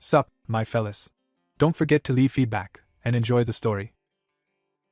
Sup, my fellas. Don't forget to leave feedback, and enjoy the story.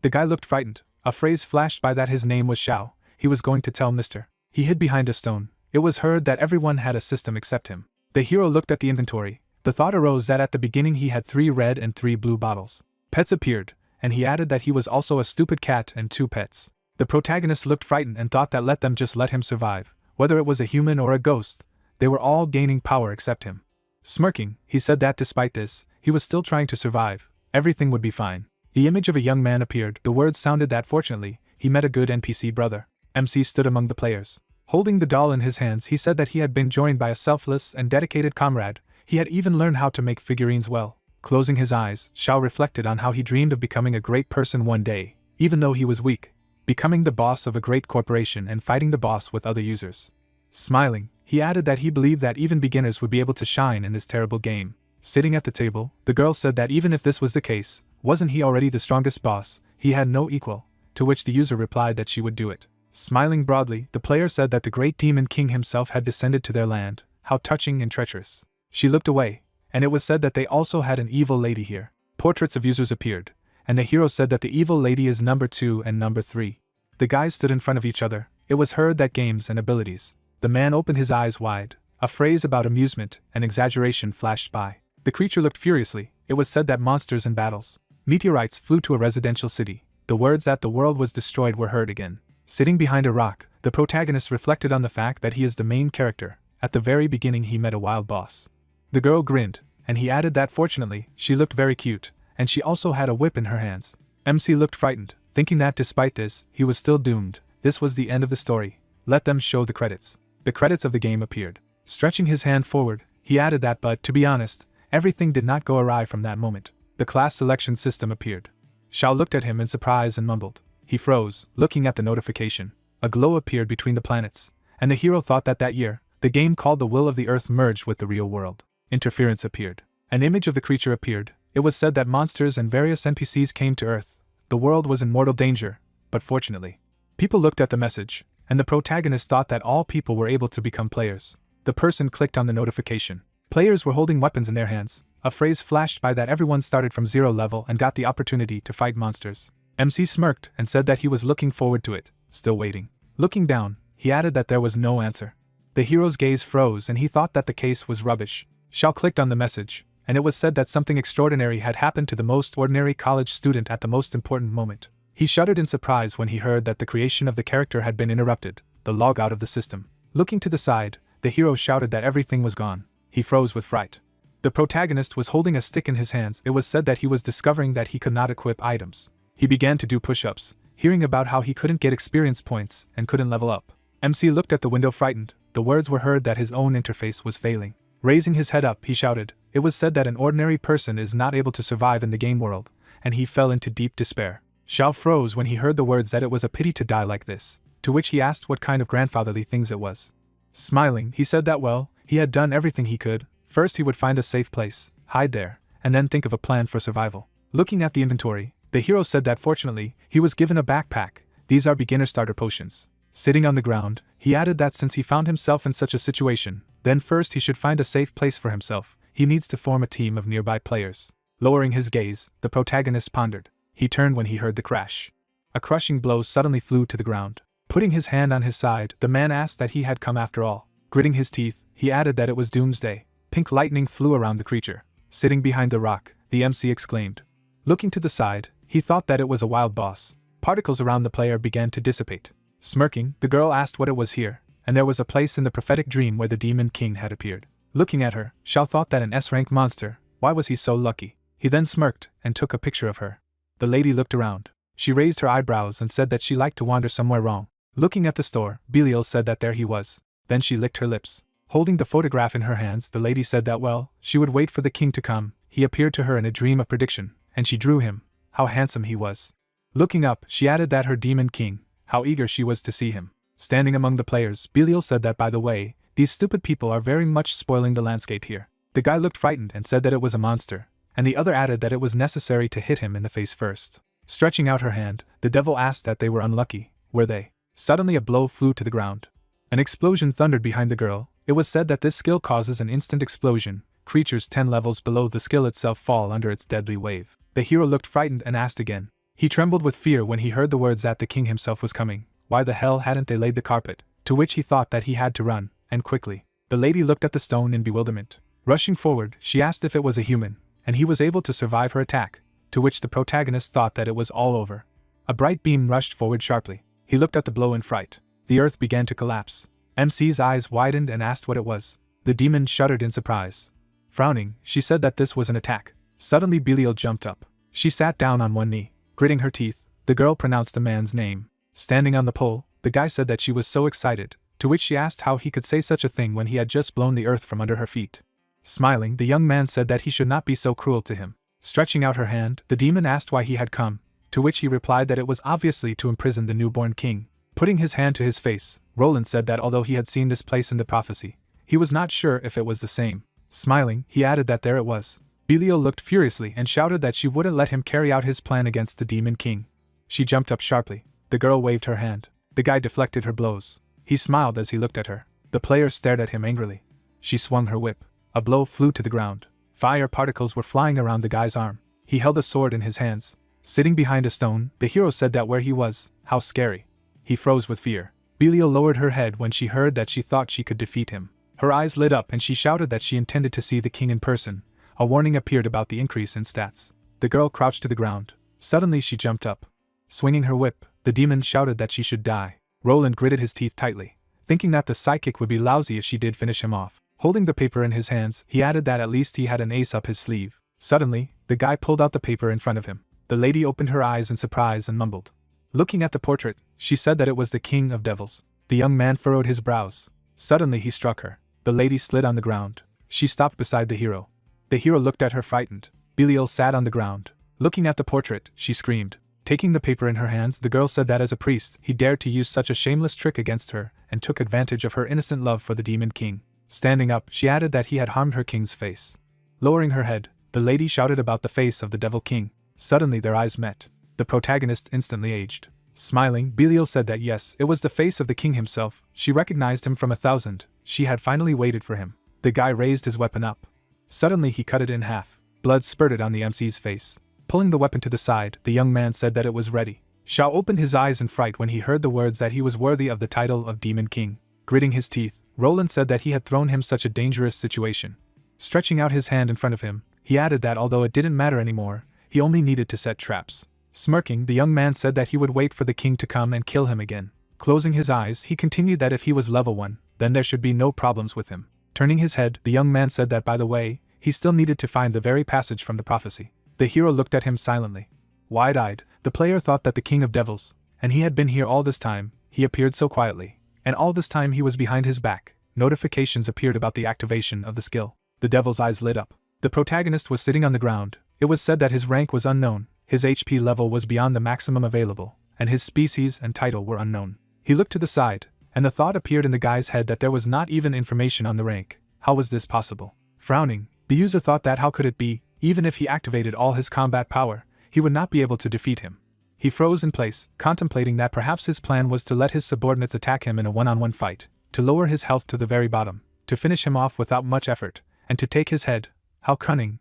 The guy looked frightened. A phrase flashed by that his name was Xiao. He was going to tell Mr. He hid behind a stone. It was heard that everyone had a system except him. The hero looked at the inventory. The thought arose that at the beginning he had 3 red and 3 blue bottles. Pets appeared, and he added that he was also a stupid cat and 2 pets. The protagonist looked frightened and thought that let him survive. Whether it was a human or a ghost, they were all gaining power except him. Smirking, he said that despite this, he was still trying to survive. Everything would be fine. The image of a young man appeared. The words sounded that fortunately, he met a good NPC brother. MC stood among the players. Holding the doll in his hands, he said that he had been joined by a selfless and dedicated comrade. He had even learned how to make figurines well. Closing his eyes, Xiao reflected on how he dreamed of becoming a great person one day, even though he was weak, becoming the boss of a great corporation and fighting the boss with other users. Smiling, he added that he believed that even beginners would be able to shine in this terrible game. Sitting at the table, the girl said that even if this was the case, wasn't he already the strongest boss? He had no equal, to which the user replied that she would do it. Smiling broadly, the player said that the great demon king himself had descended to their land. How touching and treacherous. She looked away, and it was said that they also had an evil lady here. Portraits of users appeared, and the hero said that the evil lady is number 2 and number 3. The guys stood in front of each other. It was heard that games and abilities. The man opened his eyes wide. A phrase about amusement and exaggeration flashed by. The creature looked furiously. It was said that monsters and battles. Meteorites flew to a residential city. The words that the world was destroyed were heard again. Sitting behind a rock, the protagonist reflected on the fact that he is the main character. At the very beginning he met a wild boss. The girl grinned, and he added that fortunately, she looked very cute, and she also had a whip in her hands. MC looked frightened, thinking that despite this, he was still doomed. This was the end of the story. Let them show the credits. The credits of the game appeared. Stretching his hand forward, he added that but, to be honest, everything did not go awry from that moment. The class selection system appeared. Xiao looked at him in surprise and mumbled. He froze, looking at the notification. A glow appeared between the planets, and the hero thought that year, the game called The Will of the Earth merged with the real world. Interference appeared. An image of the creature appeared. It was said that monsters and various NPCs came to Earth. The world was in mortal danger, but fortunately. People looked at the message, and the protagonist thought that all people were able to become players. The person clicked on the notification. Players were holding weapons in their hands. A phrase flashed by that everyone started from 0 level and got the opportunity to fight monsters. MC smirked and said that he was looking forward to it, still waiting. Looking down, he added that there was no answer. The hero's gaze froze and he thought that the case was rubbish. Xiao clicked on the message, and it was said that something extraordinary had happened to the most ordinary college student at the most important moment. He shuddered in surprise when he heard that the creation of the character had been interrupted, the log out of the system. Looking to the side, the hero shouted that everything was gone. He froze with fright. The protagonist was holding a stick in his hands. It was said that he was discovering that he could not equip items. He began to do push-ups, hearing about how he couldn't get experience points and couldn't level up. MC looked at the window frightened. The words were heard that his own interface was failing. Raising his head up, he shouted. It was said that an ordinary person is not able to survive in the game world, and he fell into deep despair. Xiao froze when he heard the words that it was a pity to die like this, to which he asked what kind of grandfatherly things it was. Smiling, he said that he had done everything he could. First he would find a safe place, hide there, and then think of a plan for survival. Looking at the inventory, the hero said that fortunately, he was given a backpack. These are beginner starter potions. Sitting on the ground, he added that since he found himself in such a situation, then first he should find a safe place for himself. He needs to form a team of nearby players. Lowering his gaze, the protagonist pondered. He turned when he heard the crash. A crushing blow suddenly flew to the ground. Putting his hand on his side, the man asked that he had come after all. Gritting his teeth, he added that it was doomsday. Pink lightning flew around the creature. Sitting behind the rock, the MC exclaimed. Looking to the side, he thought that it was a wild boss. Particles around the player began to dissipate. Smirking, the girl asked what it was here, and there was a place in the prophetic dream where the demon king had appeared. Looking at her, Xiao thought that an S-rank monster. Why was he so lucky? He then smirked and took a picture of her. The lady looked around. She raised her eyebrows and said that she liked to wander somewhere wrong. Looking at the store, Belial said that there he was. Then she licked her lips. Holding the photograph in her hands, the lady said that she would wait for the king to come. He appeared to her in a dream of prediction, and she drew him. How handsome he was. Looking up, she added that her demon king, how eager she was to see him. Standing among the players, Belial said that by the way, these stupid people are very much spoiling the landscape here. The guy looked frightened and said that it was a monster, and the other added that it was necessary to hit him in the face first. Stretching out her hand, the devil asked that they were unlucky, were they? Suddenly a blow flew to the ground. An explosion thundered behind the girl. It was said that this skill causes an instant explosion, creatures 10 levels below the skill itself fall under its deadly wave. The hero looked frightened and asked again. He trembled with fear when he heard the words that the king himself was coming. Why the hell hadn't they laid the carpet? To which he thought that he had to run, and quickly. The lady looked at the stone in bewilderment. Rushing forward, she asked if it was a human, and he was able to survive her attack, to which the protagonist thought that it was all over. A bright beam rushed forward sharply. He looked at the blow in fright. The earth began to collapse. MC's eyes widened and asked what it was. The demon shuddered in surprise. Frowning, she said that this was an attack. Suddenly Belial jumped up. She sat down on one knee. Gritting her teeth, the girl pronounced the man's name. Standing on the pole, the guy said that she was so excited, to which she asked how he could say such a thing when he had just blown the earth from under her feet. Smiling, the young man said that he should not be so cruel to him. Stretching out her hand, the demon asked why he had come, to which he replied that it was obviously to imprison the newborn king. Putting his hand to his face, Roland said that although he had seen this place in the prophecy, he was not sure if it was the same. Smiling, he added that there it was. Belial looked furiously and shouted that she wouldn't let him carry out his plan against the demon king. She jumped up sharply. The girl waved her hand. The guy deflected her blows. He smiled as he looked at her. The player stared at him angrily. She swung her whip. A blow flew to the ground. Fire particles were flying around the guy's arm. He held a sword in his hands. Sitting behind a stone, the hero said that where he was, how scary. He froze with fear. Belial lowered her head when she heard that she thought she could defeat him. Her eyes lit up and she shouted that she intended to see the king in person. A warning appeared about the increase in stats. The girl crouched to the ground. Suddenly she jumped up. Swinging her whip, the demon shouted that she should die. Roland gritted his teeth tightly, thinking that the psychic would be lousy if she did finish him off. Holding the paper in his hands, he added that at least he had an ace up his sleeve. Suddenly, the guy pulled out the paper in front of him. The lady opened her eyes in surprise and mumbled. Looking at the portrait, she said that it was the king of devils. The young man furrowed his brows. Suddenly he struck her. The lady slid on the ground. She stopped beside the hero. The hero looked at her frightened. Belial sat on the ground. Looking at the portrait, she screamed. Taking the paper in her hands, the girl said that as a priest, he dared to use such a shameless trick against her, and took advantage of her innocent love for the demon king. Standing up, she added that he had harmed her king's face. Lowering her head, the lady shouted about the face of the devil king. Suddenly their eyes met. The protagonist instantly aged. Smiling, Belial said that yes, it was the face of the king himself. She recognized him from 1,000. She had finally waited for him. The guy raised his weapon up. Suddenly he cut it in half. Blood spurted on the MC's face. Pulling the weapon to the side, the young man said that it was ready. Shao opened his eyes in fright when he heard the words that he was worthy of the title of Demon King. Gritting his teeth, Roland said that he had thrown him such a dangerous situation. Stretching out his hand in front of him, he added that although it didn't matter anymore, he only needed to set traps. Smirking, the young man said that he would wait for the king to come and kill him again. Closing his eyes, he continued that if he was level 1, then there should be no problems with him. Turning his head, the young man said that by the way, he still needed to find the very passage from the prophecy. The hero looked at him silently. Wide-eyed, the player thought that the king of devils, and he had been here all this time, he appeared so quietly, and all this time he was behind his back. Notifications appeared about the activation of the skill. The devil's eyes lit up. The protagonist was sitting on the ground. It was said that his rank was unknown, his HP level was beyond the maximum available, and his species and title were unknown. He looked to the side, and the thought appeared in the guy's head that there was not even information on the rank. How was this possible? Frowning, the user thought that how could it be, even if he activated all his combat power, he would not be able to defeat him. He froze in place, contemplating that perhaps his plan was to let his subordinates attack him in a one-on-one fight, to lower his health to the very bottom, to finish him off without much effort, and to take his head. How cunning,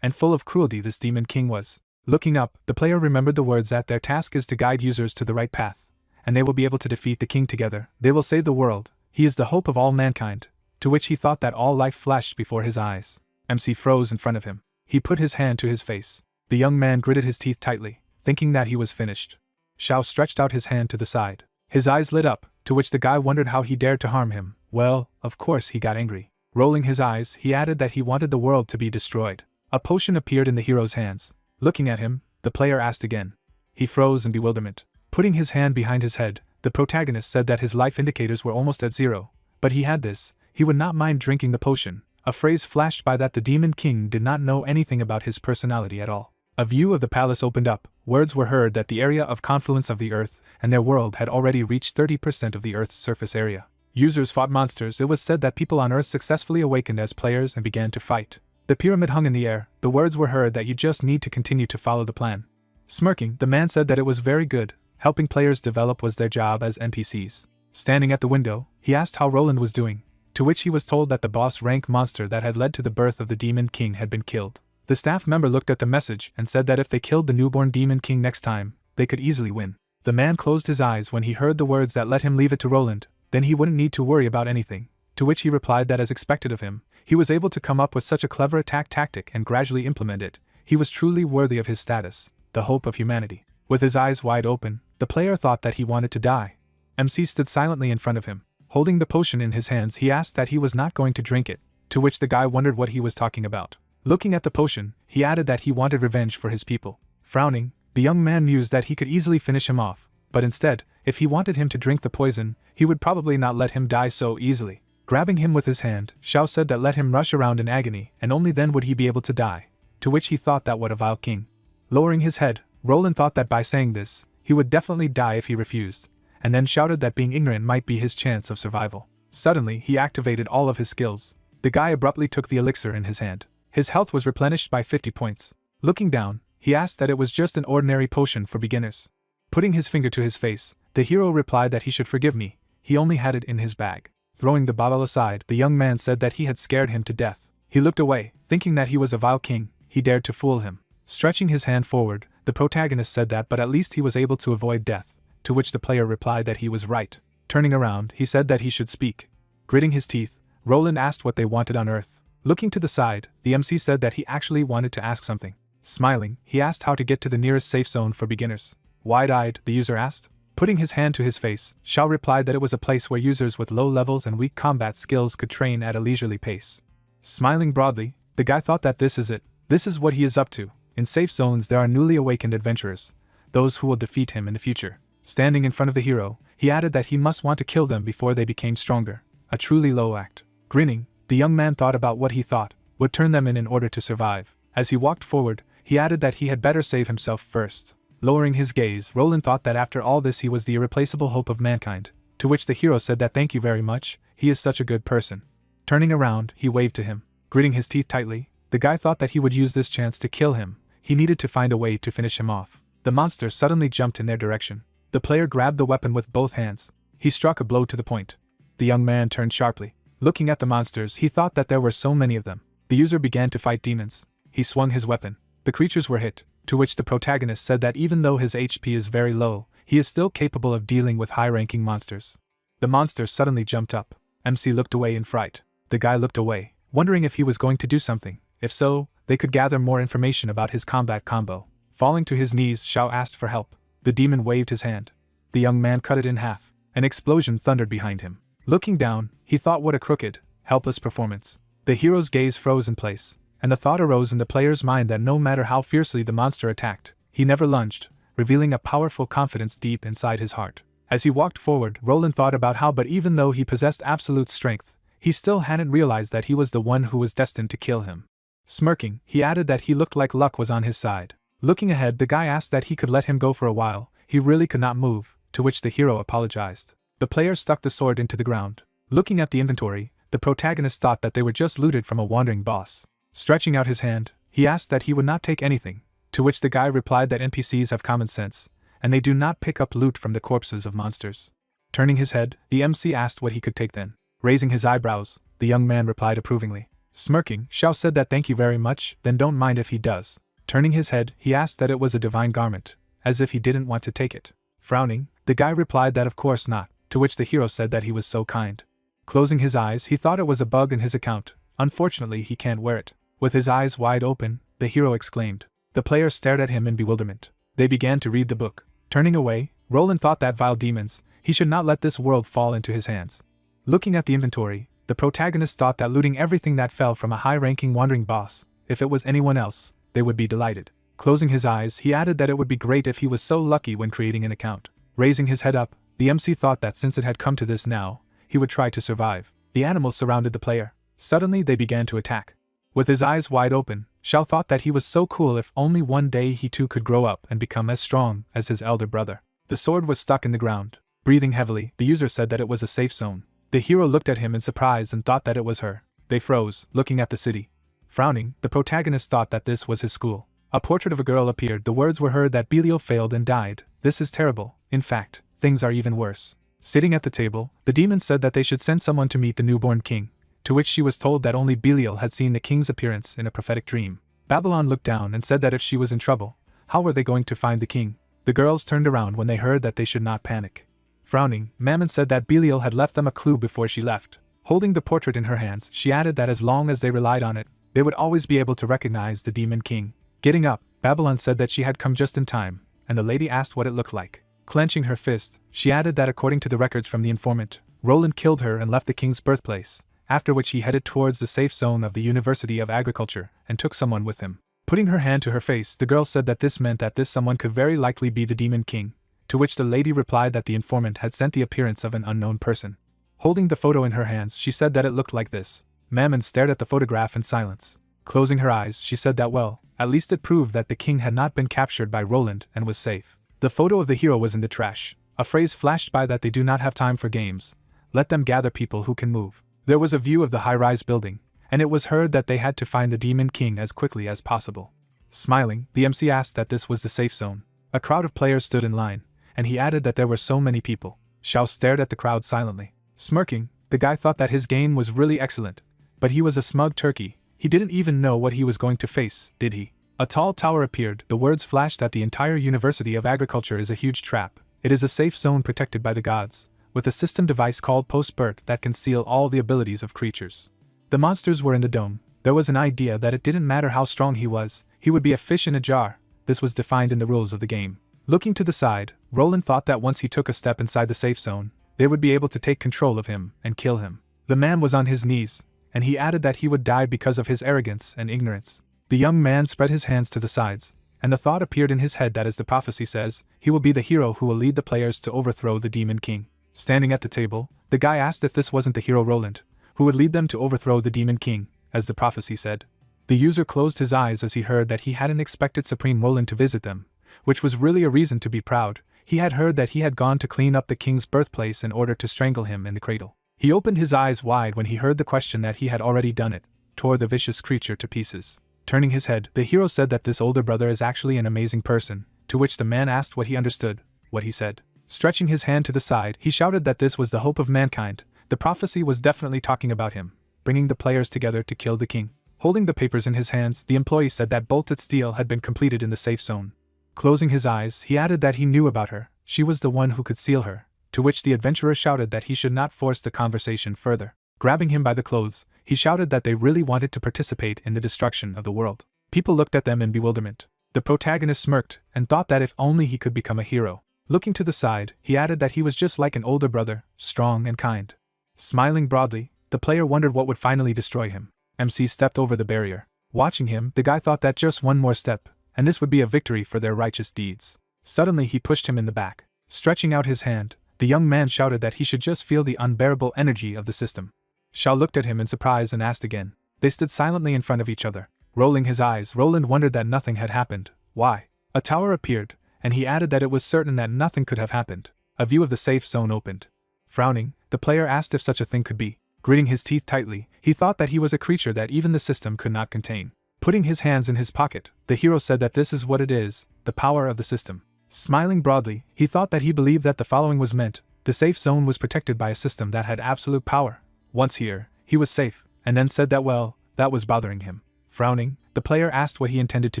and full of cruelty this demon king was. Looking up, the player remembered the words that their task is to guide users to the right path, and they will be able to defeat the king together. They will save the world. He is the hope of all mankind. To which he thought that all life flashed before his eyes. MC froze in front of him. He put his hand to his face. The young man gritted his teeth tightly, thinking that he was finished. Shao stretched out his hand to the side. His eyes lit up, to which the guy wondered how he dared to harm him. Well, of course he got angry. Rolling his eyes, he added that he wanted the world to be destroyed. A potion appeared in the hero's hands. Looking at him, the player asked again. He froze in bewilderment. Putting his hand behind his head, the protagonist said that his life indicators were almost at 0. But he had this. He would not mind drinking the potion. A phrase flashed by that the Demon King did not know anything about his personality at all. A view of the palace opened up. Words were heard that the area of confluence of the Earth and their world had already reached 30% of the Earth's surface area. Users fought monsters. It was said that people on Earth successfully awakened as players and began to fight. The pyramid hung in the air. The words were heard that you just need to continue to follow the plan. Smirking, the man said that it was very good. Helping players develop was their job as NPCs. Standing at the window, he asked how Roland was doing, to which he was told that the boss rank monster that had led to the birth of the Demon King had been killed. The staff member looked at the message and said that if they killed the newborn Demon King next time, they could easily win. The man closed his eyes when he heard the words that let him leave it to Roland, then he wouldn't need to worry about anything, to which he replied that as expected of him, he was able to come up with such a clever attack tactic and gradually implement it. He was truly worthy of his status, the hope of humanity. With his eyes wide open, the player thought that he wanted to die. MC stood silently in front of him. Holding the potion in his hands, he asked that he was not going to drink it, to which the guy wondered what he was talking about. Looking at the potion, he added that he wanted revenge for his people. Frowning, the young man mused that he could easily finish him off, but instead, if he wanted him to drink the poison, he would probably not let him die so easily. Grabbing him with his hand, Xiao said that let him rush around in agony, and only then would he be able to die, to which he thought that what a vile king. Lowering his head, Roland thought that by saying this, he would definitely die if he refused, and then shouted that being ignorant might be his chance of survival. Suddenly, he activated all of his skills. The guy abruptly took the elixir in his hand. His health was replenished by 50 points. Looking down, he asked that it was just an ordinary potion for beginners. Putting his finger to his face, the hero replied that he should forgive me, he only had it in his bag. Throwing the bottle aside, the young man said that he had scared him to death. He looked away, thinking that he was a vile king. He dared to fool him. Stretching his hand forward, the protagonist said that but at least he was able to avoid death, to which the player replied that he was right. Turning around, he said that he should speak. Gritting his teeth, Roland asked what they wanted on Earth. Looking to the side, the MC said that he actually wanted to ask something. Smiling, he asked how to get to the nearest safe zone for beginners. Wide-eyed, the user asked. Putting his hand to his face, Xiao replied that it was a place where users with low levels and weak combat skills could train at a leisurely pace. Smiling broadly, the guy thought that this is it. This is what he is up to. In safe zones there are newly awakened adventurers, those who will defeat him in the future. Standing in front of the hero, he added that he must want to kill them before they became stronger. A truly low act. Grinning, the young man thought about what he thought would turn them in order to survive. As he walked forward, he added that he had better save himself first. Lowering his gaze, Roland thought that after all this he was the irreplaceable hope of mankind, to which the hero said that thank you very much, he is such a good person. Turning around, he waved to him. Gritting his teeth tightly, the guy thought that he would use this chance to kill him. He needed to find a way to finish him off. The monster suddenly jumped in their direction. The player grabbed the weapon with both hands. He struck a blow to the point. The young man turned sharply. Looking at the monsters, he thought that there were so many of them. The user began to fight demons. He swung his weapon. The creatures were hit, to which the protagonist said that even though his HP is very low, he is still capable of dealing with high-ranking monsters. The monster suddenly jumped up. MC looked away in fright. The guy looked away, wondering if he was going to do something. If so, they could gather more information about his combat combo. Falling to his knees, Xiao asked for help. The demon waved his hand. The young man cut it in half. An explosion thundered behind him. Looking down, he thought what a crooked, helpless performance. The hero's gaze froze in place, and the thought arose in the player's mind that no matter how fiercely the monster attacked, he never lunged, revealing a powerful confidence deep inside his heart. As he walked forward, Roland thought about how but even though he possessed absolute strength, he still hadn't realized that he was the one who was destined to kill him. Smirking, he added that he looked like luck was on his side. Looking ahead, the guy asked that he could let him go for a while. He really could not move, to which the hero apologized. The player stuck the sword into the ground. Looking at the inventory, the protagonist thought that they were just looted from a wandering boss. Stretching out his hand, he asked that he would not take anything, to which the guy replied that NPCs have common sense, and they do not pick up loot from the corpses of monsters. Turning his head, the MC asked what he could take then. Raising his eyebrows, the young man replied approvingly. Smirking, Xiao said that thank you very much, then don't mind if he does. Turning his head, he asked that it was a divine garment, as if he didn't want to take it. Frowning, the guy replied that of course not, to which the hero said that he was so kind. Closing his eyes, he thought it was a bug in his account. Unfortunately, he can't wear it. With his eyes wide open, the hero exclaimed. The player stared at him in bewilderment. They began to read the book. Turning away, Roland thought that vile demons, he should not let this world fall into his hands. Looking at the inventory, the protagonist thought that looting everything that fell from a high-ranking wandering boss, if it was anyone else, they would be delighted. Closing his eyes, he added that it would be great if he was so lucky when creating an account. Raising his head up, the MC thought that since it had come to this now, he would try to survive. The animals surrounded the player. Suddenly they began to attack. With his eyes wide open, Xiao thought that he was so cool if only one day he too could grow up and become as strong as his elder brother. The sword was stuck in the ground. Breathing heavily, the user said that it was a safe zone. The hero looked at him in surprise and thought that it was her. They froze, looking at the city. Frowning, the protagonist thought that this was his school. A portrait of a girl appeared. The words were heard that Belio failed and died. This is terrible. In fact, things are even worse. Sitting at the table, the demon said that they should send someone to meet the newborn king, to which she was told that only Belial had seen the king's appearance in a prophetic dream. Babylon looked down and said that if she was in trouble, how were they going to find the king? The girls turned around when they heard that they should not panic. Frowning, Mammon said that Belial had left them a clue before she left. Holding the portrait in her hands, she added that as long as they relied on it, they would always be able to recognize the demon king. Getting up, Babylon said that she had come just in time, and the lady asked what it looked like. Clenching her fist, she added that according to the records from the informant, Roland killed her and left the king's birthplace, after which he headed towards the safe zone of the University of Agriculture and took someone with him. Putting her hand to her face, the girl said that this meant that this someone could very likely be the demon king, to which the lady replied that the informant had sent the appearance of an unknown person. Holding the photo in her hands, she said that it looked like this. Mammon stared at the photograph in silence. Closing her eyes, she said that well, at least it proved that the king had not been captured by Roland and was safe. The photo of the hero was in the trash. A phrase flashed by that they do not have time for games. Let them gather people who can move. There was a view of the high-rise building, and it was heard that they had to find the demon king as quickly as possible. Smiling, the MC asked that this was the safe zone. A crowd of players stood in line, and he added that there were so many people. Xiao stared at the crowd silently. Smirking, the guy thought that his game was really excellent, but he was a smug turkey. He didn't even know what he was going to face, did he? A tall tower appeared. The words flashed that the entire University of Agriculture is a huge trap. It is a safe zone protected by the gods, with a system device called post-birth that can seal all the abilities of creatures. The monsters were in the dome. There was an idea that it didn't matter how strong he was, he would be a fish in a jar. This was defined in the rules of the game. Looking to the side, Roland thought that once he took a step inside the safe zone, they would be able to take control of him and kill him. The man was on his knees, and he added that he would die because of his arrogance and ignorance. The young man spread his hands to the sides, and the thought appeared in his head that as the prophecy says, he will be the hero who will lead the players to overthrow the demon king. Standing at the table, the guy asked if this wasn't the hero Roland, who would lead them to overthrow the demon king, as the prophecy said. The user closed his eyes as he heard that he hadn't expected Supreme Roland to visit them, which was really a reason to be proud. He had heard that he had gone to clean up the king's birthplace in order to strangle him in the cradle. He opened his eyes wide when he heard the question that he had already done it, tore the vicious creature to pieces. Turning his head, the hero said that this older brother is actually an amazing person, to which the man asked what he understood. What he said. Stretching his hand to the side, he shouted that this was the hope of mankind. The prophecy was definitely talking about him, bringing the players together to kill the king. Holding the papers in his hands, the employee said that bolted steel had been completed in the safe zone. Closing his eyes, he added that he knew about her. She was the one who could seal her, to which the adventurer shouted that he should not force the conversation further. Grabbing him by the clothes, he shouted that they really wanted to participate in the destruction of the world. People looked at them in bewilderment. The protagonist smirked and thought that if only he could become a hero. Looking to the side, he added that he was just like an older brother, strong and kind. Smiling broadly, the player wondered what would finally destroy him. MC stepped over the barrier. Watching him, the guy thought that just one more step, and this would be a victory for their righteous deeds. Suddenly he pushed him in the back. Stretching out his hand, the young man shouted that he should just feel the unbearable energy of the system. Xiao looked at him in surprise and asked again. They stood silently in front of each other. Rolling his eyes, Roland wondered that nothing had happened. Why? A tower appeared, and he added that it was certain that nothing could have happened. A view of the safe zone opened. Frowning, the player asked if such a thing could be. Gritting his teeth tightly, he thought that he was a creature that even the system could not contain. Putting his hands in his pocket, the hero said that this is what it is, the power of the system. Smiling broadly, he thought that he believed that the following was meant. The safe zone was protected by a system that had absolute power. Once here, he was safe, and then said that well, that was bothering him. Frowning, the player asked what he intended to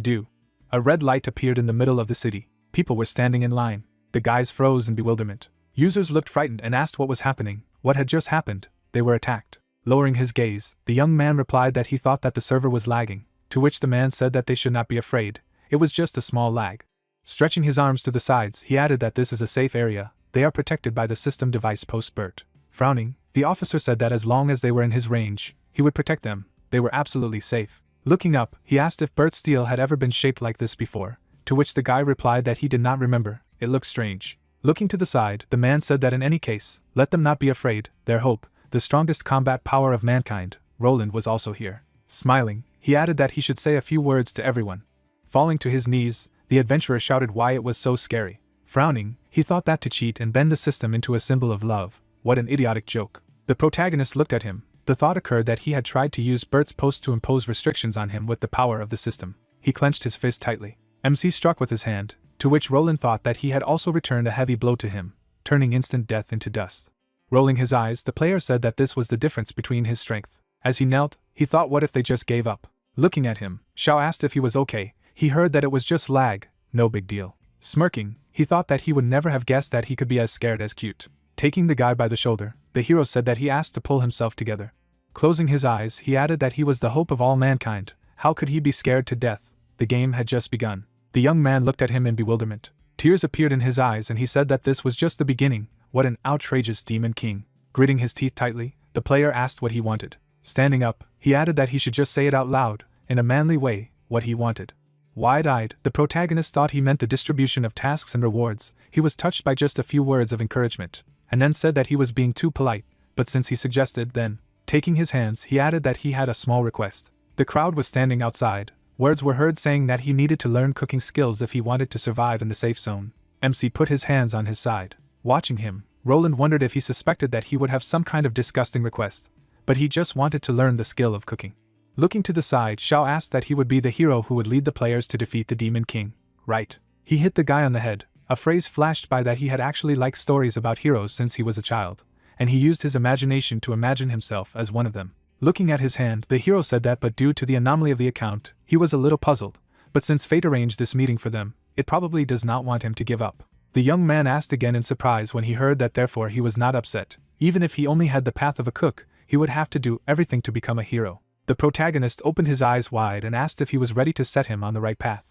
do. A red light appeared in the middle of the city. People were standing in line. The guys froze in bewilderment. Users looked frightened and asked what was happening. What had just happened? They were attacked. Lowering his gaze, the young man replied that he thought that the server was lagging, to which the man said that they should not be afraid. It was just a small lag. Stretching his arms to the sides, he added that this is a safe area. They are protected by the system device post-birth. Frowning, the officer said that as long as they were in his range, he would protect them. They were absolutely safe. Looking up, he asked if Bert steel had ever been shaped like this before, to which the guy replied that he did not remember. It looked strange. Looking to the side, the man said that in any case, let them not be afraid. Their hope, the strongest combat power of mankind, Roland was also here. Smiling, he added that he should say a few words to everyone. Falling to his knees, the adventurer shouted why it was so scary. Frowning, he thought that to cheat and bend the system into a symbol of love. What an idiotic joke. The protagonist looked at him. The thought occurred that he had tried to use Bert's post to impose restrictions on him with the power of the system. He clenched his fist tightly. MC struck with his hand, to which Roland thought that he had also returned a heavy blow to him. turning instant death into dust. Rolling his eyes, the player said that this was the difference between his strength. As he knelt, he thought, what if they just gave up? Looking at him, Xiao asked if he was okay. He heard that it was just lag, no big deal. Smirking, he thought that he would never have guessed that he could be as scared as cute. Taking the guy by the shoulder, the hero said that he asked to pull himself together. Closing his eyes, he added that he was the hope of all mankind. How could he be scared to death? The game had just begun. The young man looked at him in bewilderment. Tears appeared in his eyes and he said that this was just the beginning. What an outrageous demon king. Gritting his teeth tightly, the player asked what he wanted. Standing up, he added that he should just say it out loud, in a manly way, what he wanted. Wide-eyed, the protagonist thought he meant the distribution of tasks and rewards. He was touched by just a few words of encouragement, and then said that he was being too polite, but since he suggested, then, taking his hands, he added that he had a small request. The crowd was standing outside. Words were heard saying that he needed to learn cooking skills if he wanted to survive in the safe zone. MC put his hands on his side. Watching him, Roland wondered if he suspected that he would have some kind of disgusting request, but he just wanted to learn the skill of cooking. Looking to the side, Xiao asked that he would be the hero who would lead the players to defeat the Demon King. Right. He hit the guy on the head. A phrase flashed by that he had actually liked stories about heroes since he was a child, and he used his imagination to imagine himself as one of them. Looking at his hand, the hero said that but due to the anomaly of the account, he was a little puzzled, but since fate arranged this meeting for them, it probably does not want him to give up. The young man asked again in surprise when he heard that therefore he was not upset. Even if he only had the path of a cook, he would have to do everything to become a hero. The protagonist opened his eyes wide and asked if he was ready to set him on the right path.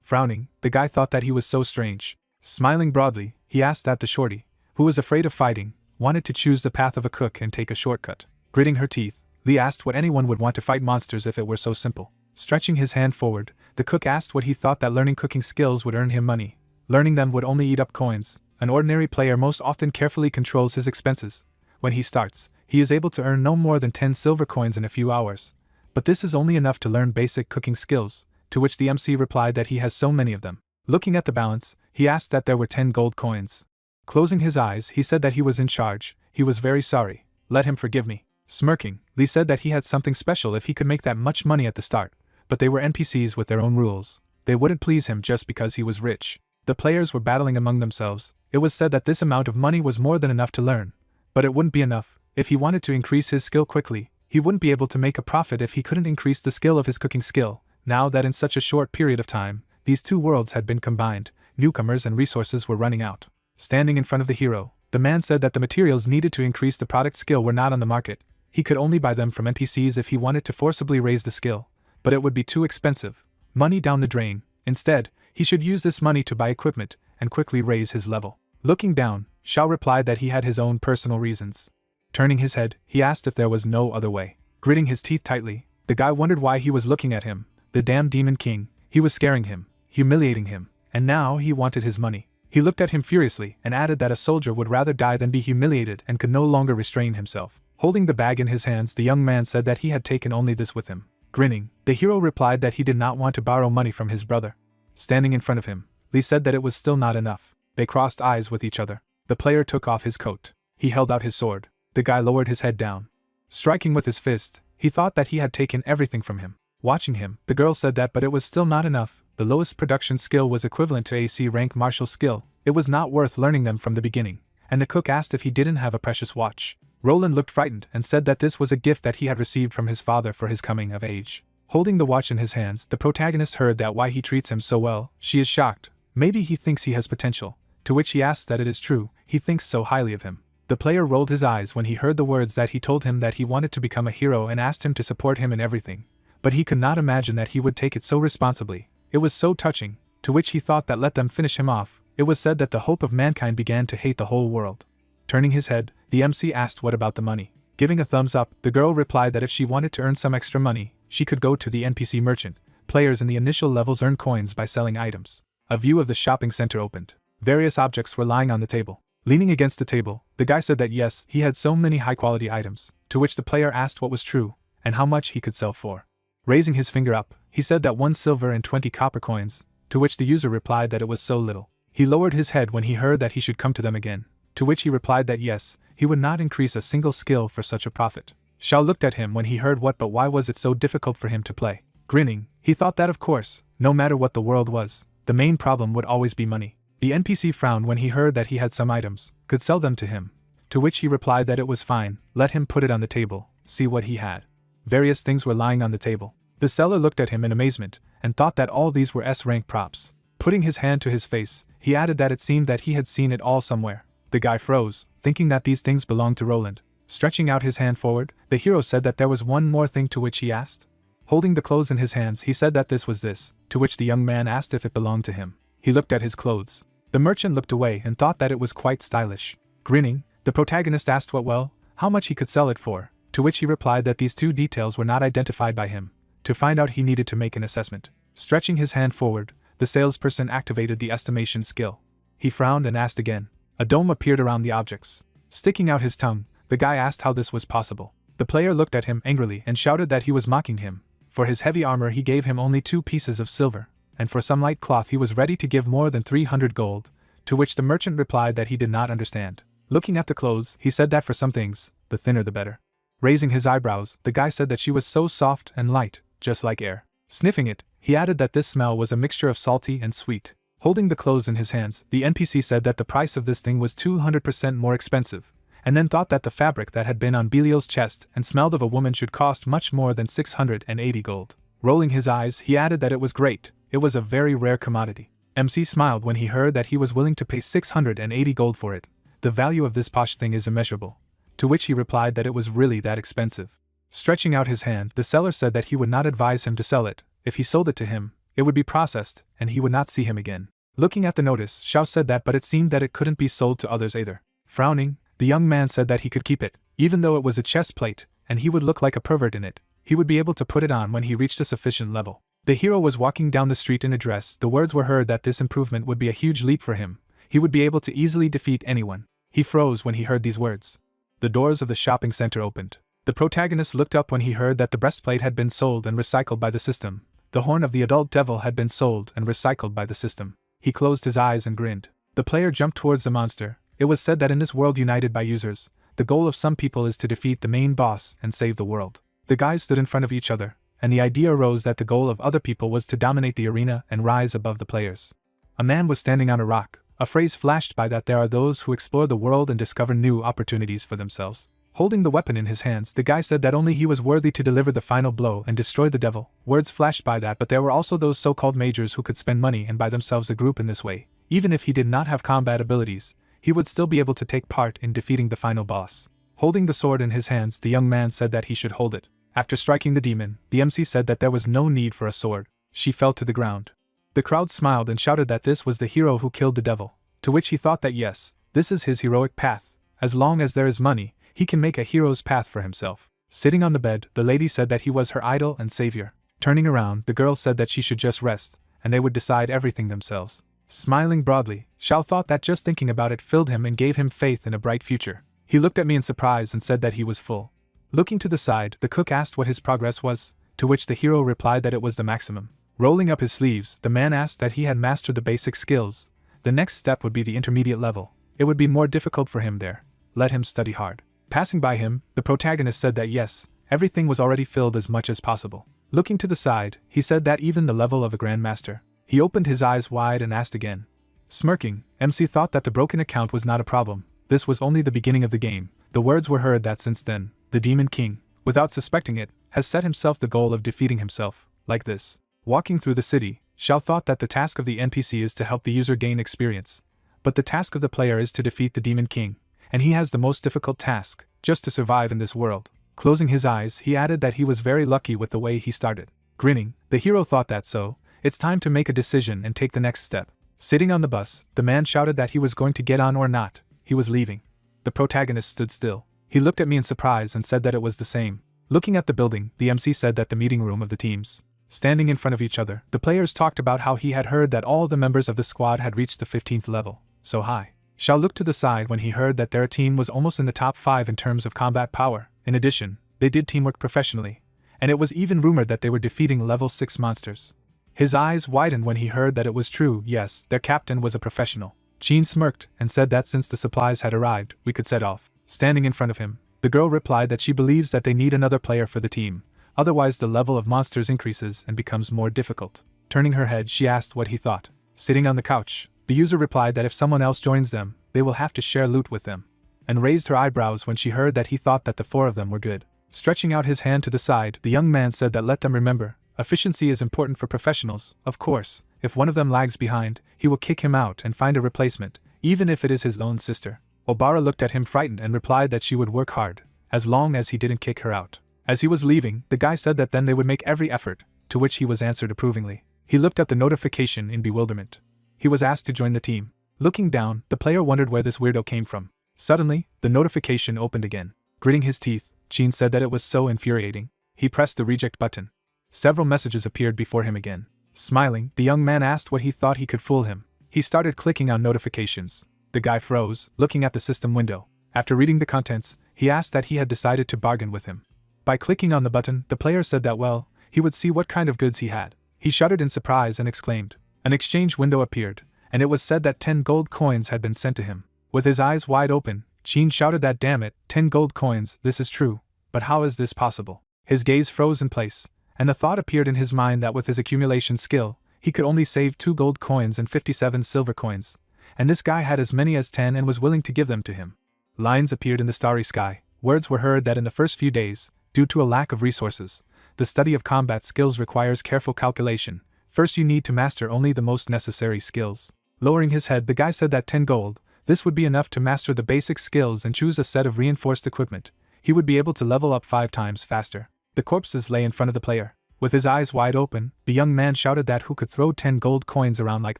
Frowning, the guy thought that he was so strange. Smiling broadly, he asked that the shorty, who was afraid of fighting, wanted to choose the path of a cook and take a shortcut. Gritting her teeth, Lee asked what anyone would want to fight monsters if it were so simple. Stretching his hand forward, the cook asked what he thought that learning cooking skills would earn him money. Learning them would only eat up coins. An ordinary player most often carefully controls his expenses. When he starts, he is able to earn no more than 10 silver coins in a few hours. But this is only enough to learn basic cooking skills, to which the MC replied that he has so many of them. Looking at the balance, he asked that there were 10 gold coins. Closing his eyes, he said that he was in charge. He was very sorry. Let him forgive me. Smirking, Lee said that he had something special if he could make that much money at the start, but they were NPCs with their own rules. They wouldn't please him just because he was rich. The players were battling among themselves. It was said that this amount of money was more than enough to learn, but it wouldn't be enough. If he wanted to increase his skill quickly, he wouldn't be able to make a profit if he couldn't increase the skill of his cooking skill. Now that in such a short period of time, these two worlds had been combined, newcomers and resources were running out. Standing in front of the hero, the man said that the materials needed to increase the product skill were not on the market. He could only buy them from NPCs if he wanted to forcibly raise the skill, but it would be too expensive. Money down the drain. Instead, he should use this money to buy equipment and quickly raise his level. Looking down, Xiao replied that he had his own personal reasons. Turning his head, he asked if there was no other way. Gritting his teeth tightly, the guy wondered why he was looking at him. The damn Demon King. He was scaring him, humiliating him, and now he wanted his money. He looked at him furiously and added that a soldier would rather die than be humiliated and could no longer restrain himself. Holding the bag in his hands, the young man said that he had taken only this with him. Grinning, the hero replied that he did not want to borrow money from his brother. Standing in front of him, Lee said that it was still not enough. They crossed eyes with each other. The player took off his coat. He held out his sword. The guy lowered his head down. Striking with his fist, he thought that he had taken everything from him. Watching him, the girl said that but it was still not enough. The lowest production skill was equivalent to AC rank martial skill. It was not worth learning them from the beginning. And the cook asked if he didn't have a precious watch. Roland looked frightened and said that this was a gift that he had received from his father for his coming of age. Holding the watch in his hands, the protagonist heard that why he treats him so well. She is shocked. Maybe he thinks he has potential. To which he asks that it is true, he thinks so highly of him. The player rolled his eyes when he heard the words that he told him that he wanted to become a hero and asked him to support him in everything. But he could not imagine that he would take it so responsibly. It was so touching, to which he thought that let them finish him off. It was said that the hope of mankind began to hate the whole world. Turning his head, the MC asked what about the money. Giving a thumbs up, the girl replied that if she wanted to earn some extra money, she could go to the NPC merchant. Players in the initial levels earn coins by selling items. A view of the shopping center opened. Various objects were lying on the table. Leaning against the table, the guy said that yes, he had so many high-quality items, to which the player asked what was true, and how much he could sell for. Raising his finger up, he said that 1 silver and 20 copper coins, to which the user replied that it was so little. He lowered his head when he heard that he should come to them again, to which he replied that yes, he would not increase a single skill for such a profit. Xiao looked at him when he heard what but why was it so difficult for him to play. Grinning, he thought that of course, no matter what the world was, the main problem would always be money. The NPC frowned when he heard that he had some items, could sell them to him. To which he replied that it was fine, let him put it on the table, see what he had. Various things were lying on the table. The seller looked at him in amazement, and thought that all these were S-rank props. Putting his hand to his face, he added that it seemed that he had seen it all somewhere. The guy froze, thinking that these things belonged to Roland. Stretching out his hand forward, the hero said that there was one more thing, to which he asked. Holding the clothes in his hands, he said that this was this, to which the young man asked if it belonged to him. He looked at his clothes. The merchant looked away and thought that it was quite stylish. Grinning, the protagonist asked how much he could sell it for, to which he replied that these two details were not identified by him. To find out, he needed to make an assessment. Stretching his hand forward, the salesperson activated the estimation skill. He frowned and asked again. A dome appeared around the objects. Sticking out his tongue, the guy asked how this was possible. The player looked at him angrily and shouted that he was mocking him. For his heavy armor he gave him only 2 pieces of silver, and for some light cloth he was ready to give more than 300 gold, to which the merchant replied that he did not understand. Looking at the clothes, he said that for some things, the thinner the better. Raising his eyebrows, the guy said that she was so soft and light, just like air. Sniffing it, he added that this smell was a mixture of salty and sweet. Holding the clothes in his hands, the NPC said that the price of this thing was 200% more expensive, and then thought that the fabric that had been on Belial's chest and smelled of a woman should cost much more than 680 gold. Rolling his eyes, he added that it was great, it was a very rare commodity. MC smiled when he heard that he was willing to pay 680 gold for it. The value of this posh thing is immeasurable. To which he replied that it was really that expensive. Stretching out his hand, the seller said that he would not advise him to sell it. If he sold it to him, it would be processed, and he would not see him again. Looking at the notice, Xiao said that, but it seemed that it couldn't be sold to others either. Frowning, the young man said that he could keep it, even though it was a chest plate, and he would look like a pervert in it. He would be able to put it on when he reached a sufficient level. The hero was walking down the street in a dress. The words were heard that this improvement would be a huge leap for him. He would be able to easily defeat anyone. He froze when he heard these words. The doors of the shopping center opened. The protagonist looked up when he heard that the breastplate had been sold and recycled by the system. The horn of the adult devil had been sold and recycled by the system. He closed his eyes and grinned. The player jumped towards the monster. It was said that in this world united by users, the goal of some people is to defeat the main boss and save the world. The guys stood in front of each other, and the idea arose that the goal of other people was to dominate the arena and rise above the players. A man was standing on a rock. A phrase flashed by that there are those who explore the world and discover new opportunities for themselves. Holding the weapon in his hands, the guy said that only he was worthy to deliver the final blow and destroy the devil. Words flashed by that, but there were also those so-called majors who could spend money and buy themselves a group in this way. Even if he did not have combat abilities, he would still be able to take part in defeating the final boss. Holding the sword in his hands, the young man said that he should hold it. After striking the demon, the MC said that there was no need for a sword. She fell to the ground. The crowd smiled and shouted that this was the hero who killed the devil, to which he thought that yes, this is his heroic path. As long as there is money, he can make a hero's path for himself. Sitting on the bed, the lady said that he was her idol and savior. Turning around, the girl said that she should just rest, and they would decide everything themselves. Smiling broadly, Xiao thought that just thinking about it filled him and gave him faith in a bright future. He looked at me in surprise and said that he was full. Looking to the side, the cook asked what his progress was, to which the hero replied that it was the maximum. Rolling up his sleeves, the man asked that he had mastered the basic skills. The next step would be the intermediate level. It would be more difficult for him there. Let him study hard. Passing by him, the protagonist said that yes, everything was already filled as much as possible. Looking to the side, he said that even the level of a grandmaster. He opened his eyes wide and asked again. Smirking, MC thought that the broken account was not a problem. This was only the beginning of the game. The words were heard that since then, the Demon King, without suspecting it, has set himself the goal of defeating himself, like this. Walking through the city, Xiao thought that the task of the NPC is to help the user gain experience. But the task of the player is to defeat the Demon King, and he has the most difficult task, just to survive in this world. Closing his eyes, he added that he was very lucky with the way he started. Grinning, the hero thought that so, it's time to make a decision and take the next step. Sitting on the bus, the man shouted that he was going to get on or not. He was leaving. The protagonist stood still. He looked at me in surprise and said that it was the same. Looking at the building, the MC said that the meeting room of the teams. Standing in front of each other, the players talked about how he had heard that all the members of the squad had reached the 15th level, so high. Xiao looked to the side when he heard that their team was almost in the top 5 in terms of combat power. In addition, they did teamwork professionally, and it was even rumored that they were defeating level 6 monsters. His eyes widened when he heard that it was true. Yes, their captain was a professional. Jean smirked and said that since the supplies had arrived, we could set off. Standing in front of him, the girl replied that she believes that they need another player for the team. Otherwise the level of monsters increases and becomes more difficult. Turning her head, she asked what he thought. Sitting on the couch, the user replied that if someone else joins them, they will have to share loot with them. And raised her eyebrows when she heard that he thought that the 4 of them were good. Stretching out his hand to the side, the young man said that let them remember, efficiency is important for professionals, of course. If one of them lags behind, he will kick him out and find a replacement, even if it is his own sister. Obara looked at him frightened and replied that she would work hard, as long as he didn't kick her out. As he was leaving, the guy said that then they would make every effort, to which he was answered approvingly. He looked at the notification in bewilderment. He was asked to join the team. Looking down, the player wondered where this weirdo came from. Suddenly, the notification opened again. Gritting his teeth, Chin said that it was so infuriating. He pressed the reject button. Several messages appeared before him again. Smiling, the young man asked what he thought he could fool him. He started clicking on notifications. The guy froze, looking at the system window. After reading the contents, he asked that he had decided to bargain with him. By clicking on the button, the player said that well, he would see what kind of goods he had. He shuddered in surprise and exclaimed. An exchange window appeared, and it was said that 10 gold coins had been sent to him. With his eyes wide open, Chin shouted that damn it, 10 gold coins, this is true, but how is this possible? His gaze froze in place, and the thought appeared in his mind that with his accumulation skill, he could only save 2 gold coins and 57 silver coins, and this guy had as many as 10 and was willing to give them to him. Lines appeared in the starry sky. Words were heard that in the first few days, due to a lack of resources, the study of combat skills requires careful calculation. First you need to master only the most necessary skills. Lowering his head, the guy said that 10 gold, this would be enough to master the basic skills and choose a set of reinforced equipment. He would be able to level up 5 times faster. The corpses lay in front of the player. With his eyes wide open, the young man shouted that who could throw 10 gold coins around like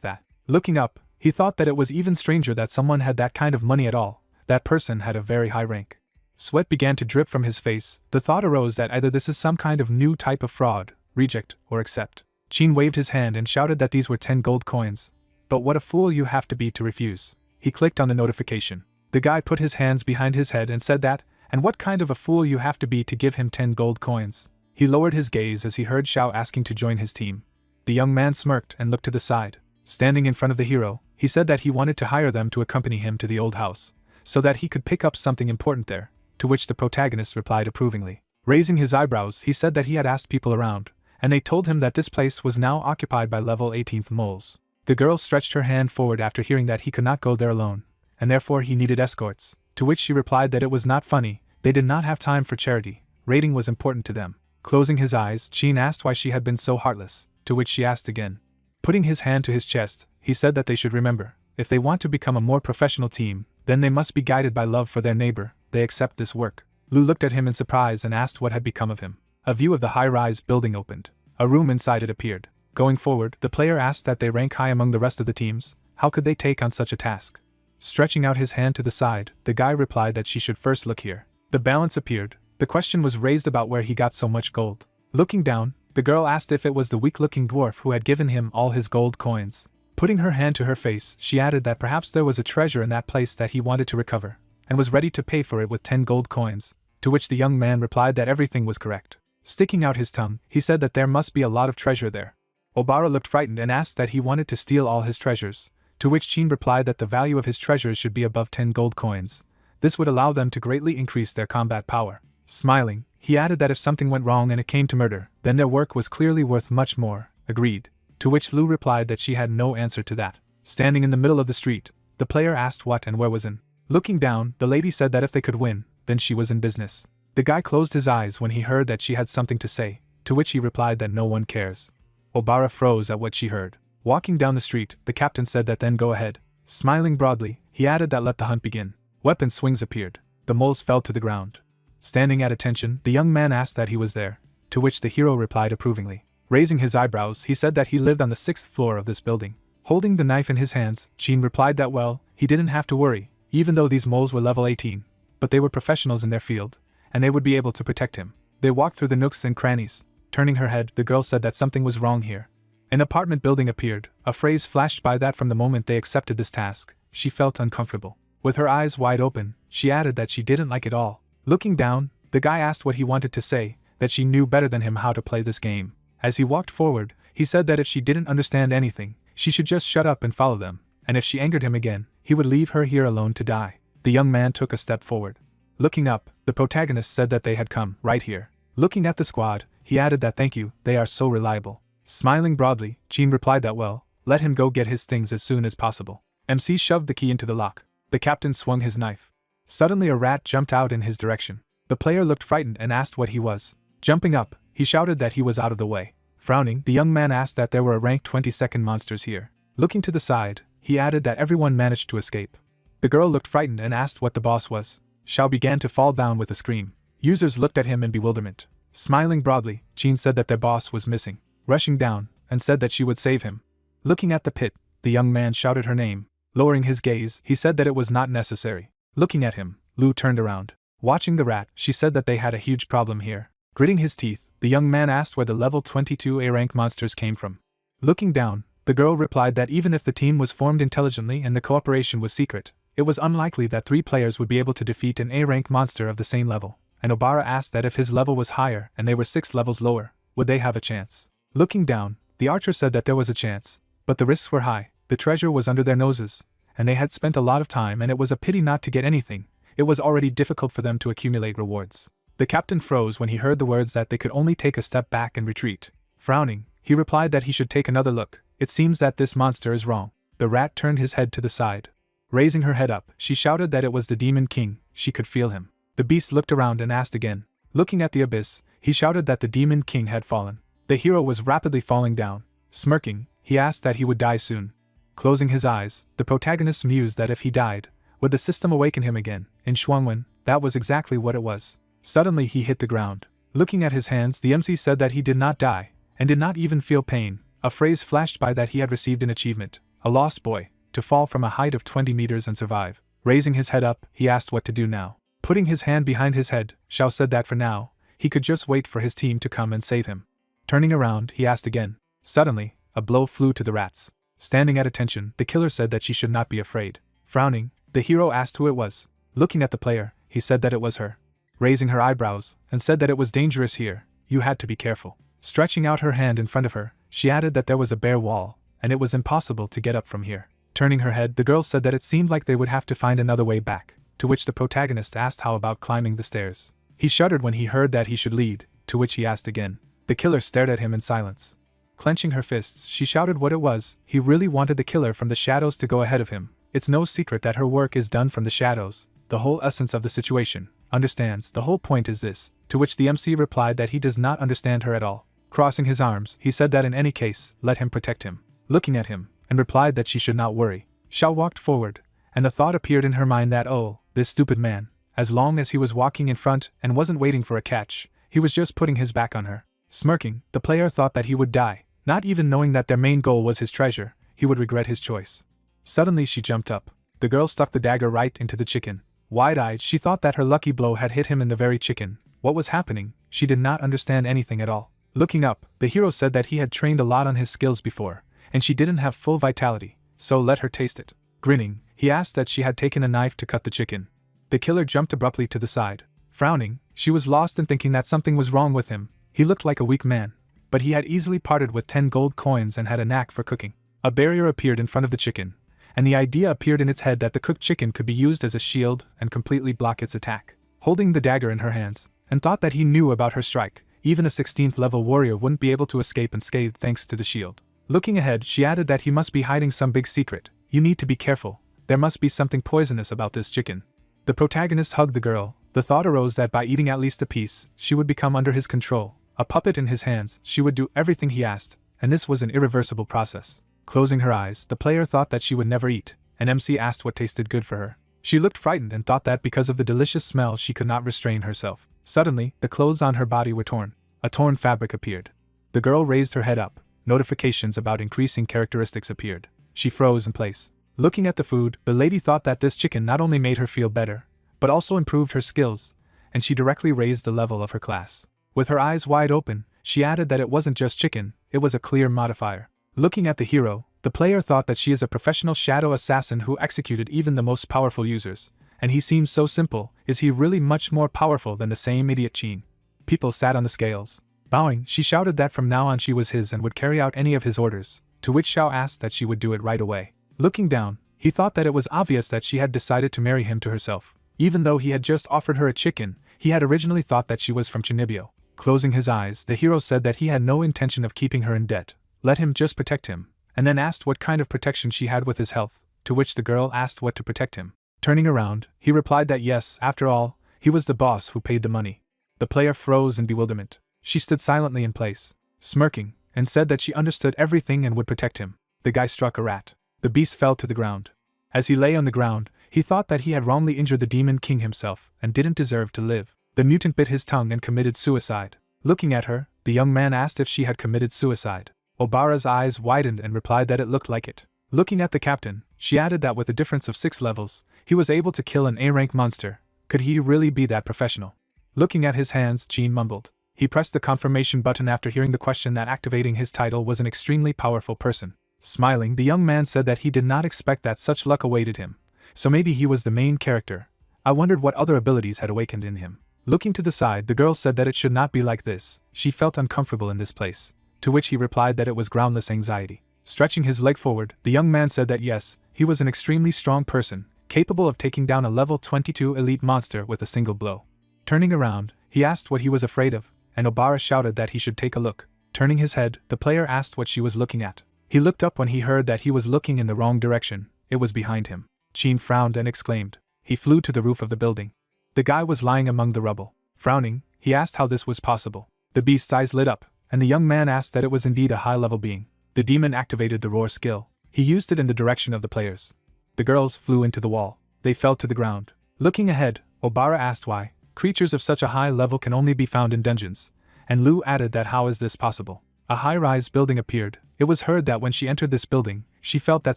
that. Looking up, he thought that it was even stranger that someone had that kind of money at all. That person had a very high rank. Sweat began to drip from his face. The thought arose that either this is some kind of new type of fraud, reject, or accept. Chin waved his hand and shouted that these were 10 gold coins. But what a fool you have to be to refuse. He clicked on the notification. The guy put his hands behind his head and said that, and what kind of a fool you have to be to give him 10 gold coins. He lowered his gaze as he heard Xiao asking to join his team. The young man smirked and looked to the side. Standing in front of the hero, he said that he wanted to hire them to accompany him to the old house, so that he could pick up something important there, to which the protagonist replied approvingly. Raising his eyebrows, he said that he had asked people around, and they told him that this place was now occupied by level 18th moles. The girl stretched her hand forward after hearing that he could not go there alone, and therefore he needed escorts, to which she replied that it was not funny, they did not have time for charity, rating was important to them. Closing his eyes, Chin asked why she had been so heartless, to which she asked again. Putting his hand to his chest, he said that they should remember, if they want to become a more professional team, then they must be guided by love for their neighbor. They accept this work. Lu looked at him in surprise and asked what had become of him. A view of the high-rise building opened. A room inside it appeared. Going forward, the player asked that they rank high among the rest of the teams. How could they take on such a task? Stretching out his hand to the side, the guy replied that she should first look here. The balance appeared. The question was raised about where he got so much gold. Looking down, the girl asked if it was the weak-looking dwarf who had given him all his gold coins. Putting her hand to her face, she added that perhaps there was a treasure in that place that he wanted to recover, and was ready to pay for it with 10 gold coins, to which the young man replied that everything was correct. Sticking out his tongue, he said that there must be a lot of treasure there. Obara looked frightened and asked that he wanted to steal all his treasures, to which Chin replied that the value of his treasures should be above 10 gold coins. This would allow them to greatly increase their combat power. Smiling, he added that if something went wrong and it came to murder, then their work was clearly worth much more. Agreed. To which Lu replied that she had no answer to that. Standing in the middle of the street, the player asked what and where was in. Looking down, the lady said that if they could win, then she was in business. The guy closed his eyes when he heard that she had something to say, to which he replied that no one cares. Obara froze at what she heard. Walking down the street, the captain said that then go ahead. Smiling broadly, he added that let the hunt begin. Weapon swings appeared. The moles fell to the ground. Standing at attention, the young man asked that he was there, to which the hero replied approvingly. Raising his eyebrows, he said that he lived on the 6th floor of this building. Holding the knife in his hands, Chin replied that well, he didn't have to worry, even though these moles were level 18, but they were professionals in their field, and they would be able to protect him. They walked through the nooks and crannies. Turning her head, the girl said that something was wrong here. An apartment building appeared. A phrase flashed by that from the moment they accepted this task, she felt uncomfortable. With her eyes wide open, she added that she didn't like it all. Looking down, the guy asked what he wanted to say, that she knew better than him how to play this game. As he walked forward, he said that if she didn't understand anything, she should just shut up and follow them, and if she angered him again, he would leave her here alone to die. The young man took a step forward. Looking up, the protagonist said that they had come right here. Looking at the squad, he added that thank you, they are so reliable. Smiling broadly, Chin replied that well, let him go get his things as soon as possible. MC shoved the key into the lock. The captain swung his knife. Suddenly a rat jumped out in his direction. The player looked frightened and asked what he was. Jumping up, he shouted that he was out of the way. Frowning, the young man asked that there were rank 22nd monsters here. Looking to the side, he added that everyone managed to escape. The girl looked frightened and asked what the boss was. Xiao began to fall down with a scream. Users looked at him in bewilderment. Smiling broadly, Jean said that their boss was missing. Rushing down, and said that she would save him. Looking at the pit, the young man shouted her name. Lowering his gaze, he said that it was not necessary. Looking at him, Lu turned around. Watching the rat, she said that they had a huge problem here. Gritting his teeth, the young man asked where the level 22 A-rank monsters came from. Looking down, the girl replied that even if the team was formed intelligently and the cooperation was secret, it was unlikely that 3 players would be able to defeat an A-rank monster of the same level, and Obara asked that if his level was higher and they were 6 levels lower, would they have a chance? Looking down, the archer said that there was a chance, but the risks were high. The treasure was under their noses, and they had spent a lot of time and it was a pity not to get anything. It was already difficult for them to accumulate rewards. The captain froze when he heard the words that they could only take a step back and retreat. Frowning, he replied that he should take another look. It seems that this monster is wrong. The rat turned his head to the side. Raising her head up, she shouted that it was the Demon King. She could feel him. The beast looked around and asked again. Looking at the abyss, he shouted that the Demon King had fallen. The hero was rapidly falling down. Smirking, he asked that he would die soon. Closing his eyes, the protagonist mused that if he died, would the system awaken him again? In Shuangwen, that was exactly what it was. Suddenly he hit the ground. Looking at his hands, the MC said that he did not die, and did not even feel pain. A phrase flashed by that he had received an achievement, a lost boy, to fall from a height of 20 meters and survive. Raising his head up, he asked what to do now. Putting his hand behind his head, Xiao said that for now, he could just wait for his team to come and save him. Turning around, he asked again. Suddenly, a blow flew to the rats. Standing at attention, the killer said that she should not be afraid. Frowning, the hero asked who it was. Looking at the player, he said that it was her. Raising her eyebrows, and said that it was dangerous here, you had to be careful. Stretching out her hand in front of her, she added that there was a bare wall, and it was impossible to get up from here. Turning her head, the girl said that it seemed like they would have to find another way back, to which the protagonist asked how about climbing the stairs. He shuddered when he heard that he should lead, to which he asked again. The killer stared at him in silence. Clenching her fists, she shouted what it was. He really wanted the killer from the shadows to go ahead of him. It's no secret that her work is done from the shadows. The whole essence of the situation. Understands, the whole point is this. To which the MC replied that he does not understand her at all. Crossing his arms, he said that in any case, let him protect him. Looking at him, and replied that she should not worry. Xiao walked forward, and the thought appeared in her mind that this stupid man, as long as he was walking in front and wasn't waiting for a catch, he was just putting his back on her. Smirking, the player thought that he would die. Not even knowing that their main goal was his treasure, he would regret his choice. Suddenly she jumped up. The girl stuck the dagger right into the chicken. Wide-eyed, she thought that her lucky blow had hit him in the very chicken. What was happening? She did not understand anything at all. Looking up, the hero said that he had trained a lot on his skills before, and she didn't have full vitality, so let her taste it. Grinning, he asked that she had taken a knife to cut the chicken. The killer jumped abruptly to the side. Frowning, she was lost in thinking that something was wrong with him. He looked like a weak man, but he had easily parted with 10 gold coins and had a knack for cooking. A barrier appeared in front of the chicken, and the idea appeared in its head that the cooked chicken could be used as a shield and completely block its attack. Holding the dagger in her hands, and thought that he knew about her strike, even a 16th level warrior wouldn't be able to escape unscathed thanks to the shield. Looking ahead, she added that he must be hiding some big secret. You need to be careful, there must be something poisonous about this chicken. The protagonist hugged the girl. The thought arose that by eating at least a piece, she would become under his control. A puppet in his hands, she would do everything he asked, and this was an irreversible process. Closing her eyes, the player thought that she would never eat, and MC asked what tasted good for her. She looked frightened and thought that because of the delicious smell she could not restrain herself. Suddenly, the clothes on her body were torn. A torn fabric appeared. The girl raised her head up. Notifications about increasing characteristics appeared. She froze in place. Looking at the food, the lady thought that this chicken not only made her feel better, but also improved her skills, and she directly raised the level of her class. With her eyes wide open, she added that it wasn't just chicken, it was a clear modifier. Looking at the hero, the player thought that she is a professional shadow assassin who executed even the most powerful users, and he seems so simple. Is he really much more powerful than the same idiot Chin? People sat on the scales. Bowing, she shouted that from now on she was his and would carry out any of his orders, to which Xiao asked that she would do it right away. Looking down, he thought that it was obvious that she had decided to marry him to herself. Even though he had just offered her a chicken, he had originally thought that she was from Chinibyo. Closing his eyes, the hero said that he had no intention of keeping her in debt. Let him just protect him, and then asked what kind of protection she had with his health, to which the girl asked what to protect him. Turning around, he replied that yes, after all, he was the boss who paid the money. The player froze in bewilderment. She stood silently in place, smirking, and said that she understood everything and would protect him. The guy struck a rat. The beast fell to the ground. As he lay on the ground, he thought that he had wrongly injured the demon king himself and didn't deserve to live. The mutant bit his tongue and committed suicide. Looking at her, the young man asked if she had committed suicide. Obara's eyes widened and replied that it looked like it. Looking at the captain, she added that with a difference of 6 levels, he was able to kill an A-rank monster. Could he really be that professional? Looking at his hands, Jean mumbled. He pressed the confirmation button after hearing the question that activating his title was an extremely powerful person. Smiling, the young man said that he did not expect that such luck awaited him, so maybe he was the main character. I wondered what other abilities had awakened in him. Looking to the side, the girl said that it should not be like this. She felt uncomfortable in this place, to which he replied that it was groundless anxiety. Stretching his leg forward, the young man said that yes, he was an extremely strong person, capable of taking down a level 22 elite monster with a single blow. Turning around, he asked what he was afraid of, and Obara shouted that he should take a look. Turning his head, the player asked what she was looking at. He looked up when he heard that he was looking in the wrong direction. It was behind him. Jean frowned and exclaimed. He flew to the roof of the building. The guy was lying among the rubble. Frowning, he asked how this was possible. The beast's eyes lit up, and the young man asked that it was indeed a high-level being. The demon activated the roar skill. He used it in the direction of the players. The girls flew into the wall. They fell to the ground. Looking ahead, Obara asked why. Creatures of such a high level can only be found in dungeons, and Lu added that how is this possible? A high-rise building appeared. It was heard that when she entered this building, she felt that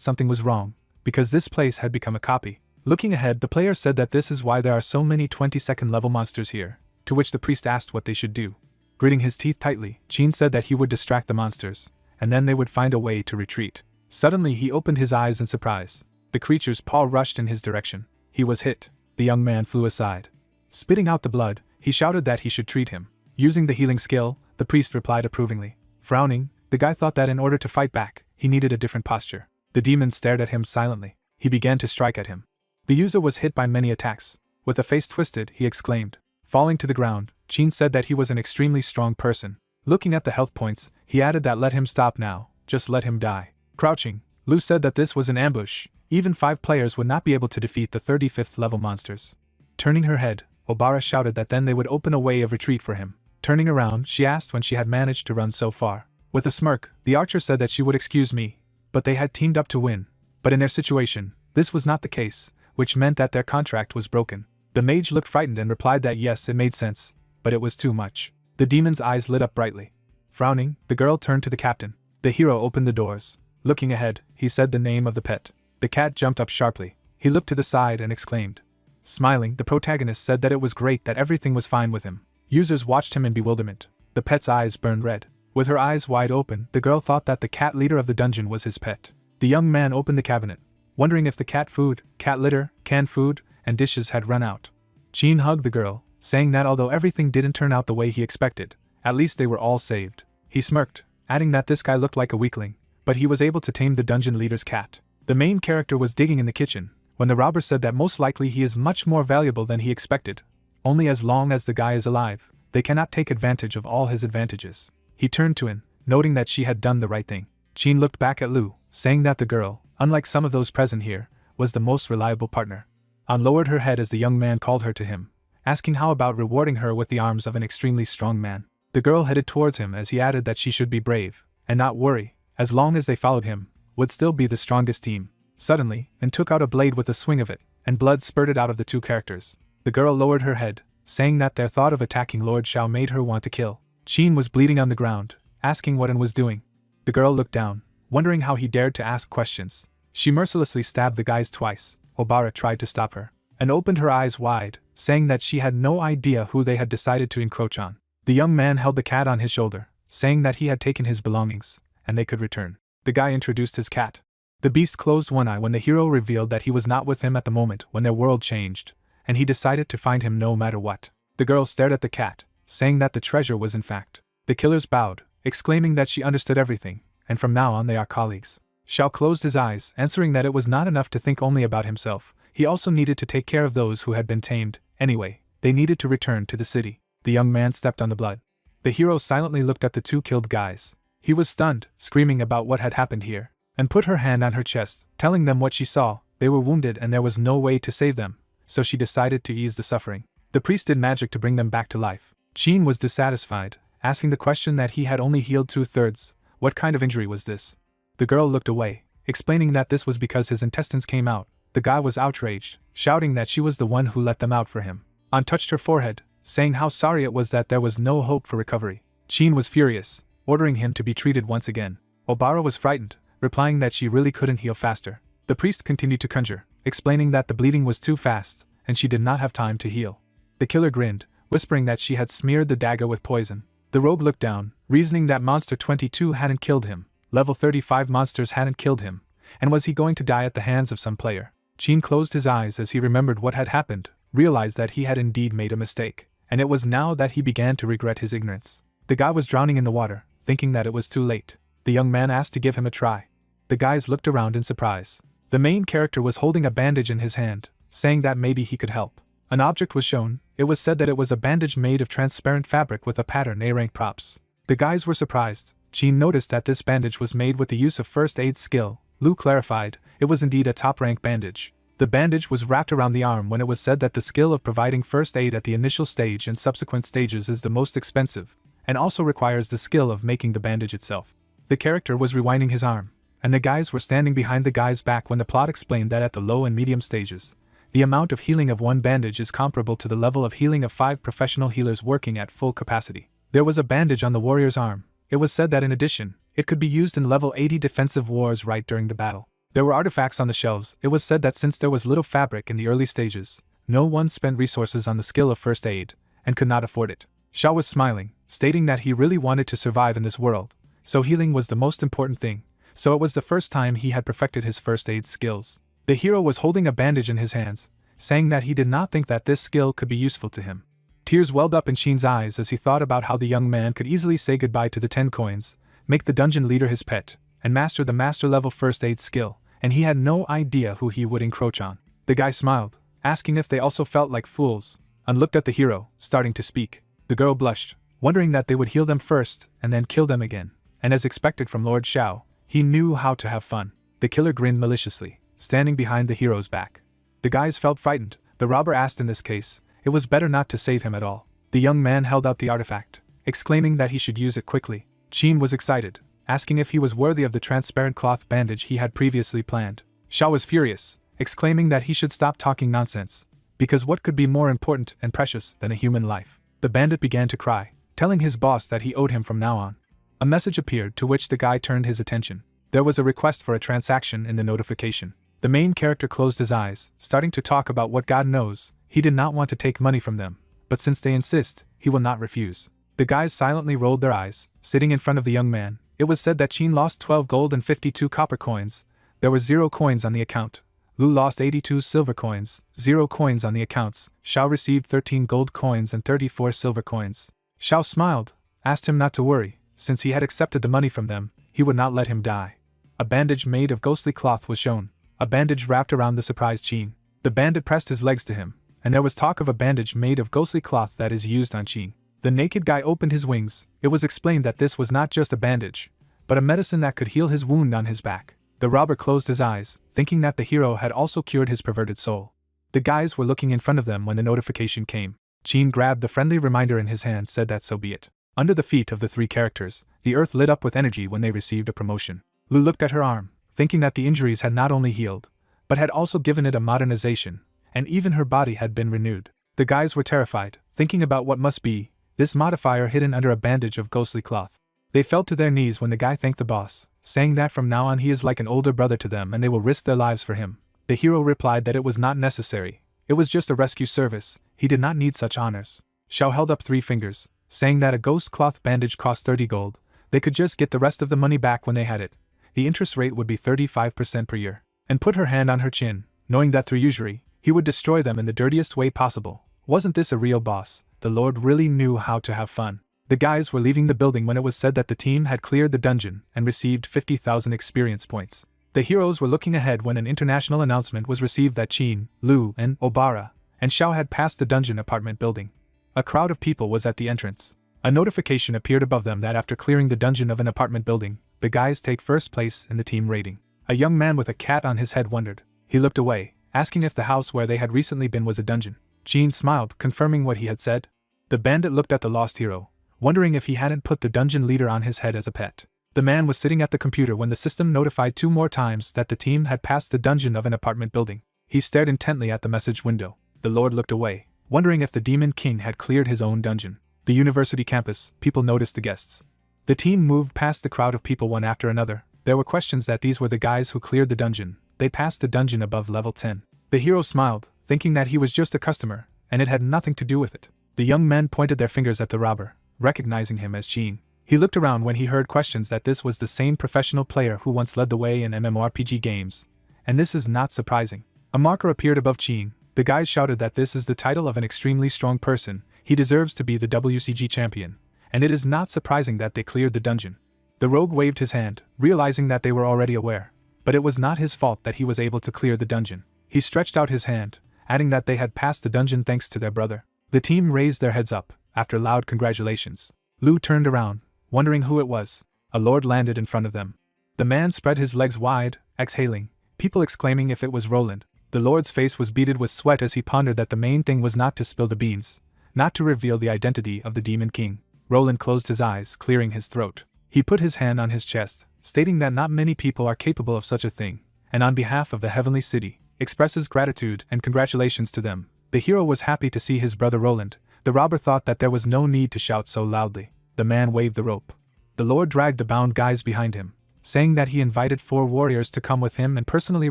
something was wrong, because this place had become a copy. Looking ahead, the player said that this is why there are so many 22nd level monsters here, to which the priest asked what they should do. Gritting his teeth tightly, Jean said that he would distract the monsters, and then they would find a way to retreat. Suddenly he opened his eyes in surprise. The creature's paw rushed in his direction. He was hit. The young man flew aside. Spitting out the blood, he shouted that he should treat him. Using the healing skill, the priest replied approvingly. Frowning, the guy thought that in order to fight back, he needed a different posture. The demon stared at him silently. He began to strike at him. The user was hit by many attacks. With a face twisted, he exclaimed. Falling to the ground, Jean said that he was an extremely strong person. Looking at the health points, he added that let him stop now, just let him die. Crouching, Lu said that this was an ambush. Even 5 players would not be able to defeat the 35th level monsters. Turning her head, Obara shouted that then they would open a way of retreat for him. Turning around, she asked when she had managed to run so far. With a smirk, the archer said that she would excuse me, but they had teamed up to win. But in their situation, this was not the case, which meant that their contract was broken. The mage looked frightened and replied that yes, it made sense, but it was too much. The demon's eyes lit up brightly. Frowning, the girl turned to the captain. The hero opened the doors. Looking ahead, he said the name of the pet. The cat jumped up sharply. He looked to the side and exclaimed. Smiling, the protagonist said that it was great that everything was fine with him. Users watched him in bewilderment. The pet's eyes burned red. With her eyes wide open, the girl thought that the cat leader of the dungeon was his pet. The young man opened the cabinet, wondering if the cat food, cat litter, canned food, and dishes had run out. Jean hugged the girl, saying that although everything didn't turn out the way he expected, at least they were all saved. He smirked, adding that this guy looked like a weakling, but he was able to tame the dungeon leader's cat. The main character was digging in the kitchen, when the robber said that most likely he is much more valuable than he expected. Only as long as the guy is alive, they cannot take advantage of all his advantages. He turned to An, noting that she had done the right thing. Jean looked back at Lu, saying that the girl, unlike some of those present here, was the most reliable partner. An lowered her head as the young man called her to him, asking how about rewarding her with the arms of an extremely strong man. The girl headed towards him as he added that she should be brave, and not worry, as long as they followed him, would still be the strongest team. Suddenly, An took out a blade with a swing of it, and blood spurted out of the 2 characters. The girl lowered her head, saying that their thought of attacking Lord Shao made her want to kill. Jean was bleeding on the ground, asking what An was doing. The girl looked down, wondering how he dared to ask questions. She mercilessly stabbed the guys twice. Obara tried to stop her, and opened her eyes wide, saying that she had no idea who they had decided to encroach on. The young man held the cat on his shoulder, saying that he had taken his belongings, and they could return. The guy introduced his cat. The beast closed one eye when the hero revealed that he was not with him at the moment when their world changed, and he decided to find him no matter what. The girl stared at the cat, saying that the treasure was in fact. The killers bowed, exclaiming that she understood everything, and from now on they are colleagues. Shao closed his eyes, answering that it was not enough to think only about himself, he also needed to take care of those who had been tamed. Anyway, they needed to return to the city. The young man stepped on the blood. The hero silently looked at the 2 killed guys. He was stunned, screaming about what had happened here, and put her hand on her chest, telling them what she saw. They were wounded and there was no way to save them, so she decided to ease the suffering. The priest did magic to bring them back to life. Jean was dissatisfied, asking the question that he had only healed 2/3. What kind of injury was this? The girl looked away, explaining that this was because his intestines came out. The guy was outraged, shouting that she was the one who let them out for him. An touched her forehead, saying how sorry it was that there was no hope for recovery. Jean was furious, ordering him to be treated once again. Obara was frightened, replying that she really couldn't heal faster. The priest continued to conjure, explaining that the bleeding was too fast, and she did not have time to heal. The killer grinned, whispering that she had smeared the dagger with poison. The rogue looked down, reasoning that Monster 22 hadn't killed him, level 35 monsters hadn't killed him, and was he going to die at the hands of some player? Jean closed his eyes as he remembered what had happened, realized that he had indeed made a mistake, and it was now that he began to regret his ignorance. The guy was drowning in the water, thinking that it was too late. The young man asked to give him a try. The guys looked around in surprise. The main character was holding a bandage in his hand, saying that maybe he could help. An object was shown. It was said that it was a bandage made of transparent fabric with a pattern A-rank props. The guys were surprised. Jean noticed that this bandage was made with the use of first aid skill. Lu clarified, it was indeed a top-rank bandage. The bandage was wrapped around the arm when it was said that the skill of providing first aid at the initial stage and subsequent stages is the most expensive, and also requires the skill of making the bandage itself. The character was rewinding his arm, and the guys were standing behind the guy's back when the plot explained that at the low and medium stages, the amount of healing of one bandage is comparable to the level of healing of 5 professional healers working at full capacity. There was a bandage on the warrior's arm. It was said that in addition, it could be used in level 80 defensive wars right during the battle. There were artifacts on the shelves. It was said that since there was little fabric in the early stages, no one spent resources on the skill of first aid, and could not afford it. Xiao was smiling, stating that he really wanted to survive in this world, so healing was the most important thing, so it was the first time he had perfected his first aid skills. The hero was holding a bandage in his hands, saying that he did not think that this skill could be useful to him. Tears welled up in Shin's eyes as he thought about how the young man could easily say goodbye to the 10 coins, make the dungeon leader his pet, and master the master-level first aid skill, and he had no idea who he would encroach on. The guy smiled, asking if they also felt like fools, and looked at the hero, starting to speak. The girl blushed, wondering that they would heal them first and then kill them again, and as expected from Lord Xiao, he knew how to have fun. The killer grinned maliciously, standing behind the hero's back. The guys felt frightened. The robber asked in this case, it was better not to save him at all. The young man held out the artifact, exclaiming that he should use it quickly. Jean was excited, asking if he was worthy of the transparent cloth bandage he had previously planned. Xiao was furious, exclaiming that he should stop talking nonsense, because what could be more important and precious than a human life? The bandit began to cry, telling his boss that he owed him from now on. A message appeared to which the guy turned his attention. There was a request for a transaction in the notification. The main character closed his eyes, starting to talk about what God knows. He did not want to take money from them, but since they insist, he will not refuse. The guys silently rolled their eyes, sitting in front of the young man. It was said that Qin lost 12 gold and 52 copper coins. There were 0 coins on the account. Lu lost 82 silver coins, 0 coins on the accounts. Xiao received 13 gold coins and 34 silver coins. Xiao smiled, asked him not to worry, since he had accepted the money from them, he would not let him die. A bandage made of ghostly cloth was shown. A bandage wrapped around the surprised Qin. The bandit pressed his legs to him, and there was talk of a bandage made of ghostly cloth that is used on Qin. The naked guy opened his wings. It was explained that this was not just a bandage, but a medicine that could heal his wound on his back. The robber closed his eyes, thinking that the hero had also cured his perverted soul. The guys were looking in front of them when the notification came. Qin grabbed the friendly reminder in his hand, said that so be it. Under the feet of the 3 characters, the earth lit up with energy when they received a promotion. Lu looked at her arm, thinking that the injuries had not only healed, but had also given it a modernization, and even her body had been renewed. The guys were terrified, thinking about what must be this modifier hidden under a bandage of ghostly cloth. They fell to their knees when the guy thanked the boss, saying that from now on he is like an older brother to them and they will risk their lives for him. The hero replied that it was not necessary. It was just a rescue service. He did not need such honors. Xiao held up 3 fingers, saying that a ghost cloth bandage cost 30 gold. They could just get the rest of the money back when they had it. The interest rate would be 35% per year. And put her hand on her chin, knowing that through usury, he would destroy them in the dirtiest way possible. Wasn't this a real boss? The Lord really knew how to have fun. The guys were leaving the building when it was said that the team had cleared the dungeon and received 50,000 experience points. The heroes were looking ahead when an international announcement was received that Qin, Lu, and Obara, and Xiao had passed the dungeon apartment building. A crowd of people was at the entrance. A notification appeared above them that after clearing the dungeon of an apartment building, the guys take first place in the team rating. A young man with a cat on his head wondered. He looked away, asking if the house where they had recently been was a dungeon. Jean smiled, confirming what he had said. The bandit looked at the lost hero, wondering if he hadn't put the dungeon leader on his head as a pet. The man was sitting at the computer when the system notified 2 more times that the team had passed the dungeon of an apartment building. He stared intently at the message window. The Lord looked away, wondering if the Demon King had cleared his own dungeon. The university campus, people noticed the guests. The team moved past the crowd of people one after another. There were questions that these were the guys who cleared the dungeon. They passed the dungeon above level 10. The hero smiled, thinking that he was just a customer, and it had nothing to do with it. The young men pointed their fingers at the robber, recognizing him as Jean. He looked around when he heard questions that this was the same professional player who once led the way in MMORPG games. And this is not surprising. A marker appeared above Jean. The guys shouted that this is the title of an extremely strong person. He deserves to be the WCG champion. And it is not surprising that they cleared the dungeon. The rogue waved his hand, realizing that they were already aware. But it was not his fault that he was able to clear the dungeon. He stretched out his hand, adding that they had passed the dungeon thanks to their brother. The team raised their heads up, after loud congratulations. Lou turned around, wondering who it was. A lord landed in front of them. The man spread his legs wide, exhaling, people exclaiming if it was Roland. The lord's face was beaded with sweat as he pondered that the main thing was not to spill the beans, not to reveal the identity of the Demon King. Roland closed his eyes, clearing his throat. He put his hand on his chest, stating that not many people are capable of such a thing, and on behalf of the Heavenly City, expresses gratitude and congratulations to them. The hero was happy to see his brother Roland. The robber thought that there was no need to shout so loudly. The man waved the rope. The lord dragged the bound guys behind him, saying that he invited 4 warriors to come with him and personally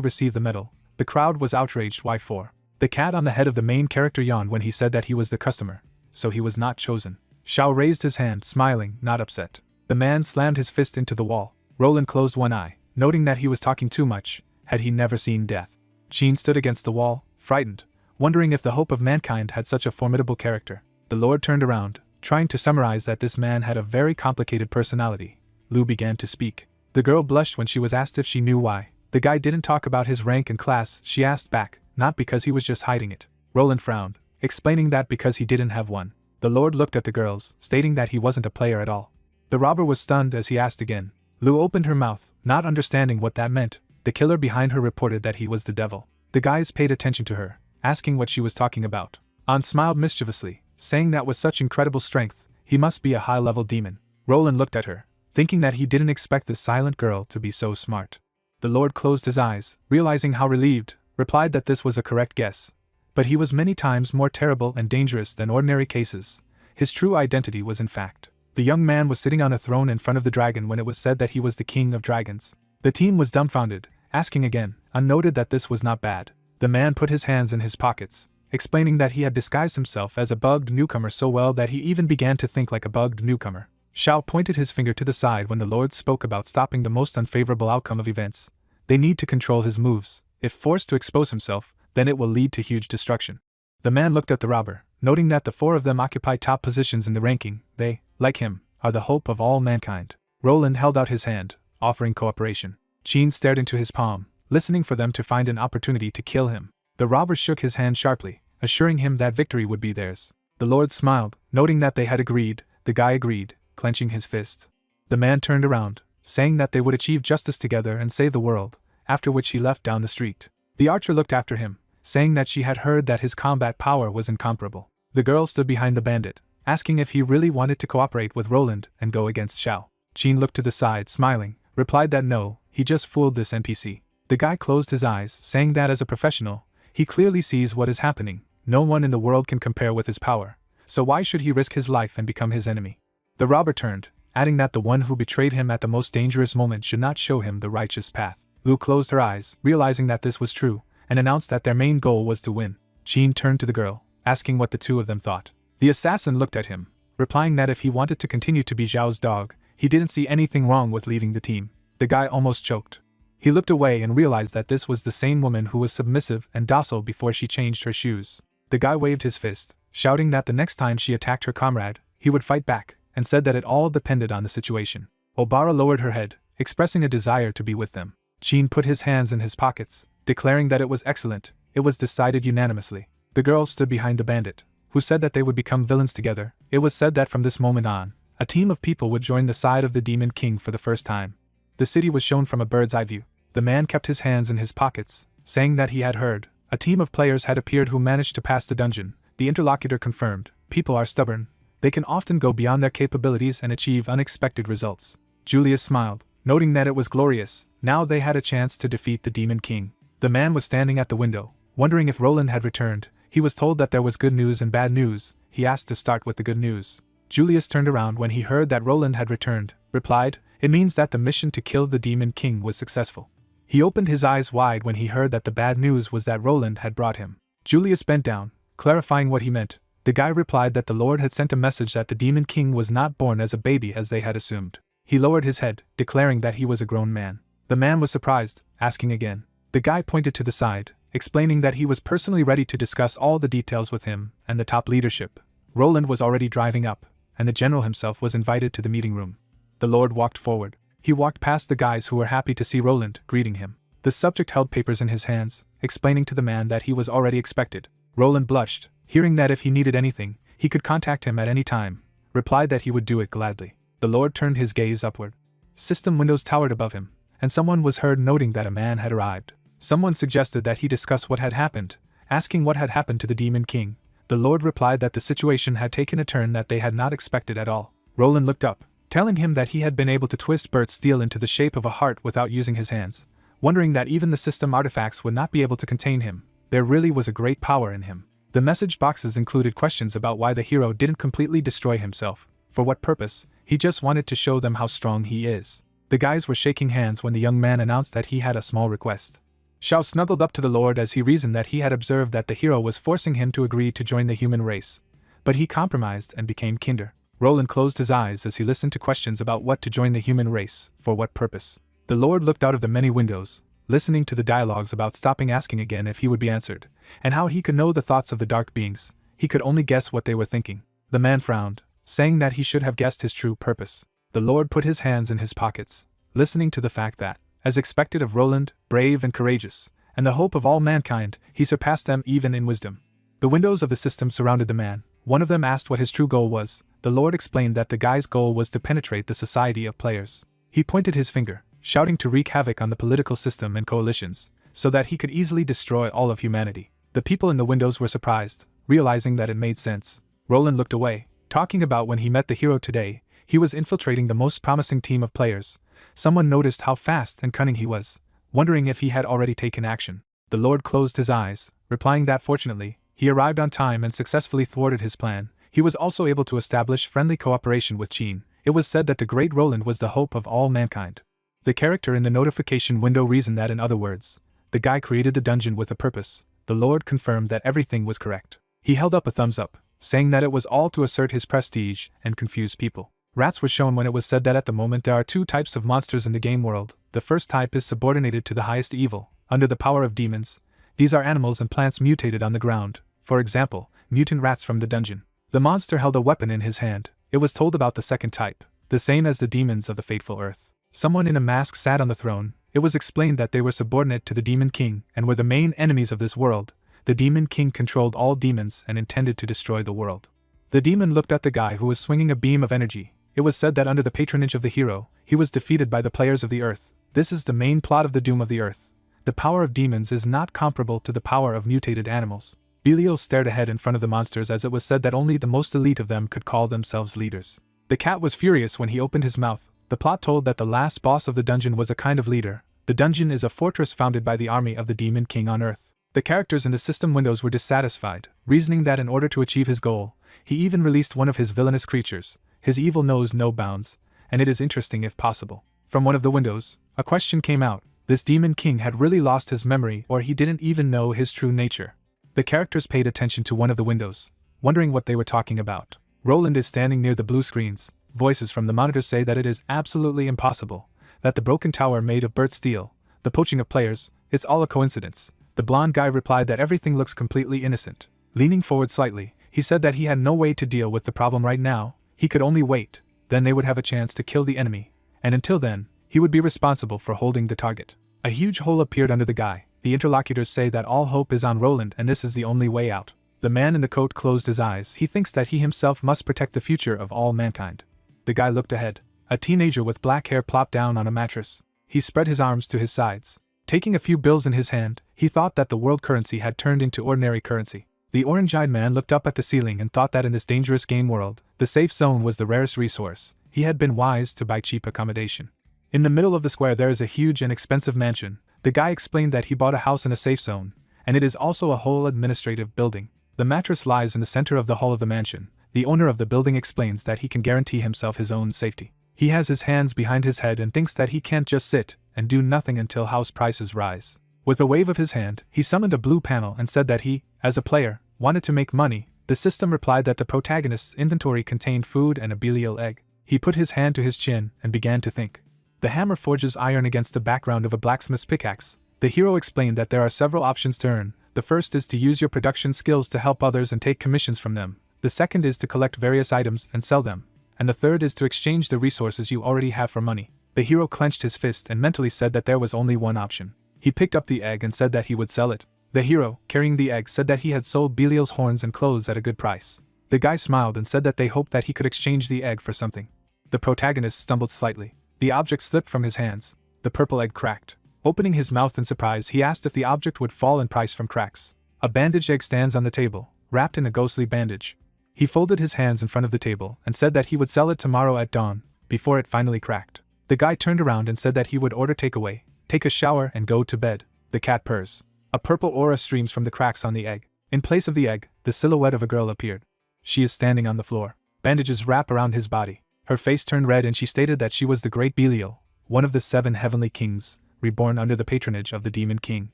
receive the medal. The crowd was outraged. Why 4? The cat on the head of the main character yawned when he said that he was the customer, so he was not chosen. Xiao raised his hand, smiling, not upset. The man slammed his fist into the wall. Roland closed one eye, noting that he was talking too much. Had he never seen death? Jean stood against the wall, frightened, wondering if the hope of mankind had such a formidable character. The lord turned around, trying to summarize that this man had a very complicated personality. Lou began to speak. The girl blushed when she was asked if she knew why. The guy didn't talk about his rank and class, she asked back, not because he was just hiding it. Roland frowned, explaining that because he didn't have one. The lord looked at the girls, stating that he wasn't a player at all. The robber was stunned as he asked again. Lou opened her mouth, not understanding what that meant. The killer behind her reported that he was the devil. The guys paid attention to her, asking what she was talking about. An smiled mischievously, saying that with such incredible strength, he must be a high-level demon. Roland looked at her, thinking that he didn't expect this silent girl to be so smart. The lord closed his eyes, realizing how relieved, replied that this was a correct guess. But he was many times more terrible and dangerous than ordinary cases. His true identity was in fact. The young man was sitting on a throne in front of the dragon when it was said that he was the king of dragons. The team was dumbfounded, asking again, and noted that this was not bad. The man put his hands in his pockets, explaining that he had disguised himself as a bugged newcomer so well that he even began to think like a bugged newcomer. Xiao pointed his finger to the side when the lord spoke about stopping the most unfavorable outcome of events. They need to control his moves. If forced to expose himself, then it will lead to huge destruction. The man looked at the robber, noting that the 4 of them occupy top positions in the ranking. They, like him, are the hope of all mankind. Roland held out his hand, offering cooperation. Jean stared into his palm, listening for them to find an opportunity to kill him. The robber shook his hand sharply, assuring him that victory would be theirs. The lord smiled, noting that they had agreed. The guy agreed, clenching his fist. The man turned around, saying that they would achieve justice together and save the world, after which he left down the street. The archer looked after him, saying that she had heard that his combat power was incomparable. The girl stood behind the bandit, asking if he really wanted to cooperate with Roland and go against Xiao. Jean looked to the side, smiling, replied that no, he just fooled this NPC. The guy closed his eyes, saying that as a professional, he clearly sees what is happening. No one in the world can compare with his power, so why should he risk his life and become his enemy? The robber turned, adding that the one who betrayed him at the most dangerous moment should not show him the righteous path. Lou closed her eyes, realizing that this was true, and announced that their main goal was to win. Jean turned to the girl, asking what the 2 of them thought. The assassin looked at him, replying that if he wanted to continue to be Zhao's dog, he didn't see anything wrong with leaving the team. The guy almost choked. He looked away and realized that this was the same woman who was submissive and docile before she changed her shoes. The guy waved his fist, shouting that the next time she attacked her comrade, he would fight back, and said that it all depended on the situation. Obara lowered her head, expressing a desire to be with them. Jean put his hands in his pockets, declaring that it was excellent. It was decided unanimously. The girls stood behind the bandit, who said that they would become villains together. It was said that from this moment on, a team of people would join the side of the Demon King for the first time. The city was shown from a bird's eye view. The man kept his hands in his pockets, saying that he had heard a team of players had appeared who managed to pass the dungeon. The interlocutor confirmed, people are stubborn. They can often go beyond their capabilities and achieve unexpected results. Julius smiled, noting that it was glorious. Now they had a chance to defeat the Demon King. The man was standing at the window, wondering if Roland had returned. He was told that there was good news and bad news. He asked to start with the good news. Julius turned around when he heard that Roland had returned, replied, "It means that the mission to kill the Demon King was successful." He opened his eyes wide when he heard that the bad news was that Roland had brought him. Julius bent down, clarifying what he meant. The guy replied that the Lord had sent a message that the Demon King was not born as a baby as they had assumed. He lowered his head, declaring that he was a grown man. The man was surprised, asking again. The guy pointed to the side, explaining that he was personally ready to discuss all the details with him and the top leadership. Roland was already driving up, and the general himself was invited to the meeting room. The Lord walked forward. He walked past the guys who were happy to see Roland, greeting him. The subject held papers in his hands, explaining to the man that he was already expected. Roland blushed, hearing that if he needed anything, he could contact him at any time, replied that he would do it gladly. The Lord turned his gaze upward. System windows towered above him, and someone was heard noting that a man had arrived. Someone suggested that he discuss what had happened, asking what had happened to the Demon King. The Lord replied that the situation had taken a turn that they had not expected at all. Roland looked up, telling him that he had been able to twist Bert's steel into the shape of a heart without using his hands, wondering that even the system artifacts would not be able to contain him. There really was a great power in him. The message boxes included questions about why the hero didn't completely destroy himself, for what purpose. He just wanted to show them how strong he is. The guys were shaking hands when the young man announced that he had a small request. Shao snuggled up to the Lord as he reasoned that he had observed that the hero was forcing him to agree to join the human race. But he compromised and became kinder. Roland closed his eyes as he listened to questions about what to join the human race, for what purpose. The Lord looked out of the many windows, listening to the dialogues about stopping asking again if he would be answered, and how he could know the thoughts of the dark beings. He could only guess what they were thinking. The man frowned, saying that he should have guessed his true purpose. The Lord put his hands in his pockets, listening to the fact that, as expected of Roland, brave and courageous, and the hope of all mankind, he surpassed them even in wisdom. The windows of the system surrounded the man. One of them asked what his true goal was. The Lord explained that the guy's goal was to penetrate the society of players. He pointed his finger, shouting to wreak havoc on the political system and coalitions, so that he could easily destroy all of humanity. The people in the windows were surprised, realizing that it made sense. Roland looked away, talking about when he met the hero today. He was infiltrating the most promising team of players. Someone noticed how fast and cunning he was, wondering if he had already taken action. The Lord closed his eyes, replying that fortunately, he arrived on time and successfully thwarted his plan. He was also able to establish friendly cooperation with Qin. It was said that the great Roland was the hope of all mankind. The character in the notification window reasoned that, in other words, the guy created the dungeon with a purpose. The Lord confirmed that everything was correct. He held up a thumbs up, saying that it was all to assert his prestige and confuse people. Rats were shown when it was said that at the moment there are two types of monsters in the game world. The first type is subordinated to the highest evil, under the power of demons. These are animals and plants mutated on the ground, for example, mutant rats from the dungeon. The monster held a weapon in his hand. It was told about the second type, the same as the demons of the fateful earth. Someone in a mask sat on the throne. It was explained that they were subordinate to the Demon King and were the main enemies of this world. The Demon King controlled all demons and intended to destroy the world. The demon looked at the guy who was swinging a beam of energy. It was said that under the patronage of the hero, he was defeated by the players of the earth. This is the main plot of the doom of the earth. The power of demons is not comparable to the power of mutated animals. Belial stared ahead in front of the monsters as it was said that only the most elite of them could call themselves leaders. The cat was furious when he opened his mouth. The plot told that the last boss of the dungeon was a kind of leader. The dungeon is a fortress founded by the army of the Demon King on Earth. The characters in the system windows were dissatisfied, reasoning that in order to achieve his goal, he even released one of his villainous creatures. His evil knows no bounds, and it is interesting if possible. From one of the windows, a question came out. This Demon King had really lost his memory, or he didn't even know his true nature. The characters paid attention to one of the windows, wondering what they were talking about. Roland is standing near the blue screens. Voices from the monitors say that it is absolutely impossible, that the broken tower made of burnt steel, the poaching of players, it's all a coincidence. The blonde guy replied that everything looks completely innocent. Leaning forward slightly, he said that he had no way to deal with the problem right now. He could only wait, then they would have a chance to kill the enemy, and until then, he would be responsible for holding the target. A huge hole appeared under the guy. The interlocutors say that all hope is on Roland and this is the only way out. The man in the coat closed his eyes. He thinks that he himself must protect the future of all mankind. The guy looked ahead. A teenager with black hair plopped down on a mattress. He spread his arms to his sides, Taking a few bills in his hand, he thought that the world currency had turned into ordinary currency. The orange-eyed man looked up at the ceiling and thought that in this dangerous game world, the safe zone was the rarest resource. He had been wise to buy cheap accommodation. In the middle of the square there is a huge and expensive mansion. The guy explained that he bought a house in a safe zone, and it is also a whole administrative building. The mattress lies in the center of the hall of the mansion. The owner of the building explains that he can guarantee himself his own safety. He has his hands behind his head and thinks that he can't just sit and do nothing until house prices rise. With a wave of his hand, he summoned a blue panel and said that he, as a player, wanted to make money. The system replied that the protagonist's inventory contained food and a Belial egg. He put his hand to his chin and began to think. The hammer forges iron against the background of a blacksmith's pickaxe. The hero explained that there are several options to earn. The first is to use your production skills to help others and take commissions from them. The second is to collect various items and sell them. And the third is to exchange the resources you already have for money. The hero clenched his fist and mentally said that there was only one option. He picked up the egg and said that he would sell it. The hero, carrying the egg, said that he had sold Belial's horns and clothes at a good price. The guy smiled and said that they hoped that he could exchange the egg for something. The protagonist stumbled slightly. The object slipped from his hands. The purple egg cracked. Opening his mouth in surprise, he asked if the object would fall in price from cracks. A bandaged egg stands on the table, wrapped in a ghostly bandage. He folded his hands in front of the table and said that he would sell it tomorrow at dawn, before it finally cracked. The guy turned around and said that he would order takeaway, take a shower and go to bed. The cat purrs. A purple aura streams from the cracks on the egg. In place of the egg, the silhouette of a girl appeared. She is standing on the floor. Bandages wrap around his body. Her face turned red and she stated that she was the great Belial, one of the 7 heavenly kings, reborn under the patronage of the Demon King.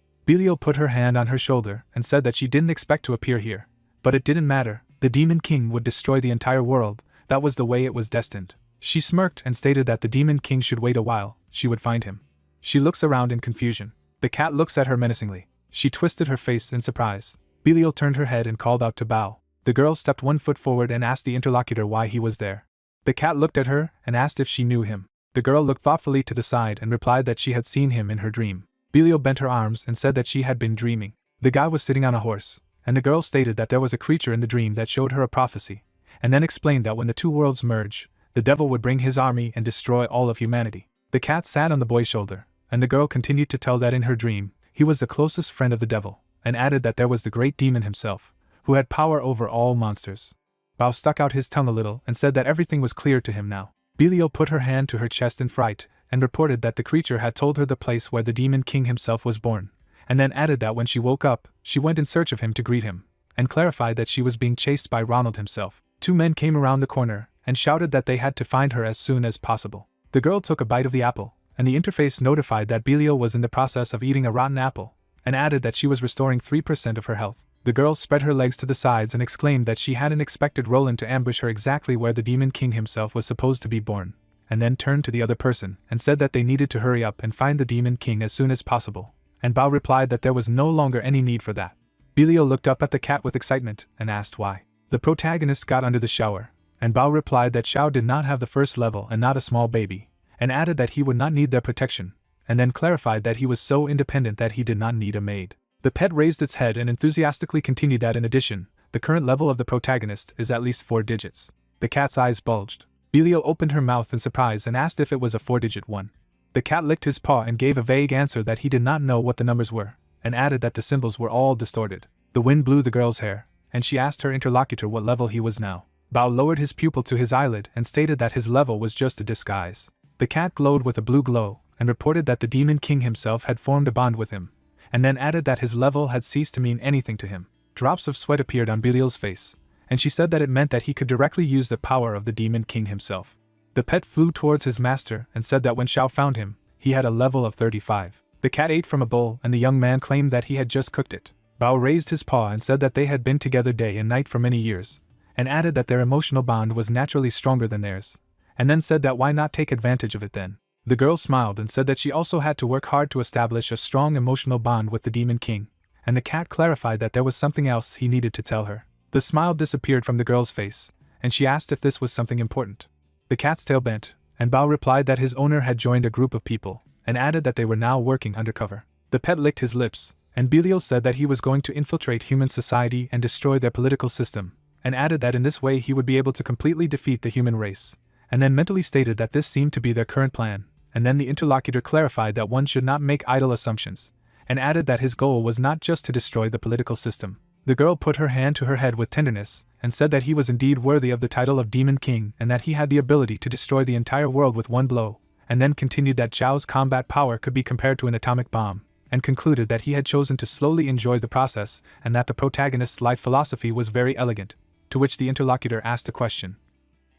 Belial put her hand on her shoulder and said that she didn't expect to appear here. But it didn't matter. The Demon King would destroy the entire world. That was the way it was destined. She smirked and stated that the Demon King should wait a while. She would find him. She looks around in confusion. The cat looks at her menacingly. She twisted her face in surprise. Belial turned her head and called out to Bao. The girl stepped 1 foot forward and asked the interlocutor why he was there. The cat looked at her and asked if she knew him. The girl looked thoughtfully to the side and replied that she had seen him in her dream. Belial bent her arms and said that she had been dreaming. The guy was sitting on a horse, and the girl stated that there was a creature in the dream that showed her a prophecy, and then explained that when the 2 worlds merge, the devil would bring his army and destroy all of humanity. The cat sat on the boy's shoulder, and the girl continued to tell that in her dream, he was the closest friend of the devil, and added that there was the great demon himself, who had power over all monsters. Bao stuck out his tongue a little and said that everything was clear to him now. Belial put her hand to her chest in fright, and reported that the creature had told her the place where the Demon King himself was born, and then added that when she woke up, she went in search of him to greet him, and clarified that she was being chased by Ronald himself. 2 men came around the corner, and shouted that they had to find her as soon as possible. The girl took a bite of the apple, and the interface notified that Belial was in the process of eating a rotten apple, and added that she was restoring 3% of her health. The girl spread her legs to the sides and exclaimed that she hadn't expected Roland to ambush her exactly where the Demon King himself was supposed to be born, and then turned to the other person and said that they needed to hurry up and find the Demon King as soon as possible, and Bao replied that there was no longer any need for that. Belial looked up at the cat with excitement and asked why. The protagonist got under the shower, and Bao replied that Xiao did not have the first level and not a small baby, and added that he would not need their protection, and then clarified that he was so independent that he did not need a maid. The pet raised its head and enthusiastically continued that in addition, the current level of the protagonist is at least 4 digits. The cat's eyes bulged. Belial opened her mouth in surprise and asked if it was a 4-digit one. The cat licked his paw and gave a vague answer that he did not know what the numbers were, and added that the symbols were all distorted. The wind blew the girl's hair, and she asked her interlocutor what level he was now. Bao lowered his pupil to his eyelid and stated that his level was just a disguise. The cat glowed with a blue glow, and reported that the Demon King himself had formed a bond with him, and then added that his level had ceased to mean anything to him. Drops of sweat appeared on Belial's face, and she said that it meant that he could directly use the power of the Demon King himself. The pet flew towards his master and said that when Xiao found him, he had a level of 35. The cat ate from a bowl and the young man claimed that he had just cooked it. Bao raised his paw and said that they had been together day and night for many years, and added that their emotional bond was naturally stronger than theirs, and then said that why not take advantage of it then. The girl smiled and said that she also had to work hard to establish a strong emotional bond with the Demon King, and the cat clarified that there was something else he needed to tell her. The smile disappeared from the girl's face, and she asked if this was something important. The cat's tail bent, and Bao replied that his owner had joined a group of people, and added that they were now working undercover. The pet licked his lips, and Belial said that he was going to infiltrate human society and destroy their political system, and added that in this way he would be able to completely defeat the human race, and then mentally stated that this seemed to be their current plan, and then the interlocutor clarified that one should not make idle assumptions, and added that his goal was not just to destroy the political system. The girl put her hand to her head with tenderness, and said that he was indeed worthy of the title of Demon King and that he had the ability to destroy the entire world with one blow, and then continued that Zhao's combat power could be compared to an atomic bomb, and concluded that he had chosen to slowly enjoy the process and that the protagonist's life philosophy was very elegant, to which the interlocutor asked a question.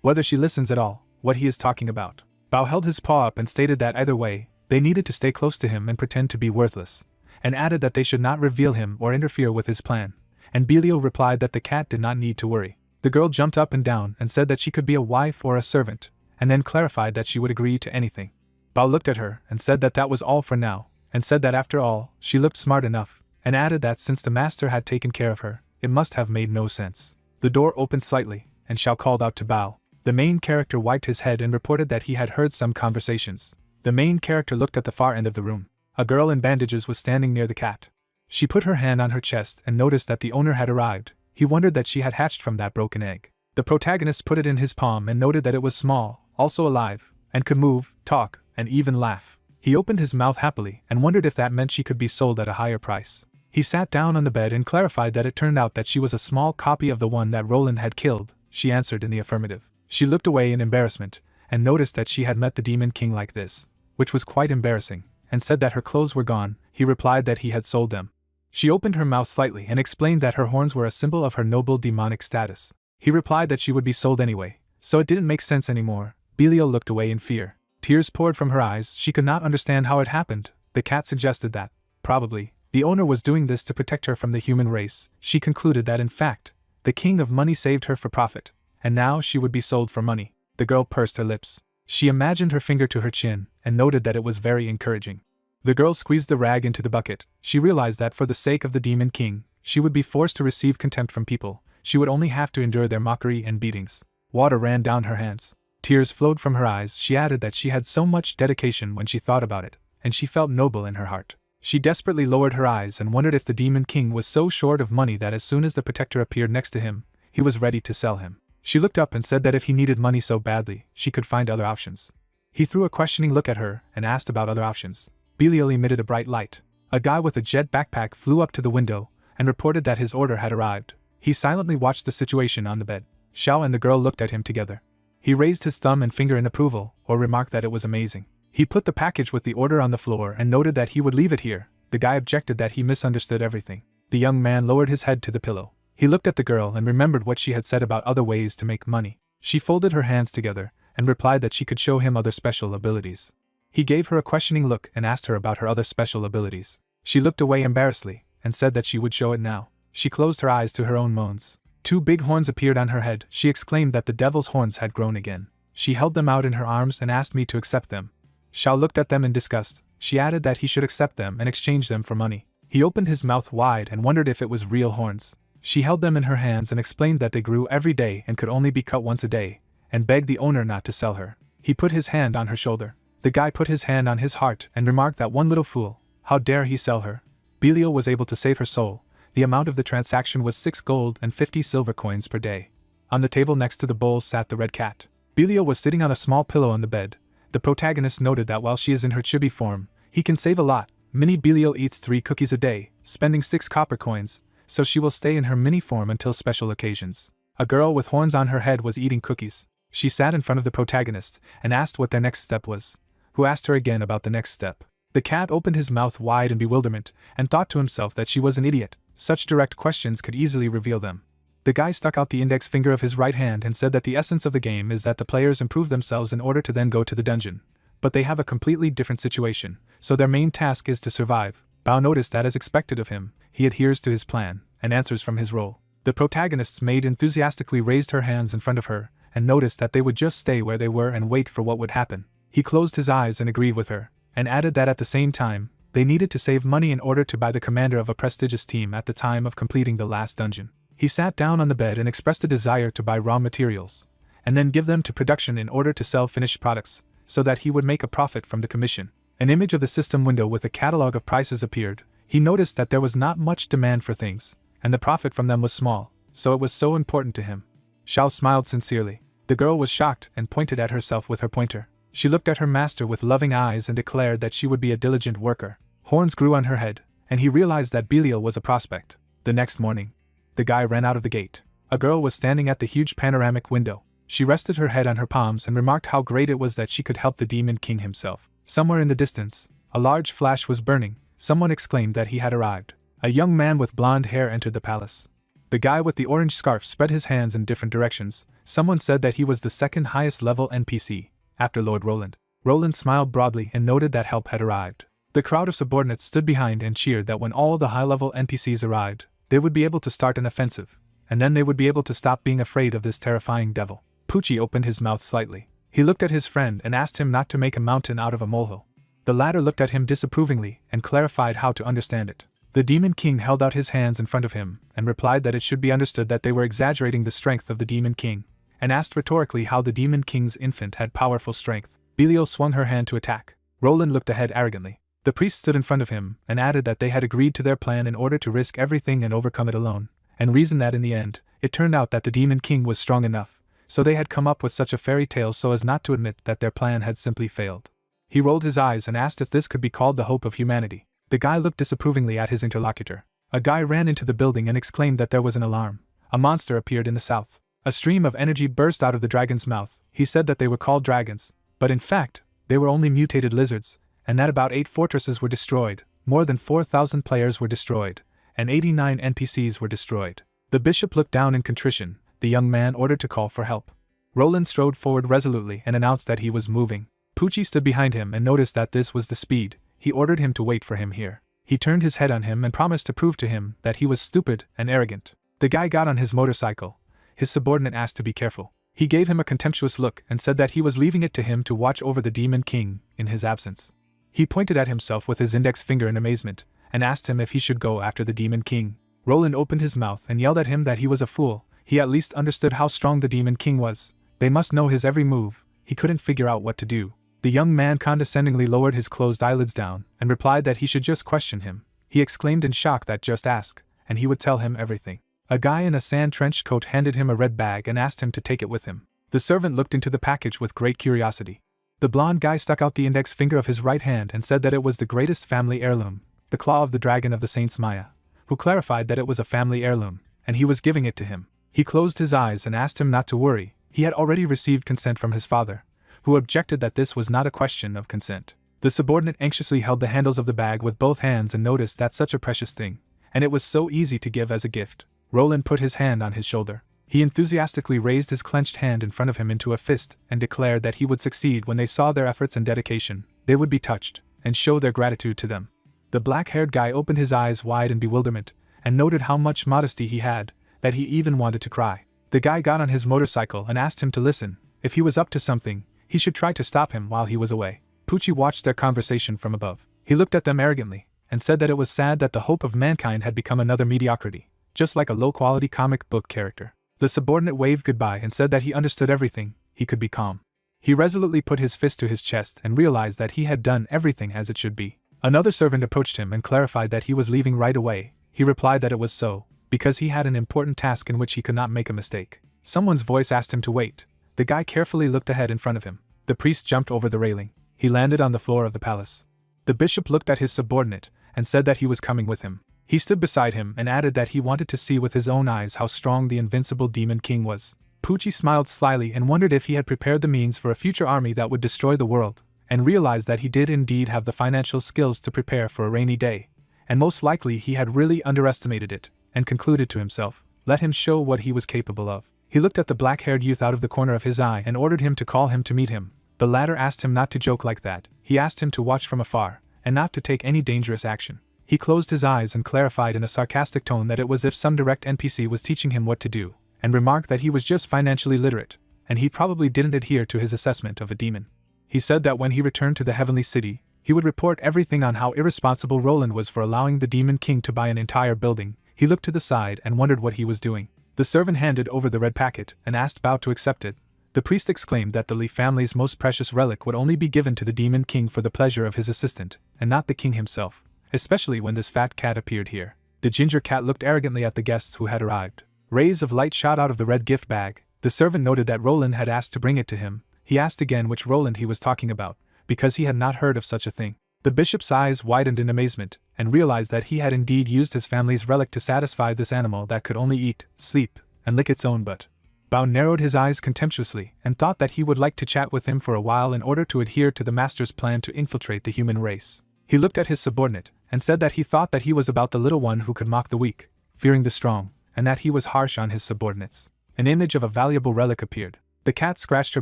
Whether she listens at all, what he is talking about. Bao held his paw up and stated that either way, they needed to stay close to him and pretend to be worthless, and added that they should not reveal him or interfere with his plan, and Belio replied that the cat did not need to worry. The girl jumped up and down and said that she could be a wife or a servant, and then clarified that she would agree to anything. Bao looked at her and said that that was all for now, and said that after all, she looked smart enough, and added that since the master had taken care of her, it must have made no sense. The door opened slightly, and Xiao called out to Bao. The main character wiped his head and reported that he had heard some conversations. The main character looked at the far end of the room. A girl in bandages was standing near the cat. She put her hand on her chest and noticed that the owner had arrived. He wondered that she had hatched from that broken egg. The protagonist put it in his palm and noted that it was small, also alive, and could move, talk, and even laugh. He opened his mouth happily and wondered if that meant she could be sold at a higher price. He sat down on the bed and clarified that it turned out that she was a small copy of the one that Roland had killed. She answered in the affirmative. She looked away in embarrassment, and noticed that she had met the Demon King like this, which was quite embarrassing, and said that her clothes were gone. He replied that he had sold them. She opened her mouth slightly and explained that her horns were a symbol of her noble demonic status. He replied that she would be sold anyway, so it didn't make sense anymore. Belio looked away in fear. Tears poured from her eyes. She could not understand how it happened. The cat suggested that, probably, the owner was doing this to protect her from the human race. She concluded that in fact, the king of money saved her for profit, and now she would be sold for money. The girl pursed her lips. She imagined her finger to her chin, and noted that it was very encouraging. The girl squeezed the rag into the bucket. She realized that for the sake of the Demon King, she would be forced to receive contempt from people. She would only have to endure their mockery and beatings. Water ran down her hands. Tears flowed from her eyes. She added that she had so much dedication when she thought about it, and she felt noble in her heart. She desperately lowered her eyes and wondered if the Demon King was so short of money that as soon as the protector appeared next to him, he was ready to sell him. She looked up and said that if he needed money so badly, she could find other options. He threw a questioning look at her and asked about other options. Belial emitted a bright light. A guy with a jet backpack flew up to the window and reported that his order had arrived. He silently watched the situation on the bed. Xiao and the girl looked at him together. He raised his thumb and finger in approval, or remarked that it was amazing. He put the package with the order on the floor and noted that he would leave it here. The guy objected that he misunderstood everything. The young man lowered his head to the pillow. He looked at the girl and remembered what she had said about other ways to make money. She folded her hands together and replied that she could show him other special abilities. He gave her a questioning look and asked her about her other special abilities. She looked away embarrassedly and said that she would show it now. She closed her eyes to her own moans. 2 big horns appeared on her head. She exclaimed that the devil's horns had grown again. She held them out in her arms and asked me to accept them. Xiao looked at them in disgust. She added that he should accept them and exchange them for money. He opened his mouth wide and wondered if it was real horns. She held them in her hands and explained that they grew every day and could only be cut once a day, and begged the owner not to sell her. He put his hand on her shoulder. The guy put his hand on his heart and remarked that one little fool, how dare he sell her? Belial was able to save her soul. The amount of the transaction was 6 gold and 50 silver coins per day. On the table next to the bowl sat the red cat. Belial was sitting on a small pillow on the bed. The protagonist noted that while she is in her chibi form, he can save a lot. Mini Belial eats 3 cookies a day, spending 6 copper coins, so she will stay in her mini form until special occasions. A girl with horns on her head was eating cookies. She sat in front of the protagonist and asked what their next step was, who asked her again about the next step. The cat opened his mouth wide in bewilderment and thought to himself that she was an idiot. Such direct questions could easily reveal them. The guy stuck out the index finger of his right hand and said that the essence of the game is that the players improve themselves in order to then go to the dungeon. But they have a completely different situation, so their main task is to survive. Bao noticed that as expected of him, he adheres to his plan and answers from his role. The protagonist's maid enthusiastically raised her hands in front of her and noticed that they would just stay where they were and wait for what would happen. He closed his eyes and agreed with her, and added that at the same time, they needed to save money in order to buy the commander of a prestigious team at the time of completing the last dungeon. He sat down on the bed and expressed a desire to buy raw materials, and then give them to production in order to sell finished products, so that he would make a profit from the commission. An image of the system window with a catalog of prices appeared. He noticed that there was not much demand for things, and the profit from them was small, so it was so important to him. Xiao smiled sincerely. The girl was shocked and pointed at herself with her pointer. She looked at her master with loving eyes and declared that she would be a diligent worker. Horns grew on her head, and he realized that Belial was a prospect. The next morning, the guy ran out of the gate. A girl was standing at the huge panoramic window. She rested her head on her palms and remarked how great it was that she could help the Demon King himself. Somewhere in the distance, a large flash was burning. Someone exclaimed that he had arrived. A young man with blonde hair entered the palace. The guy with the orange scarf spread his hands in different directions. Someone said that he was the second highest level NPC, after Lord Roland. Roland smiled broadly and noted that help had arrived. The crowd of subordinates stood behind and cheered that when all the high-level NPCs arrived, they would be able to start an offensive, and then they would be able to stop being afraid of this terrifying devil. Poochie opened his mouth slightly. He looked at his friend and asked him not to make a mountain out of a molehill. The latter looked at him disapprovingly and clarified how to understand it. The Demon King held out his hands in front of him and replied that it should be understood that they were exaggerating the strength of the Demon King, and asked rhetorically how the Demon King's infant had powerful strength. Belial swung her hand to attack. Roland looked ahead arrogantly. The priest stood in front of him and added that they had agreed to their plan in order to risk everything and overcome it alone, and reasoned that in the end, it turned out that the Demon King was strong enough, so they had come up with such a fairy tale so as not to admit that their plan had simply failed. He rolled his eyes and asked if this could be called the hope of humanity. The guy looked disapprovingly at his interlocutor. A guy ran into the building and exclaimed that there was an alarm. A monster appeared in the south. A stream of energy burst out of the dragon's mouth. He said that they were called dragons, but in fact, they were only mutated lizards, and that about 8 fortresses were destroyed, more than 4,000 players were destroyed, and 89 NPCs were destroyed. The bishop looked down in contrition. The young man ordered to call for help. Roland strode forward resolutely and announced that he was moving. Poochie stood behind him and noticed that this was the speed. He ordered him to wait for him here. He turned his head on him and promised to prove to him that he was stupid and arrogant. The guy got on his motorcycle. His subordinate asked to be careful. He gave him a contemptuous look and said that he was leaving it to him to watch over the Demon King in his absence. He pointed at himself with his index finger in amazement and asked him if he should go after the Demon King. Roland opened his mouth and yelled at him that he was a fool. He at least understood how strong the Demon King was. They must know his every move. He couldn't figure out what to do. The young man condescendingly lowered his closed eyelids down and replied that he should just question him. He exclaimed in shock that just ask, and he would tell him everything. A guy in a sand trench coat handed him a red bag and asked him to take it with him. The servant looked into the package with great curiosity. The blonde guy stuck out the index finger of his right hand and said that it was the greatest family heirloom, the claw of the dragon of the Saints Maya, who clarified that it was a family heirloom, and he was giving it to him. He closed his eyes and asked him not to worry. He had already received consent from his father, who objected that this was not a question of consent. The subordinate anxiously held the handles of the bag with both hands and noticed that such a precious thing, and it was so easy to give as a gift. Roland put his hand on his shoulder. He enthusiastically raised his clenched hand in front of him into a fist and declared that he would succeed when they saw their efforts and dedication. They would be touched and show their gratitude to them. The black-haired guy opened his eyes wide in bewilderment and noted how much modesty he had, that he even wanted to cry. The guy got on his motorcycle and asked him to listen. If he was up to something, he should try to stop him while he was away. Poochie watched their conversation from above. He looked at them arrogantly and said that it was sad that the hope of mankind had become another mediocrity, just like a low-quality comic book character. The subordinate waved goodbye and said that he understood everything. He could be calm. He resolutely put his fist to his chest and realized that he had done everything as it should be. Another servant approached him and clarified that he was leaving right away. He replied that it was so, because he had an important task in which he could not make a mistake. Someone's voice asked him to wait. The guy carefully looked ahead in front of him. The priest jumped over the railing. He landed on the floor of the palace. The bishop looked at his subordinate and said that he was coming with him. He stood beside him and added that he wanted to see with his own eyes how strong the invincible Demon King was. Poochie smiled slyly and wondered if he had prepared the means for a future army that would destroy the world, and realized that he did indeed have the financial skills to prepare for a rainy day, and most likely he had really underestimated it, and concluded to himself, let him show what he was capable of. He looked at the black-haired youth out of the corner of his eye and ordered him to call him to meet him. The latter asked him not to joke like that. He asked him to watch from afar, and not to take any dangerous action. He closed his eyes and clarified in a sarcastic tone that it was as if some direct NPC was teaching him what to do, and remarked that he was just financially literate, and he probably didn't adhere to his assessment of a demon. He said that when he returned to the Heavenly City, he would report everything on how irresponsible Roland was for allowing the Demon King to buy an entire building. He looked to the side and wondered what he was doing. The servant handed over the red packet and asked Bao to accept it. The priest exclaimed that the Li family's most precious relic would only be given to the Demon King for the pleasure of his assistant, and not the king himself, especially when this fat cat appeared here. The ginger cat looked arrogantly at the guests who had arrived. Rays of light shot out of the red gift bag. The servant noted that Roland had asked to bring it to him. He asked again which Roland he was talking about, because he had not heard of such a thing. The bishop's eyes widened in amazement, and realized that he had indeed used his family's relic to satisfy this animal that could only eat, sleep, and lick its own butt. Bao narrowed his eyes contemptuously and thought that he would like to chat with him for a while in order to adhere to the master's plan to infiltrate the human race. He looked at his subordinate and said that he thought that he was about the little one who could mock the weak, fearing the strong, and that he was harsh on his subordinates. An image of a valuable relic appeared. The cat scratched her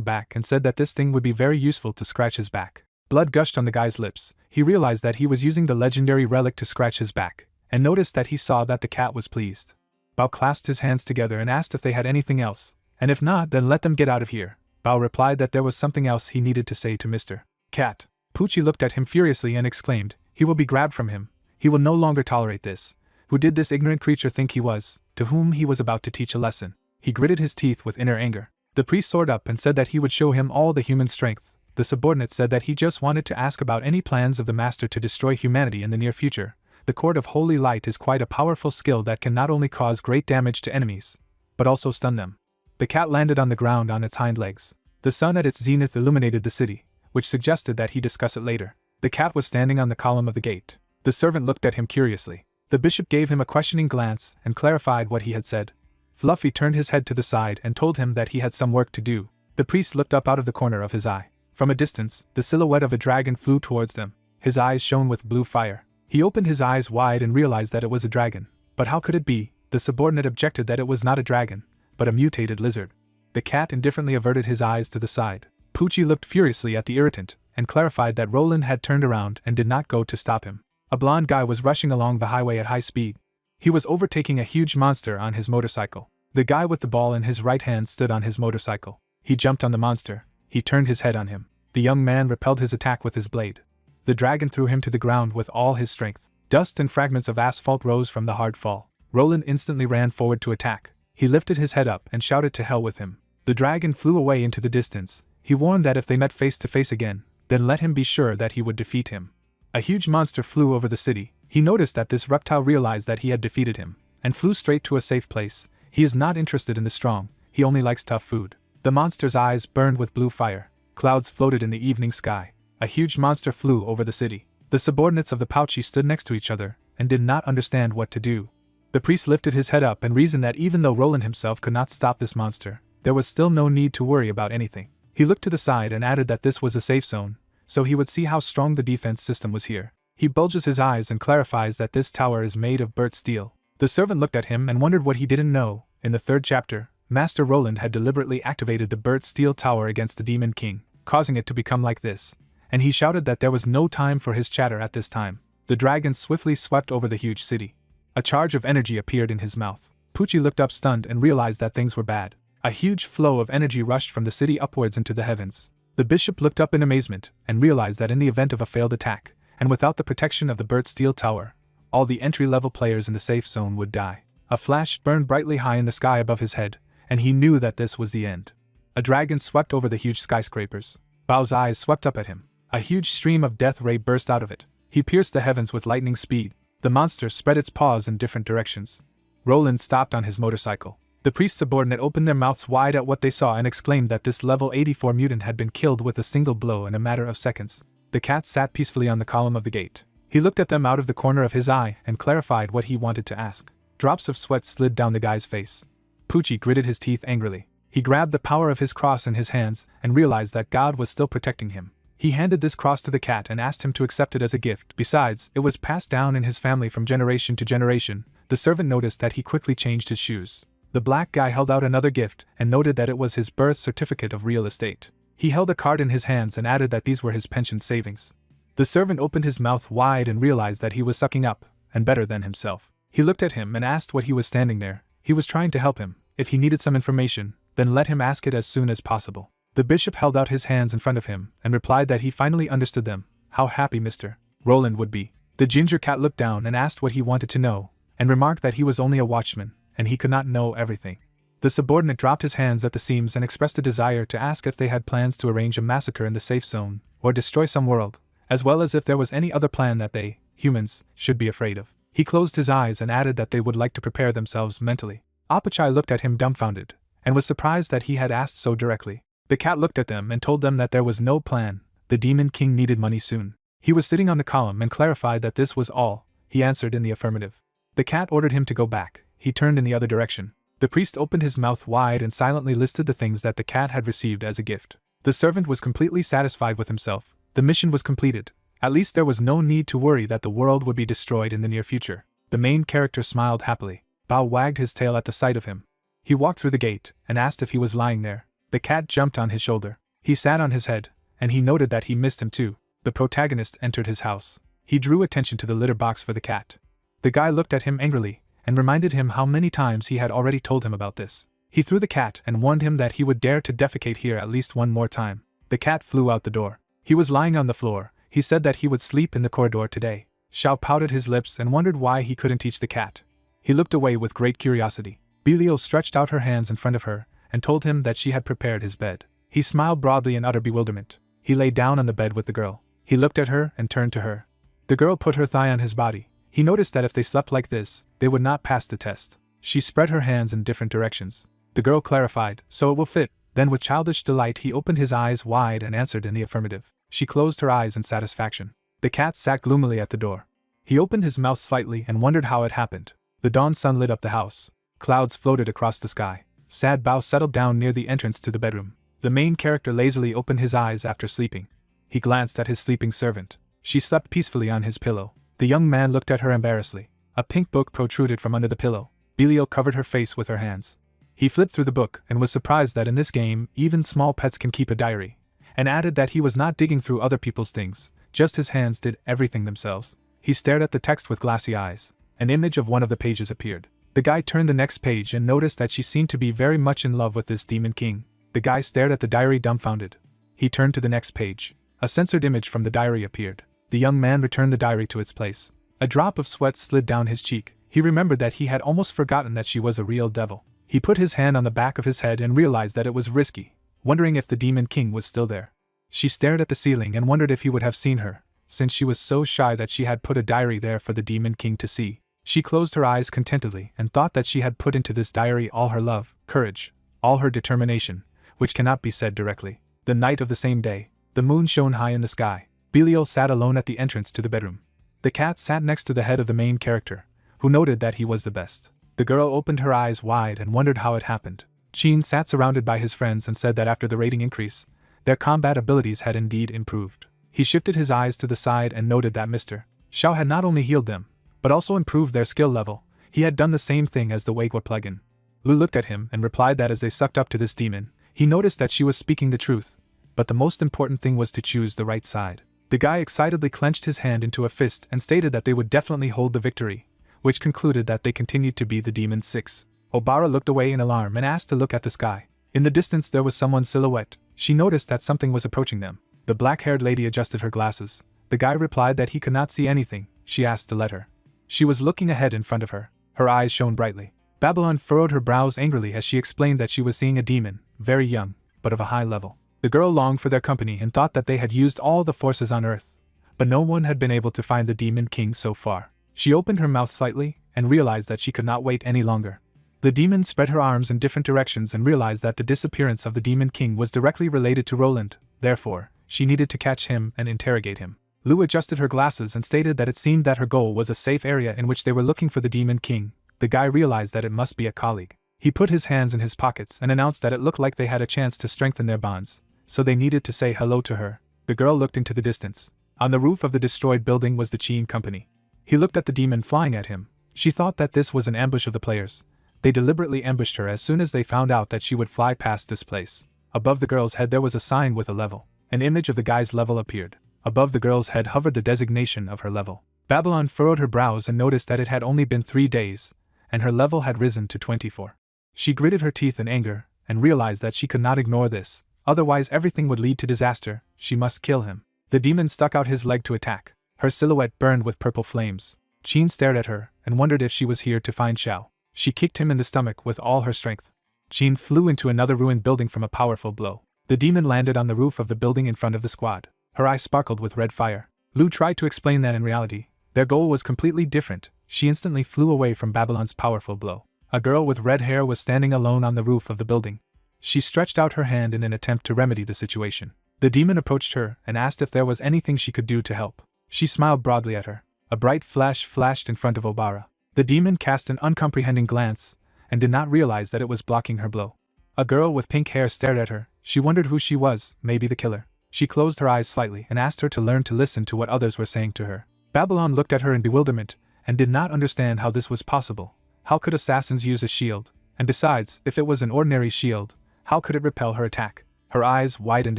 back and said that this thing would be very useful to scratch his back. Blood gushed on the guy's lips. He realized that he was using the legendary relic to scratch his back, and noticed that he saw that the cat was pleased. Bao clasped his hands together and asked if they had anything else, and if not, then let them get out of here. Bao replied that there was something else he needed to say to Mr. Cat. Pucci looked at him furiously and exclaimed, "He will be grabbed from him. He will no longer tolerate this. Who did this ignorant creature think he was, to whom he was about to teach a lesson?" He gritted his teeth with inner anger. The priest soared up and said that he would show him all the human strength. The subordinate said that he just wanted to ask about any plans of the master to destroy humanity in the near future. The Cord of Holy Light is quite a powerful skill that can not only cause great damage to enemies, but also stun them. The cat landed on the ground on its hind legs. The sun at its zenith illuminated the city, which suggested that he discuss it later. The cat was standing on the column of the gate. The servant looked at him curiously. The bishop gave him a questioning glance and clarified what he had said. Fluffy turned his head to the side and told him that he had some work to do. The priest looked up out of the corner of his eye. From a distance, the silhouette of a dragon flew towards them. His eyes shone with blue fire. He opened his eyes wide and realized that it was a dragon. But how could it be? The subordinate objected that it was not a dragon, but a mutated lizard. The cat indifferently averted his eyes to the side. Pucci looked furiously at the irritant and clarified that Roland had turned around and did not go to stop him. A blond guy was rushing along the highway at high speed. He was overtaking a huge monster on his motorcycle. The guy with the ball in his right hand stood on his motorcycle. He jumped on the monster. He turned his head on him. The young man repelled his attack with his blade. The dragon threw him to the ground with all his strength. Dust and fragments of asphalt rose from the hard fall. Roland instantly ran forward to attack. He lifted his head up and shouted to hell with him. The dragon flew away into the distance. He warned that if they met face to face again, then let him be sure that he would defeat him. A huge monster flew over the city. He noticed that this reptile realized that he had defeated him, and flew straight to a safe place. He is not interested in the strong, he only likes tough food. The monster's eyes burned with blue fire. Clouds floated in the evening sky. A huge monster flew over the city. The subordinates of the Pouchy stood next to each other, and did not understand what to do. The priest lifted his head up and reasoned that even though Roland himself could not stop this monster, there was still no need to worry about anything. He looked to the side and added that this was a safe zone, so he would see how strong the defense system was here. He bulges his eyes and clarifies that this tower is made of burnt steel. The servant looked at him and wondered what he didn't know. In the 3rd chapter, Master Roland had deliberately activated the burnt steel tower against the Demon King, causing it to become like this, and he shouted that there was no time for his chatter at this time. The dragon swiftly swept over the huge city. A charge of energy appeared in his mouth. Pucci looked up stunned and realized that things were bad. A huge flow of energy rushed from the city upwards into the heavens. The bishop looked up in amazement and realized that in the event of a failed attack, and without the protection of the burnt steel tower, all the entry-level players in the safe zone would die. A flash burned brightly high in the sky above his head, and he knew that this was the end. A dragon swept over the huge skyscrapers. Bao's eyes swept up at him. A huge stream of death ray burst out of it. He pierced the heavens with lightning speed. The monster spread its paws in different directions. Roland stopped on his motorcycle. The priest's subordinate opened their mouths wide at what they saw and exclaimed that this level 84 mutant had been killed with a single blow in a matter of seconds. The cat sat peacefully on the column of the gate. He looked at them out of the corner of his eye and clarified what he wanted to ask. Drops of sweat slid down the guy's face. Pucci gritted his teeth angrily. He grabbed the power of his cross in his hands and realized that God was still protecting him. He handed this cross to the cat and asked him to accept it as a gift. Besides, it was passed down in his family from generation to generation. The servant noticed that he quickly changed his shoes. The black guy held out another gift and noted that it was his birth certificate of real estate. He held a card in his hands and added that these were his pension savings. The servant opened his mouth wide and realized that he was sucking up, and better than himself. He looked at him and asked what he was standing there. He was trying to help him. If he needed some information, then let him ask it as soon as possible. The bishop held out his hands in front of him and replied that he finally understood them. How happy Mr. Roland would be. The ginger cat looked down and asked what he wanted to know, and remarked that he was only a watchman, and he could not know everything. The subordinate dropped his hands at the seams and expressed a desire to ask if they had plans to arrange a massacre in the safe zone, or destroy some world, as well as if there was any other plan that they, humans, should be afraid of. He closed his eyes and added that they would like to prepare themselves mentally. Apachai looked at him dumbfounded, and was surprised that he had asked so directly. The cat looked at them and told them that there was no plan. The Demon King needed money soon. He was sitting on the column and clarified that this was all. He answered in the affirmative. The cat ordered him to go back. He turned in the other direction. The priest opened his mouth wide and silently listed the things that the cat had received as a gift. The servant was completely satisfied with himself. The mission was completed. At least there was no need to worry that the world would be destroyed in the near future. The main character smiled happily. Bao wagged his tail at the sight of him. He walked through the gate and asked if he was lying there. The cat jumped on his shoulder. He sat on his head, and he noted that he missed him too. The protagonist entered his house. He drew attention to the litter box for the cat. The guy looked at him angrily and reminded him how many times he had already told him about this. He threw the cat and warned him that he would dare to defecate here at least one more time. The cat flew out the door. He was lying on the floor. He said that he would sleep in the corridor today. Xiao pouted his lips and wondered why he couldn't teach the cat. He looked away with great curiosity. Belial stretched out her hands in front of her and told him that she had prepared his bed. He smiled broadly in utter bewilderment. He lay down on the bed with the girl. He looked at her and turned to her. The girl put her thigh on his body. He noticed that if they slept like this, they would not pass the test. She spread her hands in different directions. The girl clarified, "So it will fit." Then with childish delight he opened his eyes wide and answered in the affirmative. She closed her eyes in satisfaction. The cat sat gloomily at the door. He opened his mouth slightly and wondered how it happened. The dawn sun lit up the house. Clouds floated across the sky. Sad Bao settled down near the entrance to the bedroom. The main character lazily opened his eyes after sleeping. He glanced at his sleeping servant. She slept peacefully on his pillow. The young man looked at her embarrassedly. A pink book protruded from under the pillow. Belial covered her face with her hands. He flipped through the book and was surprised that in this game, even small pets can keep a diary, and added that he was not digging through other people's things, just his hands did everything themselves. He stared at the text with glassy eyes. An image of one of the pages appeared. The guy turned the next page and noticed that she seemed to be very much in love with this Demon King. The guy stared at the diary dumbfounded. He turned to the next page. A censored image from the diary appeared. The young man returned the diary to its place. A drop of sweat slid down his cheek. He remembered that he had almost forgotten that she was a real devil. He put his hand on the back of his head and realized that it was risky, wondering if the Demon King was still there. She stared at the ceiling and wondered if he would have seen her, since she was so shy that she had put a diary there for the Demon King to see. She closed her eyes contentedly and thought that she had put into this diary all her love, courage, all her determination, which cannot be said directly. The night of the same day, the moon shone high in the sky. Belial sat alone at the entrance to the bedroom. The cat sat next to the head of the main character, who noted that he was the best. The girl opened her eyes wide and wondered how it happened. Qin sat surrounded by his friends and said that after the rating increase, their combat abilities had indeed improved. He shifted his eyes to the side and noted that Mr. Xiao had not only healed them, but also improved their skill level. He had done the same thing as the Weigua plugin. Lu looked at him and replied that as they sucked up to this demon, he noticed that she was speaking the truth, but the most important thing was to choose the right side. The guy excitedly clenched his hand into a fist and stated that they would definitely hold the victory, which concluded that they continued to be the Demon 6. Obara looked away in alarm and asked to look at the sky. In the distance there was someone's silhouette. She noticed that something was approaching them. The black-haired lady adjusted her glasses. The guy replied that he could not see anything. She asked to let her. She was looking ahead in front of her. Her eyes shone brightly. Babylon furrowed her brows angrily as she explained that she was seeing a demon, very young, but of a high level. The girl longed for their company and thought that they had used all the forces on Earth, but no one had been able to find the Demon King so far. She opened her mouth slightly and realized that she could not wait any longer. The demon spread her arms in different directions and realized that the disappearance of the Demon King was directly related to Roland. Therefore, she needed to catch him and interrogate him. Lu adjusted her glasses and stated that it seemed that her goal was a safe area in which they were looking for the Demon King. The guy realized that it must be a colleague. He put his hands in his pockets and announced that it looked like they had a chance to strengthen their bonds, so they needed to say hello to her. The girl looked into the distance. On the roof of the destroyed building was the Qin Company. He looked at the demon flying at him. She thought that this was an ambush of the players. They deliberately ambushed her as soon as they found out that she would fly past this place. Above the girl's head there was a sign with a level. An image of the guy's level appeared. Above the girl's head hovered the designation of her level. Babylon furrowed her brows and noticed that it had only been 3 days, and her level had risen to 24. She gritted her teeth in anger, and realized that she could not ignore this, otherwise everything would lead to disaster. She must kill him. The demon stuck out his leg to attack. Her silhouette burned with purple flames. Qin stared at her, and wondered if she was here to find Xiao. She kicked him in the stomach with all her strength. Qin flew into another ruined building from a powerful blow. The demon landed on the roof of the building in front of the squad. Her eyes sparkled with red fire. Lu tried to explain that in reality, their goal was completely different. She instantly flew away from Babylon's powerful blow. A girl with red hair was standing alone on the roof of the building. She stretched out her hand in an attempt to remedy the situation. The demon approached her and asked if there was anything she could do to help. She smiled broadly at her. A bright flash flashed in front of Obara. The demon cast an uncomprehending glance and did not realize that it was blocking her blow. A girl with pink hair stared at her. She wondered who she was, maybe the killer. She closed her eyes slightly and asked her to learn to listen to what others were saying to her. Babylon looked at her in bewilderment and did not understand how this was possible. How could assassins use a shield? And besides, if it was an ordinary shield, how could it repel her attack? Her eyes widened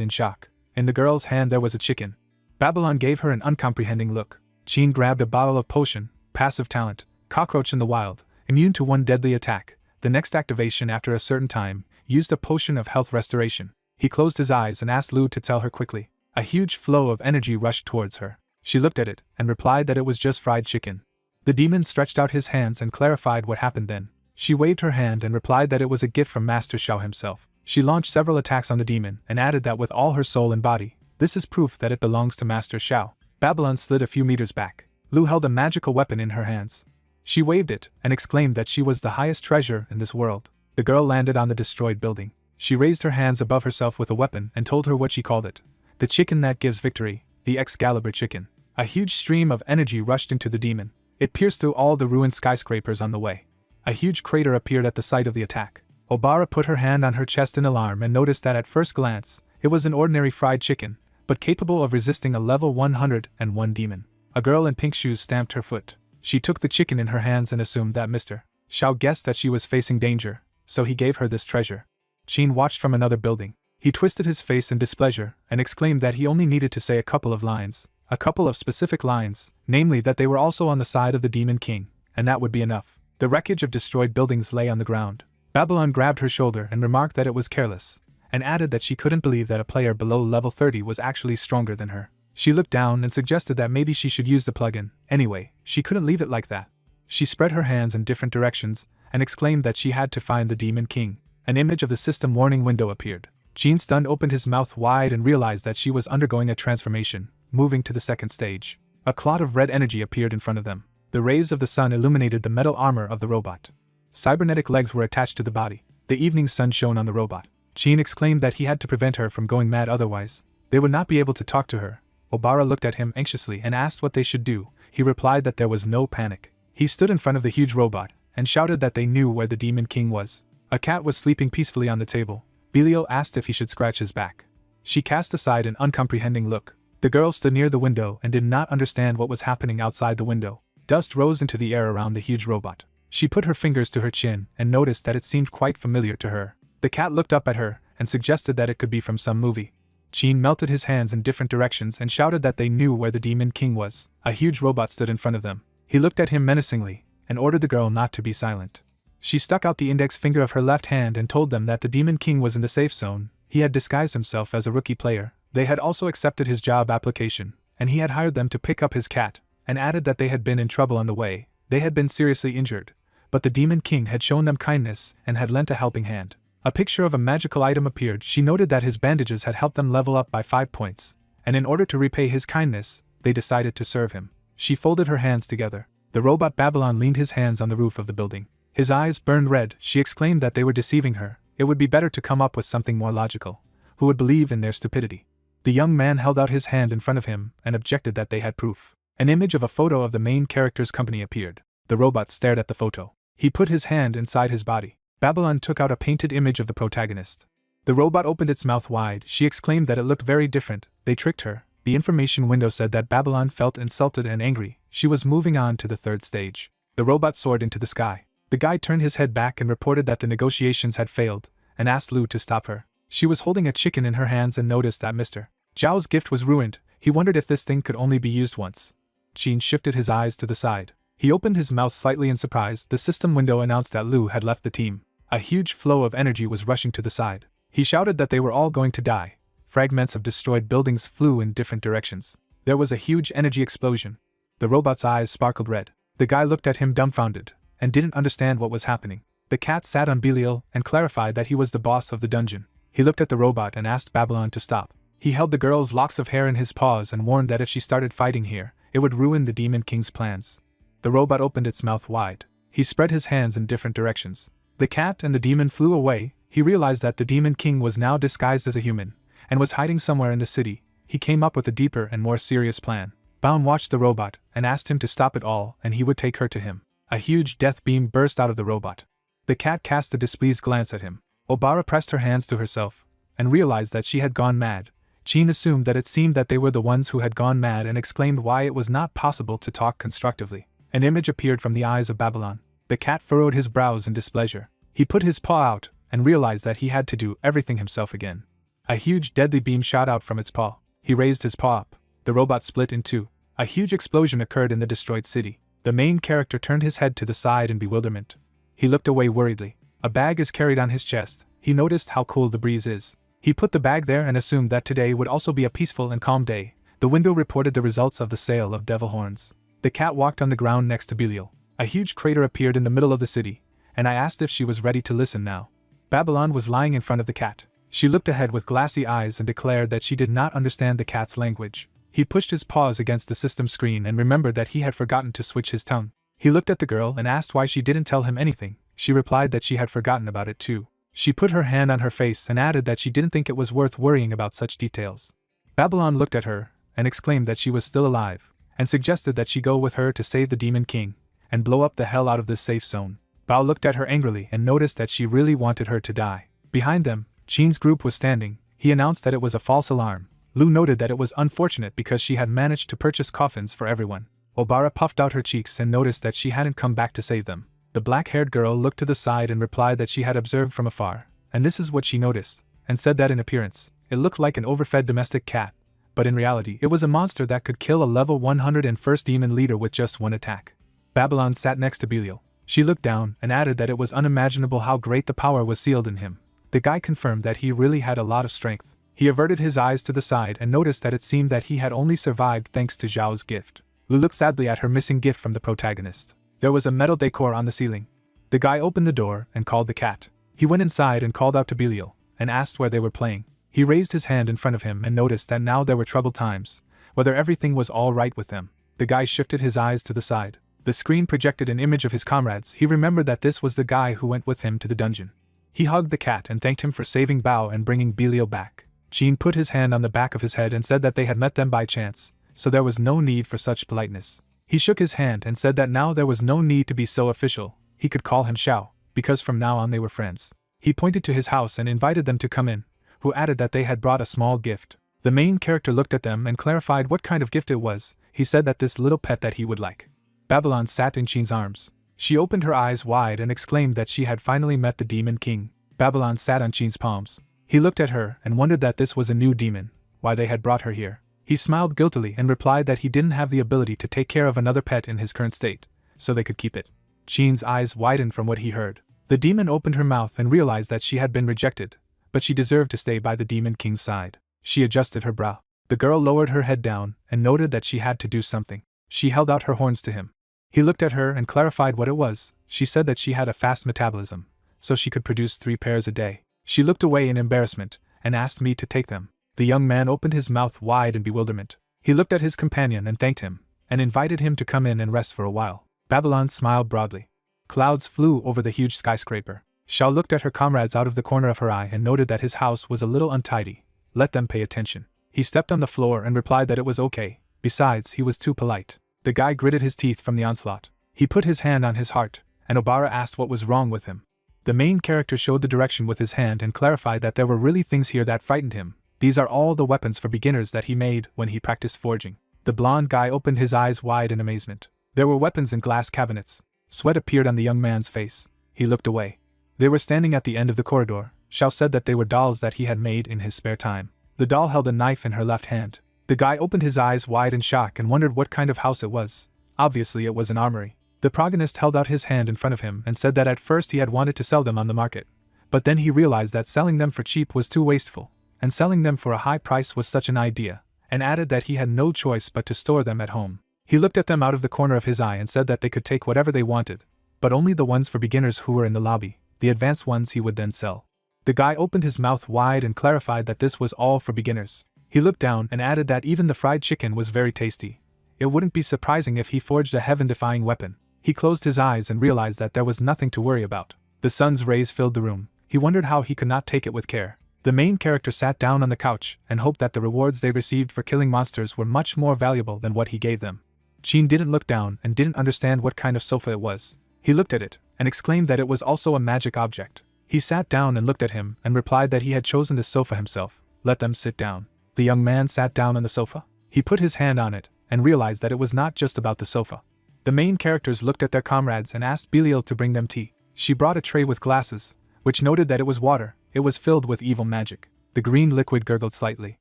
in shock. In the girl's hand there was a chicken. Babylon gave her an uncomprehending look. Jean grabbed a bottle of potion, passive talent, cockroach in the wild, immune to one deadly attack. The next activation after a certain time, used a potion of health restoration. He closed his eyes and asked Lu to tell her quickly. A huge flow of energy rushed towards her. She looked at it and replied that it was just fried chicken. The demon stretched out his hands and clarified what happened then. She waved her hand and replied that it was a gift from Master Shao himself. She launched several attacks on the demon and added that with all her soul and body, this is proof that it belongs to Master Shao. Babylon slid a few meters back. Lu held a magical weapon in her hands. She waved it and exclaimed that she was the highest treasure in this world. The girl landed on the destroyed building. She raised her hands above herself with a weapon and told her what she called it. The chicken that gives victory, the Excalibur chicken. A huge stream of energy rushed into the demon. It pierced through all the ruined skyscrapers on the way. A huge crater appeared at the site of the attack. Obara put her hand on her chest in alarm and noticed that at first glance, it was an ordinary fried chicken, but capable of resisting a level 101 demon. A girl in pink shoes stamped her foot. She took the chicken in her hands and assumed that Mr. Shao guessed that she was facing danger, so he gave her this treasure. Jean watched from another building. He twisted his face in displeasure and exclaimed that he only needed to say a couple of lines. A couple of specific lines, namely that they were also on the side of the Demon King, and that would be enough. The wreckage of destroyed buildings lay on the ground. Babylon grabbed her shoulder and remarked that it was careless, and added that she couldn't believe that a player below level 30 was actually stronger than her. She looked down and suggested that maybe she should use the plugin. Anyway, she couldn't leave it like that. She spread her hands in different directions and exclaimed that she had to find the Demon King. An image of the system warning window appeared. Jean stunned opened his mouth wide and realized that she was undergoing a transformation, moving to the second stage. A clot of red energy appeared in front of them. The rays of the sun illuminated the metal armor of the robot. Cybernetic legs were attached to the body. The evening sun shone on the robot. Jean exclaimed that he had to prevent her from going mad, otherwise they would not be able to talk to her. Obara looked at him anxiously and asked what they should do. He replied that there was no panic. He stood in front of the huge robot and shouted that they knew where the Demon King was. A cat was sleeping peacefully on the table. Belial asked if he should scratch his back. She cast aside an uncomprehending look. The girl stood near the window and did not understand what was happening outside the window. Dust rose into the air around the huge robot. She put her fingers to her chin and noticed that it seemed quite familiar to her. The cat looked up at her and suggested that it could be from some movie. Jean melted his hands in different directions and shouted that they knew where the Demon King was. A huge robot stood in front of them. He looked at him menacingly and ordered the girl not to be silent. She stuck out the index finger of her left hand and told them that the Demon King was in the safe zone. He had disguised himself as a rookie player. They had also accepted his job application, and he had hired them to pick up his cat, and added that they had been in trouble on the way. They had been seriously injured, but the Demon King had shown them kindness and had lent a helping hand. A picture of a magical item appeared. She noted that his bandages had helped them level up by 5 points, and in order to repay his kindness, they decided to serve him. She folded her hands together. The robot Babylon leaned his hands on the roof of the building. His eyes burned red. She exclaimed that they were deceiving her. It would be better to come up with something more logical. Who would believe in their stupidity? The young man held out his hand in front of him and objected that they had proof. An image of a photo of the main character's company appeared. The robot stared at the photo. He put his hand inside his body. Babylon took out a painted image of the protagonist. The robot opened its mouth wide. She exclaimed that it looked very different. They tricked her. The information window said that Babylon felt insulted and angry. She was moving on to the third stage. The robot soared into the sky. The guy turned his head back and reported that the negotiations had failed, and asked Lu to stop her. She was holding a chicken in her hands and noticed that Mr. Zhao's gift was ruined. He wondered if this thing could only be used once. Jean shifted his eyes to the side. He opened his mouth slightly in surprise. The system window announced that Lu had left the team. A huge flow of energy was rushing to the side. He shouted that they were all going to die. Fragments of destroyed buildings flew in different directions. There was a huge energy explosion. The robot's eyes sparkled red. The guy looked at him dumbfounded and didn't understand what was happening. The cat sat on Belial and clarified that he was the boss of the dungeon. He looked at the robot and asked Babylon to stop. He held the girl's locks of hair in his paws and warned that if she started fighting here, it would ruin the Demon King's plans. The robot opened its mouth wide. He spread his hands in different directions. The cat and the demon flew away, he realized that the Demon King was now disguised as a human, and was hiding somewhere in the city. He came up with a deeper and more serious plan. Baon watched the robot, and asked him to stop it all and he would take her to him. A huge death beam burst out of the robot. The cat cast a displeased glance at him. Obara pressed her hands to herself, and realized that she had gone mad. Jean assumed that it seemed that they were the ones who had gone mad and exclaimed why it was not possible to talk constructively. An image appeared from the eyes of Babylon. The cat furrowed his brows in displeasure. He put his paw out, and realized that he had to do everything himself again. A huge deadly beam shot out from its paw. He raised his paw up. The robot split in two. A huge explosion occurred in the destroyed city. The main character turned his head to the side in bewilderment. He looked away worriedly. A bag is carried on his chest. He noticed how cool the breeze is. He put the bag there and assumed that today would also be a peaceful and calm day. The window reported the results of the sale of devil horns. The cat walked on the ground next to Belial. A huge crater appeared in the middle of the city, and I asked if she was ready to listen now. Babylon was lying in front of the cat. She looked ahead with glassy eyes and declared that she did not understand the cat's language. He pushed his paws against the system screen and remembered that he had forgotten to switch his tongue. He looked at the girl and asked why she didn't tell him anything. She replied that she had forgotten about it too. She put her hand on her face and added that she didn't think it was worth worrying about such details. Babylon looked at her and exclaimed that she was still alive, and suggested that she go with her to save the Demon King and blow up the hell out of this safe zone. Bao looked at her angrily and noticed that she really wanted her to die. Behind them, Jean's group was standing. He announced that it was a false alarm. Lu noted that it was unfortunate because she had managed to purchase coffins for everyone. Obara puffed out her cheeks and noticed that she hadn't come back to save them. The black-haired girl looked to the side and replied that she had observed from afar, and this is what she noticed, and said that in appearance, it looked like an overfed domestic cat, but in reality it was a monster that could kill a level 101st demon leader with just one attack. Babylon sat next to Belial. She looked down and added that it was unimaginable how great the power was sealed in him. The guy confirmed that he really had a lot of strength. He averted his eyes to the side and noticed that it seemed that he had only survived thanks to Zhao's gift. Lu looked sadly at her missing gift from the protagonist. There was a metal decor on the ceiling. The guy opened the door and called the cat. He went inside and called out to Belial, and asked where they were playing. He raised his hand in front of him and noticed that now there were troubled times, whether everything was all right with them. The guy shifted his eyes to the side. The screen projected an image of his comrades. He remembered that this was the guy who went with him to the dungeon. He hugged the cat and thanked him for saving Bao and bringing Belial back. Jean put his hand on the back of his head and said that they had met them by chance, so there was no need for such politeness. He shook his hand and said that now there was no need to be so official. He could call him Xiao, because from now on they were friends. He pointed to his house and invited them to come in, who added that they had brought a small gift. The main character looked at them and clarified what kind of gift it was. He said that this little pet that he would like. Babylon sat in Jean's arms. She opened her eyes wide and exclaimed that she had finally met the Demon King. Babylon sat on Jean's palms. He looked at her and wondered that this was a new demon, why they had brought her here. He smiled guiltily and replied that he didn't have the ability to take care of another pet in his current state, so they could keep it. Jean's eyes widened from what he heard. The demon opened her mouth and realized that she had been rejected, but she deserved to stay by the Demon King's side. She adjusted her brow. The girl lowered her head down and noted that she had to do something. She held out her horns to him. He looked at her and clarified what it was. She said that she had a fast metabolism, so she could produce 3 pairs a day. She looked away in embarrassment and asked me to take them. The young man opened his mouth wide in bewilderment. He looked at his companion and thanked him, and invited him to come in and rest for a while. Babylon smiled broadly. Clouds flew over the huge skyscraper. Xiao looked at her comrades out of the corner of her eye and noted that his house was a little untidy. Let them pay attention. He stepped on the floor and replied that it was okay, besides he was too polite. The guy gritted his teeth from the onslaught. He put his hand on his heart, and Obara asked what was wrong with him. The main character showed the direction with his hand and clarified that there were really things here that frightened him. These are all the weapons for beginners that he made when he practiced forging. The blonde guy opened his eyes wide in amazement. There were weapons in glass cabinets. Sweat appeared on the young man's face. He looked away. They were standing at the end of the corridor. Xiao said that they were dolls that he had made in his spare time. The doll held a knife in her left hand. The guy opened his eyes wide in shock and wondered what kind of house it was. Obviously it was an armory. The protagonist held out his hand in front of him and said that at first he had wanted to sell them on the market. But then he realized that selling them for cheap was too wasteful, and selling them for a high price was such an idea, and added that he had no choice but to store them at home. He looked at them out of the corner of his eye and said that they could take whatever they wanted, but only the ones for beginners who were in the lobby. The advanced ones he would then sell. The guy opened his mouth wide and clarified that this was all for beginners. He looked down and added that even the fried chicken was very tasty. It wouldn't be surprising if he forged a heaven-defying weapon. He closed his eyes and realized that there was nothing to worry about. The sun's rays filled the room. He wondered how he could not take it with care. The main character sat down on the couch and hoped that the rewards they received for killing monsters were much more valuable than what he gave them. Chin didn't look down and didn't understand what kind of sofa it was. He looked at it and exclaimed that it was also a magic object. He sat down and looked at him and replied that he had chosen this sofa himself. Let them sit down. The young man sat down on the sofa. He put his hand on it and realized that it was not just about the sofa. The main characters looked at their comrades and asked Belial to bring them tea. She brought a tray with glasses, which noted that it was water. It was filled with evil magic. The green liquid gurgled slightly.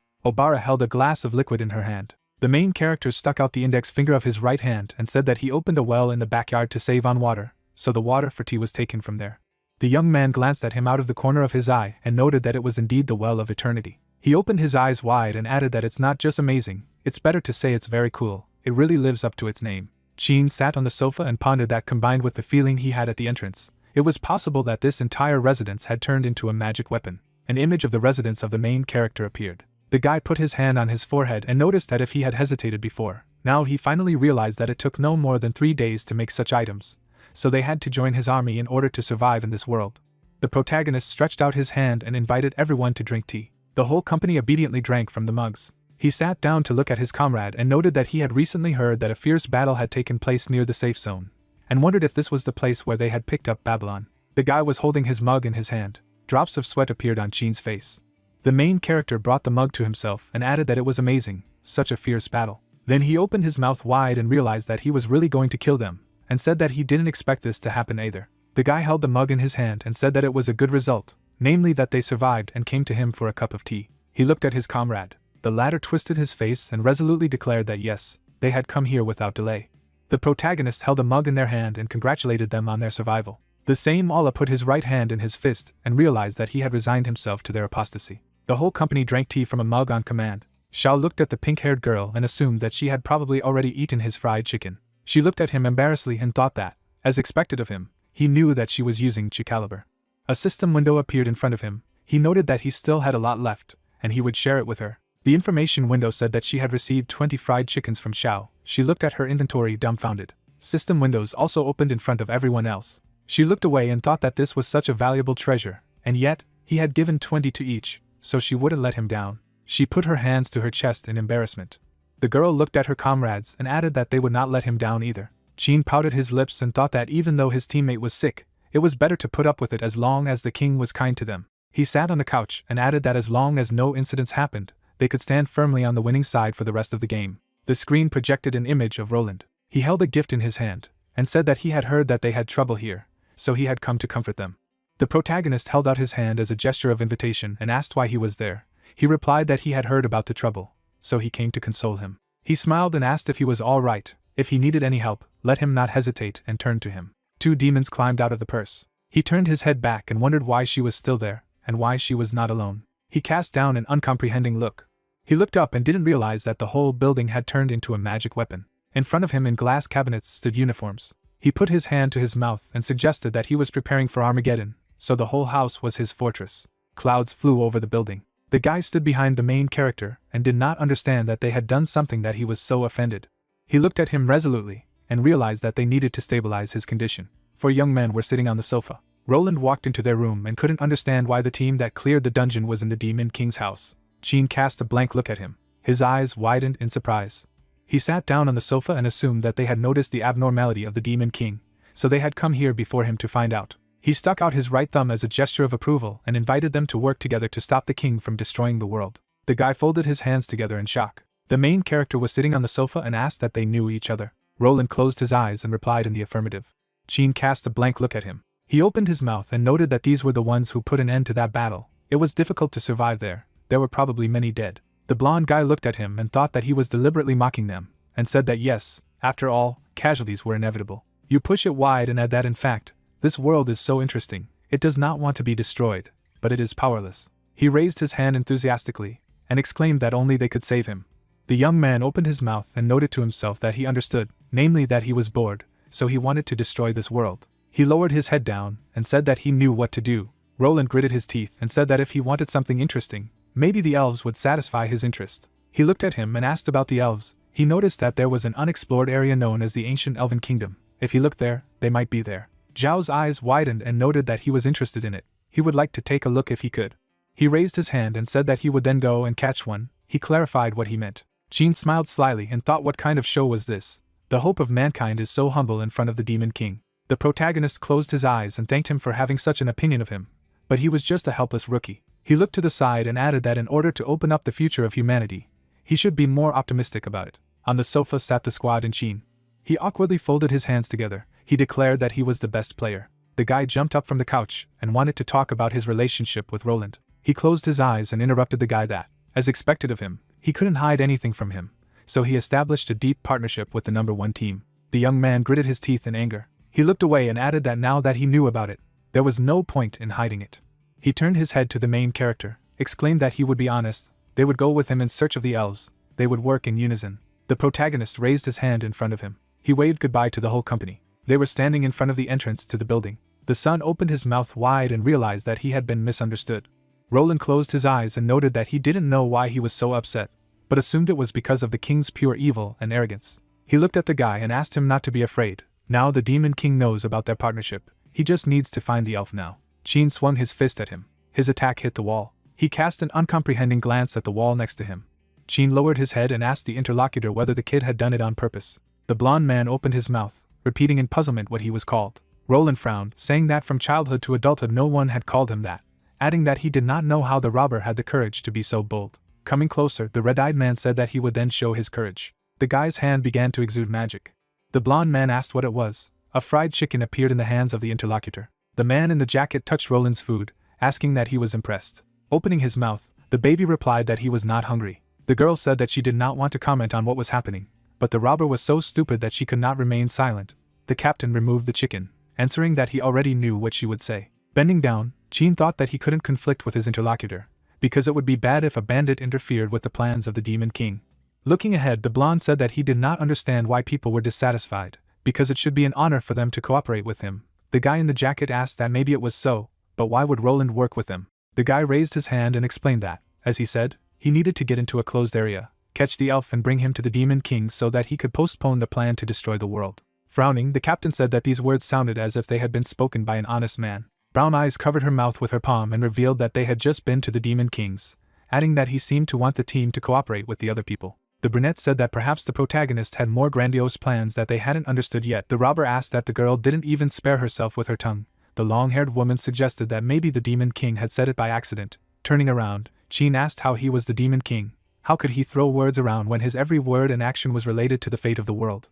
Obara held a glass of liquid in her hand. The main character stuck out the index finger of his right hand and said that he opened a well in the backyard to save on water, so the water for tea was taken from there. The young man glanced at him out of the corner of his eye and noted that it was indeed the well of eternity. He opened his eyes wide and added that it's not just amazing, it's better to say it's very cool. It really lives up to its name. Chin sat on the sofa and pondered that, combined with the feeling he had at the entrance. It was possible that this entire residence had turned into a magic weapon. An image of the residence of the main character appeared. The guy put his hand on his forehead and noticed that if he had hesitated before, now he finally realized that it took no more than 3 days to make such items, so they had to join his army in order to survive in this world. The protagonist stretched out his hand and invited everyone to drink tea. The whole company obediently drank from the mugs. He sat down to look at his comrade and noted that he had recently heard that a fierce battle had taken place near the safe zone, and wondered if this was the place where they had picked up Babylon. The guy was holding his mug in his hand. Drops of sweat appeared on Chin's face. The main character brought the mug to himself and added that it was amazing, such a fierce battle. Then he opened his mouth wide and realized that he was really going to kill them, and said that he didn't expect this to happen either. The guy held the mug in his hand and said that it was a good result, namely that they survived and came to him for a cup of tea. He looked at his comrade. The latter twisted his face and resolutely declared that yes, they had come here without delay. The protagonist held a mug in their hand and congratulated them on their survival. The same Allah put his right hand in his fist and realized that he had resigned himself to their apostasy. The whole company drank tea from a mug on command. Xiao looked at the pink-haired girl and assumed that she had probably already eaten his fried chicken. She looked at him embarrassedly and thought that, as expected of him, he knew that she was using Chi-caliber. A system window appeared in front of him. He noted that he still had a lot left, and he would share it with her. The information window said that she had received 20 fried chickens from Xiao. She looked at her inventory dumbfounded. System windows also opened in front of everyone else. She looked away and thought that this was such a valuable treasure, and yet, he had given 20 to each, so she wouldn't let him down. She put her hands to her chest in embarrassment. The girl looked at her comrades and added that they would not let him down either. Chin pouted his lips and thought that even though his teammate was sick, it was better to put up with it as long as the king was kind to them. He sat on the couch and added that as long as no incidents happened, they could stand firmly on the winning side for the rest of the game. The screen projected an image of Roland. He held a gift in his hand, and said that he had heard that they had trouble here, so he had come to comfort them. The protagonist held out his hand as a gesture of invitation and asked why he was there. He replied that he had heard about the trouble, so he came to console him. He smiled and asked if he was all right. If he needed any help, let him not hesitate, and turned to him. 2 demons climbed out of the purse. He turned his head back and wondered why she was still there, and why she was not alone. He cast down an uncomprehending look. He looked up and didn't realize that the whole building had turned into a magic weapon. In front of him in glass cabinets stood uniforms. He put his hand to his mouth and suggested that he was preparing for Armageddon, so the whole house was his fortress. Clouds flew over the building. The guy stood behind the main character and did not understand that they had done something that he was so offended. He looked at him resolutely and realized that they needed to stabilize his condition. 4 young men were sitting on the sofa. Roland walked into their room and couldn't understand why the team that cleared the dungeon was in the Demon King's house. Chin cast a blank look at him. His eyes widened in surprise. He sat down on the sofa and assumed that they had noticed the abnormality of the Demon King, so they had come here before him to find out. He stuck out his right thumb as a gesture of approval and invited them to work together to stop the king from destroying the world. The guy folded his hands together in shock. The main character was sitting on the sofa and asked that they knew each other. Roland closed his eyes and replied in the affirmative. Chin cast a blank look at him. He opened his mouth and noted that these were the ones who put an end to that battle. It was difficult to survive there. There were probably many dead. The blonde guy looked at him and thought that he was deliberately mocking them, and said that yes, after all, casualties were inevitable. You push it wide and add that in fact, this world is so interesting, it does not want to be destroyed, but it is powerless. He raised his hand enthusiastically, and exclaimed that only they could save him. The young man opened his mouth and noted to himself that he understood, namely that he was bored, so he wanted to destroy this world. He lowered his head down, and said that he knew what to do. Roland gritted his teeth and said that if he wanted something interesting, maybe the elves would satisfy his interest. He looked at him and asked about the elves. He noticed that there was an unexplored area known as the Ancient Elven Kingdom. If he looked there, they might be there. Zhao's eyes widened and noted that he was interested in it. he would like to take a look if he could. He raised his hand and said that he would then go and catch one. He clarified what he meant. Jean smiled slyly and thought, what kind of show was this? The hope of mankind is so humble in front of the Demon King. The protagonist closed his eyes and thanked him for having such an opinion of him. But he was just a helpless rookie. He looked to the side and added that in order to open up the future of humanity, he should be more optimistic about it. On the sofa sat the squad and Jean. He awkwardly folded his hands together. He declared that he was the best player. The guy jumped up from the couch and wanted to talk about his relationship with Roland. He closed his eyes and interrupted the guy that, as expected of him, he couldn't hide anything from him. So he established a deep partnership with the number 1 team. The young man gritted his teeth in anger. He looked away and added that now that he knew about it, there was no point in hiding it. He turned his head to the main character, exclaimed that he would be honest, they would go with him in search of the elves, they would work in unison. The protagonist raised his hand in front of him. He waved goodbye to the whole company. They were standing in front of the entrance to the building. The son opened his mouth wide and realized that he had been misunderstood. Roland closed his eyes and noted that he didn't know why he was so upset, but assumed it was because of the king's pure evil and arrogance. He looked at the guy and asked him not to be afraid. Now the Demon King knows about their partnership. He just needs to find the elf now. Jean swung his fist at him. His attack hit the wall. He cast an uncomprehending glance at the wall next to him. Jean lowered his head and asked the interlocutor whether the kid had done it on purpose. The blond man opened his mouth, repeating in puzzlement what he was called. Roland frowned, saying that from childhood to adulthood no one had called him that, adding that he did not know how the robber had the courage to be so bold. Coming closer, the red-eyed man said that he would then show his courage. The guy's hand began to exude magic. The blond man asked what it was. A fried chicken appeared in the hands of the interlocutor. The man in the jacket touched Roland's food, asking that he was impressed. Opening his mouth, the baby replied that he was not hungry. The girl said that she did not want to comment on what was happening, but the robber was so stupid that she could not remain silent. The captain removed the chicken, answering that he already knew what she would say. Bending down, Jean thought that he couldn't conflict with his interlocutor, because it would be bad if a bandit interfered with the plans of the Demon King. Looking ahead, the blonde said that he did not understand why people were dissatisfied, because it should be an honor for them to cooperate with him. The guy in the jacket asked that maybe it was so, but why would Roland work with them? The guy raised his hand and explained that, as he said, he needed to get into a closed area, catch the elf and bring him to the Demon King so that he could postpone the plan to destroy the world. Frowning, the captain said that these words sounded as if they had been spoken by an honest man. Brown Eyes covered her mouth with her palm and revealed that they had just been to the Demon King's, adding that he seemed to want the team to cooperate with the other people. The brunette said that perhaps the protagonist had more grandiose plans that they hadn't understood yet. The robber asked that the girl didn't even spare herself with her tongue. The long-haired woman suggested that maybe the Demon King had said it by accident. Turning around, Jean asked how he was the Demon King. How could he throw words around when his every word and action was related to the fate of the world?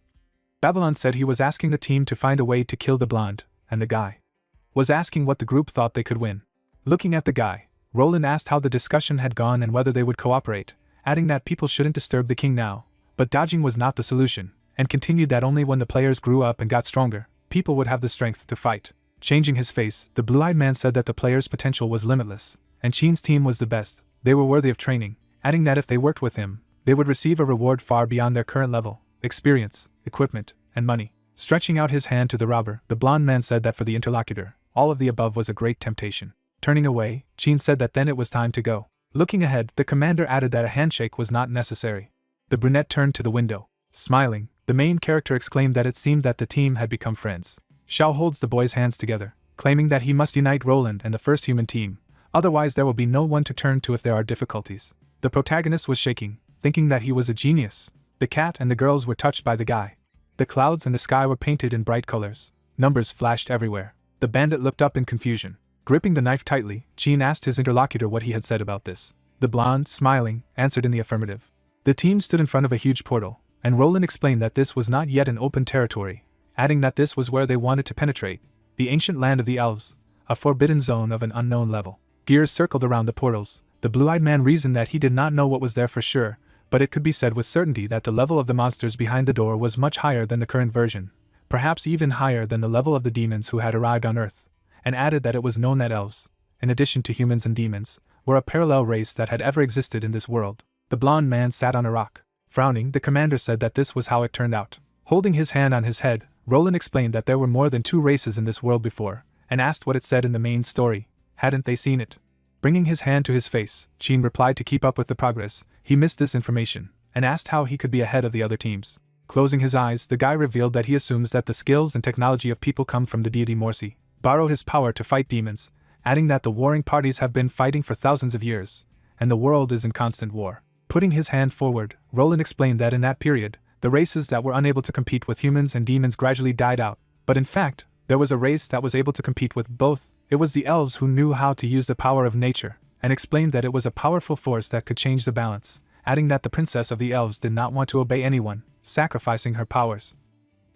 Babylon said he was asking the team to find a way to kill the blonde, and the guy was asking what the group thought they could win. Looking at the guy, Roland asked how the discussion had gone and whether they would cooperate, adding that people shouldn't disturb the king now, but dodging was not the solution, and continued that only when the players grew up and got stronger, people would have the strength to fight. Changing his face, the blue-eyed man said that the players' potential was limitless, and Jean's team was the best. They were worthy of training, adding that if they worked with him, they would receive a reward far beyond their current level, experience, equipment, and money. Stretching out his hand to the robber, the blonde man said that for the interlocutor, all of the above was a great temptation. Turning away, Jean said that then it was time to go. Looking ahead, the commander added that a handshake was not necessary. The brunette turned to the window. Smiling, the main character exclaimed that it seemed that the team had become friends. Xiao holds the boys' hands together, claiming that he must unite Roland and the first human team, otherwise there will be no one to turn to if there are difficulties. The protagonist was shaking, thinking that he was a genius. The cat and the girls were touched by the guy. The clouds and the sky were painted in bright colors. Numbers flashed everywhere. The bandit looked up in confusion. Gripping the knife tightly, Jean asked his interlocutor what he had said about this. The blonde, smiling, answered in the affirmative. The team stood in front of a huge portal, and Roland explained that this was not yet an open territory, adding that this was where they wanted to penetrate, the ancient land of the elves, a forbidden zone of an unknown level. Gears circled around the portals. The blue-eyed man reasoned that he did not know what was there for sure, but it could be said with certainty that the level of the monsters behind the door was much higher than the current version, perhaps even higher than the level of the demons who had arrived on Earth, and added that it was known that elves, in addition to humans and demons, were a parallel race that had ever existed in this world. The blond man sat on a rock. Frowning, the commander said that this was how it turned out. Holding his hand on his head, Roland explained that there were more than 2 races in this world before, and asked what it said in the main story. Hadn't they seen it? Bringing his hand to his face, Jean replied to keep up with the progress. He missed this information, and asked how he could be ahead of the other teams. Closing his eyes, the guy revealed that he assumes that the skills and technology of people come from the deity Morsi, borrow his power to fight demons, adding that the warring parties have been fighting for thousands of years, and the world is in constant war. Putting his hand forward, Roland explained that in that period, the races that were unable to compete with humans and demons gradually died out, but in fact, there was a race that was able to compete with both. It was the elves who knew how to use the power of nature, and explained that it was a powerful force that could change the balance, adding that the princess of the elves did not want to obey anyone, sacrificing her powers.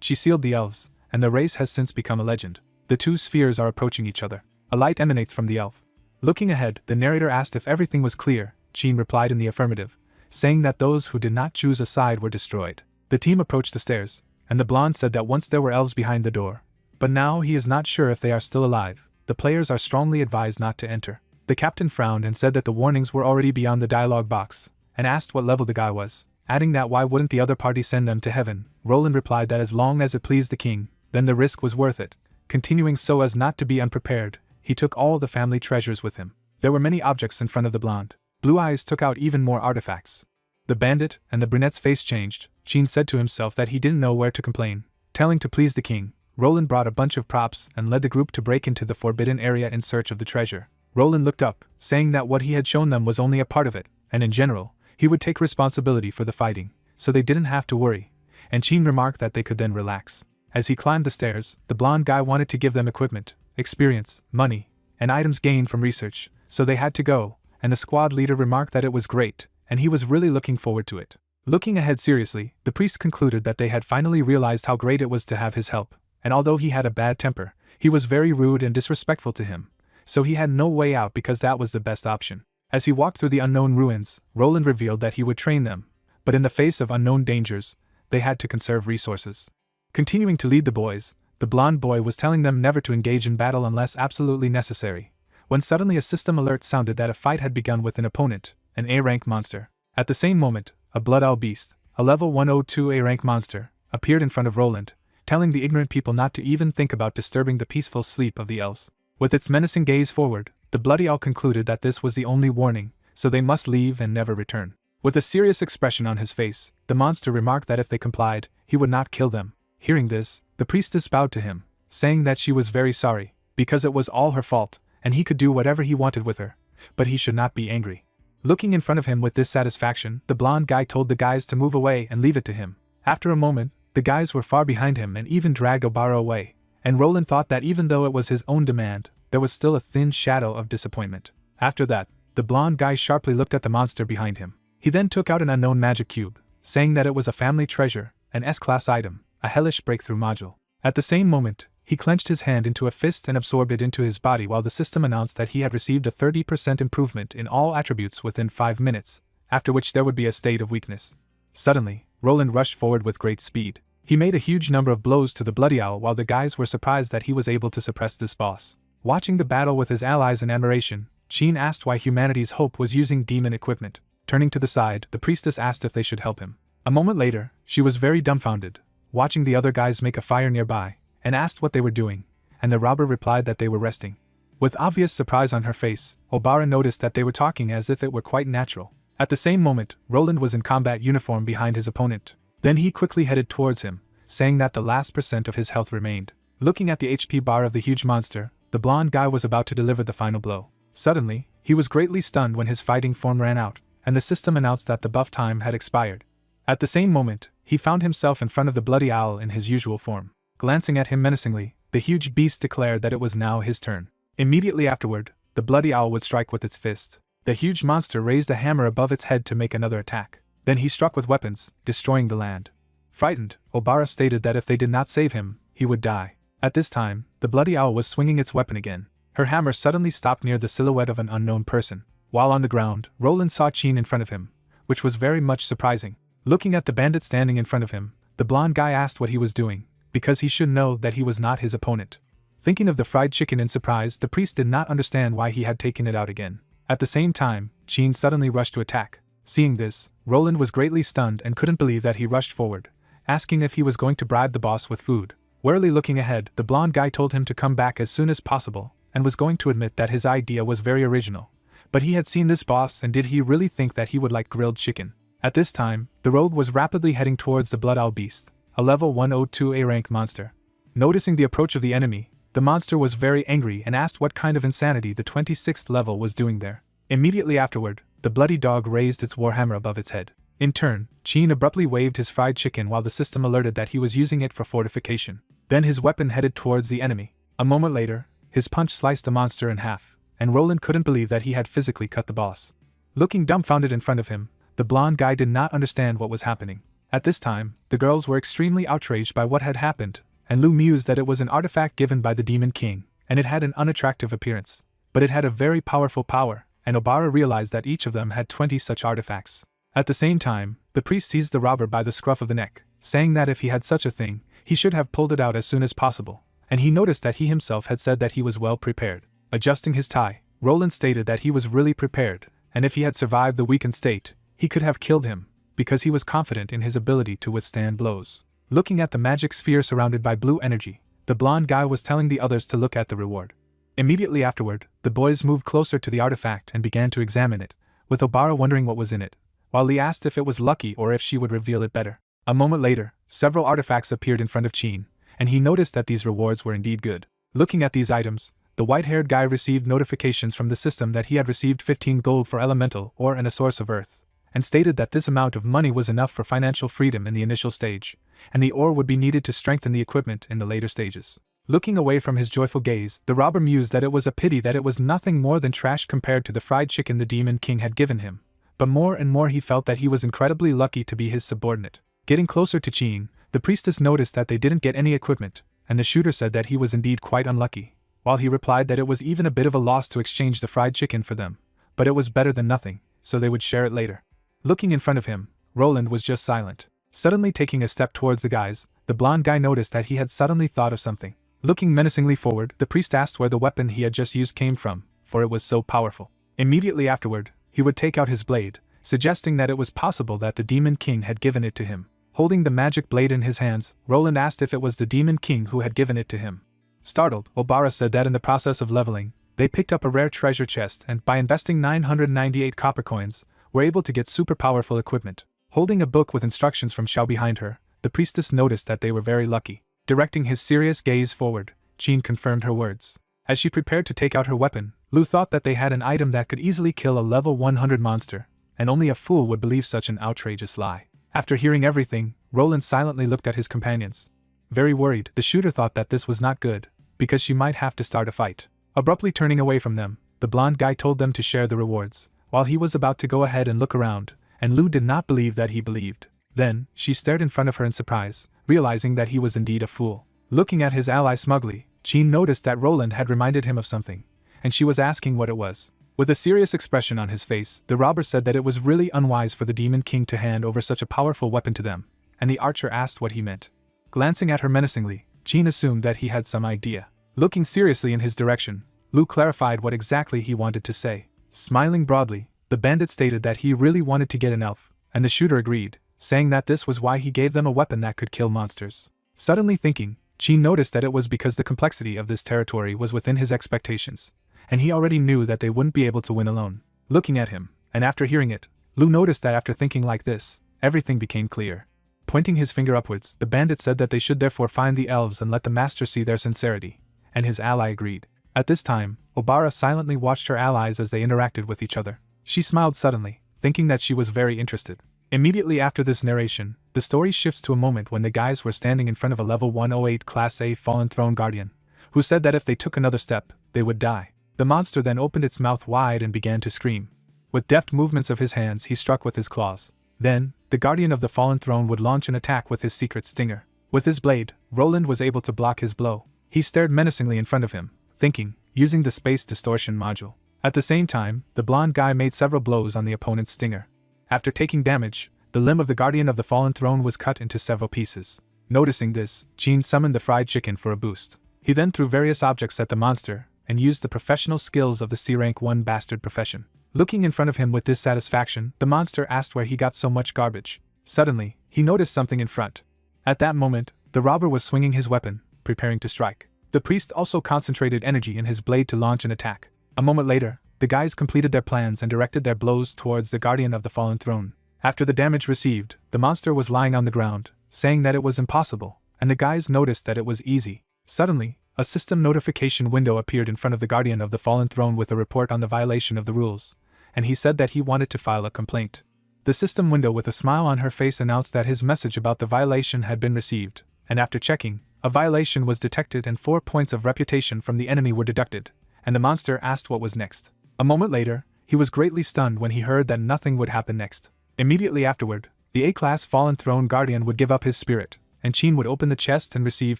She sealed the elves, and the race has since become a legend. The two spheres are approaching each other. A light emanates from the elf. Looking ahead, the narrator asked if everything was clear. Jean replied in the affirmative, saying that those who did not choose a side were destroyed. The team approached the stairs, and the blonde said that once there were elves behind the door, but now he is not sure if they are still alive. The players are strongly advised not to enter. The captain frowned and said that the warnings were already beyond the dialogue box, and asked what level the guy was, adding that why wouldn't the other party send them to heaven. Roland replied that as long as it pleased the king, then the risk was worth it. Continuing so as not to be unprepared, he took all the family treasures with him. There were many objects in front of the blonde. Blue Eyes took out even more artifacts. The bandit and the brunette's face changed. Jean said to himself that he didn't know where to complain. Telling to please the king, Roland brought a bunch of props and led the group to break into the forbidden area in search of the treasure. Roland looked up, saying that what he had shown them was only a part of it, and in general, he would take responsibility for the fighting, so they didn't have to worry, and Jean remarked that they could then relax. As he climbed the stairs, the blonde guy wanted to give them equipment, experience, money, and items gained from research, so they had to go, and the squad leader remarked that it was great, and he was really looking forward to it. Looking ahead seriously, the priest concluded that they had finally realized how great it was to have his help, and although he had a bad temper, he was very rude and disrespectful to him, so he had no way out because that was the best option. As he walked through the unknown ruins, Roland revealed that he would train them, but in the face of unknown dangers, they had to conserve resources. Continuing to lead the boys, the blonde boy was telling them never to engage in battle unless absolutely necessary, when suddenly a system alert sounded that a fight had begun with an opponent, an A-rank monster. At the same moment, a blood owl beast, a level 102 A-rank monster, appeared in front of Roland, telling the ignorant people not to even think about disturbing the peaceful sleep of the elves. With its menacing gaze forward, the bloody owl concluded that this was the only warning, so they must leave and never return. With a serious expression on his face, the monster remarked that if they complied, he would not kill them. Hearing this, the priestess bowed to him, saying that she was very sorry, because it was all her fault, and he could do whatever he wanted with her, but he should not be angry. Looking in front of him with dissatisfaction, the blonde guy told the guys to move away and leave it to him. After a moment, the guys were far behind him and even dragged Obara away, and Roland thought that even though it was his own demand, there was still a thin shadow of disappointment. After that, the blonde guy sharply looked at the monster behind him. He then took out an unknown magic cube, saying that it was a family treasure, an S-class item, a hellish breakthrough module. At the same moment, he clenched his hand into a fist and absorbed it into his body while the system announced that he had received a 30% improvement in all attributes within 5 minutes, after which there would be a state of weakness. Suddenly, Roland rushed forward with great speed. He made a huge number of blows to the bloody owl while the guys were surprised that he was able to suppress this boss. Watching the battle with his allies in admiration, Jean asked why humanity's hope was using demon equipment. Turning to the side, the priestess asked if they should help him. A moment later, she was very dumbfounded, watching the other guys make a fire nearby, and asked what they were doing, and the robber replied that they were resting. With obvious surprise on her face, Obara noticed that they were talking as if it were quite natural. At the same moment, Roland was in combat uniform behind his opponent. Then he quickly headed towards him, saying that the last % of his health remained. Looking at the HP bar of the huge monster, the blonde guy was about to deliver the final blow. Suddenly, he was greatly stunned when his fighting form ran out, and the system announced that the buff time had expired. At the same moment, he found himself in front of the bloody owl in his usual form. Glancing at him menacingly, the huge beast declared that it was now his turn. Immediately afterward, the bloody owl would strike with its fist. The huge monster raised a hammer above its head to make another attack. Then he struck with weapons, destroying the land. Frightened, Obara stated that if they did not save him, he would die. At this time, the bloody owl was swinging its weapon again. Her hammer suddenly stopped near the silhouette of an unknown person. While on the ground, Roland saw Jean in front of him, which was very much surprising. Looking at the bandit standing in front of him, the blonde guy asked what he was doing, because he should know that he was not his opponent. Thinking of the fried chicken in surprise, the priest did not understand why he had taken it out again. At the same time, Jean suddenly rushed to attack. Seeing this, Roland was greatly stunned and couldn't believe that he rushed forward, asking if he was going to bribe the boss with food. Warily looking ahead, the blonde guy told him to come back as soon as possible, and was going to admit that his idea was very original. But he had seen this boss, and did he really think that he would like grilled chicken? At this time, the rogue was rapidly heading towards the blood owl beast, a level 102 A-rank monster. Noticing the approach of the enemy, The monster was very angry and asked what kind of insanity the 26th level was doing there. Immediately afterward, the bloody dog raised its warhammer above its head. In turn, Chin abruptly waved his fried chicken while the system alerted that he was using it for fortification. Then his weapon headed towards the enemy. A moment later, his punch sliced the monster in half, and Roland couldn't believe that he had physically cut the boss. Looking dumbfounded in front of him, the blonde guy did not understand what was happening. At this time, the girls were extremely outraged by what had happened, and Lu mused that it was an artifact given by the Demon King, and it had an unattractive appearance. But it had a very powerful power, and Obara realized that each of them had 20 such artifacts. At the same time, the priest seized the robber by the scruff of the neck, saying that if he had such a thing, he should have pulled it out as soon as possible, and he noticed that he himself had said that he was well prepared. Adjusting his tie, Roland stated that he was really prepared, and if he had survived the weakened state, he could have killed him, because he was confident in his ability to withstand blows. Looking at the magic sphere surrounded by blue energy, the blonde guy was telling the others to look at the reward. Immediately afterward, the boys moved closer to the artifact and began to examine it, with Obara wondering what was in it, while Lee asked if it was lucky or if she would reveal it better. A moment later, several artifacts appeared in front of Chin, and he noticed that these rewards were indeed good. Looking at these items, the white-haired guy received notifications from the system that he had received 15 gold for elemental ore and a source of earth, and stated that this amount of money was enough for financial freedom in the initial stage, and the ore would be needed to strengthen the equipment in the later stages. Looking away from his joyful gaze, the robber mused that it was a pity that it was nothing more than trash compared to the fried chicken the Demon King had given him, but more and more he felt that he was incredibly lucky to be his subordinate. Getting closer to Chin, the priestess noticed that they didn't get any equipment, and the shooter said that he was indeed quite unlucky, while he replied that it was even a bit of a loss to exchange the fried chicken for them, but it was better than nothing, so they would share it later. Looking in front of him, Roland was just silent. Suddenly taking a step towards the guys, the blonde guy noticed that he had suddenly thought of something. Looking menacingly forward, the priest asked where the weapon he had just used came from, for it was so powerful. Immediately afterward, he would take out his blade, suggesting that it was possible that the Demon King had given it to him. Holding the magic blade in his hands, Roland asked if it was the Demon King who had given it to him. Startled, Obara said that in the process of leveling, they picked up a rare treasure chest and by investing 998 copper coins, were able to get super powerful equipment. Holding a book with instructions from Xiao behind her, the priestess noticed that they were very lucky. Directing his serious gaze forward, Chin confirmed her words. As she prepared to take out her weapon, Lu thought that they had an item that could easily kill a level 100 monster, and only a fool would believe such an outrageous lie. After hearing everything, Roland silently looked at his companions. Very worried, the shooter thought that this was not good, because she might have to start a fight. Abruptly turning away from them, the blonde guy told them to share the rewards, while he was about to go ahead and look around, and Lu did not believe that he believed. Then, she stared in front of her in surprise, realizing that he was indeed a fool. Looking at his ally smugly, Chin noticed that Roland had reminded him of something, and she was asking what it was. With a serious expression on his face, the robber said that it was really unwise for the Demon King to hand over such a powerful weapon to them, and the archer asked what he meant. Glancing at her menacingly, Chin assumed that he had some idea. Looking seriously in his direction, Lu clarified what exactly he wanted to say. Smiling broadly, the bandit stated that he really wanted to get an elf, and the shooter agreed, saying that this was why he gave them a weapon that could kill monsters. Suddenly thinking, Chin noticed that it was because the complexity of this territory was within his expectations, and he already knew that they wouldn't be able to win alone. Looking at him, and after hearing it, Lu noticed that after thinking like this, everything became clear. Pointing his finger upwards, the bandit said that they should therefore find the elves and let the master see their sincerity, and his ally agreed. At this time, Obara silently watched her allies as they interacted with each other. She smiled suddenly, thinking that she was very interested. Immediately after this narration, the story shifts to a moment when the guys were standing in front of a level 108 Class A Fallen Throne Guardian, who said that if they took another step, they would die. The monster then opened its mouth wide and began to scream. With deft movements of his hands he struck with his claws. Then, the Guardian of the Fallen Throne would launch an attack with his secret stinger. With his blade, Roland was able to block his blow. He stared menacingly in front of him, thinking, using the space distortion module. At the same time, the blonde guy made several blows on the opponent's stinger. After taking damage, the limb of the Guardian of the Fallen Throne was cut into several pieces. Noticing this, Chin summoned the fried chicken for a boost. He then threw various objects at the monster, and used the professional skills of the C-Rank 1 bastard profession. Looking in front of him with dissatisfaction, the monster asked where he got so much garbage. Suddenly, he noticed something in front. At that moment, the robber was swinging his weapon, preparing to strike. The priest also concentrated energy in his blade to launch an attack. A moment later, the guys completed their plans and directed their blows towards the Guardian of the Fallen Throne. After the damage received, the monster was lying on the ground, saying that it was impossible, and the guys noticed that it was easy. Suddenly, a system notification window appeared in front of the guardian of the fallen throne with a report on the violation of the rules, and he said that he wanted to file a complaint. The system window with a smile on her face announced that his message about the violation had been received, and after checking, a violation was detected and 4 points of reputation from the enemy were deducted, and the monster asked what was next. A moment later, he was greatly stunned when he heard that nothing would happen next. Immediately afterward, the A-class fallen throne guardian would give up his spirit, and Chin would open the chest and receive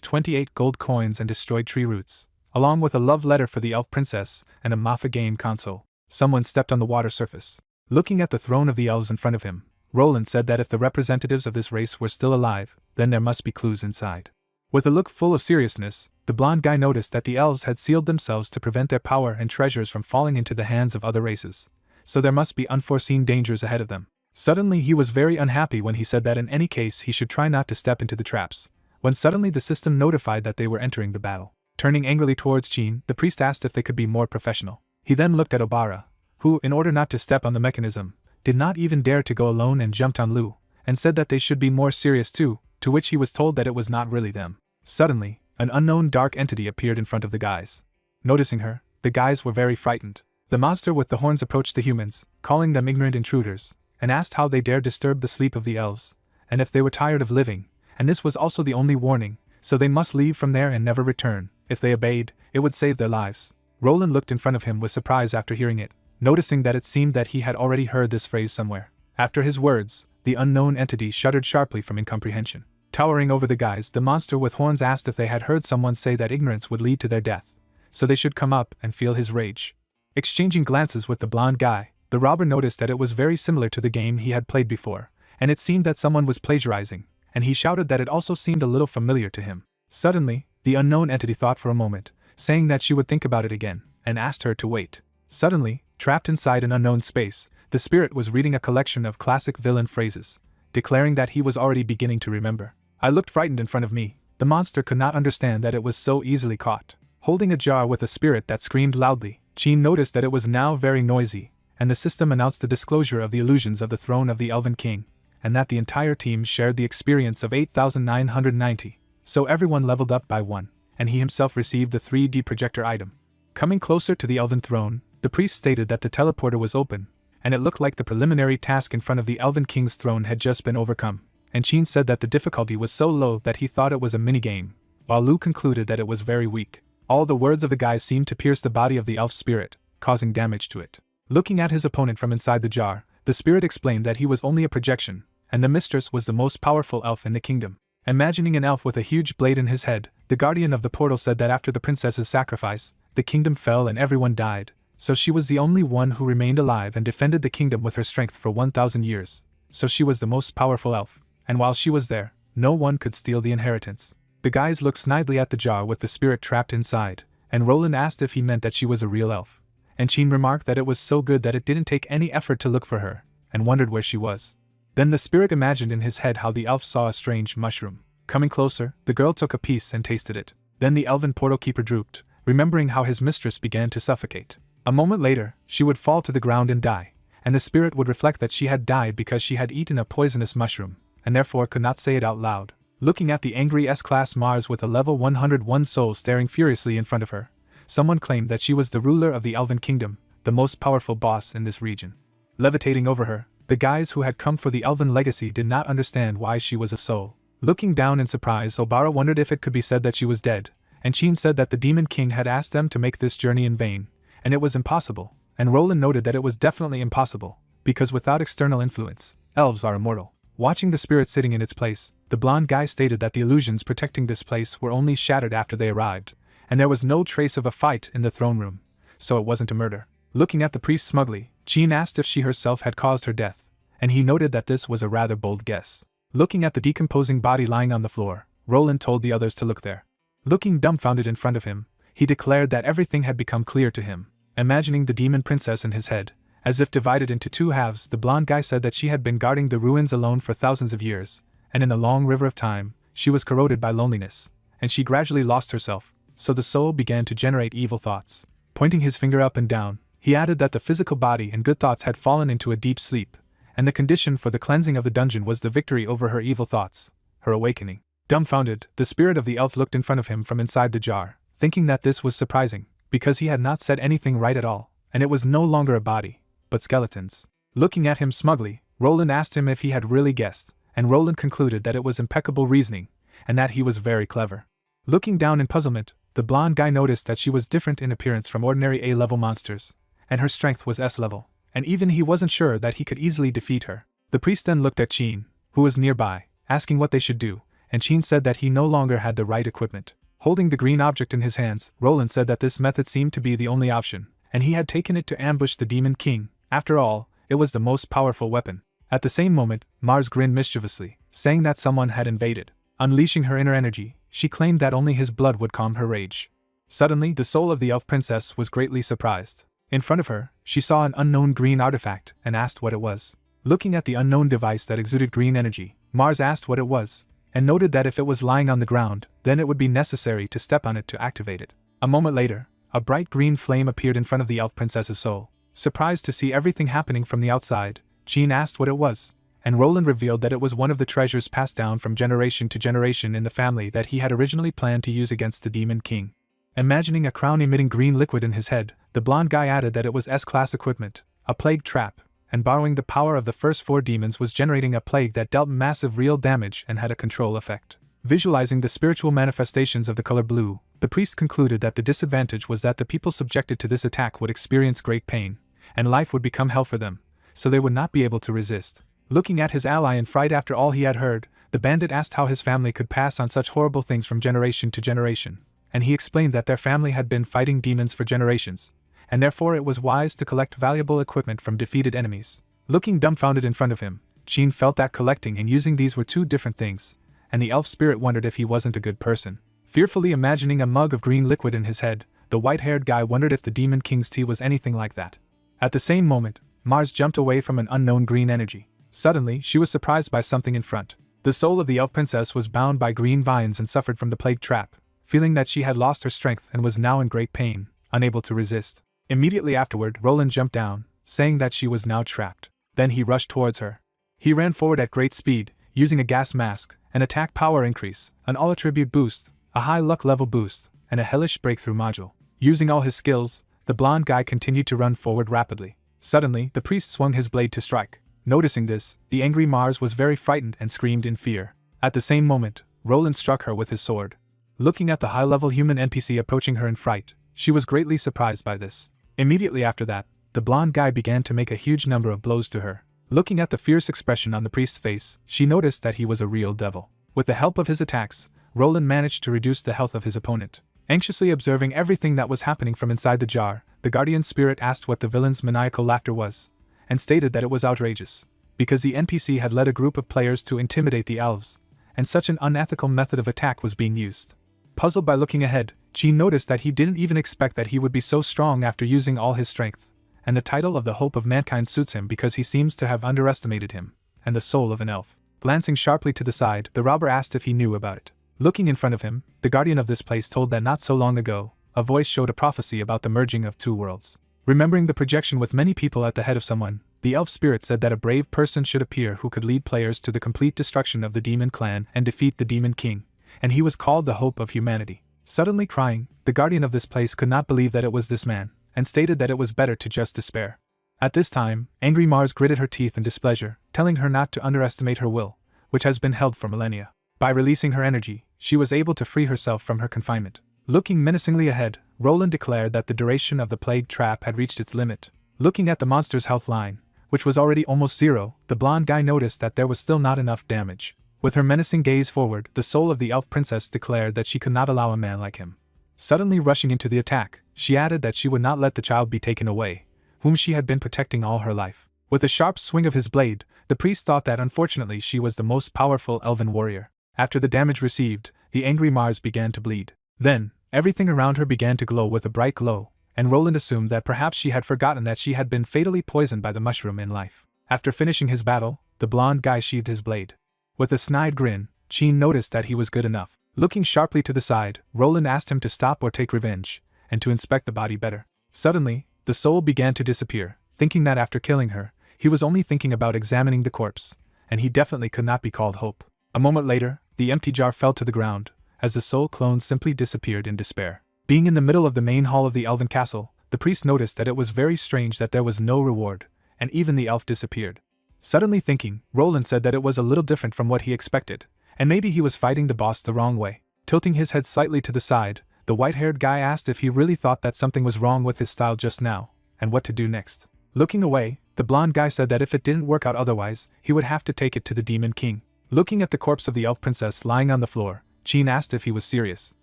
28 gold coins and destroyed tree roots, along with a love letter for the elf princess and a Mafa game console. Someone stepped on the water surface. Looking at the throne of the elves in front of him, Roland said that if the representatives of this race were still alive, then there must be clues inside. With a look full of seriousness, the blonde guy noticed that the elves had sealed themselves to prevent their power and treasures from falling into the hands of other races, so there must be unforeseen dangers ahead of them. Suddenly he was very unhappy when he said that in any case he should try not to step into the traps, when suddenly the system notified that they were entering the battle. Turning angrily towards Chin, the priest asked if they could be more professional. He then looked at Obara, who, in order not to step on the mechanism, did not even dare to go alone and jumped on Lu, and said that they should be more serious too, to which he was told that it was not really them. Suddenly, an unknown dark entity appeared in front of the guys. Noticing her, the guys were very frightened. The monster with the horns approached the humans, calling them ignorant intruders, and asked how they dared disturb the sleep of the elves, and if they were tired of living, and this was also the only warning, so they must leave from there and never return. If they obeyed, it would save their lives. Roland looked in front of him with surprise after hearing it, noticing that it seemed that he had already heard this phrase somewhere. After his words, the unknown entity shuddered sharply from incomprehension. Towering over the guys, the monster with horns asked if they had heard someone say that ignorance would lead to their death, so they should come up and feel his rage. Exchanging glances with the blonde guy, the robber noticed that it was very similar to the game he had played before, and it seemed that someone was plagiarizing, and he shouted that it also seemed a little familiar to him. Suddenly, the unknown entity thought for a moment, saying that she would think about it again, and asked her to wait. Suddenly, trapped inside an unknown space, the spirit was reading a collection of classic villain phrases, declaring that he was already beginning to remember. I looked frightened in front of me. The monster could not understand that it was so easily caught. Holding a jar with a spirit that screamed loudly, Chin noticed that it was now very noisy, and the system announced the disclosure of the illusions of the throne of the Elven King, and that the entire team shared the experience of 8,990, so everyone leveled up by 1, and he himself received the 3D projector item. Coming closer to the Elven throne, the priest stated that the teleporter was open, and it looked like the preliminary task in front of the Elven King's throne had just been overcome, and Chin said that the difficulty was so low that he thought it was a minigame, while Lu concluded that it was very weak. All the words of the guy seemed to pierce the body of the elf spirit, causing damage to it. Looking at his opponent from inside the jar, the spirit explained that he was only a projection, and the mistress was the most powerful elf in the kingdom. Imagining an elf with a huge blade in his head, the guardian of the portal said that after the princess's sacrifice, the kingdom fell and everyone died, so she was the only one who remained alive and defended the kingdom with her strength for 1,000 years, so she was the most powerful elf, and while she was there, no one could steal the inheritance. The guys looked snidely at the jar with the spirit trapped inside, and Roland asked if he meant that she was a real elf, and Chin remarked that it was so good that it didn't take any effort to look for her, and wondered where she was. Then the spirit imagined in his head how the elf saw a strange mushroom. Coming closer, the girl took a piece and tasted it. Then the elven portal keeper drooped, remembering how his mistress began to suffocate. A moment later, she would fall to the ground and die, and the spirit would reflect that she had died because she had eaten a poisonous mushroom, and therefore could not say it out loud. Looking at the angry S-class Mars with a level 101 soul staring furiously in front of her, someone claimed that she was the ruler of the Elven Kingdom, the most powerful boss in this region. Levitating over her, the guys who had come for the Elven legacy did not understand why she was a soul. Looking down in surprise, Obara wondered if it could be said that she was dead, and Chin said that the Demon King had asked them to make this journey in vain, and it was impossible, and Roland noted that it was definitely impossible, because without external influence, elves are immortal. Watching the spirit sitting in its place, the blonde guy stated that the illusions protecting this place were only shattered after they arrived, and there was no trace of a fight in the throne room, so it wasn't a murder. Looking at the priest smugly, Chin asked if she herself had caused her death, and he noted that this was a rather bold guess. Looking at the decomposing body lying on the floor, Roland told the others to look there. Looking dumbfounded in front of him, he declared that everything had become clear to him. Imagining the demon princess in his head, as if divided into two halves, the blonde guy said that she had been guarding the ruins alone for thousands of years, and in the long river of time, she was corroded by loneliness, and she gradually lost herself, so the soul began to generate evil thoughts. Pointing his finger up and down, he added that the physical body and good thoughts had fallen into a deep sleep, and the condition for the cleansing of the dungeon was the victory over her evil thoughts, her awakening. Dumbfounded, the spirit of the elf looked in front of him from inside the jar, thinking that this was surprising, because he had not said anything right at all, and it was no longer a body, but skeletons. Looking at him smugly, Roland asked him if he had really guessed, and Roland concluded that it was impeccable reasoning, and that he was very clever. Looking down in puzzlement, the blonde guy noticed that she was different in appearance from ordinary A-level monsters, and her strength was S-level, and even he wasn't sure that he could easily defeat her. The priest then looked at Chin, who was nearby, asking what they should do, and Chin said that he no longer had the right equipment. Holding the green object in his hands, Roland said that this method seemed to be the only option, and he had taken it to ambush the Demon King. After all, it was the most powerful weapon. At the same moment, Mars grinned mischievously, saying that someone had invaded. Unleashing her inner energy, she claimed that only his blood would calm her rage. Suddenly, the soul of the elf princess was greatly surprised. In front of her, she saw an unknown green artifact and asked what it was. Looking at the unknown device that exuded green energy, Mars asked what it was, and noted that if it was lying on the ground, then it would be necessary to step on it to activate it. A moment later, a bright green flame appeared in front of the elf princess's soul. Surprised to see everything happening from the outside, Chin asked what it was, and Roland revealed that it was one of the treasures passed down from generation to generation in the family that he had originally planned to use against the Demon King. Imagining a crown emitting green liquid in his head, the blonde guy added that it was S-class equipment, a plague trap, and borrowing the power of the first 4 demons was generating a plague that dealt massive real damage and had a control effect. Visualizing the spiritual manifestations of the color blue, the priest concluded that the disadvantage was that the people subjected to this attack would experience great pain, and life would become hell for them, so they would not be able to resist. Looking at his ally in fright after all he had heard, the bandit asked how his family could pass on such horrible things from generation to generation, and he explained that their family had been fighting demons for generations, and therefore it was wise to collect valuable equipment from defeated enemies. Looking dumbfounded in front of him, Chin felt that collecting and using these were 2 different things, and the elf spirit wondered if he wasn't a good person. Fearfully imagining a mug of green liquid in his head, the white-haired guy wondered if the Demon King's tea was anything like that. At the same moment, Mars jumped away from an unknown green energy. Suddenly, she was surprised by something in front. The soul of the elf princess was bound by green vines and suffered from the plague trap, feeling that she had lost her strength and was now in great pain, unable to resist. Immediately afterward, Roland jumped down, saying that she was now trapped. Then he rushed towards her. He ran forward at great speed, using a gas mask, an attack power increase, an all-attribute boost, a high luck level boost, and a hellish breakthrough module. Using all his skills, the blonde guy continued to run forward rapidly. Suddenly, the priest swung his blade to strike. Noticing this, the angry Mars was very frightened and screamed in fear. At the same moment, Roland struck her with his sword. Looking at the high-level human NPC approaching her in fright, she was greatly surprised by this. Immediately after that, the blonde guy began to make a huge number of blows to her. Looking at the fierce expression on the priest's face, she noticed that he was a real devil. With the help of his attacks, Roland managed to reduce the health of his opponent. Anxiously observing everything that was happening from inside the jar, the guardian spirit asked what the villain's maniacal laughter was, and stated that it was outrageous, because the NPC had led a group of players to intimidate the elves, and such an unethical method of attack was being used. Puzzled by looking ahead, Chin noticed that he didn't even expect that he would be so strong after using all his strength, and the title of the Hope of Mankind suits him because he seems to have underestimated him, and the soul of an elf. Glancing sharply to the side, the robber asked if he knew about it. Looking in front of him, the guardian of this place told that not so long ago, a voice showed a prophecy about the merging of 2 worlds. Remembering the projection with many people at the head of someone, the elf spirit said that a brave person should appear who could lead players to the complete destruction of the demon clan and defeat the Demon King, and he was called the Hope of Humanity. Suddenly crying, the guardian of this place could not believe that it was this man, and stated that it was better to just despair. At this time, angry Mars gritted her teeth in displeasure, telling her not to underestimate her will, which has been held for millennia. By releasing her energy, she was able to free herself from her confinement. Looking menacingly ahead, Roland declared that the duration of the plague trap had reached its limit. Looking at the monster's health line, which was already almost 0, the blonde guy noticed that there was still not enough damage. With her menacing gaze forward, the soul of the elf princess declared that she could not allow a man like him. Suddenly rushing into the attack, she added that she would not let the child be taken away, whom she had been protecting all her life. With a sharp swing of his blade, the priest thought that unfortunately she was the most powerful elven warrior. After the damage received, the angry Mars began to bleed. Then, everything around her began to glow with a bright glow, and Roland assumed that perhaps she had forgotten that she had been fatally poisoned by the mushroom in life. After finishing his battle, the blonde guy sheathed his blade. With a snide grin, Chin noticed that he was good enough. Looking sharply to the side, Roland asked him to stop or take revenge, and to inspect the body better. Suddenly, the soul began to disappear, thinking that after killing her, he was only thinking about examining the corpse, and he definitely could not be called Hope. A moment later, the empty jar fell to the ground, as the soul clone simply disappeared in despair. Being in the middle of the main hall of the elven castle, the priest noticed that it was very strange that there was no reward, and even the elf disappeared. Suddenly thinking, Roland said that it was a little different from what he expected, and maybe he was fighting the boss the wrong way. Tilting his head slightly to the side, the white-haired guy asked if he really thought that something was wrong with his style just now, and what to do next. Looking away, the blonde guy said that if it didn't work out otherwise, he would have to take it to the Demon King. Looking at the corpse of the elf princess lying on the floor, Jean asked if he was serious.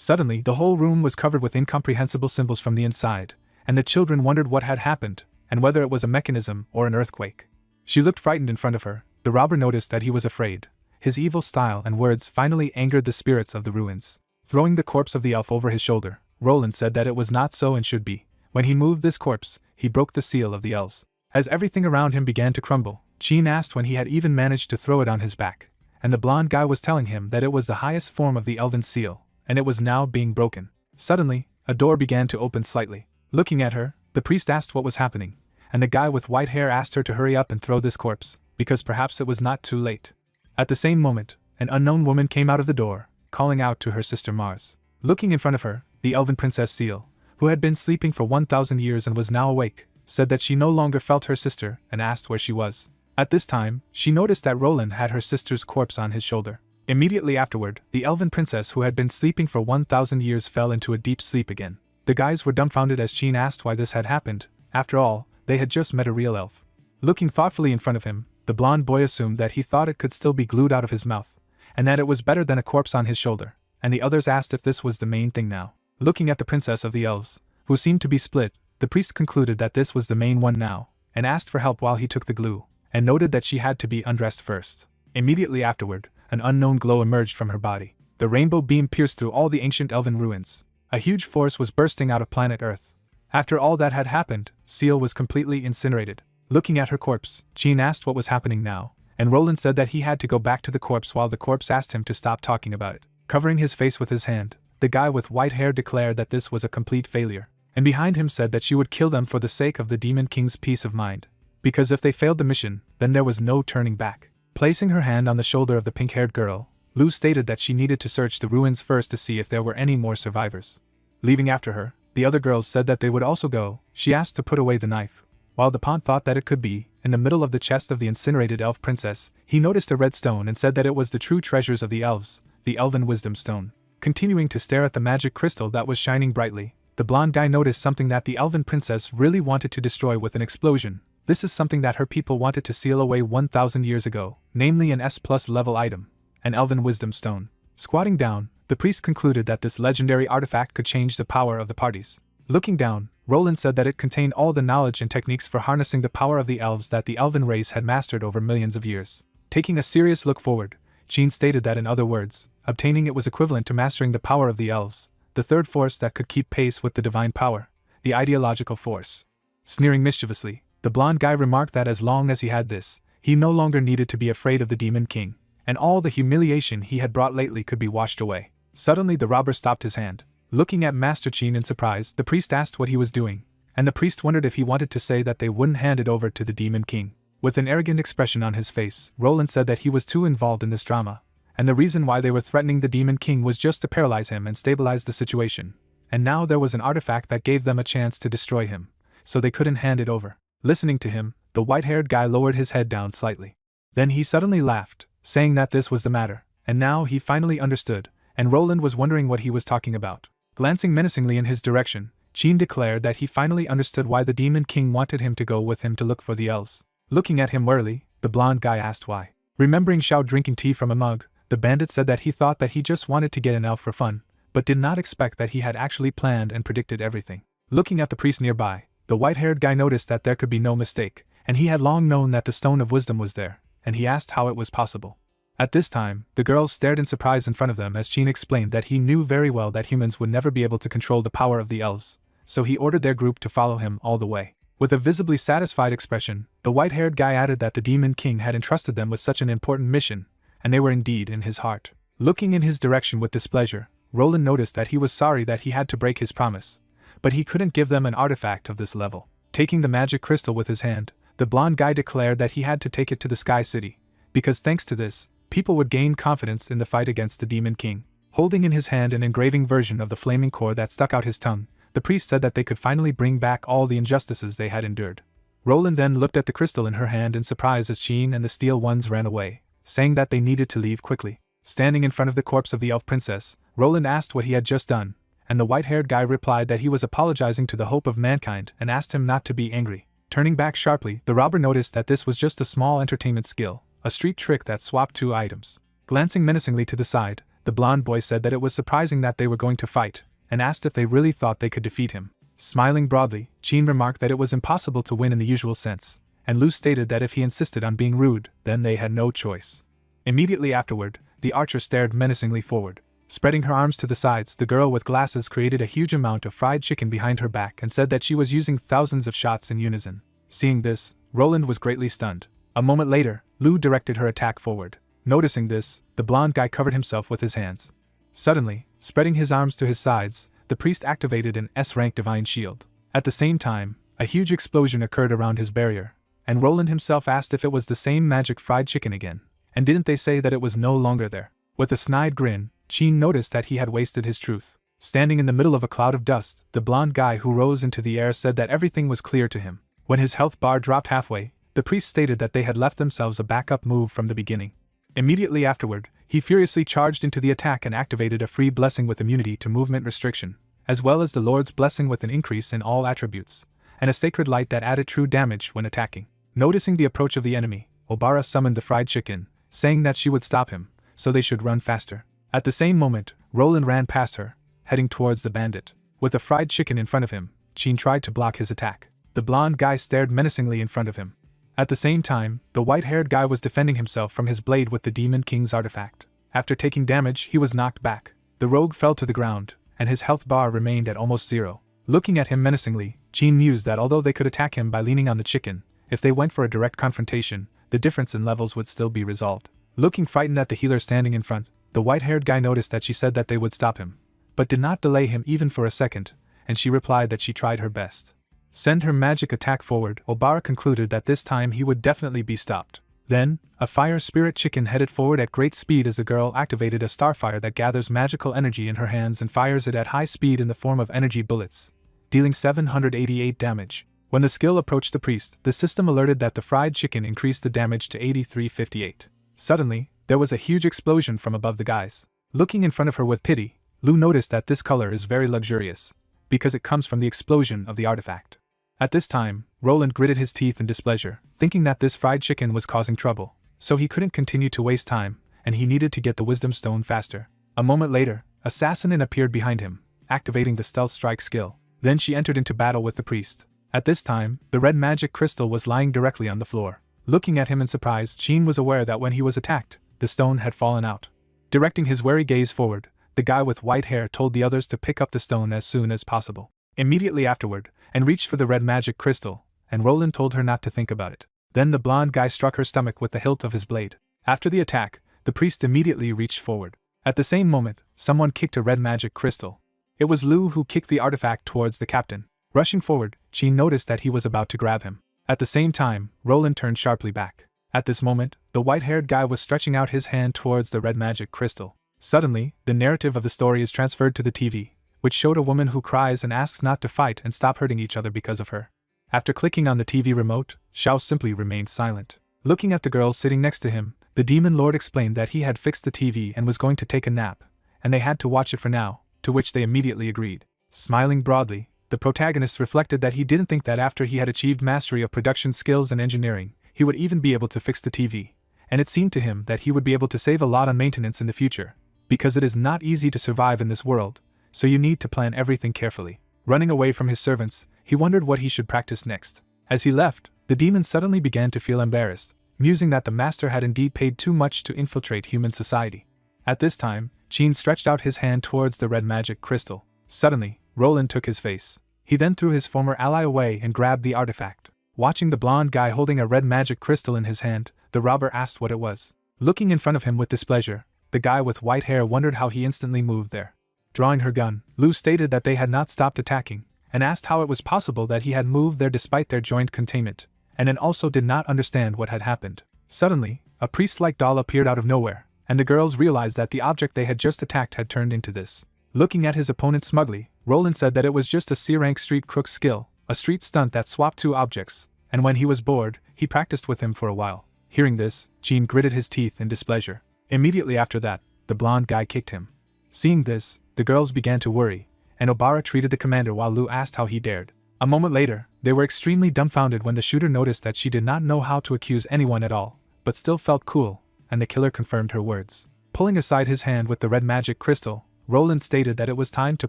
Suddenly, the whole room was covered with incomprehensible symbols from the inside, and the children wondered what had happened, and whether it was a mechanism or an earthquake. She looked frightened in front of her. The robber noticed that he was afraid. His evil style and words finally angered the spirits of the ruins. Throwing the corpse of the elf over his shoulder, Roland said that it was not so and should be. When he moved this corpse, he broke the seal of the elves. As everything around him began to crumble, Jean asked when he had even managed to throw it on his back, and the blonde guy was telling him that it was the highest form of the elven seal, and it was now being broken. Suddenly, a door began to open slightly. Looking at her, the priest asked what was happening, and the guy with white hair asked her to hurry up and throw this corpse, because perhaps it was not too late. At the same moment, an unknown woman came out of the door, calling out to her sister Mars. Looking in front of her, the elven princess Seal, who had been sleeping for 1,000 years and was now awake, said that she no longer felt her sister and asked where she was. At this time, she noticed that Roland had her sister's corpse on his shoulder. Immediately afterward, the elven princess who had been sleeping for 1,000 years fell into a deep sleep again. The guys were dumbfounded as Jean asked why this had happened. After all, they had just met a real elf. Looking thoughtfully in front of him, the blonde boy assumed that he thought it could still be glued out of his mouth, and that it was better than a corpse on his shoulder, and the others asked if this was the main thing now. Looking at the princess of the elves, who seemed to be split, the priest concluded that this was the main one now, and asked for help while he took the glue, and noted that she had to be undressed first. Immediately afterward, an unknown glow emerged from her body. The rainbow beam pierced through all the ancient elven ruins. A huge force was bursting out of planet Earth. After all that had happened, Seal was completely incinerated. Looking at her corpse, Jean asked what was happening now, and Roland said that he had to go back to the corpse while the corpse asked him to stop talking about it. Covering his face with his hand, the guy with white hair declared that this was a complete failure, and behind him said that she would kill them for the sake of the Demon King's peace of mind, because if they failed the mission, then there was no turning back. Placing her hand on the shoulder of the pink-haired girl, Lou stated that she needed to search the ruins first to see if there were any more survivors. Leaving after her, the other girls said that they would also go. She asked to put away the knife. While the Pont thought that it could be, in the middle of the chest of the incinerated elf princess, he noticed a red stone and said that it was the true treasures of the elves, the Elven Wisdom Stone. Continuing to stare at the magic crystal that was shining brightly, the blonde guy noticed something that the elven princess really wanted to destroy with an explosion. This is something that her people wanted to seal away 1,000 years ago, namely an S+ level item, an Elven Wisdom Stone. Squatting down, the priest concluded that this legendary artifact could change the power of the parties. Looking down, Roland said that it contained all the knowledge and techniques for harnessing the power of the elves that the elven race had mastered over millions of years. Taking a serious look forward, Jean stated that in other words, obtaining it was equivalent to mastering the power of the elves, the third force that could keep pace with the divine power, the ideological force. Sneering mischievously, the blonde guy remarked that as long as he had this, he no longer needed to be afraid of the Demon King, and all the humiliation he had brought lately could be washed away. Suddenly the robber stopped his hand. Looking at Master Jean in surprise, the priest asked what he was doing, and the priest wondered if he wanted to say that they wouldn't hand it over to the Demon King. With an arrogant expression on his face, Roland said that he was too involved in this drama, and the reason why they were threatening the Demon King was just to paralyze him and stabilize the situation, and now there was an artifact that gave them a chance to destroy him, so they couldn't hand it over. Listening to him, the white-haired guy lowered his head down slightly. Then he suddenly laughed, saying that this was the matter, and now he finally understood, and Roland was wondering what he was talking about. Glancing menacingly in his direction, Jean declared that he finally understood why the Demon King wanted him to go with him to look for the elves. Looking at him warily, the blonde guy asked why. Remembering Xiao drinking tea from a mug, the bandit said that he thought that he just wanted to get an elf for fun, but did not expect that he had actually planned and predicted everything. Looking at the priest nearby, the white-haired guy noticed that there could be no mistake, and he had long known that the Stone of Wisdom was there, and he asked how it was possible. At this time, the girls stared in surprise in front of them as Jean explained that he knew very well that humans would never be able to control the power of the elves, so he ordered their group to follow him all the way. With a visibly satisfied expression, the white-haired guy added that the Demon King had entrusted them with such an important mission, and they were indeed in his heart. Looking in his direction with displeasure, Roland noticed that he was sorry that he had to break his promise, but he couldn't give them an artifact of this level. Taking the magic crystal with his hand, the blonde guy declared that he had to take it to the Sky City, because thanks to this, people would gain confidence in the fight against the Demon King. Holding in his hand an engraving version of the flaming core that stuck out his tongue, the priest said that they could finally bring back all the injustices they had endured. Roland then looked at the crystal in her hand in surprise as Jean and the steel ones ran away, saying that they needed to leave quickly. Standing in front of the corpse of the elf princess, Roland asked what he had just done, and the white-haired guy replied that he was apologizing to the hope of mankind and asked him not to be angry. Turning back sharply, the robber noticed that this was just a small entertainment skill, a street trick that swapped two items. Glancing menacingly to the side, the blonde boy said that it was surprising that they were going to fight, and asked if they really thought they could defeat him. Smiling broadly, Jean remarked that it was impossible to win in the usual sense, and Lou stated that if he insisted on being rude, then they had no choice. Immediately afterward, the archer stared menacingly forward. Spreading her arms to the sides, the girl with glasses created a huge amount of fried chicken behind her back and said that she was using thousands of shots in unison. Seeing this, Roland was greatly stunned. A moment later, Lou directed her attack forward. Noticing this, the blonde guy covered himself with his hands. Suddenly, spreading his arms to his sides, the priest activated an S-rank divine shield. At the same time, a huge explosion occurred around his barrier, and Roland himself asked if it was the same magic fried chicken again, and didn't they say that it was no longer there? With a snide grin, Jean noticed that he had wasted his truth. Standing in the middle of a cloud of dust, the blonde guy who rose into the air said that everything was clear to him. When his health bar dropped halfway, the priest stated that they had left themselves a backup move from the beginning. Immediately afterward, he furiously charged into the attack and activated a free blessing with immunity to movement restriction, as well as the Lord's blessing with an increase in all attributes, and a sacred light that added true damage when attacking. Noticing the approach of the enemy, Obara summoned the fried chicken, saying that she would stop him, so they should run faster. At the same moment, Roland ran past her, heading towards the bandit. With the fried chicken in front of him, Jean tried to block his attack. The blonde guy stared menacingly in front of him. At the same time, the white-haired guy was defending himself from his blade with the Demon King's artifact. After taking damage, he was knocked back. The rogue fell to the ground, and his health bar remained at almost zero. Looking at him menacingly, Jean mused that although they could attack him by leaning on the chicken, if they went for a direct confrontation, the difference in levels would still be resolved. Looking frightened at the healer standing in front, the white-haired guy noticed that she said that they would stop him, but did not delay him even for a second, and she replied that she tried her best. Send her magic attack forward, Obara concluded that this time he would definitely be stopped. Then, a fire spirit chicken headed forward at great speed as the girl activated a starfire that gathers magical energy in her hands and fires it at high speed in the form of energy bullets, dealing 788 damage. When the skill approached the priest, the system alerted that the fried chicken increased the damage to 8358. Suddenly, there was a huge explosion from above the guys. Looking in front of her with pity, Lou noticed that this color is very luxurious, because it comes from the explosion of the artifact. At this time, Roland gritted his teeth in displeasure, thinking that this fried chicken was causing trouble, so he couldn't continue to waste time, and he needed to get the wisdom stone faster. A moment later, Assassin appeared behind him, activating the stealth strike skill. Then she entered into battle with the priest. At this time, the red magic crystal was lying directly on the floor. Looking at him in surprise, Jean was aware that when he was attacked, the stone had fallen out. Directing his wary gaze forward, the guy with white hair told the others to pick up the stone as soon as possible. Immediately afterward, and reached for the red magic crystal, and Roland told her not to think about it. Then the blonde guy struck her stomach with the hilt of his blade. After the attack, the priest immediately reached forward. At the same moment, someone kicked a red magic crystal. It was Lou who kicked the artifact towards the captain. Rushing forward, Jean noticed that he was about to grab him. At the same time, Roland turned sharply back. At this moment, the white-haired guy was stretching out his hand towards the red magic crystal. Suddenly, the narrative of the story is transferred to the TV, which showed a woman who cries and asks not to fight and stop hurting each other because of her. After clicking on the TV remote, Xiao simply remained silent. Looking at the girl sitting next to him, the demon lord explained that he had fixed the TV and was going to take a nap, and they had to watch it for now, to which they immediately agreed. Smiling broadly, the protagonist reflected that he didn't think that after he had achieved mastery of production skills and engineering, he would even be able to fix the TV, and it seemed to him that he would be able to save a lot on maintenance in the future, because it is not easy to survive in this world, so you need to plan everything carefully. Running away from his servants, he wondered what he should practice next. As he left, the demon suddenly began to feel embarrassed, musing that the master had indeed paid too much to infiltrate human society. At this time, Jean stretched out his hand towards the red magic crystal. Suddenly, Roland took his face. He then threw his former ally away and grabbed the artifact. Watching the blonde guy holding a red magic crystal in his hand, the robber asked what it was. Looking in front of him with displeasure, the guy with white hair wondered how he instantly moved there. Drawing her gun, Lou stated that they had not stopped attacking, and asked how it was possible that he had moved there despite their joint containment, and then also did not understand what had happened. Suddenly, a priest-like doll appeared out of nowhere, and the girls realized that the object they had just attacked had turned into this. Looking at his opponent smugly, Roland said that it was just a C-rank street crook skill, a street stunt that swapped two objects, and when he was bored, he practiced with him for a while. Hearing this, Jean gritted his teeth in displeasure. Immediately after that, the blonde guy kicked him. Seeing this, the girls began to worry, and Obara treated the commander while Lu asked how he dared. A moment later, they were extremely dumbfounded when the shooter noticed that she did not know how to accuse anyone at all, but still felt cool, and the killer confirmed her words. Pulling aside his hand with the red magic crystal, Roland stated that it was time to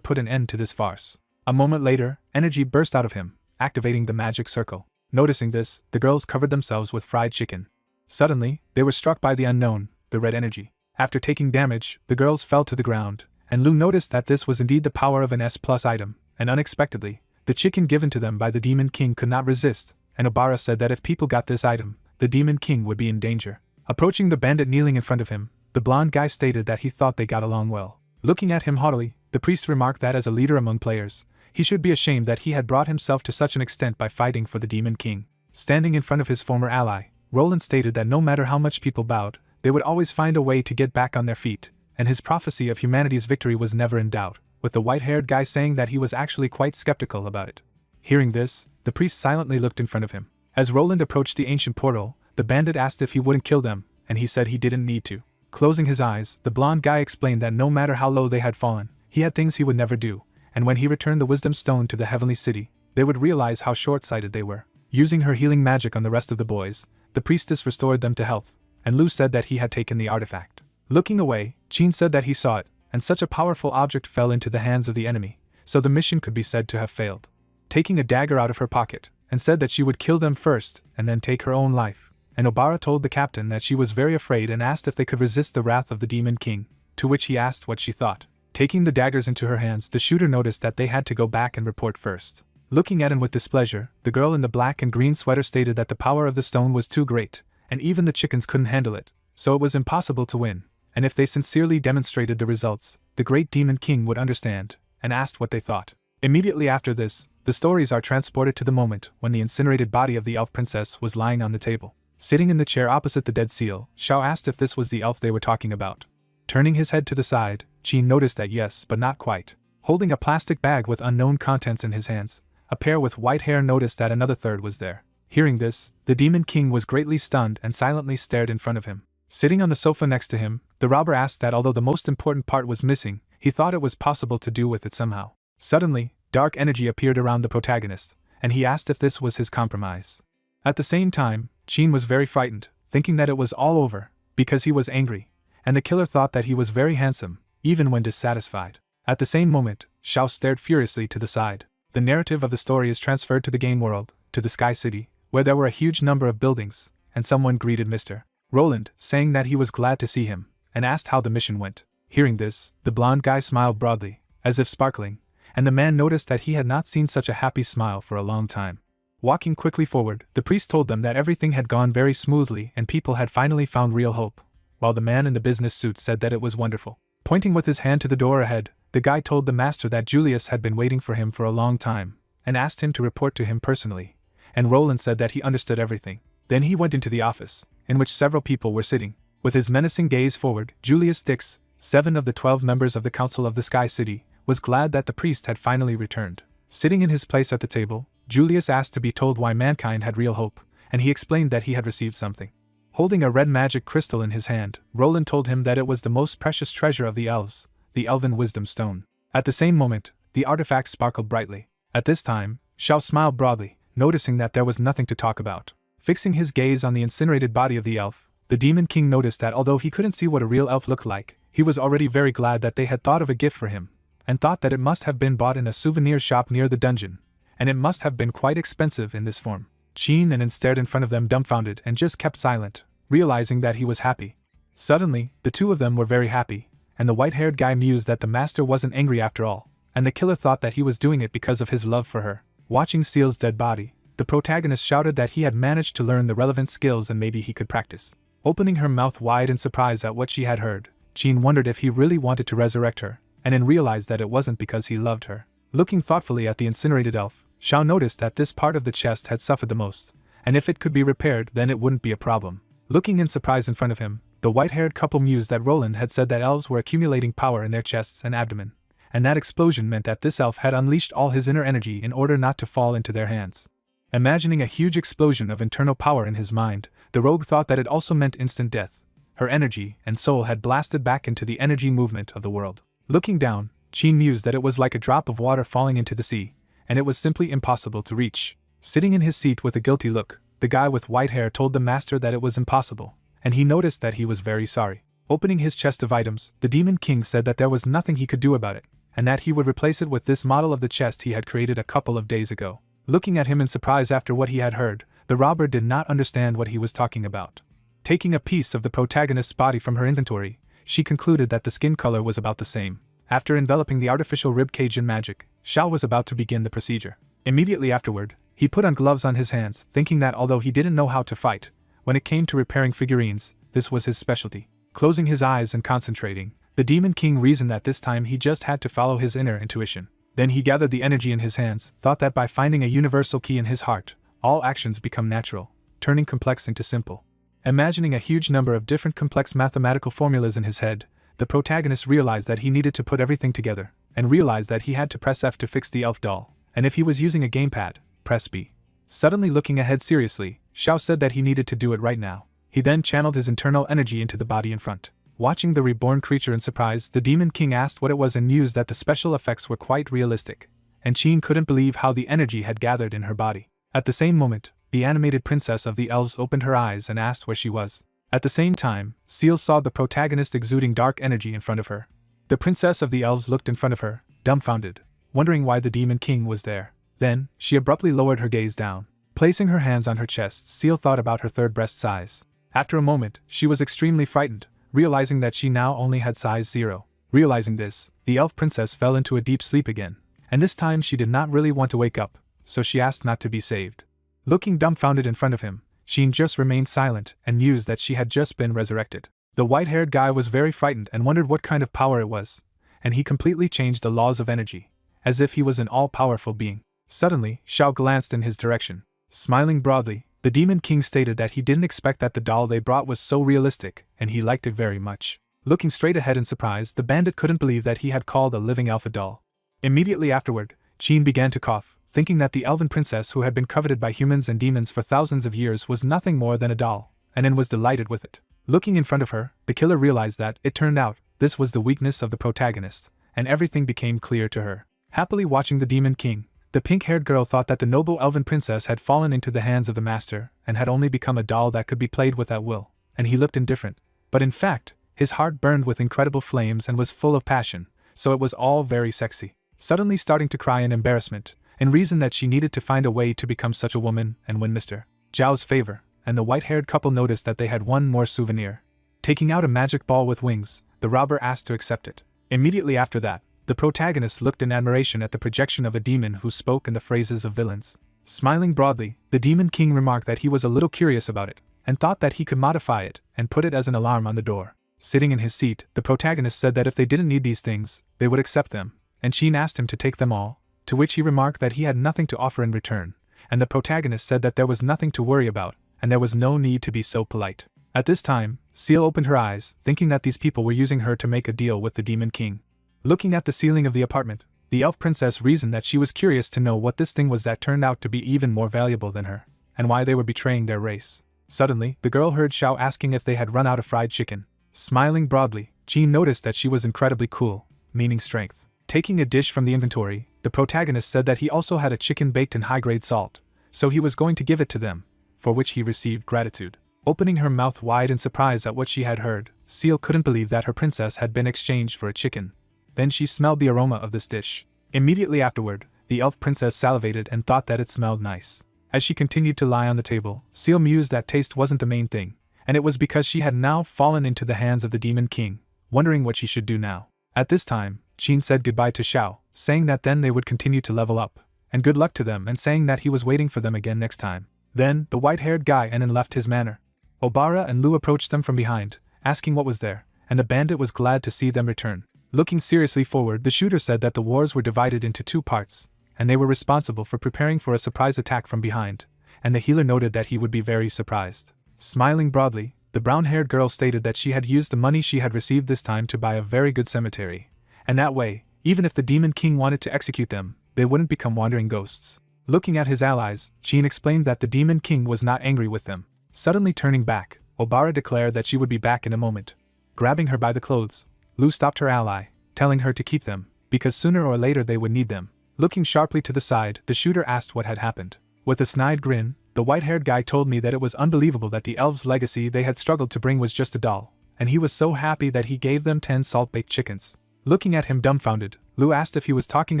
put an end to this farce. A moment later, energy burst out of him, activating the magic circle. Noticing this, the girls covered themselves with fried chicken. Suddenly, they were struck by the unknown, the red energy. After taking damage, the girls fell to the ground, and Lu noticed that this was indeed the power of an S+ item, and unexpectedly, the chicken given to them by the Demon King could not resist, and Obara said that if people got this item, the Demon King would be in danger. Approaching the bandit kneeling in front of him, the blonde guy stated that he thought they got along well. Looking at him haughtily, the priest remarked that as a leader among players, he should be ashamed that he had brought himself to such an extent by fighting for the Demon King. Standing in front of his former ally, Roland stated that no matter how much people bowed, they would always find a way to get back on their feet, and his prophecy of humanity's victory was never in doubt, with the white-haired guy saying that he was actually quite skeptical about it. Hearing this, the priest silently looked in front of him. As Roland approached the ancient portal, the bandit asked if he wouldn't kill them, and he said he didn't need to. Closing his eyes, the blonde guy explained that no matter how low they had fallen, he had things he would never do, and when he returned the wisdom stone to the heavenly city, they would realize how short-sighted they were. Using her healing magic on the rest of the boys, the priestess restored them to health, and Lu said that he had taken the artifact. Looking away, Jean said that he saw it, and such a powerful object fell into the hands of the enemy, so the mission could be said to have failed. Taking a dagger out of her pocket, and said that she would kill them first and then take her own life, and Obara told the captain that she was very afraid and asked if they could resist the wrath of the Demon King, to which he asked what she thought. Taking the daggers into her hands, the shooter noticed that they had to go back and report first. Looking at him with displeasure, the girl in the black and green sweater stated that the power of the stone was too great, and even the chickens couldn't handle it, so it was impossible to win, and if they sincerely demonstrated the results, the great Demon King would understand, and asked what they thought. Immediately after this, the stories are transported to the moment when the incinerated body of the elf princess was lying on the table. Sitting in the chair opposite the dead seal, Xiao asked if this was the elf they were talking about. Turning his head to the side, Jean noticed that yes, but not quite. Holding a plastic bag with unknown contents in his hands, a pair with white hair noticed that another third was there. Hearing this, the Demon King was greatly stunned and silently stared in front of him. Sitting on the sofa next to him, the robber asked that although the most important part was missing, he thought it was possible to do with it somehow. Suddenly, dark energy appeared around the protagonist, and he asked if this was his compromise. At the same time, Jean was very frightened, thinking that it was all over, because he was angry, and the killer thought that he was very handsome, even when dissatisfied. At the same moment, Xiao stared furiously to the side. The narrative of the story is transferred to the game world, to the Sky City, where there were a huge number of buildings, and someone greeted Mr. Roland, saying that he was glad to see him, and asked how the mission went. Hearing this, the blonde guy smiled broadly, as if sparkling, and the man noticed that he had not seen such a happy smile for a long time. Walking quickly forward, the priest told them that everything had gone very smoothly and people had finally found real hope, while the man in the business suit said that it was wonderful. Pointing with his hand to the door ahead, the guy told the master that Julius had been waiting for him for a long time, and asked him to report to him personally, and Roland said that he understood everything. Then he went into the office, in which several people were sitting. With his menacing gaze forward, Julius Dix, 7 of the 12 members of the Council of the Sky City, was glad that the priest had finally returned. Sitting in his place at the table, Julius asked to be told why mankind had real hope, and he explained that he had received something. Holding a red magic crystal in his hand, Roland told him that it was the most precious treasure of the elves, the Elven Wisdom Stone. At the same moment, the artifact sparkled brightly. At this time, Xiao smiled broadly, noticing that there was nothing to talk about. Fixing his gaze on the incinerated body of the elf, the Demon King noticed that although he couldn't see what a real elf looked like, he was already very glad that they had thought of a gift for him, and thought that it must have been bought in a souvenir shop near the dungeon, and it must have been quite expensive in this form. Jean and stared in front of them dumbfounded and just kept silent, realizing that he was happy. Suddenly, the two of them were very happy, and the white-haired guy mused that the master wasn't angry after all, and the killer thought that he was doing it because of his love for her. Watching Seal's dead body, the protagonist shouted that he had managed to learn the relevant skills and maybe he could practice. Opening her mouth wide in surprise at what she had heard, Jean wondered if he really wanted to resurrect her, and then realized that it wasn't because he loved her. Looking thoughtfully at the incinerated elf, Xiao noticed that this part of the chest had suffered the most, and if it could be repaired then it wouldn't be a problem. Looking in surprise in front of him, The white-haired couple mused that Roland had said that elves were accumulating power in their chests and abdomen, and that explosion meant that this elf had unleashed all his inner energy in order not to fall into their hands. Imagining a huge explosion of internal power in his mind, the rogue thought that it also meant instant death. Her energy and soul had blasted back into the energy movement of the world. Looking down, Chin mused that it was like a drop of water falling into the sea, and it was simply impossible to reach. Sitting in his seat with a guilty look, the guy with white hair told the master that it was impossible, and he noticed that he was very sorry. Opening his chest of items, the Demon King said that there was nothing he could do about it, and that he would replace it with this model of the chest he had created a couple of days ago. Looking at him in surprise after what he had heard, the robber did not understand what he was talking about. Taking a piece of the protagonist's body from her inventory, she concluded that the skin color was about the same. After enveloping the artificial rib cage in magic, Shao was about to begin the procedure. Immediately afterward, he put on gloves on his hands, thinking that although he didn't know how to fight, when it came to repairing figurines, this was his specialty. Closing his eyes and concentrating, the Demon King reasoned that this time he just had to follow his inner intuition. Then he gathered the energy in his hands, thought that by finding a universal key in his heart, all actions become natural, turning complex into simple. Imagining a huge number of different complex mathematical formulas in his head, the protagonist realized that he needed to put everything together, and realized that he had to press F to fix the elf doll, and if he was using a gamepad, press B. Suddenly looking ahead seriously, Shao said that he needed to do it right now. He then channeled his internal energy into the body in front. Watching the reborn creature in surprise, the Demon King asked what it was and mused that the special effects were quite realistic, and Chin couldn't believe how the energy had gathered in her body. At the same moment, the animated princess of the elves opened her eyes and asked where she was. At the same time, Seal saw the protagonist exuding dark energy in front of her. The princess of the elves looked in front of her, dumbfounded, wondering why the Demon King was there. Then, she abruptly lowered her gaze down. Placing her hands on her chest, Seal thought about her third breast size. After a moment, she was extremely frightened, realizing that she now only had size 0. Realizing this, the elf princess fell into a deep sleep again, and this time she did not really want to wake up, so she asked not to be saved. Looking dumbfounded in front of him, Chin just remained silent and mused that she had just been resurrected. The white-haired guy was very frightened and wondered what kind of power it was, and he completely changed the laws of energy, as if he was an all-powerful being. Suddenly, Shao glanced in his direction. Smiling broadly, the Demon King stated that he didn't expect that the doll they brought was so realistic, and he liked it very much. Looking straight ahead in surprise, the bandit couldn't believe that he had called a living elf a doll. Immediately afterward, Chin began to cough, thinking that the elven princess who had been coveted by humans and demons for thousands of years was nothing more than a doll, and then was delighted with it. Looking in front of her, the killer realized that, it turned out, this was the weakness of the protagonist, and everything became clear to her. Happily watching the Demon King, the pink-haired girl thought that the noble elven princess had fallen into the hands of the master and had only become a doll that could be played with at will, and he looked indifferent. But in fact, his heart burned with incredible flames and was full of passion, so it was all very sexy. Suddenly starting to cry in embarrassment, and reasoned that she needed to find a way to become such a woman and win Mr. Zhao's favor, and the white-haired couple noticed that they had one more souvenir. Taking out a magic ball with wings, the robber asked to accept it. Immediately after that, the protagonist looked in admiration at the projection of a demon who spoke in the phrases of villains. Smiling broadly, the Demon King remarked that he was a little curious about it, and thought that he could modify it and put it as an alarm on the door. Sitting in his seat, the protagonist said that if they didn't need these things, they would accept them, and Chin asked him to take them all, to which he remarked that he had nothing to offer in return, and the protagonist said that there was nothing to worry about, and there was no need to be so polite. At this time, Seal opened her eyes, thinking that these people were using her to make a deal with the Demon King. Looking at the ceiling of the apartment, the elf princess reasoned that she was curious to know what this thing was that turned out to be even more valuable than her, and why they were betraying their race. Suddenly, the girl heard Shao asking if they had run out of fried chicken. Smiling broadly, Chin noticed that she was incredibly cool, meaning strength. Taking a dish from the inventory, the protagonist said that he also had a chicken baked in high-grade salt, so he was going to give it to them, for which he received gratitude. Opening her mouth wide in surprise at what she had heard, Seal couldn't believe that her princess had been exchanged for a chicken. Then she smelled the aroma of this dish. Immediately afterward, the elf princess salivated and thought that it smelled nice. As she continued to lie on the table, Seal mused that taste wasn't the main thing, and it was because she had now fallen into the hands of the Demon King, wondering what she should do now. At this time, Chin said goodbye to Shao, saying that then they would continue to level up, and good luck to them, and saying that he was waiting for them again next time. Then, the white-haired guy and then left his manor. Obara and Lu approached them from behind, asking what was there, and the bandit was glad to see them return. Looking seriously forward, the shooter said that the wars were divided into 2 parts, and they were responsible for preparing for a surprise attack from behind, and the healer noted that he would be very surprised. Smiling broadly, The brown-haired girl stated that she had used the money she had received this time to buy a very good cemetery, and that way, even if the Demon King wanted to execute them, they wouldn't become wandering ghosts. Looking at his allies, Jean explained that the Demon King was not angry with them. Suddenly turning back, Obara declared that she would be back in a moment. Grabbing her by the clothes, Lu stopped her ally, telling her to keep them, because sooner or later they would need them. Looking sharply to the side, the shooter asked what had happened. With a snide grin, the white-haired guy told me that it was unbelievable that the elves' legacy they had struggled to bring was just a doll, and he was so happy that he gave them 10 salt-baked chickens. Looking at him dumbfounded, Lu asked if he was talking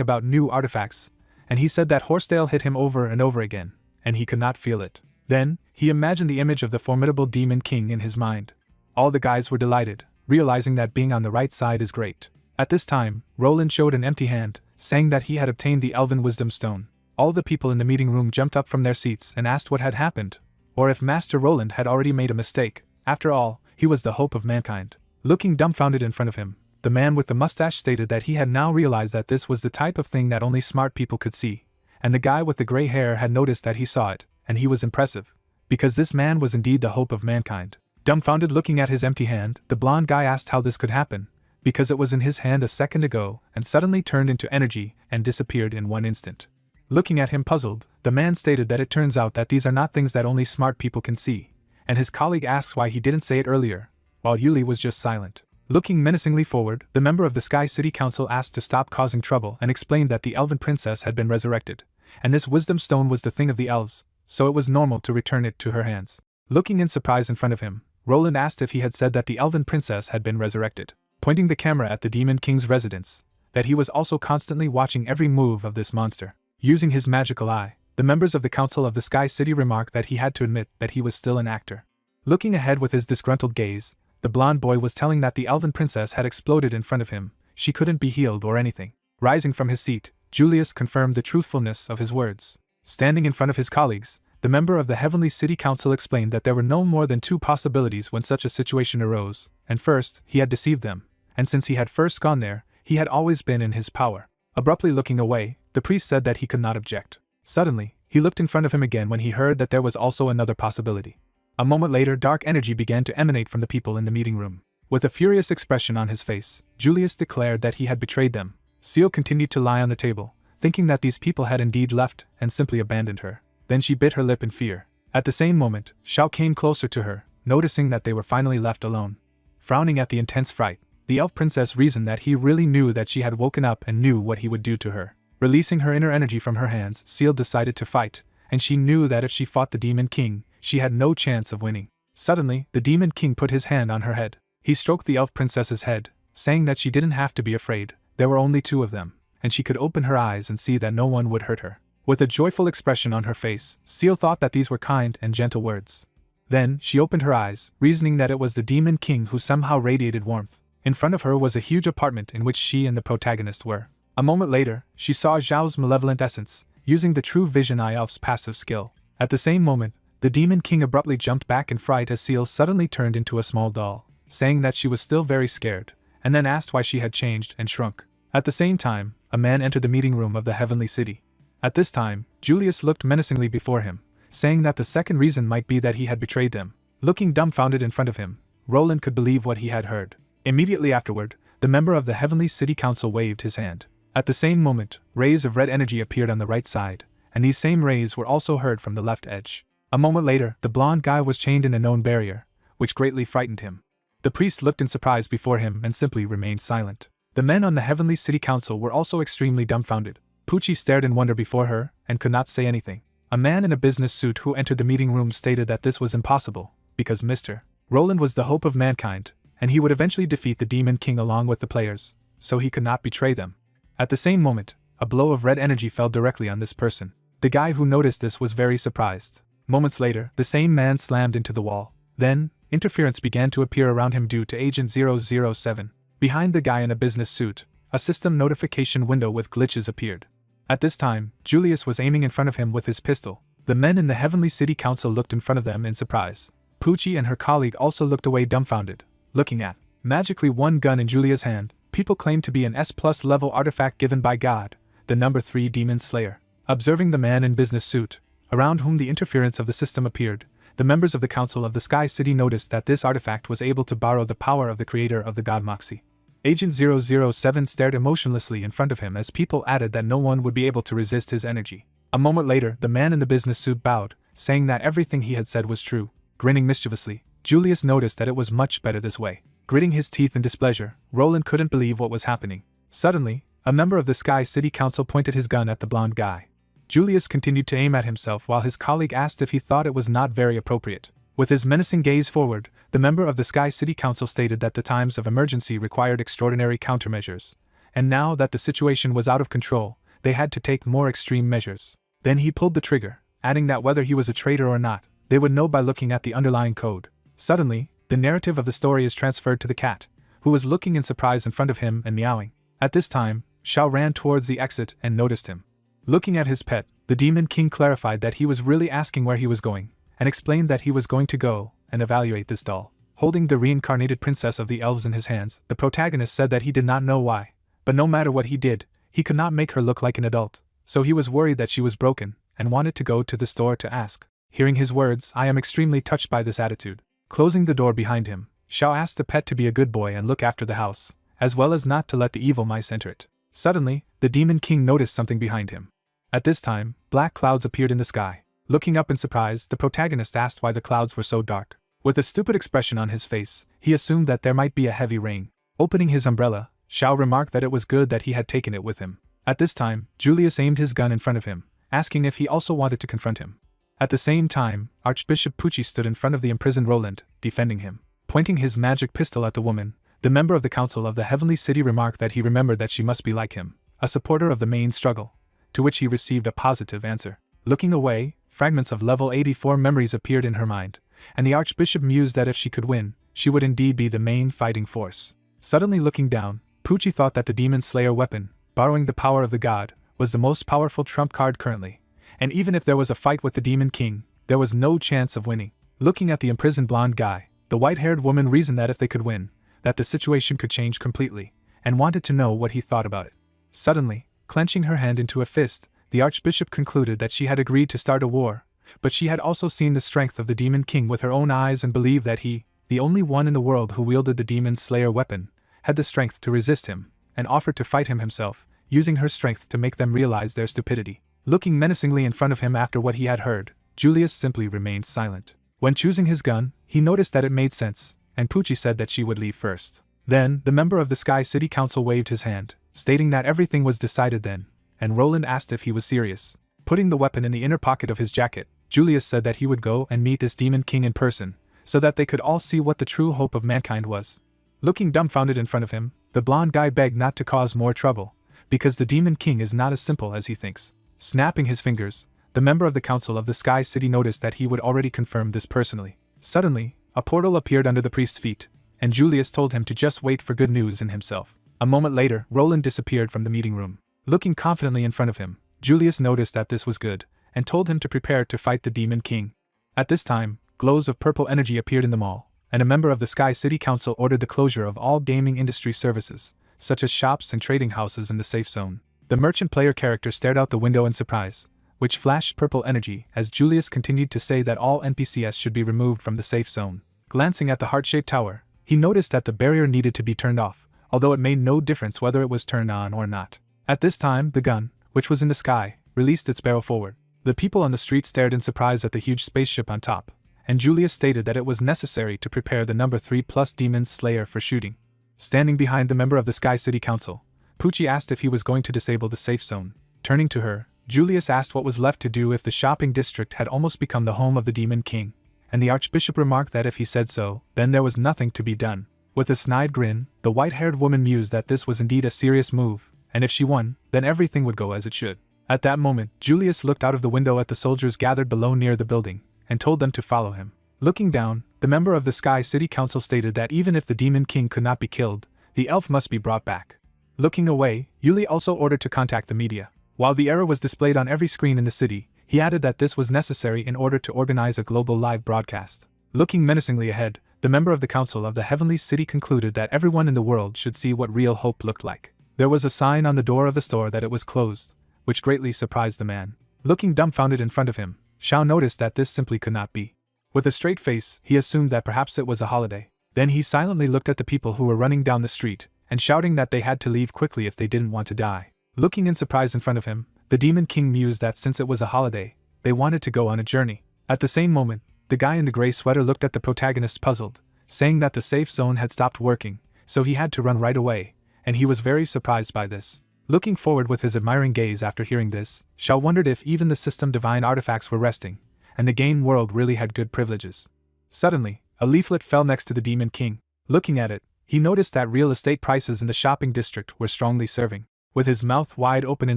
about new artifacts, and he said that Horsedale hit him over and over again, and he could not feel it. Then, he imagined the image of the formidable Demon King in his mind. All the guys were delighted, realizing that being on the right side is great. At this time, Roland showed an empty hand, saying that he had obtained the Elven Wisdom Stone. All the people in the meeting room jumped up from their seats and asked what had happened, or if Master Roland had already made a mistake. After all, he was the hope of mankind. Looking dumbfounded in front of him, the man with the mustache stated that he had now realized that this was the type of thing that only smart people could see, and the guy with the gray hair had noticed that he saw it, and he was impressive, because this man was indeed the hope of mankind. Dumbfounded looking at his empty hand, the blonde guy asked how this could happen, because it was in his hand a second ago and suddenly turned into energy and disappeared in one instant. Looking at him puzzled, the man stated that it turns out that these are not things that only smart people can see, and his colleague asks why he didn't say it earlier, while Yuli was just silent. Looking menacingly forward, the member of the Sky City Council asked to stop causing trouble and explained that the Elven Princess had been resurrected, and this Wisdom Stone was the thing of the elves, so it was normal to return it to her hands. Looking in surprise in front of him, Roland asked if he had said that the Elven Princess had been resurrected, pointing the camera at the Demon King's residence, that he was also constantly watching every move of this monster. Using his magical eye, the members of the Council of the Sky City remarked that he had to admit that he was still an actor. Looking ahead with his disgruntled gaze, the blonde boy was telling that the Elven Princess had exploded in front of him, she couldn't be healed or anything. Rising from his seat, Julius confirmed the truthfulness of his words. Standing in front of his colleagues, the member of the Heavenly City Council explained that there were no more than 2 possibilities when such a situation arose, and first, he had deceived them, and since he had first gone there, he had always been in his power. Abruptly looking away, the priest said that he could not object. Suddenly, he looked in front of him again when he heard that there was also another possibility. A moment later, dark energy began to emanate from the people in the meeting room. With a furious expression on his face, Julius declared that he had betrayed them. Seal continued to lie on the table, thinking that these people had indeed left and simply abandoned her. Then she bit her lip in fear. At the same moment, Xiao came closer to her, noticing that they were finally left alone. Frowning at the intense fright, the elf princess reasoned that he really knew that she had woken up and knew what he would do to her. Releasing her inner energy from her hands, Seal decided to fight, and she knew that if she fought the Demon King, she had no chance of winning. Suddenly, the Demon King put his hand on her head. He stroked the elf princess's head, saying that she didn't have to be afraid, there were only 2 of them, and she could open her eyes and see that no one would hurt her. With a joyful expression on her face, Seal thought that these were kind and gentle words. Then, she opened her eyes, reasoning that it was the Demon King who somehow radiated warmth. In front of her was a huge apartment in which she and the protagonist were. A moment later, she saw Zhao's malevolent essence, using the True Vision Eye Elf's passive skill. At the same moment, the Demon King abruptly jumped back in fright as Seal suddenly turned into a small doll, saying that she was still very scared, and then asked why she had changed and shrunk. At the same time, a man entered the meeting room of the Heavenly City. At this time, Julius looked menacingly before him, saying that the second reason might be that he had betrayed them. Looking dumbfounded in front of him, Roland could believe what he had heard. Immediately afterward, the member of the Heavenly City Council waved his hand. At the same moment, rays of red energy appeared on the right side, and these same rays were also heard from the left edge. A moment later, the blonde guy was chained in a known barrier, which greatly frightened him. The priest looked in surprise before him and simply remained silent. The men on the Heavenly City Council were also extremely dumbfounded. Poochie stared in wonder before her and could not say anything. A man in a business suit who entered the meeting room stated that this was impossible, because Mr. Roland was the hope of mankind, and he would eventually defeat the Demon King along with the players, so he could not betray them. At the same moment, a blow of red energy fell directly on this person. The guy who noticed this was very surprised. Moments later, the same man slammed into the wall. Then, interference began to appear around him due to Agent 007. Behind the guy in a business suit, a system notification window with glitches appeared. At this time, Julius was aiming in front of him with his pistol. The men in the Heavenly City Council looked in front of them in surprise. Poochie and her colleague also looked away dumbfounded, looking at magically one gun in Julia's hand. People claimed to be an S+ level artifact given by God, the number 3 Demon Slayer. Observing the man in business suit, around whom the interference of the system appeared, the members of the Council of the Sky City noticed that this artifact was able to borrow the power of the creator of the god Moxie. Agent 007 stared emotionlessly in front of him as people added that no one would be able to resist his energy. A moment later, the man in the business suit bowed, saying that everything he had said was true. Grinning mischievously, Julius noticed that it was much better this way. Gritting his teeth in displeasure, Roland couldn't believe what was happening. Suddenly, a member of the Sky City Council pointed his gun at the blonde guy. Julius continued to aim at himself while his colleague asked if he thought it was not very appropriate. With his menacing gaze forward, the member of the Sky City Council stated that the times of emergency required extraordinary countermeasures, and now that the situation was out of control, they had to take more extreme measures. Then he pulled the trigger, adding that whether he was a traitor or not, they would know by looking at the underlying code. Suddenly, the narrative of the story is transferred to the cat, who was looking in surprise in front of him and meowing. At this time, Xiao ran towards the exit and noticed him. Looking at his pet, the Demon King clarified that he was really asking where he was going, and explained that he was going to go and evaluate this doll. Holding the reincarnated princess of the elves in his hands, the protagonist said that he did not know why, but no matter what he did, he could not make her look like an adult, so he was worried that she was broken, and wanted to go to the store to ask. Hearing his words, I am extremely touched by this attitude. Closing the door behind him, Xiao asked the pet to be a good boy and look after the house, as well as not to let the evil mice enter it. Suddenly, the Demon King noticed something behind him. At this time, black clouds appeared in the sky. Looking up in surprise, the protagonist asked why the clouds were so dark. With a stupid expression on his face, he assumed that there might be a heavy rain. Opening his umbrella, Xiao remarked that it was good that he had taken it with him. At this time, Julius aimed his gun in front of him, asking if he also wanted to confront him. At the same time, Archbishop Pucci stood in front of the imprisoned Roland, defending him. Pointing his magic pistol at the woman, the member of the Council of the Heavenly City remarked that he remembered that she must be like him, a supporter of the main struggle, to which he received a positive answer. Looking away, fragments of level 84 memories appeared in her mind, and the Archbishop mused that if she could win, she would indeed be the main fighting force. Suddenly looking down, Pucci thought that the Demon Slayer weapon, borrowing the power of the god, was the most powerful trump card currently, and even if there was a fight with the Demon King, there was no chance of winning. Looking at the imprisoned blonde guy, the white-haired woman reasoned that if they could win, that the situation could change completely, and wanted to know what he thought about it. Suddenly, clenching her hand into a fist, the Archbishop concluded that she had agreed to start a war, but she had also seen the strength of the Demon King with her own eyes and believed that he, the only one in the world who wielded the Demon Slayer weapon, had the strength to resist him, and offered to fight him himself, using her strength to make them realize their stupidity. Looking menacingly in front of him after what he had heard, Julius simply remained silent. When choosing his gun, he noticed that it made sense, and Pucci said that she would leave first. Then, the member of the Sky City Council waved his hand, stating that everything was decided then, and Roland asked if he was serious. Putting the weapon in the inner pocket of his jacket, Julius said that he would go and meet this Demon King in person, so that they could all see what the true hope of mankind was. Looking dumbfounded in front of him, the blonde guy begged not to cause more trouble, because the Demon King is not as simple as he thinks. Snapping his fingers, the member of the Council of the Sky City noticed that he would already confirm this personally. Suddenly, a portal appeared under the priest's feet, and Julius told him to just wait for good news in himself. A moment later, Roland disappeared from the meeting room. Looking confidently in front of him, Julius noticed that this was good, and told him to prepare to fight the Demon King. At this time, glows of purple energy appeared in the mall, and a member of the Sky City Council ordered the closure of all gaming industry services, such as shops and trading houses in the safe zone. The merchant player character stared out the window in surprise, which flashed purple energy as Julius continued to say that all NPCs should be removed from the safe zone. Glancing at the heart-shaped tower, he noticed that the barrier needed to be turned off, although it made no difference whether it was turned on or not. At this time, the gun, which was in the sky, released its barrel forward. The people on the street stared in surprise at the huge spaceship on top, and Julius stated that it was necessary to prepare the number 3+ Demon Slayer for shooting. Standing behind the member of the Sky City Council, Pucci asked if he was going to disable the safe zone. Turning to her, Julius asked what was left to do if the shopping district had almost become the home of the Demon King, and the Archbishop remarked that if he said so, then there was nothing to be done. With a snide grin, the white-haired woman mused that this was indeed a serious move, and if she won, then everything would go as it should. At that moment, Julius looked out of the window at the soldiers gathered below near the building, and told them to follow him. Looking down, the member of the Sky City Council stated that even if the Demon King could not be killed, the elf must be brought back. Looking away, Yuli also ordered to contact the media. While the error was displayed on every screen in the city, he added that this was necessary in order to organize a global live broadcast. Looking menacingly ahead, the member of the Council of the Heavenly City concluded that everyone in the world should see what real hope looked like. There was a sign on the door of the store that it was closed, which greatly surprised the man. Looking dumbfounded in front of him, Xiao noticed that this simply could not be. With a straight face, he assumed that perhaps it was a holiday. Then he silently looked at the people who were running down the street, and shouting that they had to leave quickly if they didn't want to die. Looking in surprise in front of him, the Demon King mused that since it was a holiday, they wanted to go on a journey. At the same moment, the guy in the gray sweater looked at the protagonist puzzled, saying that the safe zone had stopped working, so he had to run right away, and he was very surprised by this. Looking forward with his admiring gaze after hearing this, Shao wondered if even the system divine artifacts were resting, and the game world really had good privileges. Suddenly, a leaflet fell next to the Demon King. Looking at it, he noticed that real estate prices in the shopping district were strongly surging. With his mouth wide open in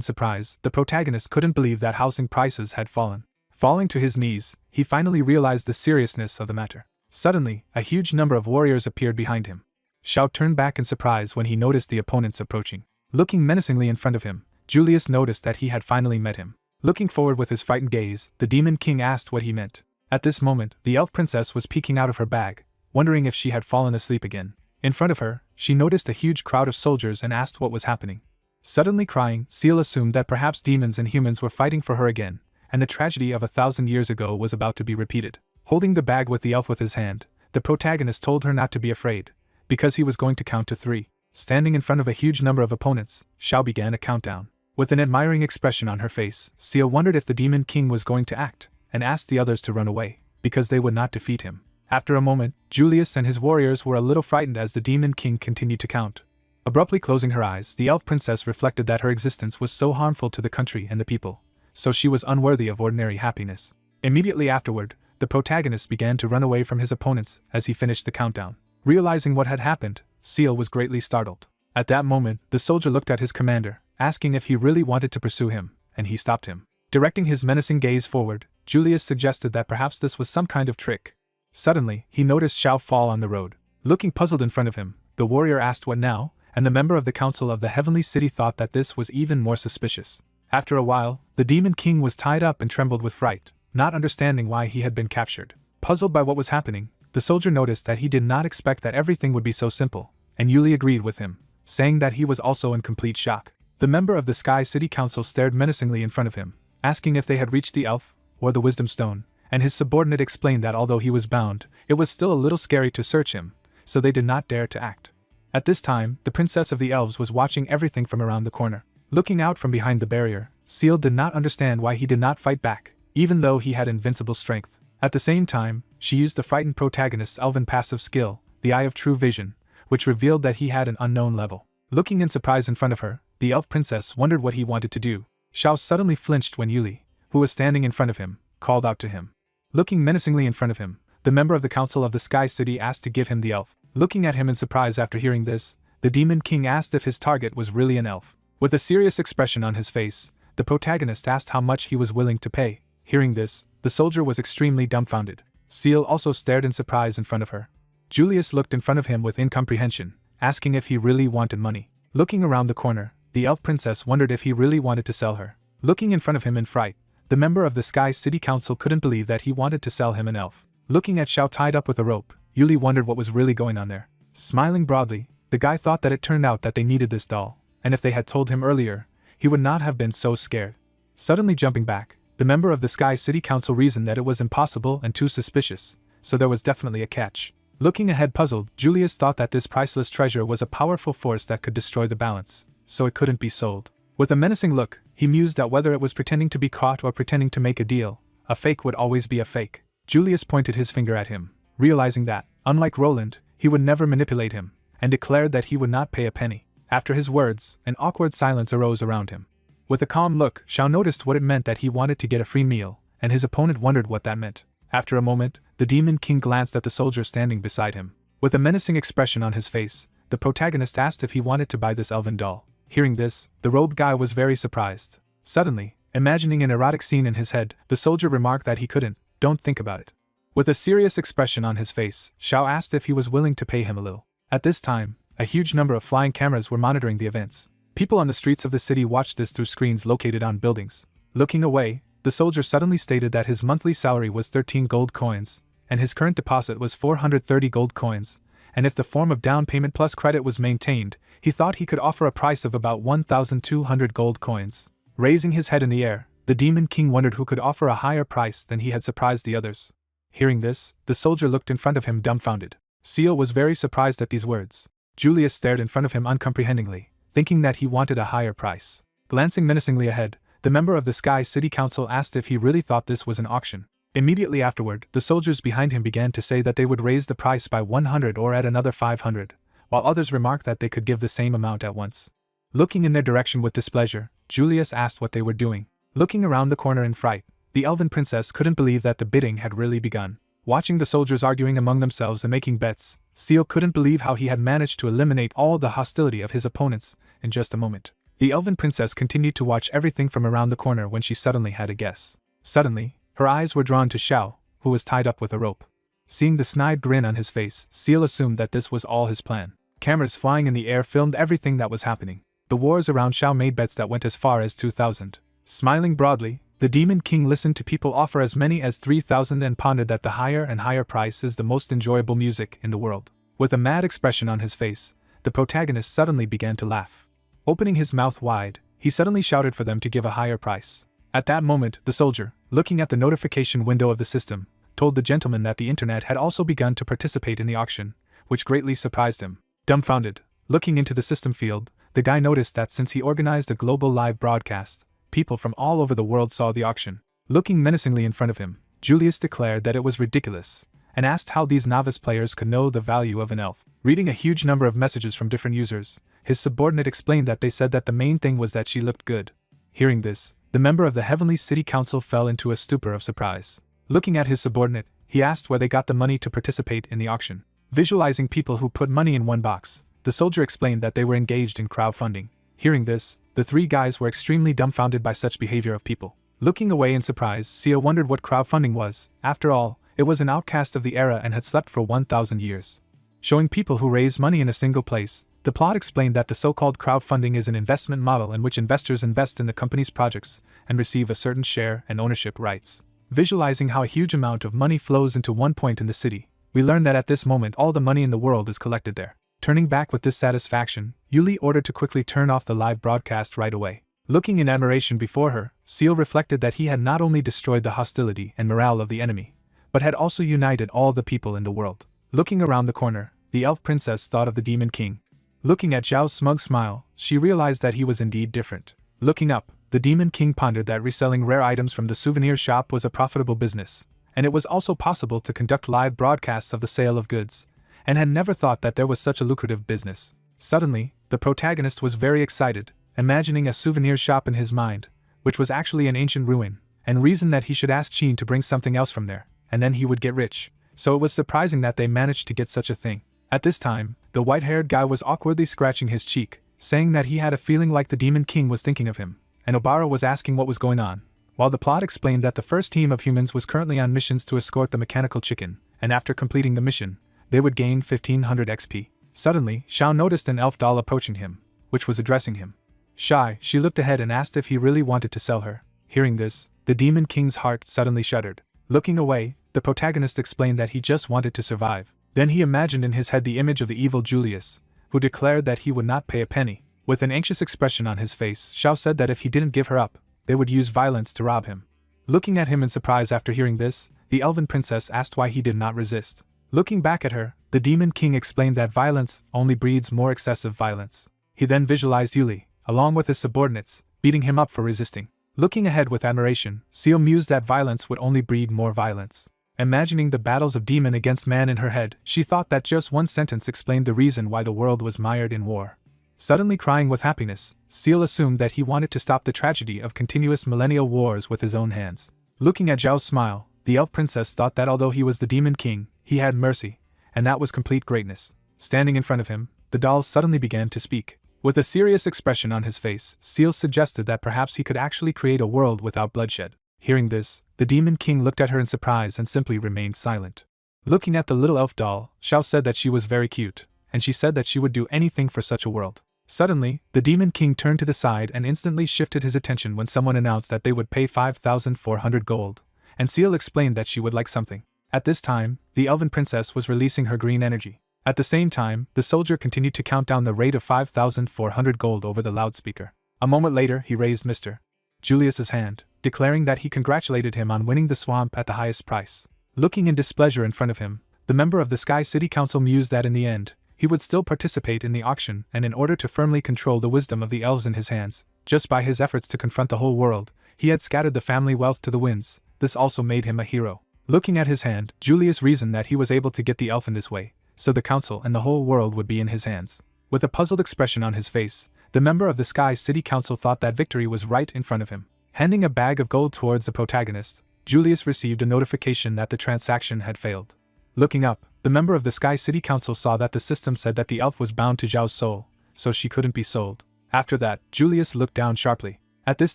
surprise, the protagonist couldn't believe that housing prices had fallen. Falling to his knees, he finally realized the seriousness of the matter. Suddenly, a huge number of warriors appeared behind him. Shao turned back in surprise when he noticed the opponents approaching. Looking menacingly in front of him, Julius noticed that he had finally met him. Looking forward with his frightened gaze, the Demon King asked what he meant. At this moment, the elf princess was peeking out of her bag, wondering if she had fallen asleep again. In front of her, she noticed a huge crowd of soldiers and asked what was happening. Suddenly crying, Seal assumed that perhaps demons and humans were fighting for her again, and the tragedy of 1,000 years ago was about to be repeated. Holding the bag with the elf with his hand, the protagonist told her not to be afraid, because he was going to count to 3. Standing in front of a huge number of opponents, Shao began a countdown. With an admiring expression on her face, Seal wondered if the Demon King was going to act, and asked the others to run away, because they would not defeat him. After a moment, Julius and his warriors were a little frightened as the Demon King continued to count. Abruptly closing her eyes, the elf princess reflected that her existence was so harmful to the country and the people, so she was unworthy of ordinary happiness. Immediately afterward, the protagonist began to run away from his opponents as he finished the countdown. Realizing what had happened, Seal was greatly startled. At that moment, the soldier looked at his commander, asking if he really wanted to pursue him, and he stopped him. Directing his menacing gaze forward, Julius suggested that perhaps this was some kind of trick. Suddenly, he noticed Shao fall on the road. Looking puzzled in front of him, the warrior asked what now, and the member of the council of the heavenly city thought that this was even more suspicious. After a while, the Demon King was tied up and trembled with fright, not understanding why he had been captured. Puzzled by what was happening, the soldier noticed that he did not expect that everything would be so simple, and Yuli agreed with him, saying that he was also in complete shock. The member of the Sky City Council stared menacingly in front of him, asking if they had reached the elf, or the Wisdom Stone, and his subordinate explained that although he was bound, it was still a little scary to search him, so they did not dare to act. At this time, the Princess of the Elves was watching everything from around the corner. Looking out from behind the barrier, Seal did not understand why he did not fight back, even though he had invincible strength. At the same time, she used the frightened protagonist's elven passive skill, the Eye of True Vision, which revealed that he had an unknown level. Looking in surprise in front of her, the elf princess wondered what he wanted to do. Shao suddenly flinched when Yuli, who was standing in front of him, called out to him. Looking menacingly in front of him, the member of the Council of the Sky City asked to give him the elf. Looking at him in surprise after hearing this, the Demon King asked if his target was really an elf. With a serious expression on his face, the protagonist asked how much he was willing to pay. Hearing this, the soldier was extremely dumbfounded. Seal also stared in surprise in front of her. Julius looked in front of him with incomprehension, asking if he really wanted money. Looking around the corner, the elf princess wondered if he really wanted to sell her. Looking in front of him in fright, the member of the Sky City Council couldn't believe that he wanted to sell him an elf. Looking at Shao tied up with a rope, Yuli wondered what was really going on there. Smiling broadly, the guy thought that it turned out that they needed this doll, and if they had told him earlier, he would not have been so scared. Suddenly jumping back, the member of the Sky City Council reasoned that it was impossible and too suspicious, so there was definitely a catch. Looking ahead puzzled, Julius thought that this priceless treasure was a powerful force that could destroy the balance, so it couldn't be sold. With a menacing look, he mused that whether it was pretending to be caught or pretending to make a deal, a fake would always be a fake. Julius pointed his finger at him, realizing that, unlike Roland, he would never manipulate him, and declared that he would not pay a penny. After his words, an awkward silence arose around him. With a calm look, Shao noticed what it meant that he wanted to get a free meal, and his opponent wondered what that meant. After a moment, the Demon King glanced at the soldier standing beside him. With a menacing expression on his face, the protagonist asked if he wanted to buy this elven doll. Hearing this, the robed guy was very surprised. Suddenly, imagining an erotic scene in his head, the soldier remarked that he couldn't. Don't think about it. With a serious expression on his face, Shao asked if he was willing to pay him a little. At this time, a huge number of flying cameras were monitoring the events. People on the streets of the city watched this through screens located on buildings. Looking away, the soldier suddenly stated that his monthly salary was 13 gold coins, and his current deposit was 430 gold coins, and if the form of down payment plus credit was maintained, he thought he could offer a price of about 1,200 gold coins. Raising his head in the air, the Demon King wondered who could offer a higher price than he had surprised the others. Hearing this, the soldier looked in front of him dumbfounded. Seal was very surprised at these words. Julius stared in front of him uncomprehendingly, thinking that he wanted a higher price. Glancing menacingly ahead, the member of the Sky City Council asked if he really thought this was an auction. Immediately afterward, the soldiers behind him began to say that they would raise the price by 100 or add another 500, while others remarked that they could give the same amount at once. Looking in their direction with displeasure, Julius asked what they were doing. Looking around the corner in fright, the elven princess couldn't believe that the bidding had really begun. Watching the soldiers arguing among themselves and making bets, Seal couldn't believe how he had managed to eliminate all the hostility of his opponents in just a moment. The elven princess continued to watch everything from around the corner when she suddenly had a guess. Suddenly, her eyes were drawn to Xiao, who was tied up with a rope. Seeing the snide grin on his face, Seal assumed that this was all his plan. Cameras flying in the air filmed everything that was happening. The wars around Xiao made bets that went as far as 2,000. Smiling broadly, the Demon King listened to people offer as many as 3,000 and pondered that the higher and higher price is the most enjoyable music in the world. With a mad expression on his face, the protagonist suddenly began to laugh. Opening his mouth wide, he suddenly shouted for them to give a higher price. At that moment, the soldier, looking at the notification window of the system, told the gentleman that the internet had also begun to participate in the auction, which greatly surprised him. Dumbfounded, looking into the system field, the guy noticed that since he organized a global live broadcast, people from all over the world saw the auction. Looking menacingly in front of him, Julius declared that it was ridiculous, and asked how these novice players could know the value of an elf. Reading a huge number of messages from different users, his subordinate explained that they said that the main thing was that she looked good. Hearing this, the member of the Heavenly City Council fell into a stupor of surprise. Looking at his subordinate, he asked where they got the money to participate in the auction. Visualizing people who put money in one box, the soldier explained that they were engaged in crowdfunding. Hearing this, the three guys were extremely dumbfounded by such behavior of people. Looking away in surprise, Seal wondered what crowdfunding was. After all, it was an outcast of the era and had slept for 1,000 years. Showing people who raise money in a single place, the plot explained that the so-called crowdfunding is an investment model in which investors invest in the company's projects and receive a certain share and ownership rights. Visualizing how a huge amount of money flows into one point in the city, we learn that at this moment all the money in the world is collected there. Turning back with dissatisfaction, Yuli ordered to quickly turn off the live broadcast right away. Looking in admiration before her, Seal reflected that he had not only destroyed the hostility and morale of the enemy, but had also united all the people in the world. Looking around the corner, the elf princess thought of the Demon King. Looking at Zhao's smug smile, she realized that he was indeed different. Looking up, the Demon King pondered that reselling rare items from the souvenir shop was a profitable business, and it was also possible to conduct live broadcasts of the sale of goods, and had never thought that there was such a lucrative business. Suddenly, the protagonist was very excited, imagining a souvenir shop in his mind, which was actually an ancient ruin, and reasoned that he should ask Qin to bring something else from there, and then he would get rich. So it was surprising that they managed to get such a thing. At this time, the white-haired guy was awkwardly scratching his cheek, saying that he had a feeling like the Demon King was thinking of him, and Obara was asking what was going on, while the plot explained that the first team of humans was currently on missions to escort the mechanical chicken, and after completing the mission, they would gain 1500 XP. Suddenly, Xiao noticed an elf doll approaching him, which was addressing him. Shy, she looked ahead and asked if he really wanted to sell her. Hearing this, the Demon King's heart suddenly shuddered. Looking away, the protagonist explained that he just wanted to survive. Then he imagined in his head the image of the evil Julius, who declared that he would not pay a penny. With an anxious expression on his face, Xiao said that if he didn't give her up, they would use violence to rob him. Looking at him in surprise after hearing this, the elven princess asked why he did not resist. Looking back at her, the Demon King explained that violence only breeds more excessive violence. He then visualized Yuli, along with his subordinates, beating him up for resisting. Looking ahead with admiration, Seal mused that violence would only breed more violence. Imagining the battles of demon against man in her head, she thought that just one sentence explained the reason why the world was mired in war. Suddenly crying with happiness, Seal assumed that he wanted to stop the tragedy of continuous millennial wars with his own hands. Looking at Zhao's smile, the elf princess thought that although he was the Demon King, he had mercy, and that was complete greatness. Standing in front of him, the doll suddenly began to speak. With a serious expression on his face, Seal suggested that perhaps he could actually create a world without bloodshed. Hearing this, the Demon King looked at her in surprise and simply remained silent. Looking at the little elf doll, Xiao said that she was very cute, and she said that she would do anything for such a world. Suddenly, the Demon King turned to the side and instantly shifted his attention when someone announced that they would pay 5,400 gold, and Seal explained that she would like something. At this time, the elven princess was releasing her green energy. At the same time, the soldier continued to count down the rate of 5,400 gold over the loudspeaker. A moment later, he raised Mr. Julius's hand, declaring that he congratulated him on winning the swamp at the highest price. Looking in displeasure in front of him, the member of the Sky City Council mused that in the end, he would still participate in the auction, and in order to firmly control the wisdom of the elves in his hands, just by his efforts to confront the whole world, he had scattered the family wealth to the winds. This also made him a hero. Looking at his hand, Julius reasoned that he was able to get the elf in this way, so the council and the whole world would be in his hands. With a puzzled expression on his face, the member of the Sky City Council thought that victory was right in front of him. Handing a bag of gold towards the protagonist, Julius received a notification that the transaction had failed. Looking up, the member of the Sky City Council saw that the system said that the elf was bound to Zhao's soul, so she couldn't be sold. After that, Julius looked down sharply. At this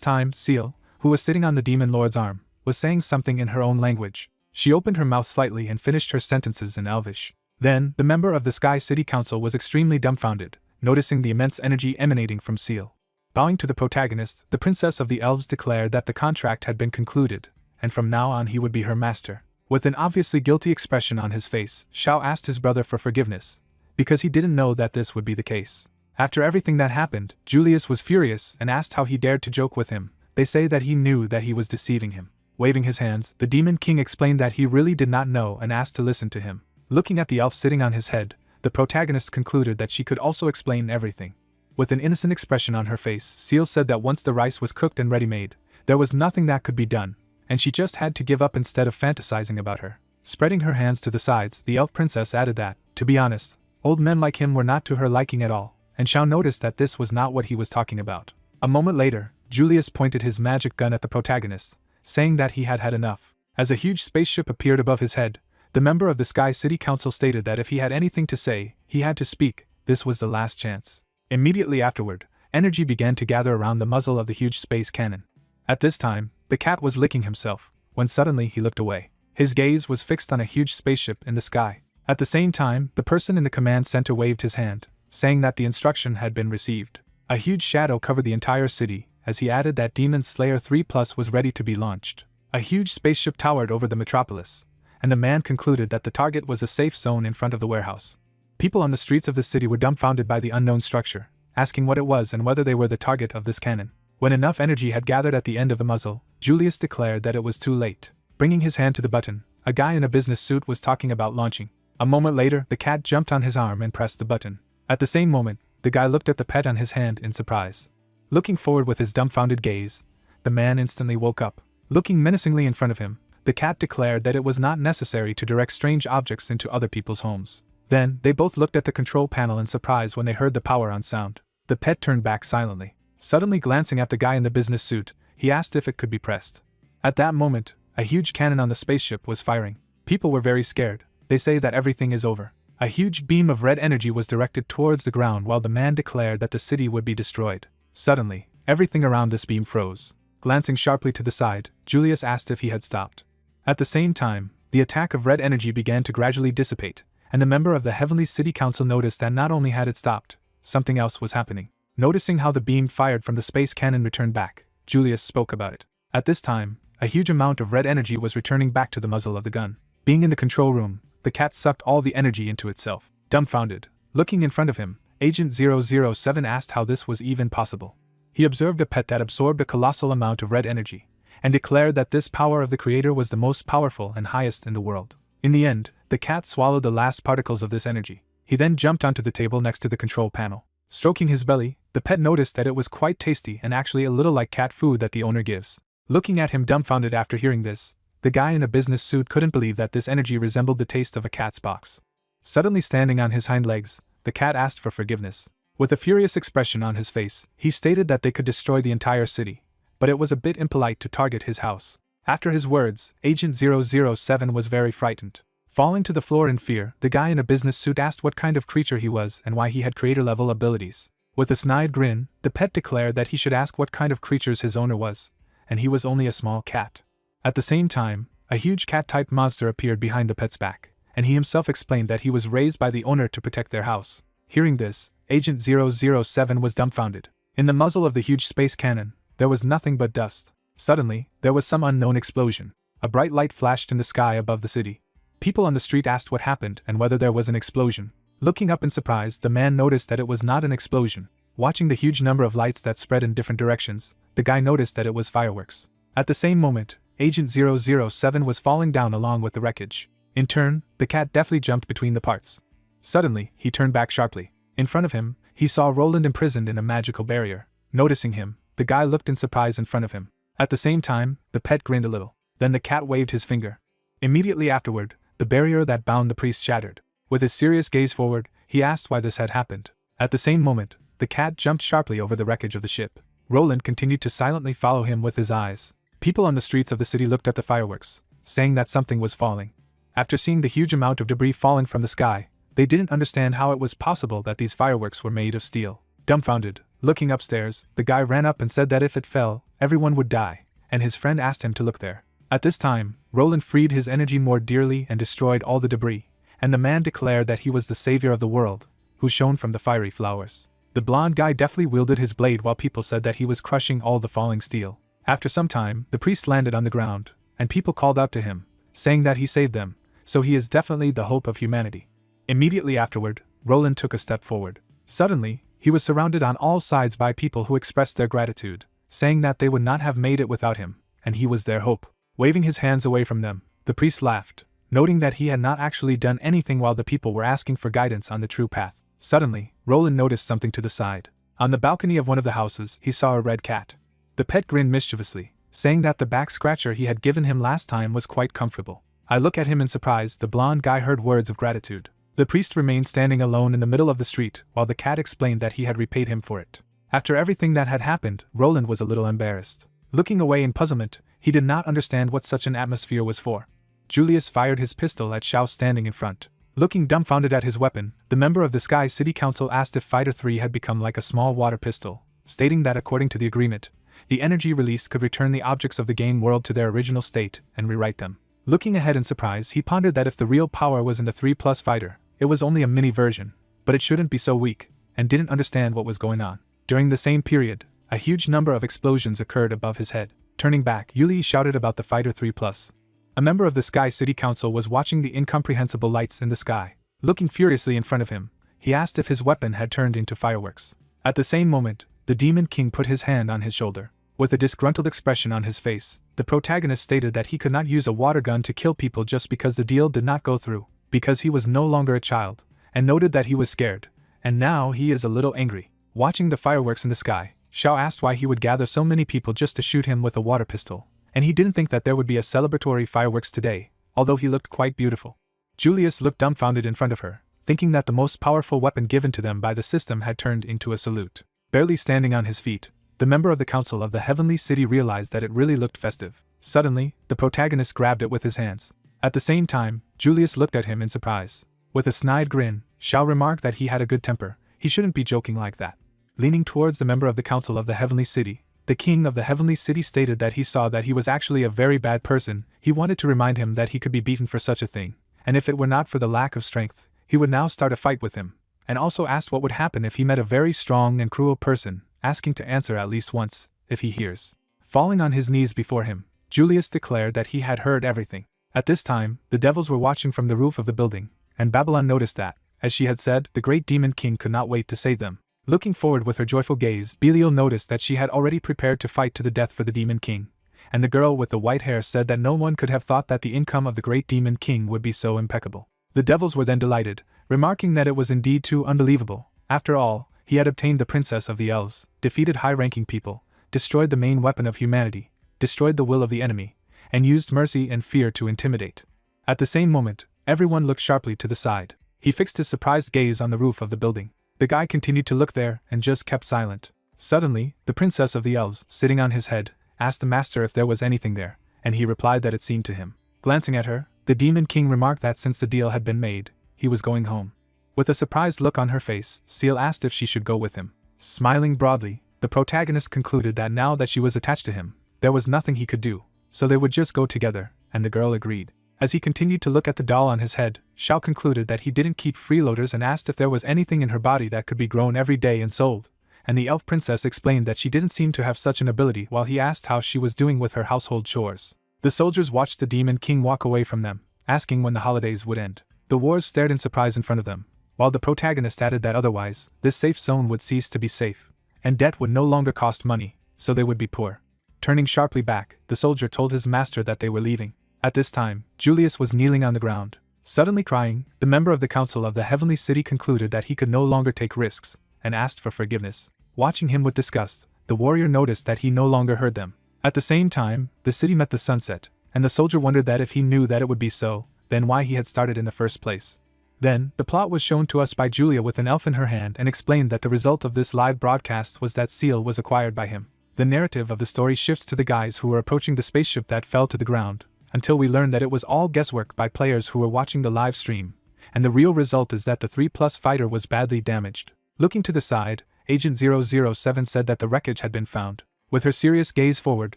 time, Seal, who was sitting on the demon lord's arm, was saying something in her own language. She opened her mouth slightly and finished her sentences in Elvish. Then, the member of the Sky City Council was extremely dumbfounded, noticing the immense energy emanating from Seal. Bowing to the protagonist, the princess of the elves declared that the contract had been concluded, and from now on he would be her master. With an obviously guilty expression on his face, Xiao asked his brother for forgiveness, because he didn't know that this would be the case. After everything that happened, Julius was furious and asked how he dared to joke with him. They say that he knew that he was deceiving him. Waving his hands, the Demon King explained that he really did not know and asked to listen to him. Looking at the elf sitting on his head, the protagonist concluded that she could also explain everything. With an innocent expression on her face, Seal said that once the rice was cooked and ready-made, there was nothing that could be done, and she just had to give up instead of fantasizing about her. Spreading her hands to the sides, the elf princess added that, to be honest, old men like him were not to her liking at all, and Xiao noticed that this was not what he was talking about. A moment later, Julius pointed his magic gun at the protagonist, saying that he had had enough. As a huge spaceship appeared above his head, the member of the Sky City Council stated that if he had anything to say, he had to speak. This was the last chance. Immediately afterward, energy began to gather around the muzzle of the huge space cannon. At this time, the cat was licking himself, when suddenly he looked away. His gaze was fixed on a huge spaceship in the sky. At the same time, the person in the command center waved his hand, saying that the instruction had been received. A huge shadow covered the entire city, as he added that Demon Slayer 3+ was ready to be launched. A huge spaceship towered over the metropolis, and the man concluded that the target was a safe zone in front of the warehouse. People on the streets of the city were dumbfounded by the unknown structure, asking what it was and whether they were the target of this cannon. When enough energy had gathered at the end of the muzzle, Julius declared that it was too late. Bringing his hand to the button, a guy in a business suit was talking about launching. A moment later, the cat jumped on his arm and pressed the button. At the same moment, the guy looked at the pet on his hand in surprise. Looking forward with his dumbfounded gaze, the man instantly woke up. Looking menacingly in front of him, the cat declared that it was not necessary to direct strange objects into other people's homes. Then, they both looked at the control panel in surprise when they heard the power on sound. The pet turned back silently. Suddenly glancing at the guy in the business suit, he asked if it could be pressed. At that moment, a huge cannon on the spaceship was firing. People were very scared. They say that everything is over. A huge beam of red energy was directed towards the ground while the man declared that the city would be destroyed. Suddenly, everything around this beam froze. Glancing sharply to the side, Julius asked if he had stopped. At the same time, the attack of red energy began to gradually dissipate, and the member of the Heavenly City Council noticed that not only had it stopped, something else was happening. Noticing how the beam fired from the space cannon returned back, Julius spoke about it. At this time, a huge amount of red energy was returning back to the muzzle of the gun. Being in the control room, the cat sucked all the energy into itself. Dumbfounded, looking in front of him, Agent 007 asked how this was even possible. He observed a pet that absorbed a colossal amount of red energy, and declared that this power of the creator was the most powerful and highest in the world. In the end, the cat swallowed the last particles of this energy. He then jumped onto the table next to the control panel. Stroking his belly, the pet noticed that it was quite tasty and actually a little like cat food that the owner gives. Looking at him dumbfounded after hearing this, the guy in a business suit couldn't believe that this energy resembled the taste of a cat's box. Suddenly standing on his hind legs, the cat asked for forgiveness. With a furious expression on his face, he stated that they could destroy the entire city, but it was a bit impolite to target his house. After his words, Agent 007 was very frightened. Falling to the floor in fear, the guy in a business suit asked what kind of creature he was and why he had creator-level abilities. With a snide grin, the pet declared that he should ask what kind of creatures his owner was, and he was only a small cat. At the same time, a huge cat-type monster appeared behind the pet's back, and he himself explained that he was raised by the owner to protect their house. Hearing this, Agent 007 was dumbfounded. In the muzzle of the huge space cannon, there was nothing but dust. Suddenly, there was some unknown explosion. A bright light flashed in the sky above the city. People on the street asked what happened and whether there was an explosion. Looking up in surprise, the man noticed that it was not an explosion. Watching the huge number of lights that spread in different directions, the guy noticed that it was fireworks. At the same moment, Agent 007 was falling down along with the wreckage. In turn, the cat deftly jumped between the parts. Suddenly, he turned back sharply. In front of him, he saw Roland imprisoned in a magical barrier. Noticing him, the guy looked in surprise in front of him. At the same time, the pet grinned a little. Then the cat waved his finger. Immediately afterward, the barrier that bound the priest shattered. With his serious gaze forward, he asked why this had happened. At the same moment, the cat jumped sharply over the wreckage of the ship. Roland continued to silently follow him with his eyes. People on the streets of the city looked at the fireworks, saying that something was falling. After seeing the huge amount of debris falling from the sky, they didn't understand how it was possible that these fireworks were made of steel. Dumbfounded, looking upstairs, the guy ran up and said that if it fell, everyone would die, and his friend asked him to look there. At this time, Roland freed his energy more dearly and destroyed all the debris, and the man declared that he was the savior of the world, who shone from the fiery flowers. The blonde guy deftly wielded his blade while people said that he was crushing all the falling steel. After some time, the priest landed on the ground, and people called out to him, saying that he saved them, so he is definitely the hope of humanity. Immediately afterward, Roland took a step forward. Suddenly, he was surrounded on all sides by people who expressed their gratitude, saying that they would not have made it without him, and he was their hope. Waving his hands away from them, the priest laughed, noting that he had not actually done anything while the people were asking for guidance on the true path. Suddenly, Roland noticed something to the side. On the balcony of one of the houses, he saw a red cat. The pet grinned mischievously, saying that the back scratcher he had given him last time was quite comfortable. I look at him in surprise. The blonde guy heard words of gratitude. The priest remained standing alone in the middle of the street while the cat explained that he had repaid him for it. After everything that had happened, Roland was a little embarrassed. Looking away in puzzlement, he did not understand what such an atmosphere was for. Julius fired his pistol at Xiao standing in front. Looking dumbfounded at his weapon, the member of the Sky City Council asked if Fighter 3 had become like a small water pistol, stating that according to the agreement, the energy released could return the objects of the game world to their original state and rewrite them. Looking ahead in surprise, he pondered that if the real power was in the 3+ fighter, it was only a mini version, but it shouldn't be so weak, and didn't understand what was going on. During the same period, a huge number of explosions occurred above his head. Turning back, Yuli shouted about the Fighter 3+. A member of the Sky City Council was watching the incomprehensible lights in the sky. Looking furiously in front of him, he asked if his weapon had turned into fireworks. At the same moment, the Demon King put his hand on his shoulder. With a disgruntled expression on his face, the protagonist stated that he could not use a water gun to kill people just because the deal did not go through, because he was no longer a child, and noted that he was scared, and now he is a little angry. Watching the fireworks in the sky, Xiao asked why he would gather so many people just to shoot him with a water pistol, and he didn't think that there would be a celebratory fireworks today, although he looked quite beautiful. Julius looked dumbfounded in front of her, thinking that the most powerful weapon given to them by the system had turned into a salute. Barely standing on his feet, the member of the Council of the Heavenly City realized that it really looked festive. Suddenly, the protagonist grabbed it with his hands. At the same time, Julius looked at him in surprise. With a snide grin, Xiao remarked that he had a good temper, he shouldn't be joking like that. Leaning towards the member of the Council of the Heavenly City, the King of the Heavenly City stated that he saw that he was actually a very bad person. He wanted to remind him that he could be beaten for such a thing, and if it were not for the lack of strength, he would now start a fight with him, and also asked what would happen if he met a very strong and cruel person, asking to answer at least once, if he hears. Falling on his knees before him, Julius declared that he had heard everything. At this time, the devils were watching from the roof of the building, and Babylon noticed that, as she had said, the great demon king could not wait to save them. Looking forward with her joyful gaze, Belial noticed that she had already prepared to fight to the death for the demon king, and the girl with the white hair said that no one could have thought that the income of the great demon king would be so impeccable. The devils were then delighted, remarking that it was indeed too unbelievable. After all, he had obtained the princess of the elves, defeated high-ranking people, destroyed the main weapon of humanity, destroyed the will of the enemy, and used mercy and fear to intimidate. At the same moment, everyone looked sharply to the side. He fixed his surprised gaze on the roof of the building. The guy continued to look there and just kept silent. Suddenly, the princess of the elves, sitting on his head, asked the master if there was anything there, and he replied that it seemed to him. Glancing at her, the demon king remarked that since the deal had been made, he was going home. With a surprised look on her face, Seal asked if she should go with him. Smiling broadly, the protagonist concluded that now that she was attached to him, there was nothing he could do, so they would just go together, and the girl agreed. As he continued to look at the doll on his head, Xiao concluded that he didn't keep freeloaders and asked if there was anything in her body that could be grown every day and sold, and the elf princess explained that she didn't seem to have such an ability while he asked how she was doing with her household chores. The soldiers watched the demon king walk away from them, asking when the holidays would end. The wars stared in surprise in front of them, while the protagonist added that otherwise, this safe zone would cease to be safe, and debt would no longer cost money, so they would be poor. Turning sharply back, the soldier told his master that they were leaving. At this time, Julius was kneeling on the ground. Suddenly crying, the member of the council of the heavenly city concluded that he could no longer take risks, and asked for forgiveness. Watching him with disgust, the warrior noticed that he no longer heard them. At the same time, the city met the sunset, and the soldier wondered that if he knew that it would be so, then why he had started in the first place. Then, the plot was shown to us by Julia with an elf in her hand and explained that the result of this live broadcast was that Seal was acquired by him. The narrative of the story shifts to the guys who were approaching the spaceship that fell to the ground, until we learn that it was all guesswork by players who were watching the live stream, and the real result is that the 3+ fighter was badly damaged. Looking to the side, Agent 007 said that the wreckage had been found. With her serious gaze forward,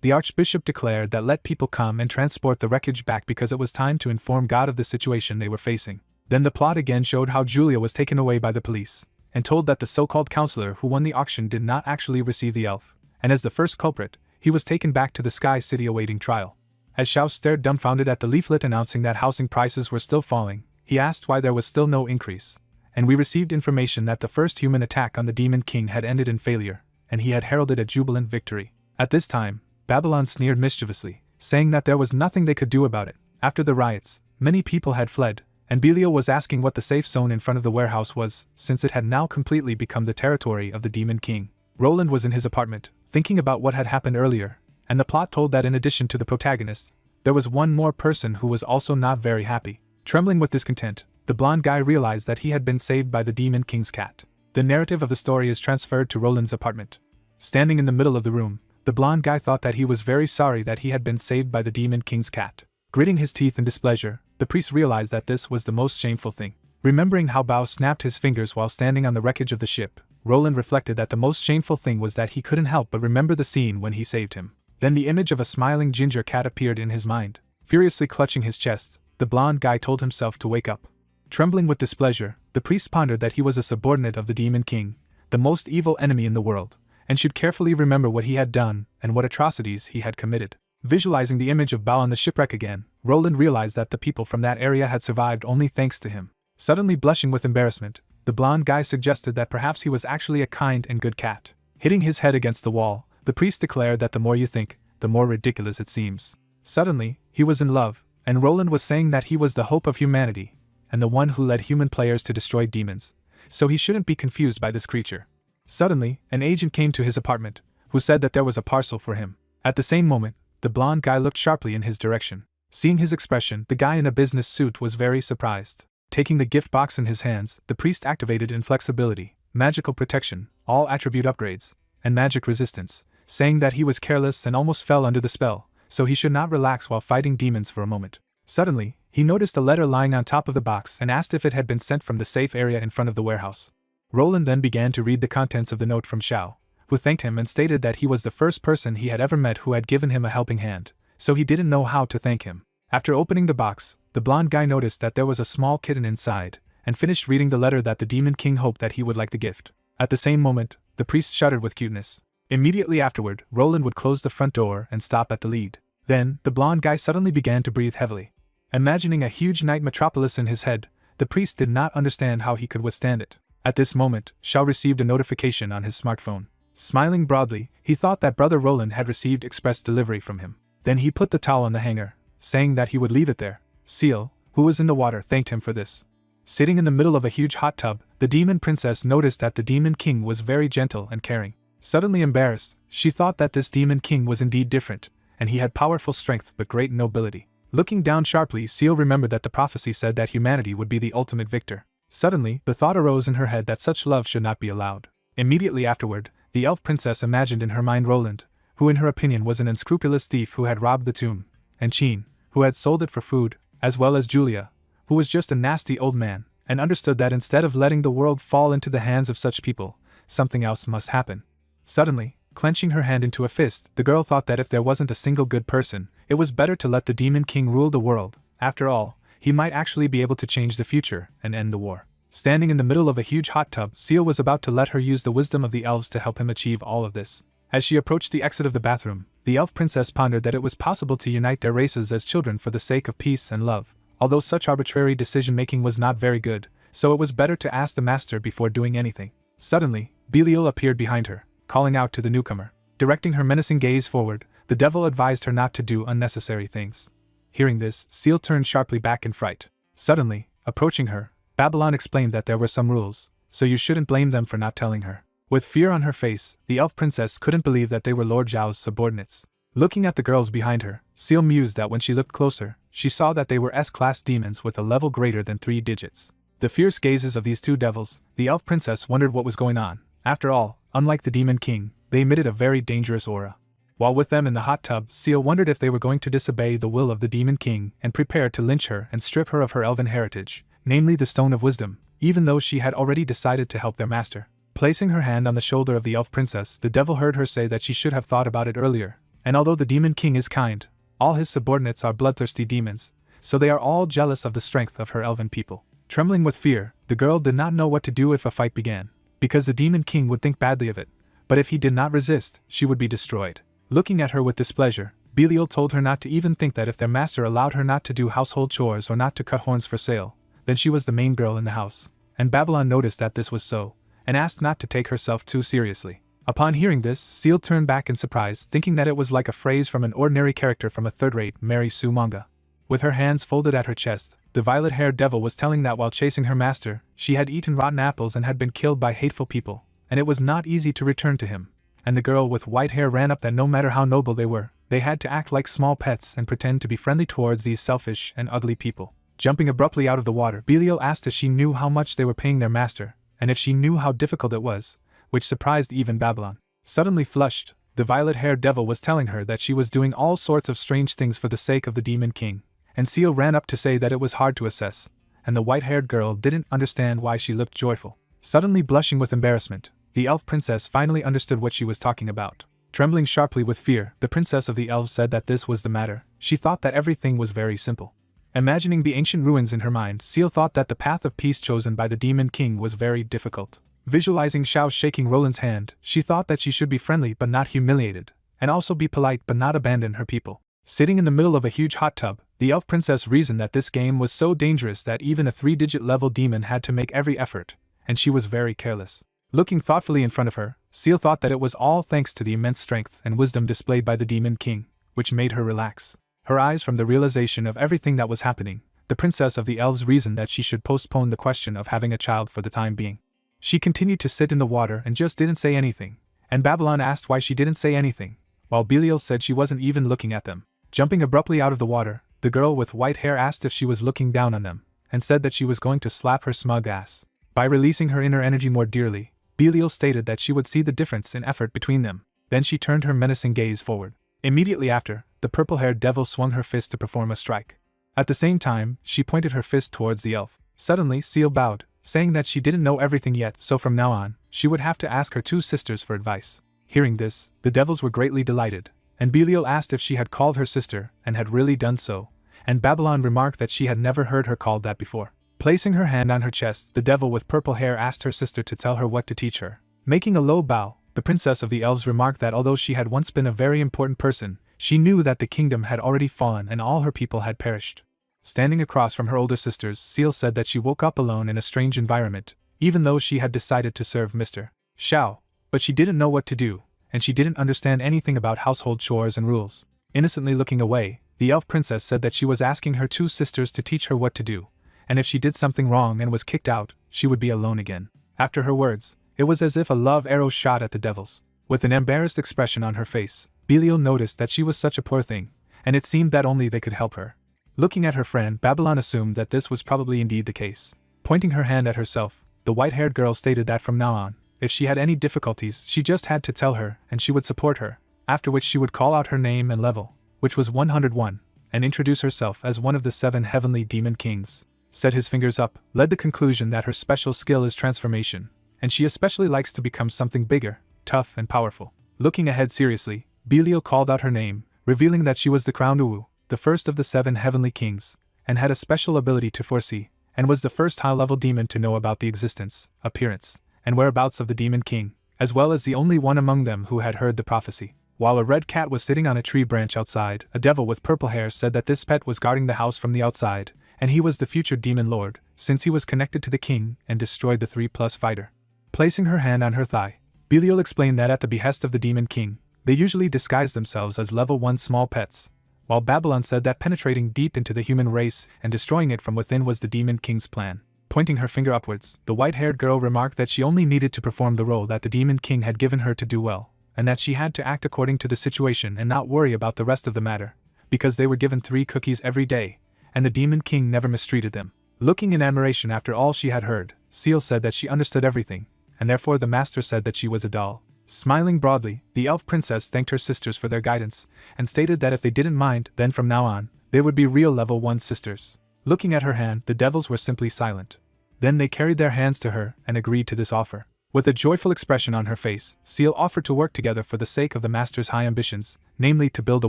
the Archbishop declared that let people come and transport the wreckage back because it was time to inform God of the situation they were facing. Then the plot again showed how Julia was taken away by the police, and told that the so-called counselor who won the auction did not actually receive the elf, and as the first culprit, he was taken back to the Sky City awaiting trial. As Xiao stared dumbfounded at the leaflet announcing that housing prices were still falling, he asked why there was still no increase, and we received information that the first human attack on the Demon King had ended in failure, and he had heralded a jubilant victory. At this time, Babylon sneered mischievously, saying that there was nothing they could do about it. After the riots, many people had fled, and Belial was asking what the safe zone in front of the warehouse was, since it had now completely become the territory of the Demon King. Roland was in his apartment, thinking about what had happened earlier, and the plot told that in addition to the protagonist, there was one more person who was also not very happy. Trembling with discontent, the blonde guy realized that he had been saved by the Demon King's cat. The narrative of the story is transferred to Roland's apartment. Standing in the middle of the room, the blonde guy thought that he was very sorry that he had been saved by the Demon King's cat. Gritting his teeth in displeasure, the priest realized that this was the most shameful thing. Remembering how Bao snapped his fingers while standing on the wreckage of the ship, Roland reflected that the most shameful thing was that he couldn't help but remember the scene when he saved him. Then the image of a smiling ginger cat appeared in his mind. Furiously clutching his chest, the blonde guy told himself to wake up. Trembling with displeasure, the priest pondered that he was a subordinate of the Demon King, the most evil enemy in the world, and should carefully remember what he had done and what atrocities he had committed. Visualizing the image of Bao on the shipwreck again, Roland realized that the people from that area had survived only thanks to him. Suddenly blushing with embarrassment, the blonde guy suggested that perhaps he was actually a kind and good cat. Hitting his head against the wall, the priest declared that the more you think, the more ridiculous it seems. Suddenly, he was in love, and Roland was saying that he was the hope of humanity, and the one who led human players to destroy demons, so he shouldn't be confused by this creature. Suddenly, an agent came to his apartment, who said that there was a parcel for him. At the same moment, the blonde guy looked sharply in his direction. Seeing his expression, the guy in a business suit was very surprised. Taking the gift box in his hands, the priest activated inflexibility, magical protection, all attribute upgrades, and magic resistance, saying that he was careless and almost fell under the spell, so he should not relax while fighting demons for a moment. Suddenly, he noticed a letter lying on top of the box and asked if it had been sent from the safe area in front of the warehouse. Roland then began to read the contents of the note from Xiao, who thanked him and stated that he was the first person he had ever met who had given him a helping hand, so he didn't know how to thank him. After opening the box, the blonde guy noticed that there was a small kitten inside, and finished reading the letter that the Demon King hoped that he would like the gift. At the same moment, the priest shuddered with cuteness. Immediately afterward, Roland would close the front door and stop at the lead. Then, the blonde guy suddenly began to breathe heavily. Imagining a huge night metropolis in his head, the priest did not understand how he could withstand it. At this moment, Xiao received a notification on his smartphone. Smiling broadly, he thought that brother Roland had received express delivery from him. Then he put the towel on the hanger, saying that he would leave it there. Seal, who was in the water, thanked him for this. Sitting in the middle of a huge hot tub, the demon princess noticed that the Demon King was very gentle and caring. Suddenly embarrassed, she thought that this Demon King was indeed different, and he had powerful strength but great nobility. Looking down sharply, Seal remembered that the prophecy said that humanity would be the ultimate victor. Suddenly, the thought arose in her head that such love should not be allowed. Immediately afterward, the elf princess imagined in her mind Roland, who in her opinion was an unscrupulous thief who had robbed the tomb, and Chin, who had sold it for food, as well as Julia, who was just a nasty old man, and understood that instead of letting the world fall into the hands of such people, something else must happen. Suddenly, clenching her hand into a fist, the girl thought that if there wasn't a single good person, it was better to let the Demon King rule the world. After all, he might actually be able to change the future and end the war. Standing in the middle of a huge hot tub, Seal was about to let her use the wisdom of the elves to help him achieve all of this. As she approached the exit of the bathroom, the elf princess pondered that it was possible to unite their races as children for the sake of peace and love. Although such arbitrary decision-making was not very good, so it was better to ask the master before doing anything. Suddenly, Belial appeared behind her, calling out to the newcomer. Directing her menacing gaze forward, The devil advised her not to do unnecessary things. Hearing this, Seal turned sharply back in fright. Suddenly, approaching her, Babylon explained that there were some rules, so you shouldn't blame them for not telling her. With fear on her face, the elf princess couldn't believe that they were Lord Zhao's subordinates. Looking at the girls behind her, Seal mused that when she looked closer, she saw that they were S-class demons with a level greater than 3 digits. The fierce gazes of these two devils, the elf princess wondered what was going on. After all, unlike the demon king, they emitted a very dangerous aura. While with them in the hot tub, Seal wondered if they were going to disobey the will of the demon king and prepared to lynch her and strip her of her elven heritage, namely the Stone of Wisdom, even though she had already decided to help their master. Placing her hand on the shoulder of the elf princess, the devil heard her say that she should have thought about it earlier, and although the demon king is kind, all his subordinates are bloodthirsty demons, so they are all jealous of the strength of her elven people. Trembling with fear, the girl did not know what to do if a fight began, because the demon king would think badly of it, but if he did not resist, she would be destroyed. Looking at her with displeasure, Belial told her not to even think that if their master allowed her not to do household chores or not to cut horns for sale, then she was the main girl in the house, and Babylon noticed that this was so, and asked not to take herself too seriously. Upon hearing this, Seal turned back in surprise, thinking that it was like a phrase from an ordinary character from a third-rate Mary Sue manga. With her hands folded at her chest, the violet-haired devil was telling that while chasing her master, she had eaten rotten apples and had been killed by hateful people, and it was not easy to return to him. And the girl with white hair ran up that no matter how noble they were, they had to act like small pets and pretend to be friendly towards these selfish and ugly people. Jumping abruptly out of the water, Belial asked if she knew how much they were paying their master, and if she knew how difficult it was, which surprised even Babylon. Suddenly flushed, the violet-haired devil was telling her that she was doing all sorts of strange things for the sake of the demon king, and Seal ran up to say that it was hard to assess, and the white-haired girl didn't understand why she looked joyful. Suddenly blushing with embarrassment, the elf princess finally understood what she was talking about. Trembling sharply with fear, the princess of the elves said that this was the matter. She thought that everything was very simple. Imagining the ancient ruins in her mind, Seal thought that the path of peace chosen by the demon king was very difficult. Visualizing Xiao shaking Roland's hand, she thought that she should be friendly but not humiliated, and also be polite but not abandon her people. Sitting in the middle of a huge hot tub, the elf princess reasoned that this game was so dangerous that even a 3-digit level demon had to make every effort, and she was very careless. Looking thoughtfully in front of her, Seal thought that it was all thanks to the immense strength and wisdom displayed by the demon king, which made her relax. Her eyes from the realization of everything that was happening, the princess of the elves reasoned that she should postpone the question of having a child for the time being. She continued to sit in the water and just didn't say anything, and Babylon asked why she didn't say anything, while Belial said she wasn't even looking at them. Jumping abruptly out of the water, the girl with white hair asked if she was looking down on them, and said that she was going to slap her smug ass. By releasing her inner energy more dearly, Belial stated that she would see the difference in effort between them. Then she turned her menacing gaze forward. Immediately after, the purple-haired devil swung her fist to perform a strike. At the same time, she pointed her fist towards the elf. Suddenly, Seal bowed, saying that she didn't know everything yet, so from now on, she would have to ask her 2 sisters for advice. Hearing this, the devils were greatly delighted, and Belial asked if she had called her sister, and had really done so, and Babylon remarked that she had never heard her called that before. Placing her hand on her chest, the devil with purple hair asked her sister to tell her what to teach her. Making a low bow, the princess of the elves remarked that although she had once been a very important person, she knew that the kingdom had already fallen and all her people had perished. Standing across from her older sisters, Seal said that she woke up alone in a strange environment, even though she had decided to serve Mr. Xiao, but she didn't know what to do, and she didn't understand anything about household chores and rules. Innocently looking away, the elf princess said that she was asking her 2 sisters to teach her what to do, and if she did something wrong and was kicked out, she would be alone again. After her words, it was as if a love arrow shot at the devils. With an embarrassed expression on her face, Belial noticed that she was such a poor thing, and it seemed that only they could help her. Looking at her friend, Babylon assumed that this was probably indeed the case. Pointing her hand at herself, the white-haired girl stated that from now on, if she had any difficulties, she just had to tell her, and she would support her, after which she would call out her name and level, which was 101, and introduce herself as one of the 7 heavenly demon kings. Set his fingers up, led the conclusion that her special skill is transformation, and she especially likes to become something bigger, tough and powerful. Looking ahead seriously, Belial called out her name, revealing that she was the crowned Uwu, the first of the 7 heavenly kings, and had a special ability to foresee, and was the first high-level demon to know about the existence, appearance, and whereabouts of the demon king, as well as the only one among them who had heard the prophecy. While a red cat was sitting on a tree branch outside, a devil with purple hair said that this pet was guarding the house from the outside, and he was the future demon lord, since he was connected to the king and destroyed the 3+ fighter. Placing her hand on her thigh, Belial explained that at the behest of the demon king, They usually disguise themselves as level 1 small pets, while Babylon said that penetrating deep into the human race and destroying it from within was the Demon King's plan. Pointing her finger upwards, the white-haired girl remarked that she only needed to perform the role that the Demon King had given her to do well, and that she had to act according to the situation and not worry about the rest of the matter, because they were given 3 cookies every day, and the Demon King never mistreated them. Looking in admiration after all she had heard, Seal said that she understood everything, and therefore the master said that she was a doll. Smiling broadly, the elf princess thanked her sisters for their guidance, and stated that if they didn't mind, then from now on, they would be real level 1 sisters. Looking at her hand, the devils were simply silent. Then they carried their hands to her and agreed to this offer. With a joyful expression on her face, Seal offered to work together for the sake of the master's high ambitions, namely to build a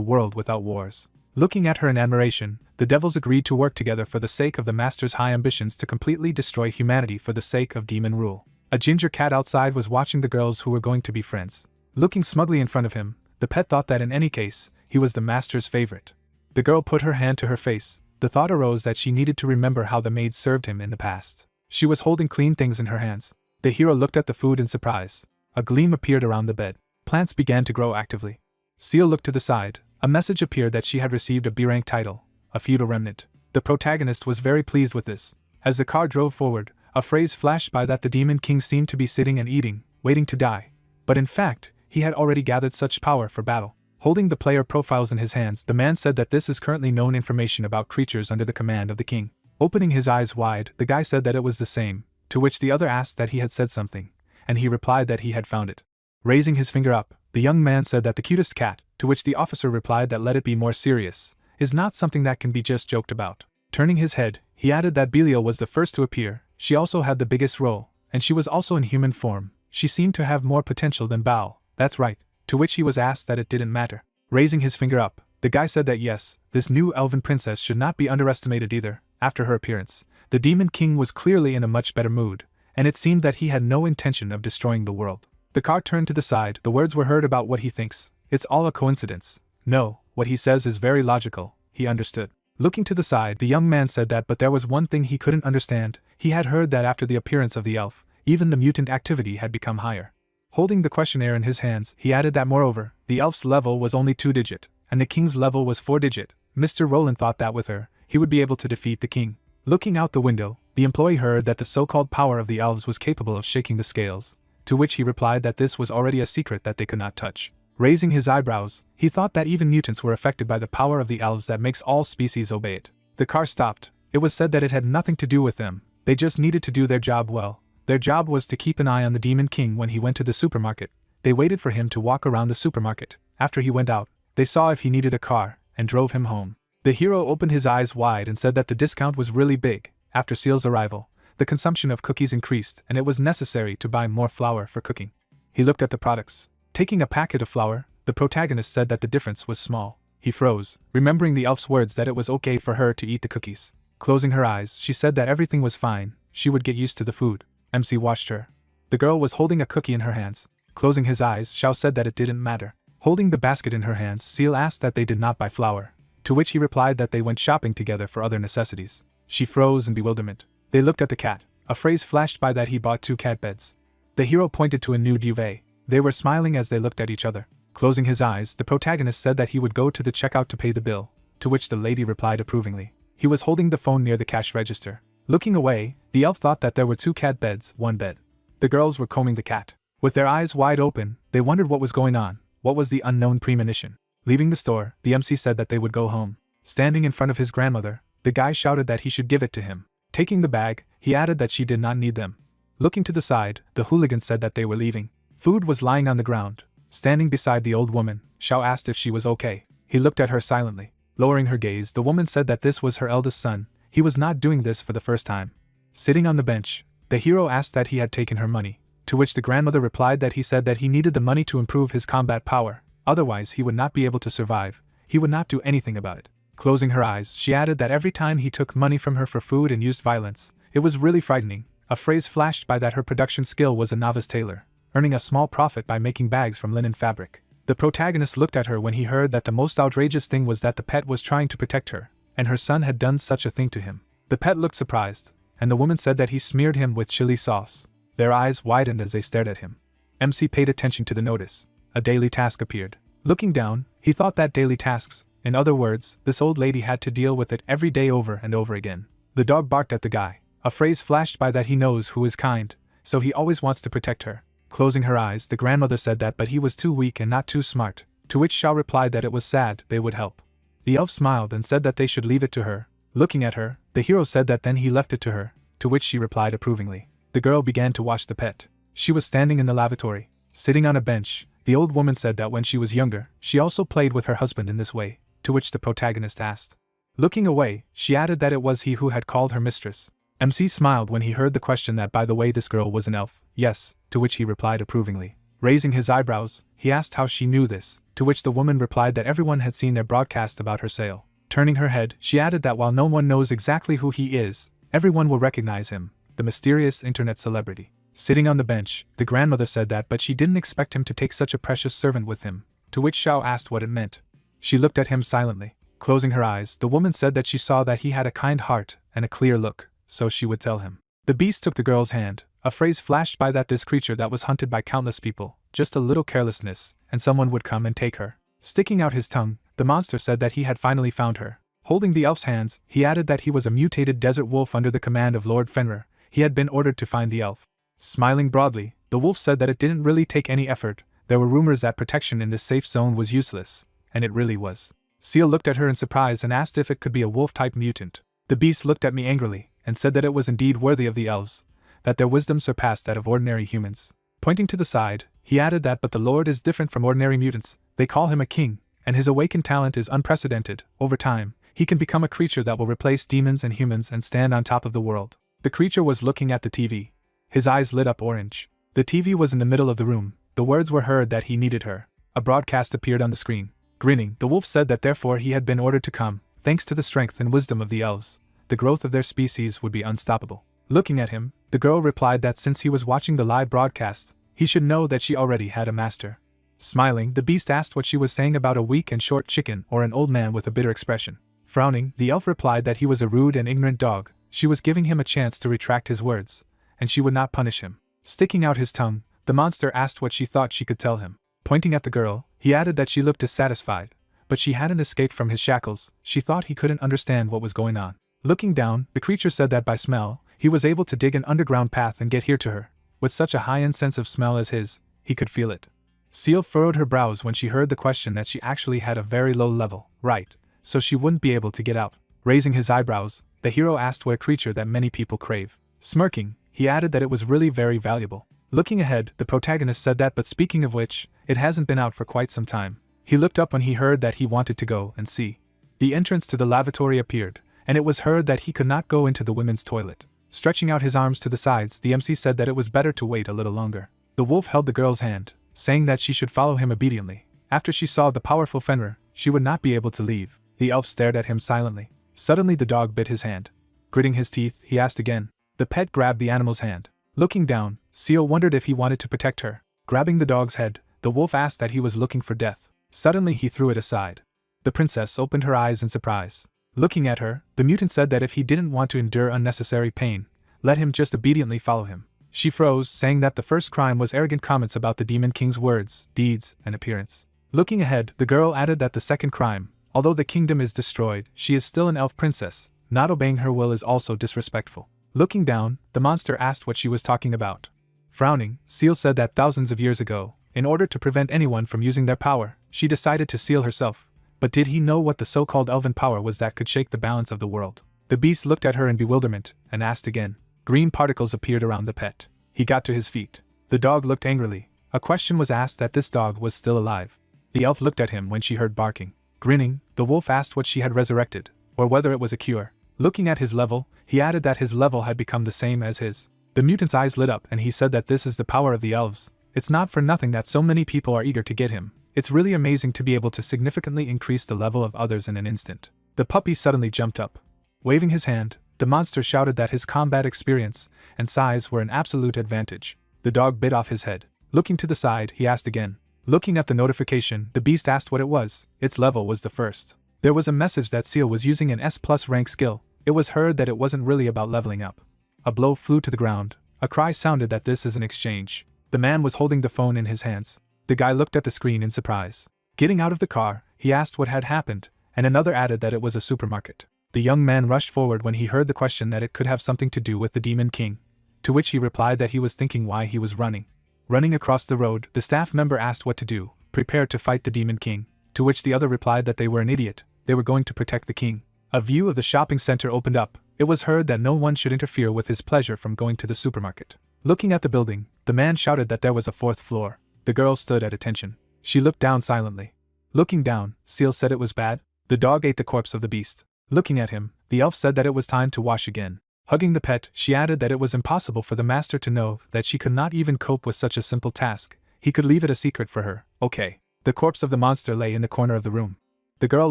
world without wars. Looking at her in admiration, the devils agreed to work together for the sake of the master's high ambitions to completely destroy humanity for the sake of demon rule. A ginger cat outside was watching the girls who were going to be friends. Looking smugly in front of him, the pet thought that in any case, he was the master's favorite. The girl put her hand to her face. The thought arose that she needed to remember how the maid served him in the past. She was holding clean things in her hands. The hero looked at the food in surprise. A gleam appeared around the bed. Plants began to grow actively. Seal looked to the side. A message appeared that she had received a B-rank title, a feudal remnant. The protagonist was very pleased with this. As the car drove forward, a phrase flashed by that the Demon King seemed to be sitting and eating, waiting to die. But in fact, he had already gathered such power for battle. Holding the player profiles in his hands, the man said that this is currently known information about creatures under the command of the king. Opening his eyes wide, the guy said that it was the same, to which the other asked that he had said something, and he replied that he had found it. Raising his finger up, the young man said that the cutest cat, to which the officer replied that let it be more serious, is not something that can be just joked about. Turning his head, he added that Belial was the first to appear. She also had the biggest role, and she was also in human form. She seemed to have more potential than Bao. That's right, to which he was asked that it didn't matter. Raising his finger up, the guy said that yes, this new elven princess should not be underestimated either. After her appearance, the Demon King was clearly in a much better mood, and it seemed that he had no intention of destroying the world. The car turned to the side. The words were heard about what he thinks. It's all a coincidence. No, what he says is very logical. He understood. Looking to the side, the young man said that but there was one thing he couldn't understand. He had heard that after the appearance of the elf, even the mutant activity had become higher. Holding the questionnaire in his hands, he added that moreover, the elf's level was only 2-digit, and the king's level was 4-digit. Mr. Roland thought that with her, he would be able to defeat the king. Looking out the window, the employee heard that the so-called power of the elves was capable of shaking the scales, to which he replied that this was already a secret that they could not touch. Raising his eyebrows, he thought that even mutants were affected by the power of the elves that makes all species obey it. The car stopped. It was said that it had nothing to do with them. They just needed to do their job well. Their job was to keep an eye on the Demon King when he went to the supermarket. They waited for him to walk around the supermarket. After he went out, they saw if he needed a car, and drove him home. The hero opened his eyes wide and said that the discount was really big. After Seal's arrival, the consumption of cookies increased and it was necessary to buy more flour for cooking. He looked at the products. Taking a packet of flour, the protagonist said that the difference was small. He froze, remembering the elf's words that it was okay for her to eat the cookies. Closing her eyes, she said that everything was fine, she would get used to the food. MC watched her. The girl was holding a cookie in her hands. Closing his eyes, Xiao said that it didn't matter. Holding the basket in her hands, Seal asked that they did not buy flour, to which he replied that they went shopping together for other necessities. She froze in bewilderment. They looked at the cat. A phrase flashed by that he bought 2 cat beds. The hero pointed to a new duvet. They were smiling as they looked at each other. Closing his eyes, the protagonist said that he would go to the checkout to pay the bill, to which the lady replied approvingly. He was holding the phone near the cash register. Looking away, the elf thought that there were 2 cat beds, 1 bed. The girls were combing the cat. With their eyes wide open, they wondered what was going on. What was the unknown premonition? Leaving the store, the MC said that they would go home. Standing in front of his grandmother, the guy shouted that he should give it to him. Taking the bag, he added that she did not need them. Looking to the side, the hooligan said that they were leaving. Food was lying on the ground. Standing beside the old woman, Xiao asked if she was okay. He looked at her silently. Lowering her gaze, the woman said that this was her eldest son. He was not doing this for the first time. Sitting on the bench, the hero asked that he had taken her money, to which the grandmother replied that he said that he needed the money to improve his combat power, otherwise he would not be able to survive. He would not do anything about it. Closing her eyes, she added that every time he took money from her for food and used violence, it was really frightening. A phrase flashed by that her production skill was a novice tailor, earning a small profit by making bags from linen fabric. The protagonist looked at her when he heard that the most outrageous thing was that the pet was trying to protect her, and her son had done such a thing to him. The pet looked surprised, and the woman said that he smeared him with chili sauce. Their eyes widened as they stared at him. MC paid attention to the notice. A daily task appeared. Looking down, he thought that daily tasks, in other words, this old lady had to deal with it every day over and over again. The dog barked at the guy. A phrase flashed by that he knows who is kind, so he always wants to protect her. Closing her eyes, the grandmother said that but he was too weak and not too smart, to which Xiao replied that it was sad they would help. The elf smiled and said that they should leave it to her. Looking at her, the hero said that then he left it to her, to which she replied approvingly. The girl began to wash the pet. She was standing in the lavatory, sitting on a bench. The old woman said that when she was younger, she also played with her husband in this way, to which the protagonist asked. Looking away, she added that it was he who had called her mistress. MC smiled when he heard the question that by the way this girl was an elf. Yes, to which he replied approvingly. Raising his eyebrows, he asked how she knew this, to which the woman replied that everyone had seen their broadcast about her sale. Turning her head, she added that while no one knows exactly who he is, everyone will recognize him, the mysterious internet celebrity. Sitting on the bench, the grandmother said that but she didn't expect him to take such a precious servant with him, to which Xiao asked what it meant. She looked at him silently. Closing her eyes, the woman said that she saw that he had a kind heart and a clear look, so she would tell him. The beast took the girl's hand. A phrase flashed by that this creature that was hunted by countless people, just a little carelessness, and someone would come and take her. Sticking out his tongue, the monster said that he had finally found her. Holding the elf's hands, he added that he was a mutated desert wolf under the command of Lord Fenrir. He had been ordered to find the elf. Smiling broadly, the wolf said that it didn't really take any effort. There were rumors that protection in this safe zone was useless, and it really was. Seal looked at her in surprise and asked if it could be a wolf-type mutant. The beast looked at me angrily, and said that it was indeed worthy of the elves, that their wisdom surpassed that of ordinary humans. Pointing to the side, he added that but the Lord is different from ordinary mutants. They call him a king, and his awakened talent is unprecedented. Over time, he can become a creature that will replace demons and humans and stand on top of the world. The creature was looking at the TV. His eyes lit up orange. The TV was in the middle of the room. The words were heard that he needed her. A broadcast appeared on the screen. Grinning, the wolf said that therefore he had been ordered to come. Thanks to the strength and wisdom of the elves, the growth of their species would be unstoppable. Looking at him, the girl replied that since he was watching the live broadcast, he should know that she already had a master. Smiling, the beast asked what she was saying about a weak and short chicken or an old man with a bitter expression. Frowning, the elf replied that he was a rude and ignorant dog. She was giving him a chance to retract his words, and she would not punish him. Sticking out his tongue, the monster asked what she thought she could tell him. Pointing at the girl, he added that she looked dissatisfied, but she hadn't escaped from his shackles. She thought he couldn't understand what was going on. Looking down, the creature said that by smell, he was able to dig an underground path and get here to her. With such a high-end sense of smell as his, he could feel it. Seal furrowed her brows when she heard the question that she actually had a very low level, right, so she wouldn't be able to get out. Raising his eyebrows, the hero asked what a creature that many people crave. Smirking, he added that it was really very valuable. Looking ahead, the protagonist said that but speaking of which, it hasn't been out for quite some time. He looked up when he heard that he wanted to go and see. The entrance to the lavatory appeared, and it was heard that he could not go into the women's toilet. Stretching out his arms to the sides, the MC said that it was better to wait a little longer. The wolf held the girl's hand, saying that she should follow him obediently. After she saw the powerful Fenrir, she would not be able to leave. The elf stared at him silently. Suddenly the dog bit his hand. Gritting his teeth, he asked again. The pet grabbed the animal's hand. Looking down, Seal wondered if he wanted to protect her. Grabbing the dog's head, the wolf asked that he was looking for death. Suddenly he threw it aside. The princess opened her eyes in surprise. Looking at her, the mutant said that if he didn't want to endure unnecessary pain, let him just obediently follow him. She froze, saying that the first crime was arrogant comments about the Demon King's words, deeds, and appearance. Looking ahead, the girl added that the second crime, although the kingdom is destroyed, she is still an elf princess. Not obeying her will is also disrespectful. Looking down, the monster asked what she was talking about. Frowning, Seal said that thousands of years ago, in order to prevent anyone from using their power, she decided to seal herself. But did he know what the so-called elven power was that could shake the balance of the world? The beast looked at her in bewilderment, and asked again. Green particles appeared around the pet. He got to his feet. The dog looked angrily. A question was asked that this dog was still alive. The elf looked at him when she heard barking. Grinning, the wolf asked what she had resurrected, or whether it was a cure. Looking at his level, he added that his level had become the same as his. The mutant's eyes lit up and he said that this is the power of the elves. It's not for nothing that so many people are eager to get him. It's really amazing to be able to significantly increase the level of others in an instant. The puppy suddenly jumped up. Waving his hand, the monster shouted that his combat experience and size were an absolute advantage. The dog bit off his head. Looking to the side, he asked again. Looking at the notification, the beast asked what it was. Its level was the first. There was a message that Seal was using an S+ rank skill. It was heard that it wasn't really about leveling up. A blow flew to the ground. A cry sounded that this is an exchange. The man was holding the phone in his hands. The guy looked at the screen in surprise. Getting out of the car, he asked what had happened, and another added that it was a supermarket. The young man rushed forward when he heard the question that it could have something to do with the Demon King, to which he replied that he was thinking why he was running. Running across the road, the staff member asked what to do, prepared to fight the Demon King, to which the other replied that they were an idiot, they were going to protect the king. A view of the shopping center opened up. It was heard that no one should interfere with his pleasure from going to the supermarket. Looking at the building, the man shouted that there was a 4th floor. The girl stood at attention. She looked down silently. Looking down, Seal said it was bad. The dog ate the corpse of the beast. Looking at him, the elf said that it was time to wash again. Hugging the pet, she added that it was impossible for the master to know that she could not even cope with such a simple task. He could leave it a secret for her. Okay. The corpse of the monster lay in the corner of the room. The girl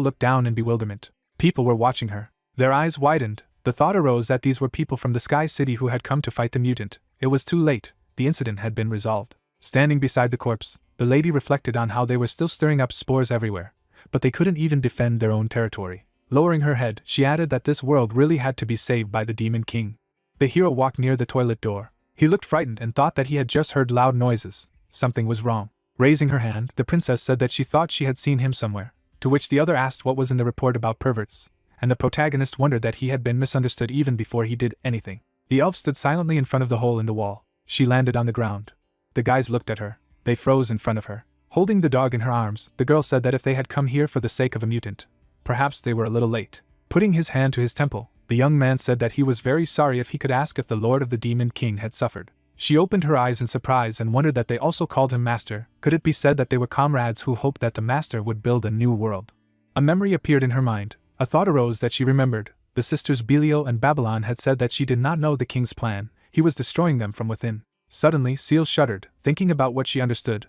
looked down in bewilderment. People were watching her. Their eyes widened. The thought arose that these were people from the Sky City who had come to fight the mutant. It was too late. The incident had been resolved. Standing beside the corpse, the lady reflected on how they were still stirring up spores everywhere, but they couldn't even defend their own territory. Lowering her head, she added that this world really had to be saved by the Demon King. The hero walked near the toilet door. He looked frightened and thought that he had just heard loud noises. Something was wrong. Raising her hand, the princess said that she thought she had seen him somewhere, to which the other asked what was in the report about perverts, and the protagonist wondered that he had been misunderstood even before he did anything. The elf stood silently in front of the hole in the wall. She landed on the ground. The guys looked at her. They froze in front of her. Holding the dog in her arms, the girl said that if they had come here for the sake of a mutant, perhaps they were a little late. Putting his hand to his temple, the young man said that he was very sorry if he could ask if the Lord of the Demon King had suffered. She opened her eyes in surprise and wondered that they also called him Master. Could it be said that they were comrades who hoped that the Master would build a new world? A memory appeared in her mind. A thought arose that she remembered. The sisters Belial and Babylon had said that she did not know the king's plan. He was destroying them from within. Suddenly, Seal shuddered, thinking about what she understood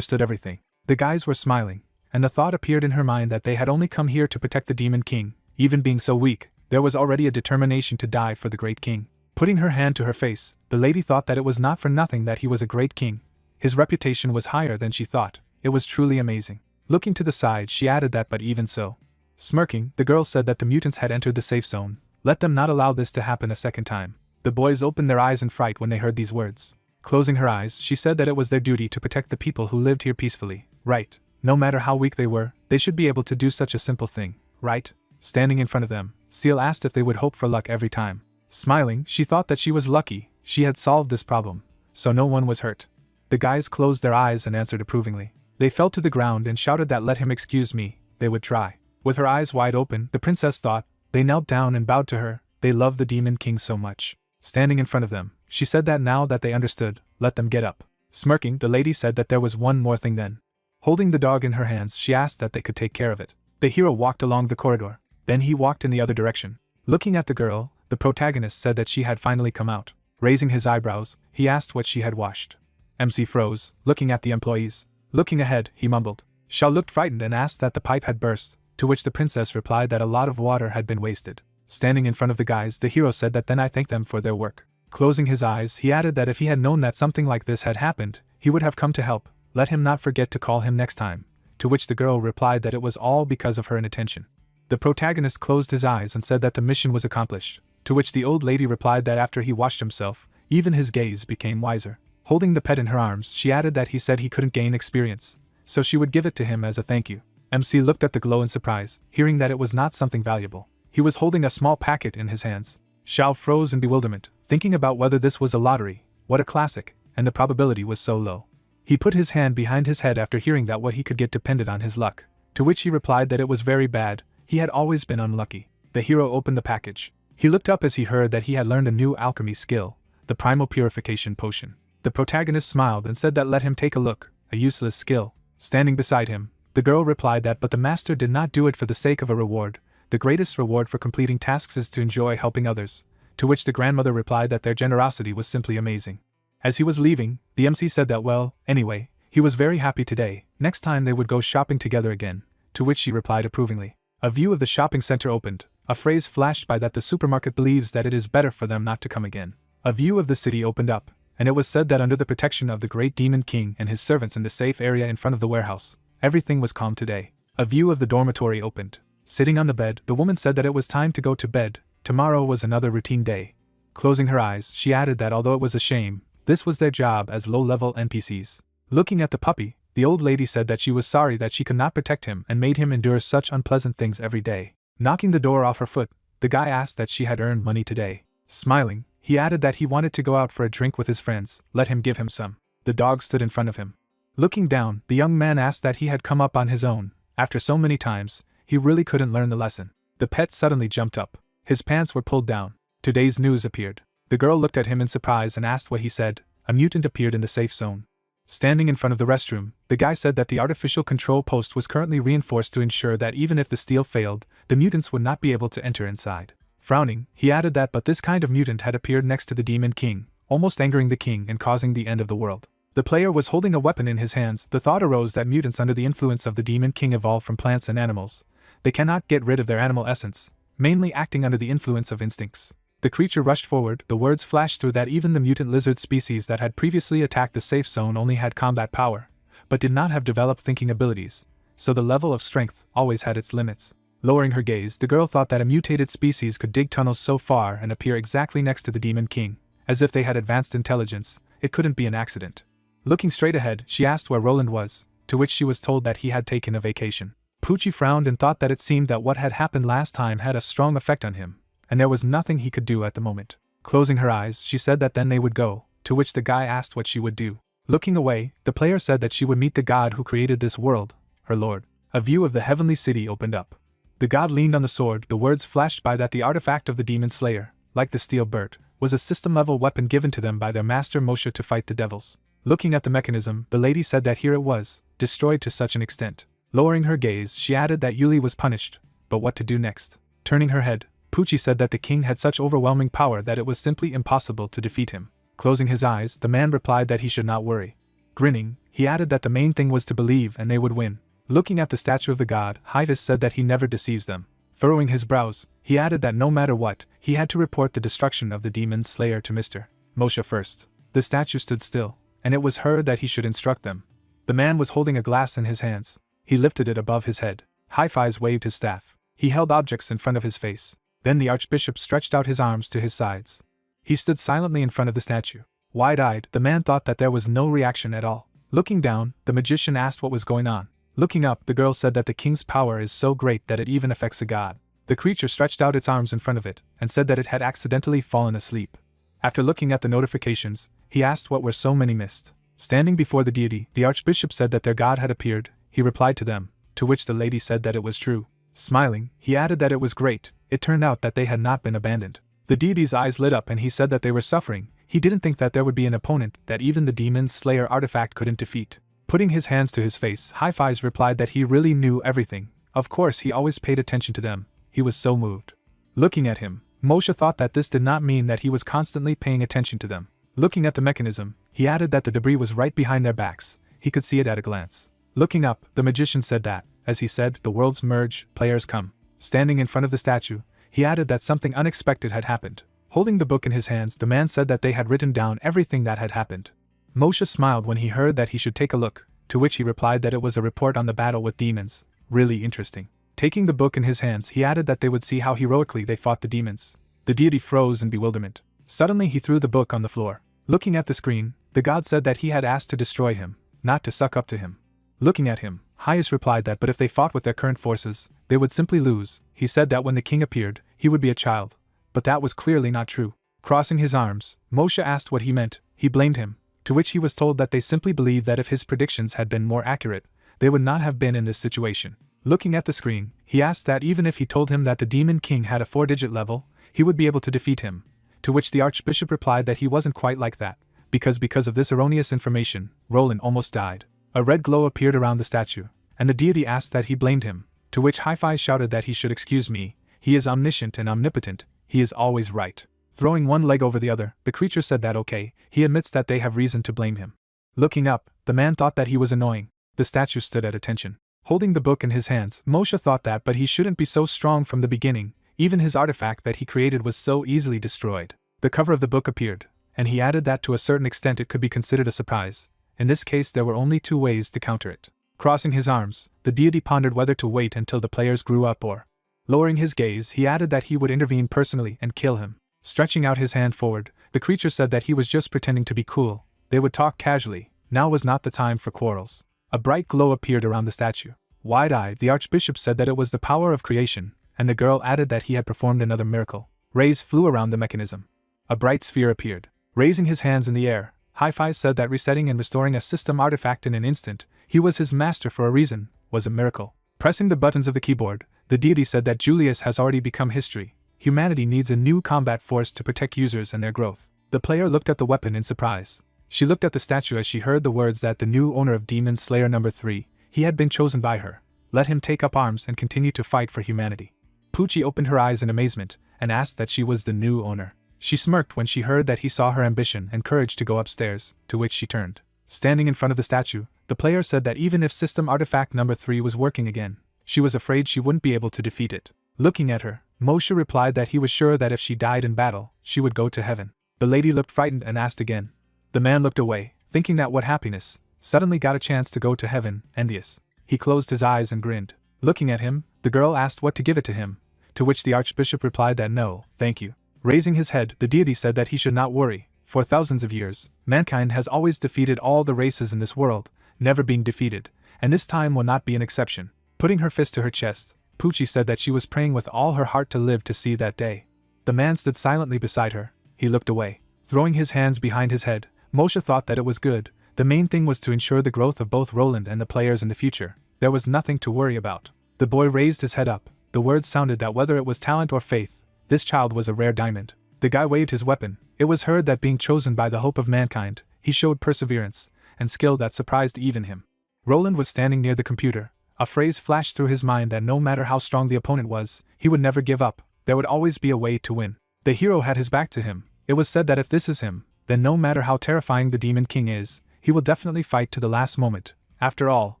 everything. The guys were smiling, and the thought appeared in her mind that they had only come here to protect the Demon King. Even being so weak, there was already a determination to die for the great king. Putting her hand to her face, the lady thought that it was not for nothing that he was a great king. His reputation was higher than she thought. It was truly amazing. Looking to the side, she added that but even so. Smirking, the girl said that the mutants had entered the safe zone. Let them not allow this to happen a second time. The boys opened their eyes in fright when they heard these words. Closing her eyes, she said that it was their duty to protect the people who lived here peacefully. Right. No matter how weak they were, they should be able to do such a simple thing, right? Standing in front of them, Seal asked if they would hope for luck every time. Smiling, she thought that she was lucky. She had solved this problem, so no one was hurt. The guys closed their eyes and answered approvingly. They fell to the ground and shouted that let him excuse me, they would try. With her eyes wide open, the princess thought. They knelt down and bowed to her. They loved the Demon King so much. Standing in front of them, she said that now that they understood, let them get up. Smirking, the lady said that there was one more thing then. Holding the dog in her hands, she asked that they could take care of it. The hero walked along the corridor. Then he walked in the other direction. Looking at the girl, the protagonist said that she had finally come out. Raising his eyebrows, he asked what she had washed. MC froze, looking at the employees. Looking ahead, he mumbled. Shao looked frightened and asked that the pipe had burst, to which the princess replied that a lot of water had been wasted. Standing in front of the guys, the hero said that then I thank them for their work. Closing his eyes, he added that if he had known that something like this had happened, he would have come to help. Let him not forget to call him next time. To which the girl replied that it was all because of her inattention. The protagonist closed his eyes and said that the mission was accomplished, to which the old lady replied that after he washed himself, even his gaze became wiser. Holding the pet in her arms, she added that he said he couldn't gain experience, so she would give it to him as a thank you. MC looked at the glow in surprise, hearing that it was not something valuable. He was holding a small packet in his hands. Shao froze in bewilderment, thinking about whether this was a lottery, what a classic, and the probability was so low. He put his hand behind his head after hearing that what he could get depended on his luck, to which he replied that it was very bad, he had always been unlucky. The hero opened the package. He looked up as he heard that he had learned a new alchemy skill, the primal purification potion. The protagonist smiled and said that let him take a look, a useless skill. Standing beside him, the girl replied that but the master did not do it for the sake of a reward. The greatest reward for completing tasks is to enjoy helping others, to which the grandmother replied that their generosity was simply amazing. As he was leaving, the MC said that well, anyway, he was very happy today, next time they would go shopping together again, to which she replied approvingly. A view of the shopping center opened, a phrase flashed by that the supermarket believes that it is better for them not to come again. A view of the city opened up, and it was said that under the protection of the great Demon King and his servants in the safe area in front of the warehouse, everything was calm today. A view of the dormitory opened. Sitting on the bed, the woman said that it was time to go to bed. Tomorrow was another routine day. Closing her eyes, she added that although it was a shame, this was their job as low-level NPCs. Looking at the puppy, The old lady said that she was sorry that she could not protect him and made him endure such unpleasant things every day. Knocking the door off her foot, the guy asked that she had earned money today. Smiling, he added that he wanted to go out for a drink with his friends, let him give him some. The dog stood in front of him. Looking down, the young man asked that he had come up on his own. After so many times, he really couldn't learn the lesson. The pet suddenly jumped up. His pants were pulled down. Today's news appeared. The girl looked at him in surprise and asked what he said. A mutant appeared in the safe zone. Standing in front of the restroom, the guy said that the artificial control post was currently reinforced to ensure that even if the steel failed, the mutants would not be able to enter inside. Frowning, he added that but this kind of mutant had appeared next to the Demon King, almost angering the king and causing the end of the world. The player was holding a weapon in his hands. The thought arose that mutants under the influence of the Demon King evolve from plants and animals. They cannot get rid of their animal essence, mainly acting under the influence of instincts. The creature rushed forward. The words flashed through that even the mutant lizard species that had previously attacked the safe zone only had combat power, but did not have developed thinking abilities, so the level of strength always had its limits. Lowering her gaze, the girl thought that a mutated species could dig tunnels so far and appear exactly next to the Demon King, as if they had advanced intelligence. It couldn't be an accident. Looking straight ahead, she asked where Roland was, to which she was told that he had taken a vacation. Poochie frowned and thought that it seemed that what had happened last time had a strong effect on him, and there was nothing he could do at the moment. Closing her eyes, she said that then they would go, to which the guy asked what she would do. Looking away, the player said that she would meet the god who created this world, her lord. A view of the heavenly city opened up. The god leaned on the sword. The words flashed by that the artifact of the demon slayer, like the steel bird, was a system-level weapon given to them by their master Moshe to fight the devils. Looking at the mechanism, the lady said that here it was, destroyed to such an extent. Lowering her gaze, she added that Yuli was punished, but what to do next? Turning her head, Poochie said that the king had such overwhelming power that it was simply impossible to defeat him. Closing his eyes, the man replied that he should not worry. Grinning, he added that the main thing was to believe and they would win. Looking at the statue of the god, Hyvis said that he never deceives them. Furrowing his brows, he added that no matter what, he had to report the destruction of the demon slayer to Mr. Moshe first. The statue stood still, and it was heard that he should instruct them. The man was holding a glass in his hands. He lifted it above his head. Hi-Fi's waved his staff. He held objects in front of his face. Then the archbishop stretched out his arms to his sides. He stood silently in front of the statue. Wide-eyed, the man thought that there was no reaction at all. Looking down, the magician asked what was going on. Looking up, the girl said that the king's power is so great that it even affects a god. The creature stretched out its arms in front of it, and said that it had accidentally fallen asleep. After looking at the notifications, he asked what were so many missed. Standing before the deity, the archbishop said that their god had appeared. He replied to them, to which the lady said that it was true. Smiling, he added that it was great. It turned out that they had not been abandoned. The deity's eyes lit up and he said that they were suffering. He didn't think that there would be an opponent that even the demon slayer artifact couldn't defeat. Putting his hands to his face, Hi-Fi's replied that he really knew everything. Of course, he always paid attention to them. He was so moved. Looking at him, Moshe thought that this did not mean that he was constantly paying attention to them. Looking at the mechanism, he added that the debris was right behind their backs. He could see it at a glance. Looking up, the magician said that, as he said, the worlds merge, players come. Standing in front of the statue, he added that something unexpected had happened. Holding the book in his hands, the man said that they had written down everything that had happened. Moshe smiled when he heard that he should take a look, to which he replied that it was a report on the battle with demons. Really interesting. Taking the book in his hands, he added that they would see how heroically they fought the demons. The deity froze in bewilderment. Suddenly he threw the book on the floor. Looking at the screen, the god said that he had asked to destroy him, not to suck up to him. Looking at him, Hyas replied that but if they fought with their current forces, they would simply lose. He said that when the king appeared, he would be a child. But that was clearly not true. Crossing his arms, Moshe asked what he meant. He blamed him, to which he was told that they simply believed that if his predictions had been more accurate, they would not have been in this situation. Looking at the screen, he asked that even if he told him that the demon king had a 4-digit level, he would be able to defeat him, to which the archbishop replied that he wasn't quite like that, because of this erroneous information, Roland almost died. A red glow appeared around the statue, and the deity asked that he blamed him, to which Hi-Fi shouted that he should excuse me. He is omniscient and omnipotent, he is always right. Throwing one leg over the other, the creature said that okay, he admits that they have reason to blame him. Looking up, the man thought that he was annoying. The statue stood at attention. Holding the book in his hands, Moshe thought that but he shouldn't be so strong from the beginning, even his artifact that he created was so easily destroyed. The cover of the book appeared, and he added that to a certain extent it could be considered a surprise. In this case there were only 2 ways to counter it. Crossing his arms, the deity pondered whether to wait until the players grew up or, lowering his gaze, he added that he would intervene personally and kill him. Stretching out his hand forward, the creature said that he was just pretending to be cool. They would talk casually. Now was not the time for quarrels. A bright glow appeared around the statue. Wide-eyed, the archbishop said that it was the power of creation, and the girl added that he had performed another miracle. Rays flew around the mechanism. A bright sphere appeared. Raising his hands in the air, Hi-Fi said that resetting and restoring a system artifact in an instant, he was his master for a reason, was a miracle. Pressing the buttons of the keyboard, the deity said that Julius has already become history. Humanity needs a new combat force to protect users and their growth. The player looked at the weapon in surprise. She looked at the statue as she heard the words that the new owner of Demon Slayer number 3, he had been chosen by her. Let him take up arms and continue to fight for humanity. Pucci opened her eyes in amazement and asked that she was the new owner. She smirked when she heard that he saw her ambition and courage to go upstairs, to which she turned. Standing in front of the statue, the player said that even if system artifact number 3 was working again, she was afraid she wouldn't be able to defeat it. Looking at her, Moshe replied that he was sure that if she died in battle, she would go to heaven. The lady looked frightened and asked again. The man looked away, thinking that what happiness, suddenly got a chance to go to heaven, envious. He closed his eyes and grinned. Looking at him, the girl asked what to give it to him, to which the archbishop replied that no, thank you. Raising his head, the deity said that he should not worry. For thousands of years, mankind has always defeated all the races in this world, never being defeated, and this time will not be an exception. Putting her fist to her chest, Pucci said that she was praying with all her heart to live to see that day. The man stood silently beside her. He looked away. Throwing his hands behind his head, Moshe thought that it was good. The main thing was to ensure the growth of both Roland and the players in the future. There was nothing to worry about. The boy raised his head up. The words sounded that whether it was talent or faith, this child was a rare diamond. The guy waved his weapon. It was heard that being chosen by the hope of mankind, he showed perseverance and skill that surprised even him. Roland was standing near the computer. A phrase flashed through his mind that no matter how strong the opponent was, he would never give up. There would always be a way to win. The hero had his back to him. It was said that if this is him, then no matter how terrifying the Demon King is, he will definitely fight to the last moment. After all,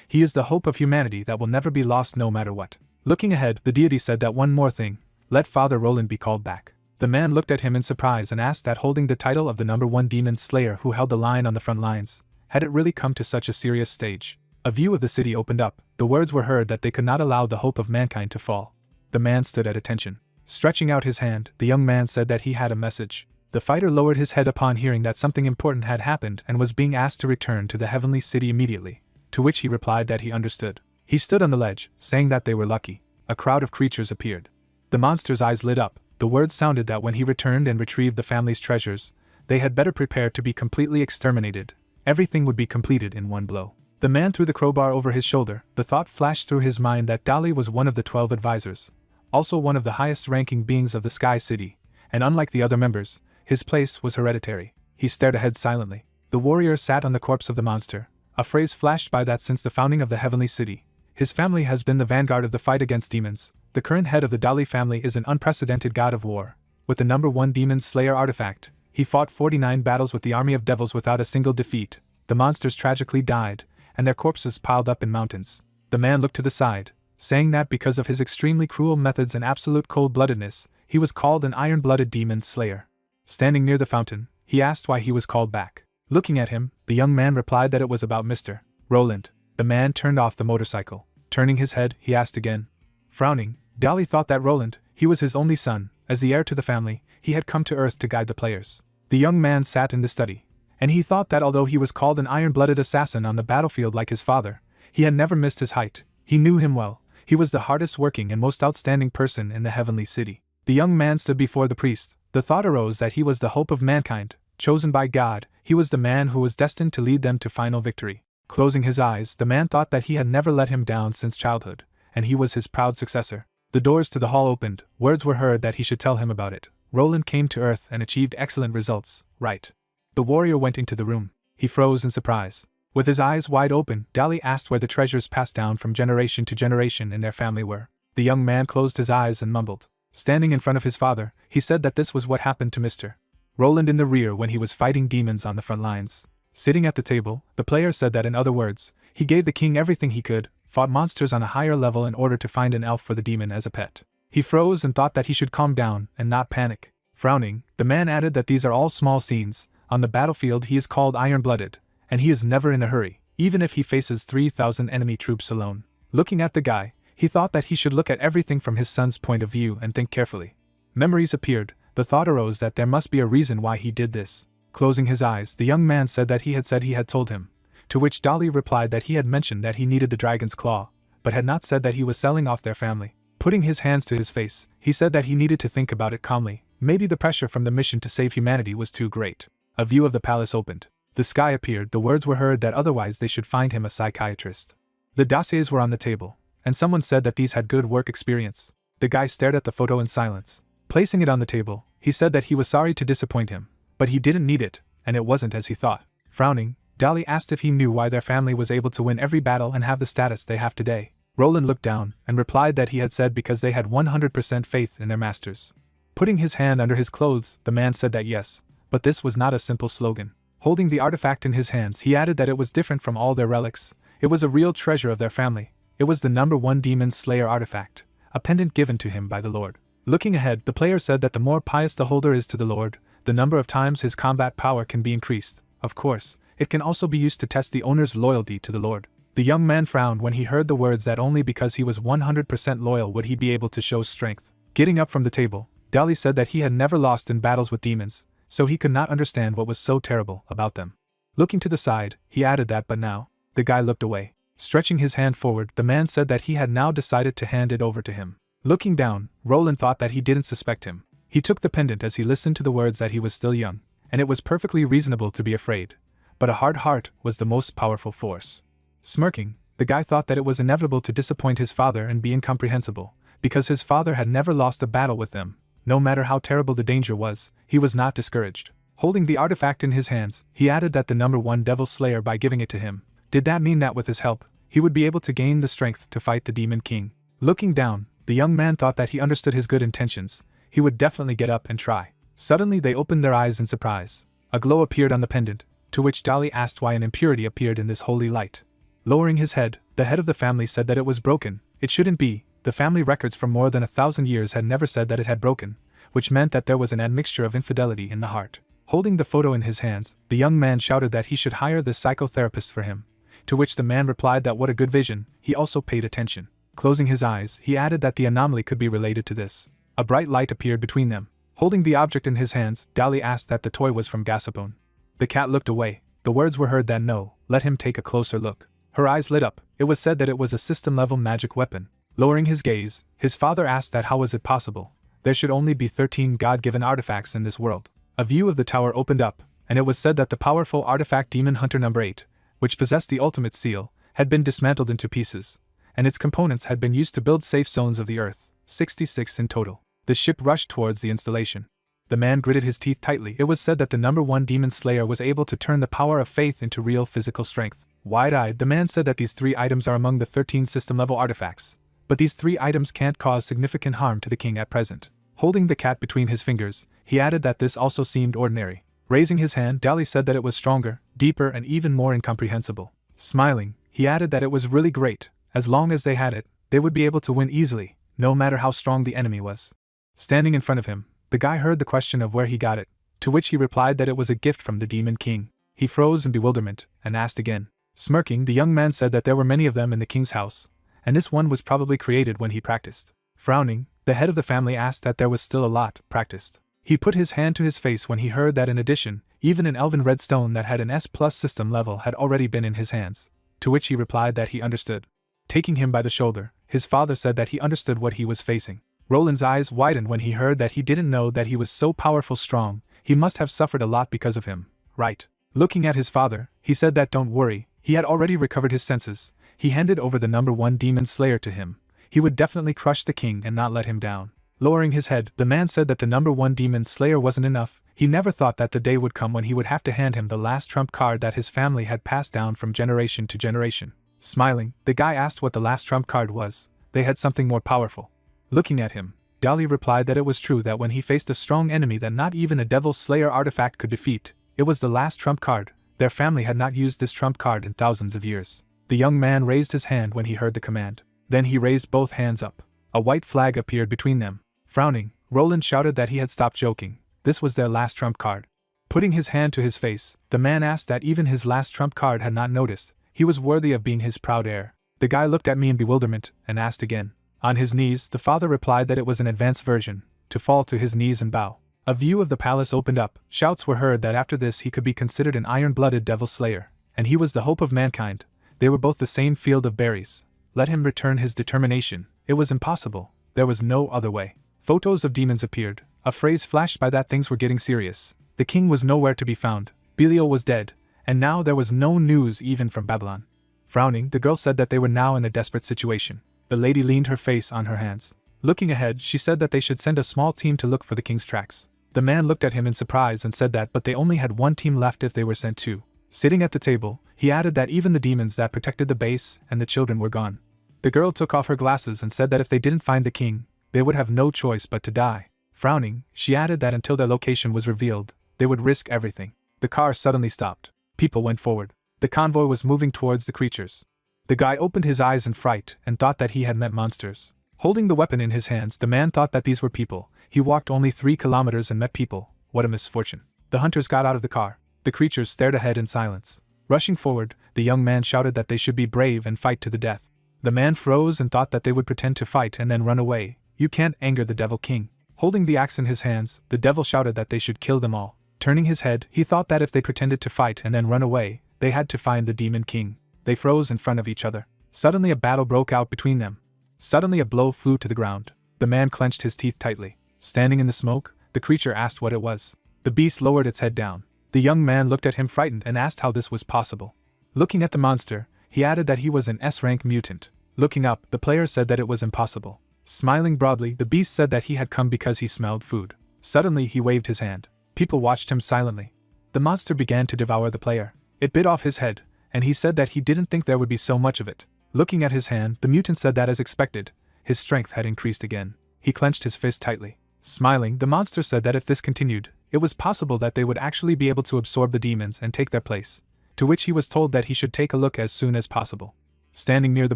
he is the hope of humanity that will never be lost no matter what. Looking ahead, the deity said that one more thing. Let Father Roland be called back. The man looked at him in surprise and asked that holding the title of the number 1 Demon Slayer who held the line on the front lines, had it really come to such a serious stage? A view of the city opened up. The words were heard that they could not allow the hope of mankind to fall. The man stood at attention. Stretching out his hand, the young man said that he had a message. The fighter lowered his head upon hearing that something important had happened and was being asked to return to the heavenly city immediately, to which he replied that he understood. He stood on the ledge, saying that they were lucky. A crowd of creatures appeared. The monster's eyes lit up. The words sounded that when he returned and retrieved the family's treasures, they had better prepare to be completely exterminated. Everything would be completed in one blow. The man threw the crowbar over his shoulder. The thought flashed through his mind that Dali was one of the 12 advisors, also one of the highest-ranking beings of the Sky City, and unlike the other members, his place was hereditary. He stared ahead silently. The warrior sat on the corpse of the monster. A phrase flashed by that since the founding of the Heavenly City, his family has been the vanguard of the fight against demons. The current head of the Dali family is an unprecedented god of war. With the number 1 Demon Slayer artifact, he fought 49 battles with the army of devils without a single defeat. The monsters tragically died, and their corpses piled up in mountains. The man looked to the side, saying that because of his extremely cruel methods and absolute cold-bloodedness, he was called an iron-blooded demon slayer. Standing near the fountain, he asked why he was called back. Looking at him, the young man replied that it was about Mr. Roland. The man turned off the motorcycle. Turning his head, he asked again. Frowning, Dali thought that Roland, he was his only son. As the heir to the family, he had come to Earth to guide the players. The young man sat in the study, and he thought that although he was called an iron-blooded assassin on the battlefield like his father, he had never missed his height. He knew him well. He was the hardest-working and most outstanding person in the Heavenly City. The young man stood before the priest. The thought arose that he was the hope of mankind, chosen by God. He was the man who was destined to lead them to final victory. Closing his eyes, the man thought that he had never let him down since childhood, and he was his proud successor. The doors to the hall opened. Words were heard that he should tell him about it. Roland came to Earth and achieved excellent results, right? The warrior went into the room. He froze in surprise. With his eyes wide open, Dali asked where the treasures passed down from generation to generation in their family were. The young man closed his eyes and mumbled. Standing in front of his father, he said that this was what happened to Mr. Roland in the rear when he was fighting demons on the front lines. Sitting at the table, the player said that in other words, he gave the king everything he could, fought monsters on a higher level in order to find an elf for the demon as a pet. He froze and thought that he should calm down and not panic. Frowning, the man added that these are all small scenes. On the battlefield he is called iron-blooded, and he is never in a hurry, even if he faces 3,000 enemy troops alone. Looking at the guy, he thought that he should look at everything from his son's point of view and think carefully. Memories appeared. The thought arose that there must be a reason why he did this. Closing his eyes, the young man said that he had told him To which Dolly replied that he had mentioned that he needed the dragon's claw, but had not said that he was selling off their family. Putting his hands to his face, he said that he needed to think about it calmly. Maybe the pressure from the mission to save humanity was too great. A view of the palace opened. The sky appeared. The words were heard that otherwise they should find him a psychiatrist. The dossiers were on the table, and someone said that these had good work experience. The guy stared at the photo in silence. Placing it on the table, he said that he was sorry to disappoint him, but he didn't need it, and it wasn't as he thought. Frowning, Dolly asked if he knew why their family was able to win every battle and have the status they have today. Roland looked down and replied that he had said because they had 100% faith in their masters. Putting his hand under his clothes, the man said that yes, but this was not a simple slogan. Holding the artifact in his hands, he added that it was different from all their relics. It was a real treasure of their family. It was the #1 Demon Slayer artifact, a pendant given to him by the Lord. Looking ahead, the player said that the more pious the holder is to the Lord, the number of times his combat power can be increased. Of course, it can also be used to test the owner's loyalty to the Lord. The young man frowned when he heard the words that only because he was 100% loyal would he be able to show strength. Getting up from the table, Dolly said that he had never lost in battles with demons, so he could not understand what was so terrible about them. Looking to the side, he added that but now. The guy looked away. Stretching his hand forward, the man said that he had now decided to hand it over to him. Looking down, Roland thought that he didn't suspect him. He took the pendant as he listened to the words that he was still young, and it was perfectly reasonable to be afraid. But a hard heart was the most powerful force. Smirking, the guy thought that it was inevitable to disappoint his father and be incomprehensible, because his father had never lost a battle with them. No matter how terrible the danger was, he was not discouraged. Holding the artifact in his hands, he added that the #1 Devil Slayer by giving it to him. Did that mean that with his help, he would be able to gain the strength to fight the Demon King? Looking down, the young man thought that he understood his good intentions. He would definitely get up and try. Suddenly they opened their eyes in surprise. A glow appeared on the pendant, to which Dolly asked why an impurity appeared in this holy light. Lowering his head, the head of the family said that it was broken. It shouldn't be. The family records for more than 1,000 years had never said that it had broken, which meant that there was an admixture of infidelity in the heart. Holding the photo in his hands, the young man shouted that he should hire the psychotherapist for him, to which the man replied that what a good vision. He also paid attention. Closing his eyes, he added that the anomaly could be related to this. A bright light appeared between them. Holding the object in his hands, Dolly asked that the toy was from Gasabone. The cat looked away. The words were heard that no, let him take a closer look. Her eyes lit up. It was said that it was a system-level magic weapon. Lowering his gaze, his father asked that how was it possible? There should only be 13 God-given artifacts in this world. A view of the tower opened up, and it was said that the powerful artifact Demon Hunter #8, which possessed the ultimate seal, had been dismantled into pieces, and its components had been used to build safe zones of the earth, 66 in total. The ship rushed towards the installation. The man gritted his teeth tightly. It was said that the #1 Demon Slayer was able to turn the power of faith into real physical strength. Wide-eyed, the man said that these 3 items are among the 13 system-level artifacts, but these 3 items can't cause significant harm to the king at present. Holding the cat between his fingers, he added that this also seemed ordinary. Raising his hand, Dolly said that it was stronger, deeper and even more incomprehensible. Smiling, he added that it was really great. As long as they had it, they would be able to win easily, no matter how strong the enemy was. Standing in front of him, the guy heard the question of where he got it, to which he replied that it was a gift from the Demon King. He froze in bewilderment, and asked again. Smirking, the young man said that there were many of them in the king's house, and this one was probably created when he practiced. Frowning, the head of the family asked that there was still a lot practiced. He put his hand to his face when he heard that in addition, even an elven red stone that had an S+ system level had already been in his hands, to which he replied that he understood. Taking him by the shoulder, his father said that he understood what he was facing. Roland's eyes widened when he heard that he didn't know that he was so powerful strong. He must have suffered a lot because of him, right? Looking at his father, he said that don't worry, he had already recovered his senses. He handed over the #1 Demon Slayer to him. He would definitely crush the king and not let him down. Lowering his head, the man said that the #1 Demon Slayer wasn't enough. He never thought that the day would come when he would have to hand him the last trump card that his family had passed down from generation to generation. Smiling, the guy asked what the last trump card was. They had something more powerful. Looking at him, Dolly replied that it was true that when he faced a strong enemy that not even a Devil Slayer artifact could defeat, it was the last trump card. Their family had not used this trump card in thousands of years. The young man raised his hand when he heard the command. Then he raised both hands up. A white flag appeared between them. Frowning, Roland shouted that he had stopped joking. This was their last trump card. Putting his hand to his face, the man asked that even his last trump card had not noticed. He was worthy of being his proud heir. The guy looked at me in bewilderment and asked again. On his knees, the father replied that it was an advanced version, to fall to his knees and bow. A view of the palace opened up. Shouts were heard that after this he could be considered an iron-blooded Devil Slayer. and he was the hope of mankind. They were both the same field of berries. Let him return his determination. It was impossible. There was no other way. Photos of demons appeared. A phrase flashed by that things were getting serious. The king was nowhere to be found. Belial was dead, and now there was no news even from Babylon. Frowning, the girl said that they were now in a desperate situation. The lady leaned her face on her hands. Looking ahead, she said that they should send a small team to look for the king's tracks. The man looked at him in surprise and said that but they only had one team left if they were sent too. Sitting at the table, he added that even the demons that protected the base and the children were gone. The girl took off her glasses and said that if they didn't find the king, they would have no choice but to die. Frowning, she added that until their location was revealed, they would risk everything. The car suddenly stopped. People went forward. The convoy was moving towards the creatures. The guy opened his eyes in fright and thought that he had met monsters. Holding the weapon in his hands, the man thought that these were people. He walked only 3 kilometers and met people. What a misfortune. The hunters got out of the car. The creatures stared ahead in silence. Rushing forward, the young man shouted that they should be brave and fight to the death. The man froze and thought that they would pretend to fight and then run away. You can't anger the devil king. Holding the axe in his hands, the devil shouted that they should kill them all. Turning his head, he thought that if they pretended to fight and then run away, they had to find the demon king. They froze in front of each other. Suddenly a battle broke out between them. Suddenly a blow flew to the ground. The man clenched his teeth tightly. Standing in the smoke, the creature asked what it was. The beast lowered its head down. The young man looked at him frightened and asked how this was possible. Looking at the monster, he added that he was an S-rank mutant. Looking up, the player said that it was impossible. Smiling broadly, the beast said that he had come because he smelled food. Suddenly he waved his hand. People watched him silently. The monster began to devour the player. It bit off his head, and he said that he didn't think there would be so much of it. Looking at his hand, the mutant said that as expected, his strength had increased again. He clenched his fist tightly. Smiling, the monster said that if this continued, it was possible that they would actually be able to absorb the demons and take their place, to which he was told that he should take a look as soon as possible. Standing near the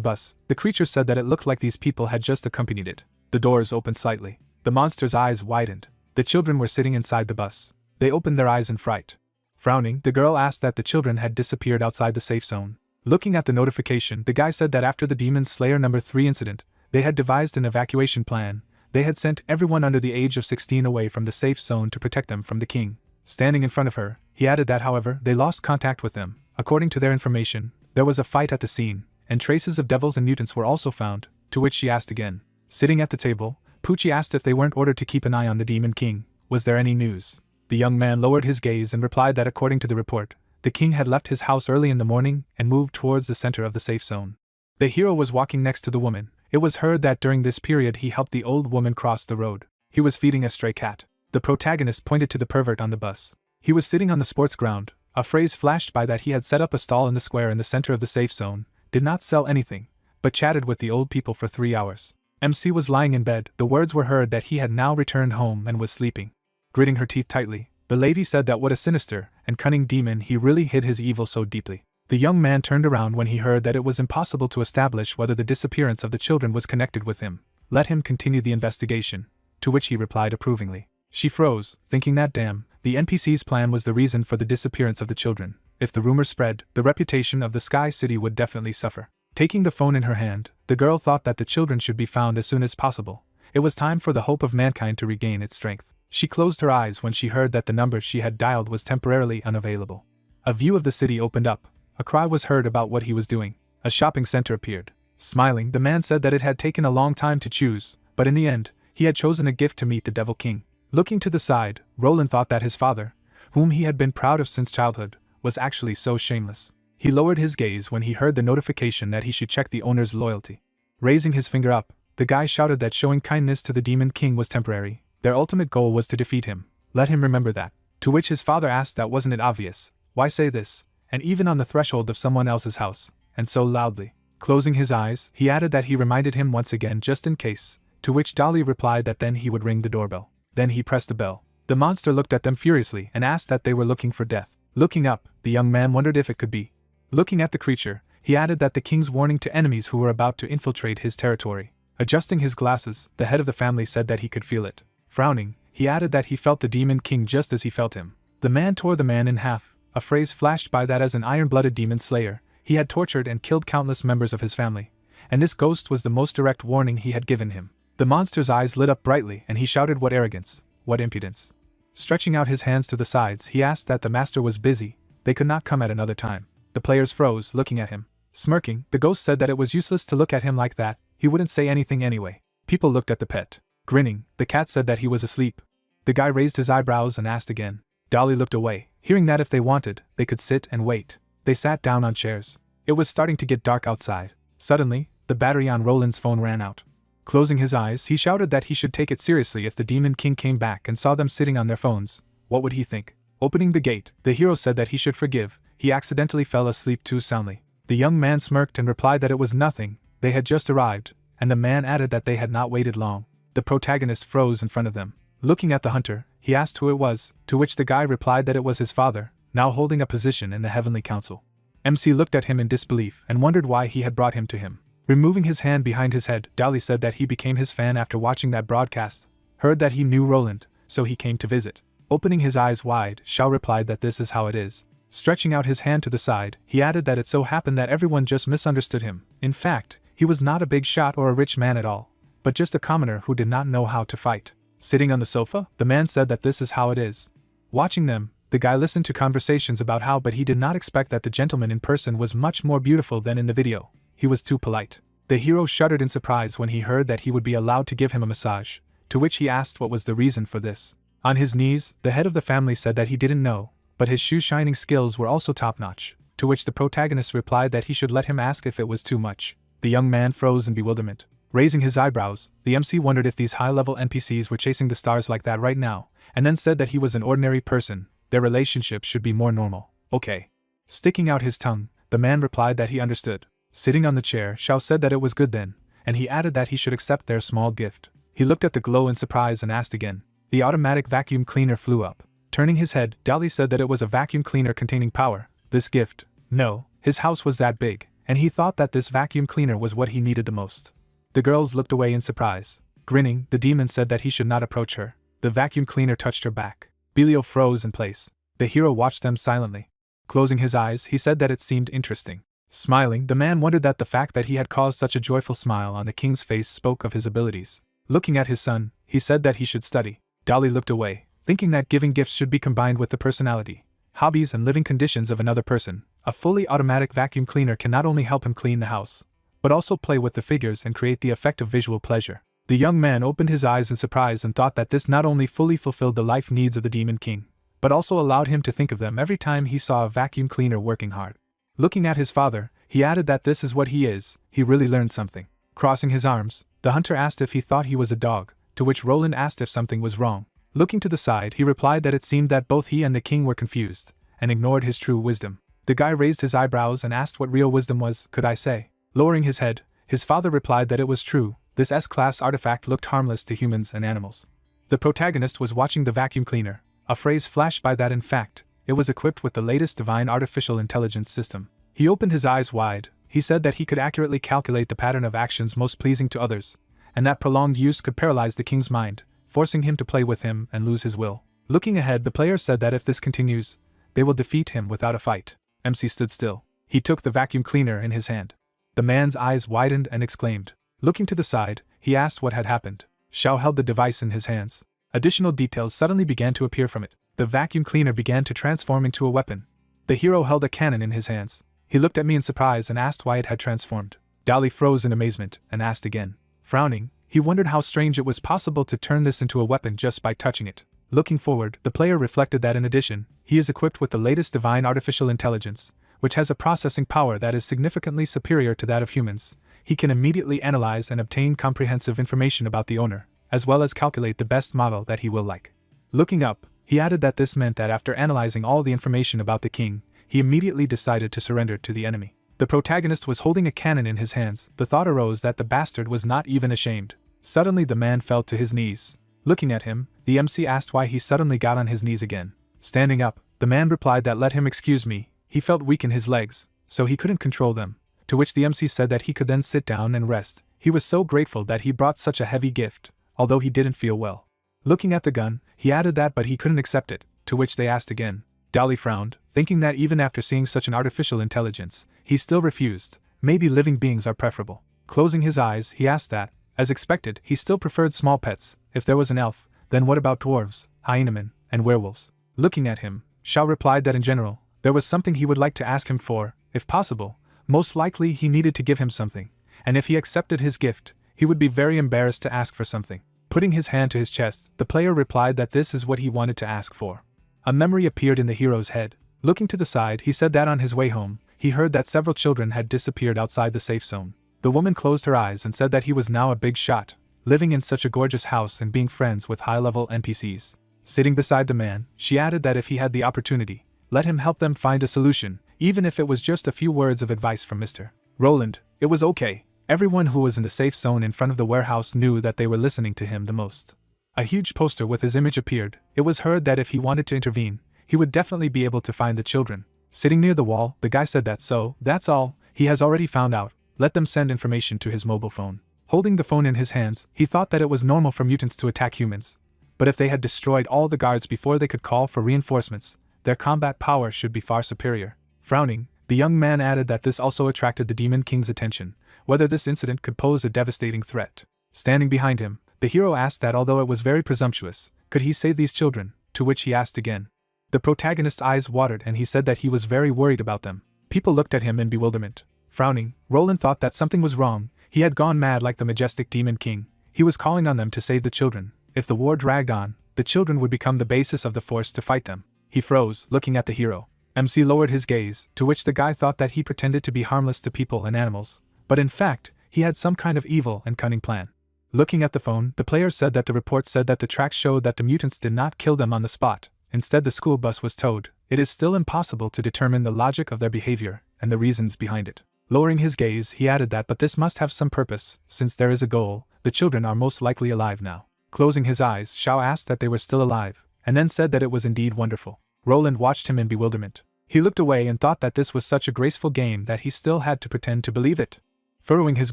bus, the creature said that it looked like these people had just accompanied it. The doors opened slightly. The monster's eyes widened. The children were sitting inside the bus. They opened their eyes in fright. Frowning, the girl asked that the children had disappeared outside the safe zone. Looking at the notification, the guy said that after the Demon Slayer number 3 incident, they had devised an evacuation plan. They had sent everyone under the age of 16 away from the safe zone to protect them from the king. Standing in front of her, he added that however, they lost contact with them. According to their information, there was a fight at the scene, and traces of devils and mutants were also found, to which she asked again. Sitting at the table, Poochie asked if they weren't ordered to keep an eye on the Demon King. Was there any news? The young man lowered his gaze and replied that according to the report, the king had left his house early in the morning and moved towards the center of the safe zone. The hero was walking next to the woman. It was heard that during this period he helped the old woman cross the road. He was feeding a stray cat. The protagonist pointed to the pervert on the bus. He was sitting on the sports ground. A phrase flashed by that he had set up a stall in the square in the center of the safe zone, did not sell anything, but chatted with the old people for 3 hours. MC was lying in bed. The words were heard that he had now returned home and was sleeping. Gritting her teeth tightly, the lady said that what a sinister and cunning demon, he really hid his evil so deeply. The young man turned around when he heard that it was impossible to establish whether the disappearance of the children was connected with him. Let him continue the investigation, to which he replied approvingly. She froze, thinking that damn, the NPC's plan was the reason for the disappearance of the children. If the rumor spread, the reputation of the Sky City would definitely suffer. Taking the phone in her hand, the girl thought that the children should be found as soon as possible. It was time for the hope of mankind to regain its strength. She closed her eyes when she heard that the number she had dialed was temporarily unavailable. A view of the city opened up. A cry was heard about what he was doing. A shopping center appeared. Smiling, the man said that it had taken a long time to choose, but in the end, he had chosen a gift to meet the Devil King. Looking to the side, Roland thought that his father, whom he had been proud of since childhood, was actually so shameless. He lowered his gaze when he heard the notification that he should check the owner's loyalty. Raising his finger up, the guy shouted that showing kindness to the Demon King was temporary. Their ultimate goal was to defeat him. Let him remember that. To which his father asked that wasn't it obvious? Why say this? And even on the threshold of someone else's house, and so loudly. Closing his eyes, he added that he reminded him once again just in case, to which Dolly replied that then he would ring the doorbell. Then he pressed the bell. The monster looked at them furiously and asked that they were looking for death. Looking up, the young man wondered if it could be. Looking at the creature, he added that the king's warning to enemies who were about to infiltrate his territory. Adjusting his glasses, the head of the family said that he could feel it. Frowning, he added that he felt the Demon King just as he felt him. The man tore the man in half. A phrase flashed by that as an iron-blooded demon slayer, he had tortured and killed countless members of his family, and this ghost was the most direct warning he had given him. The monster's eyes lit up brightly and he shouted, "What arrogance, what impudence." Stretching out his hands to the sides, he asked that the master was busy, they could not come at another time. The players froze, looking at him. Smirking, the ghost said that it was useless to look at him like that, he wouldn't say anything anyway. People looked at the pet. Grinning, the cat said that he was asleep. The guy raised his eyebrows and asked again. Dolly looked away, hearing that if they wanted, they could sit and wait. They sat down on chairs. It was starting to get dark outside. Suddenly, the battery on Roland's phone ran out. Closing his eyes, he shouted that he should take it seriously if the Demon King came back and saw them sitting on their phones. What would he think? Opening the gate, the hero said that he should forgive. He accidentally fell asleep too soundly. The young man smirked and replied that it was nothing, they had just arrived, and the man added that they had not waited long. The protagonist froze in front of them. Looking at the hunter, he asked who it was, to which the guy replied that it was his father, now holding a position in the Heavenly Council. MC looked at him in disbelief and wondered why he had brought him to him. Removing his hand behind his head, Dolly said that he became his fan after watching that broadcast, heard that he knew Roland, so he came to visit. Opening his eyes wide, Xiao replied that this is how it is. Stretching out his hand to the side, he added that it so happened that everyone just misunderstood him. In fact, he was not a big shot or a rich man at all, but just a commoner who did not know how to fight. Sitting on the sofa, the man said that this is how it is. Watching them, the guy listened to conversations about how, but he did not expect that the gentleman in person was much more beautiful than in the video. He was too polite. The hero shuddered in surprise when he heard that he would be allowed to give him a massage, to which he asked what was the reason for this. On his knees, the head of the family said that he didn't know, but his shoe-shining skills were also top-notch, to which the protagonist replied that he should let him ask if it was too much. The young man froze in bewilderment. Raising his eyebrows, the MC wondered if these high-level NPCs were chasing the stars like that right now, and then said that he was an ordinary person, their relationship should be more normal. Okay. Sticking out his tongue, the man replied that he understood. Sitting on the chair, Xiao said that it was good then, and he added that he should accept their small gift. He looked at the glow in surprise and asked again. The automatic vacuum cleaner flew up. Turning his head, Dolly said that it was a vacuum cleaner containing power. This gift? No, his house was that big, and he thought that this vacuum cleaner was what he needed the most. The girls looked away in surprise. Grinning, the demon said that he should not approach her. The vacuum cleaner touched her back. Belio froze in place. The hero watched them silently. Closing his eyes, he said that it seemed interesting. Smiling, the man wondered that the fact that he had caused such a joyful smile on the king's face spoke of his abilities. Looking at his son, he said that he should study. Dolly looked away, thinking that giving gifts should be combined with the personality, hobbies and living conditions of another person. A fully automatic vacuum cleaner can not only help him clean the house, but also play with the figures and create the effect of visual pleasure. The young man opened his eyes in surprise and thought that this not only fully fulfilled the life needs of the Demon King, but also allowed him to think of them every time he saw a vacuum cleaner working hard. Looking at his father, he added that this is what he is. He really learned something. Crossing his arms, the hunter asked if he thought he was a dog, to which Roland asked if something was wrong. Looking to the side, he replied that it seemed that both he and the king were confused, and ignored his true wisdom. The guy raised his eyebrows and asked what real wisdom was, could I say? Lowering his head, his father replied that it was true. This S-class artifact looked harmless to humans and animals. The protagonist was watching the vacuum cleaner. A phrase flashed by that in fact, it was equipped with the latest divine artificial intelligence system. He opened his eyes wide. He said that he could accurately calculate the pattern of actions most pleasing to others, and that prolonged use could paralyze the king's mind, forcing him to play with him and lose his will. Looking ahead, the player said that if this continues, they will defeat him without a fight. MC stood still. He took the vacuum cleaner in his hand. The man's eyes widened and exclaimed. Looking to the side, he asked what had happened. Xiao held the device in his hands. Additional details suddenly began to appear from it. The vacuum cleaner began to transform into a weapon. The hero held a cannon in his hands. He looked at me in surprise and asked why it had transformed. Dolly froze in amazement and asked again. Frowning, he wondered how strange it was possible to turn this into a weapon just by touching it. Looking forward, the player reflected that in addition, he is equipped with the latest divine artificial intelligence, which has a processing power that is significantly superior to that of humans. He can immediately analyze and obtain comprehensive information about the owner, as well as calculate the best model that he will like. Looking up, he added that this meant that after analyzing all the information about the king, he immediately decided to surrender to the enemy. The protagonist was holding a cannon in his hands. The thought arose that the bastard was not even ashamed. Suddenly the man fell to his knees. Looking at him, the MC asked why he suddenly got on his knees again. Standing up, the man replied that let him excuse me, he felt weak in his legs, so he couldn't control them, to which the MC said that he could then sit down and rest. He was so grateful that he brought such a heavy gift, although he didn't feel well. Looking at the gun, he added that but he couldn't accept it, to which they asked again. Dolly frowned, thinking that even after seeing such an artificial intelligence, he still refused. Maybe living beings are preferable. Closing his eyes, he asked that, as expected, he still preferred small pets. If there was an elf, then what about dwarves, hyenamen, and werewolves? Looking at him, Xiao replied that in general, there was something he would like to ask him for. if possible. Most likely he needed to give him something, and if he accepted his gift, he would be very embarrassed to ask for something. Putting his hand to his chest, the player replied that this is what he wanted to ask for. A memory appeared in the hero's head. Looking to the side, he said that on his way home, he heard that several children had disappeared outside the safe zone. The woman closed her eyes and said that he was now a big shot, living in such a gorgeous house and being friends with high-level NPCs. Sitting beside the man, she added that if he had the opportunity, let him help them find a solution, even if it was just a few words of advice from Mr. Roland. It was okay. Everyone who was in the safe zone in front of the warehouse knew that they were listening to him the most. A huge poster with his image appeared. It was heard that if he wanted to intervene, he would definitely be able to find the children. Sitting near the wall, the guy said that that's all, he has already found out, let them send information to his mobile phone. Holding the phone in his hands, he thought that it was normal for mutants to attack humans. But if they had destroyed all the guards before they could call for reinforcements, their combat power should be far superior. Frowning, the young man added that this also attracted the Demon King's attention, whether this incident could pose a devastating threat. Standing behind him, the hero asked that although it was very presumptuous, could he save these children, to which he asked again. The protagonist's eyes watered and he said that he was very worried about them. People looked at him in bewilderment. Frowning, Roland thought that something was wrong. He had gone mad like the majestic Demon King. He was calling on them to save the children. If the war dragged on, the children would become the basis of the force to fight them. He froze, looking at the hero. MC lowered his gaze, to which the guy thought that he pretended to be harmless to people and animals, but in fact, he had some kind of evil and cunning plan. Looking at the phone, the player said that the report said that the tracks showed that the mutants did not kill them on the spot. Instead, the school bus was towed. It is still impossible to determine the logic of their behavior and the reasons behind it. Lowering his gaze, he added that but this must have some purpose, since there is a goal. The children are most likely alive now. Closing his eyes, Xiao asked that they were still alive, and then said that it was indeed wonderful. Roland watched him in bewilderment. He looked away and thought that this was such a graceful game that he still had to pretend to believe it. Furrowing his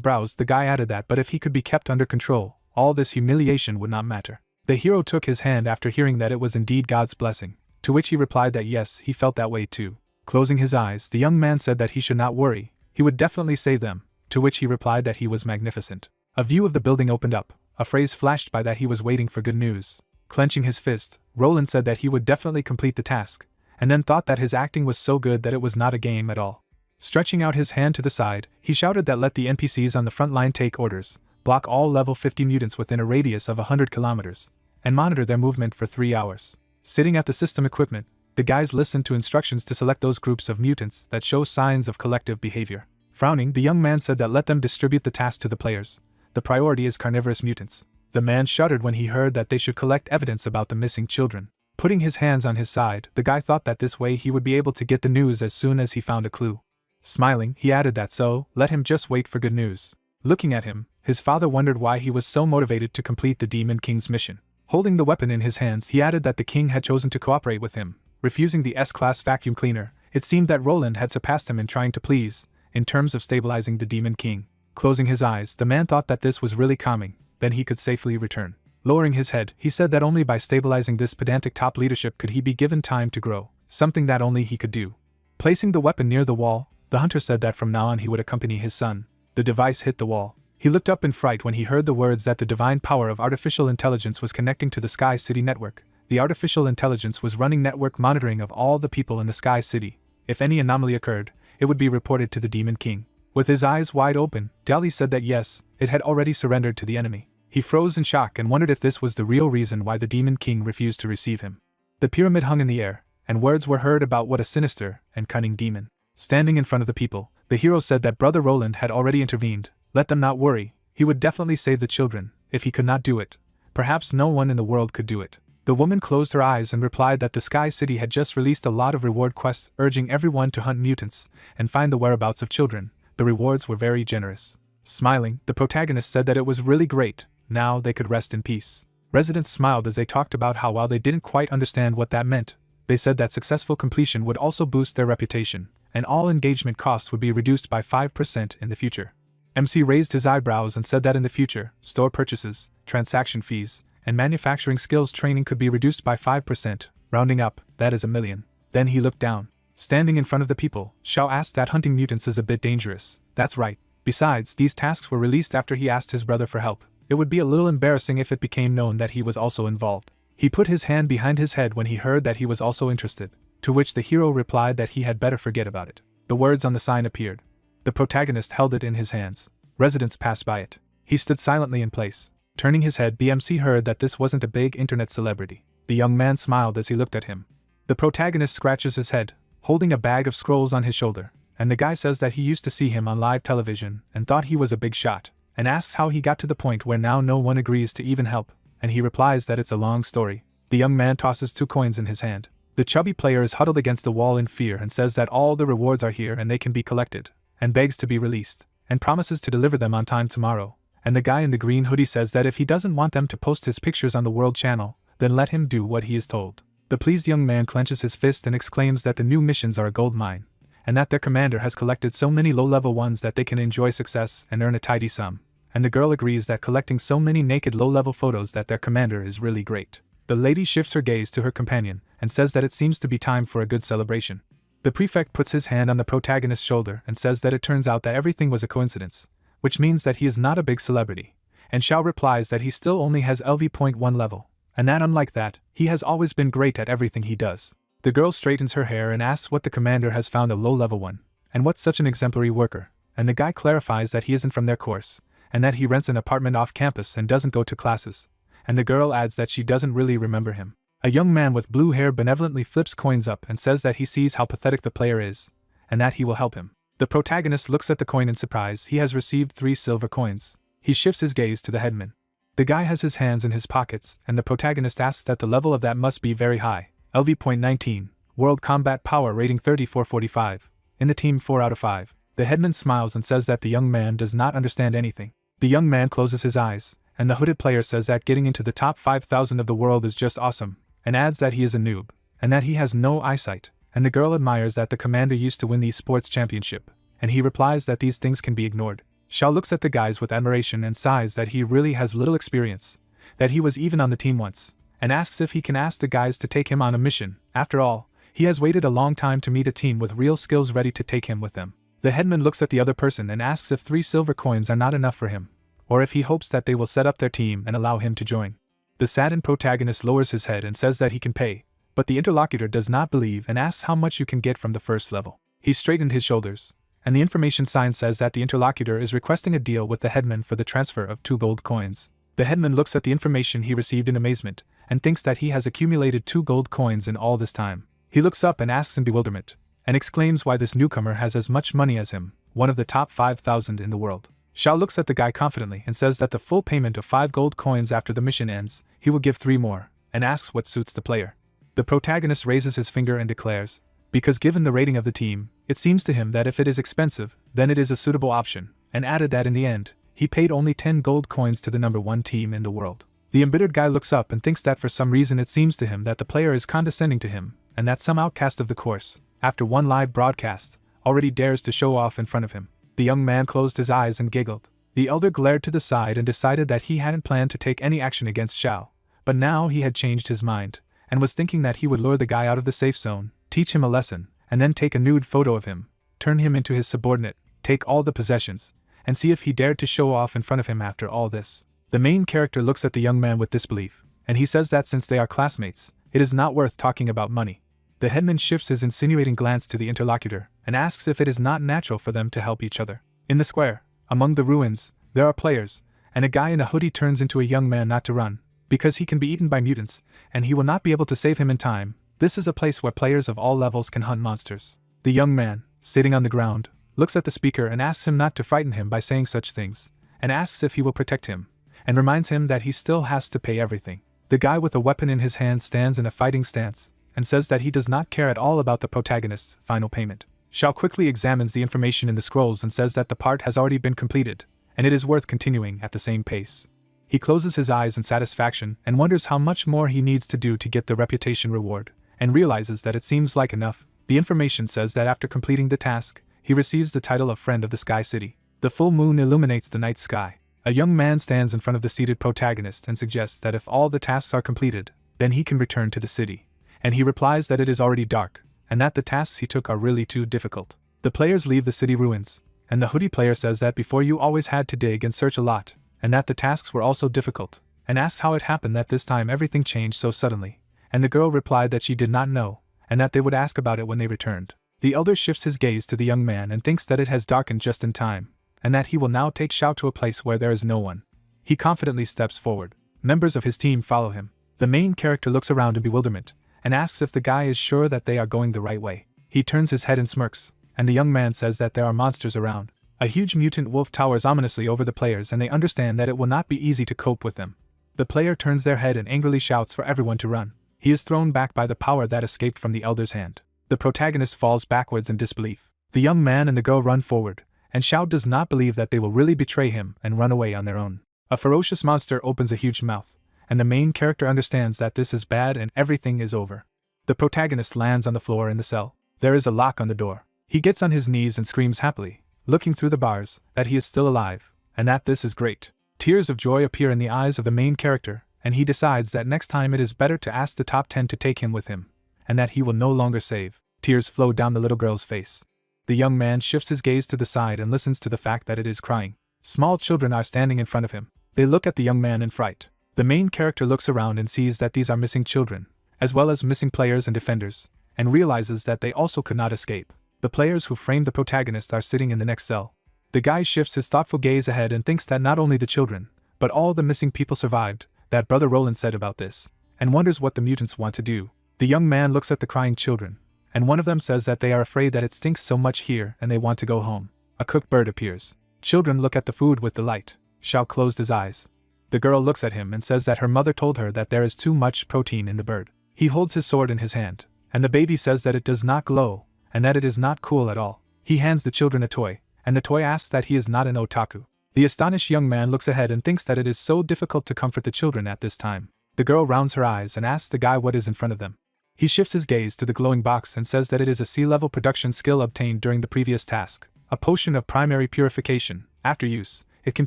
brows, the guy added that but if he could be kept under control, all this humiliation would not matter. The hero took his hand after hearing that it was indeed God's blessing, to which he replied that yes, he felt that way too. Closing his eyes, the young man said that he should not worry, he would definitely save them, to which he replied that he was magnificent. A view of the building opened up, a phrase flashed by that he was waiting for good news. Clenching his fist, Roland said that he would definitely complete the task, and then thought that his acting was so good that it was not a game at all. Stretching out his hand to the side, he shouted that let the NPCs on the front line take orders, block all level 50 mutants within a radius of 100 kilometers, and monitor their movement for 3 hours. Sitting at the system equipment, the guys listened to instructions to select those groups of mutants that show signs of collective behavior. Frowning, the young man said that let them distribute the task to the players. The priority is carnivorous mutants. The man shuddered when he heard that they should collect evidence about the missing children. Putting his hands on his side, the guy thought that this way he would be able to get the news as soon as he found a clue. Smiling, he added that let him just wait for good news. Looking at him, his father wondered why he was so motivated to complete the Demon King's mission. Holding the weapon in his hands, he added that the king had chosen to cooperate with him, refusing the S-class vacuum cleaner. It seemed that Roland had surpassed him in trying to please, in terms of stabilizing the Demon King. Closing his eyes, the man thought that this was really calming, then he could safely return. Lowering his head, he said that only by stabilizing this pedantic top leadership could he be given time to grow, something that only he could do. Placing the weapon near the wall, the hunter said that from now on he would accompany his son. The device hit the wall. He looked up in fright when he heard the words that the divine power of artificial intelligence was connecting to the Sky City network. The artificial intelligence was running network monitoring of all the people in the Sky City. If any anomaly occurred, it would be reported to the Demon King. With his eyes wide open, Dali said that yes, it had already surrendered to the enemy. He froze in shock and wondered if this was the real reason why the Demon King refused to receive him. The pyramid hung in the air, and words were heard about what a sinister and cunning demon. Standing in front of the people, the hero said that Brother Roland had already intervened. Let them not worry, he would definitely save the children. If he could not do it, perhaps no one in the world could do it. The woman closed her eyes and replied that the Sky City had just released a lot of reward quests urging everyone to hunt mutants and find the whereabouts of children. The rewards were very generous. Smiling, the protagonist said that it was really great, now they could rest in peace. Residents smiled as they talked about how while they didn't quite understand what that meant, they said that successful completion would also boost their reputation, and all engagement costs would be reduced by 5% in the future. MC raised his eyebrows and said that in the future, store purchases, transaction fees, and manufacturing skills training could be reduced by 5%, rounding up, that is $1 million. Then he looked down. Standing in front of the people, Xiao asked that hunting mutants is a bit dangerous. That's right. Besides, these tasks were released after he asked his brother for help. It would be a little embarrassing if it became known that he was also involved. He put his hand behind his head when he heard that he was also interested, to which the hero replied that he had better forget about it. The words on the sign appeared. The protagonist held it in his hands. Residents passed by it. He stood silently in place. Turning his head, the MC heard that this wasn't a big internet celebrity. The young man smiled as he looked at him. The protagonist scratches his head, holding a bag of scrolls on his shoulder, and the guy says that he used to see him on live television and thought he was a big shot, and asks how he got to the point where now no one agrees to even help, and he replies that it's a long story. The young man tosses 2 coins in his hand. The chubby player is huddled against the wall in fear and says that all the rewards are here and they can be collected, and begs to be released, and promises to deliver them on time tomorrow. And the guy in the green hoodie says that if he doesn't want them to post his pictures on the World Channel, then let him do what he is told. The pleased young man clenches his fist and exclaims that the new missions are a gold mine, and that their commander has collected so many low-level ones that they can enjoy success and earn a tidy sum. And the girl agrees that collecting so many naked low-level photos that their commander is really great. The lady shifts her gaze to her companion and says that it seems to be time for a good celebration. The prefect puts his hand on the protagonist's shoulder and says that it turns out that everything was a coincidence, which means that he is not a big celebrity, and Xiao replies that he still only has LV.1 level, and that unlike that, he has always been great at everything he does. The girl straightens her hair and asks what the commander has found a low-level one, and what's such an exemplary worker, and the guy clarifies that he isn't from their course, and that he rents an apartment off campus and doesn't go to classes, and the girl adds that she doesn't really remember him. A young man with blue hair benevolently flips coins up and says that he sees how pathetic the player is, and that he will help him. The protagonist looks at the coin in surprise. He has received 3 silver coins. He shifts his gaze to the headman. The guy has his hands in his pockets, and the protagonist asks that the level of that must be very high. LV.19, World Combat Power rating 3445, in the team 4 out of 5. The headman smiles and says that the young man does not understand anything. The young man closes his eyes, and the hooded player says that getting into the top 5,000 of the world is just awesome, and adds that he is a noob, and that he has no eyesight, and the girl admires that the commander used to win the sports championship, and he replies that these things can be ignored. Xiao looks at the guys with admiration and sighs that he really has little experience, that he was even on the team once, and asks if he can ask the guys to take him on a mission. After all, he has waited a long time to meet a team with real skills ready to take him with them. The headman looks at the other person and asks if 3 silver coins are not enough for him, or if he hopes that they will set up their team and allow him to join. The saddened protagonist lowers his head and says that he can pay, but the interlocutor does not believe and asks how much you can get from the first level. He straightened his shoulders, and the information sign says that the interlocutor is requesting a deal with the headman for the transfer of 2 gold coins. The headman looks at the information he received in amazement, and thinks that he has accumulated 2 gold coins in all this time. He looks up and asks in bewilderment, and exclaims why this newcomer has as much money as him, one of the top 5,000 in the world. Xiao looks at the guy confidently and says that the full payment of 5 gold coins after the mission ends, he will give 3 more, and asks what suits the player. The protagonist raises his finger and declares, because given the rating of the team, it seems to him that if it is expensive, then it is a suitable option, and added that in the end, he paid only 10 gold coins to the number 1 team in the world. The embittered guy looks up and thinks that for some reason it seems to him that the player is condescending to him, and that some outcast of the course, after one live broadcast, already dares to show off in front of him. The young man closed his eyes and giggled. The elder glared to the side and decided that he hadn't planned to take any action against Xiao, but now he had changed his mind, and was thinking that he would lure the guy out of the safe zone, teach him a lesson, and then take a nude photo of him, turn him into his subordinate, take all the possessions, and see if he dared to show off in front of him after all this. The main character looks at the young man with disbelief, and he says that since they are classmates, it is not worth talking about money. The headman shifts his insinuating glance to the interlocutor, and asks if it is not natural for them to help each other. In the square, among the ruins, there are players, and a guy in a hoodie turns into a young man not to run, because he can be eaten by mutants, and he will not be able to save him in time. This is a place where players of all levels can hunt monsters. The young man, sitting on the ground, looks at the speaker and asks him not to frighten him by saying such things, and asks if he will protect him, and reminds him that he still has to pay everything. The guy with a weapon in his hand stands in a fighting stance, and says that he does not care at all about the protagonist's final payment. Xiao quickly examines the information in the scrolls and says that the part has already been completed, and it is worth continuing at the same pace. He closes his eyes in satisfaction and wonders how much more he needs to do to get the reputation reward, and realizes that it seems like enough. The information says that after completing the task, he receives the title of Friend of the Sky City. The full moon illuminates the night sky. A young man stands in front of the seated protagonist and suggests that if all the tasks are completed, then he can return to the city, and he replies that it is already dark, and that the tasks he took are really too difficult. The players leave the city ruins, and the hoodie player says that before you always had to dig and search a lot, and that the tasks were also difficult, and asks how it happened that this time everything changed so suddenly, and the girl replied that she did not know, and that they would ask about it when they returned. The elder shifts his gaze to the young man and thinks that it has darkened just in time, and that he will now take Xiao to a place where there is no one. He confidently steps forward. Members of his team follow him. The main character looks around in bewilderment, and asks if the guy is sure that they are going the right way. He turns his head and smirks, and the young man says that there are monsters around. A huge mutant wolf towers ominously over the players, and they understand that it will not be easy to cope with them. The player turns their head and angrily shouts for everyone to run. He is thrown back by the power that escaped from the elder's hand. The protagonist falls backwards in disbelief. The young man and the girl run forward, and Xiao does not believe that they will really betray him and run away on their own. A ferocious monster opens a huge mouth, and the main character understands that this is bad and everything is over. The protagonist lands on the floor in the cell. There is a lock on the door. He gets on his knees and screams happily, looking through the bars, that he is still alive, and that this is great. Tears of joy appear in the eyes of the main character, and he decides that next time it is better to ask the top 10 to take him with him, and that he will no longer save. Tears flow down the little girl's face. The young man shifts his gaze to the side and listens to the fact that it is crying. Small children are standing in front of him. They look at the young man in fright. The main character looks around and sees that these are missing children, as well as missing players and defenders, and realizes that they also could not escape. The players who framed the protagonist are sitting in the next cell. The guy shifts his thoughtful gaze ahead and thinks that not only the children, but all the missing people survived, that Brother Roland said about this, and wonders what the mutants want to do. The young man looks at the crying children, and one of them says that they are afraid that it stinks so much here and they want to go home. A cooked bird appears. Children look at the food with delight. Xiao closed his eyes. The girl looks at him and says that her mother told her that there is too much protein in the bird. He holds his sword in his hand, and the baby says that it does not glow, and that it is not cool at all. He hands the children a toy, and the toy asks that he is not an otaku. The astonished young man looks ahead and thinks that it is so difficult to comfort the children at this time. The girl rounds her eyes and asks the guy what is in front of them. He shifts his gaze to the glowing box and says that it is a sea-level production skill obtained during the previous task, a potion of primary purification. After use, it can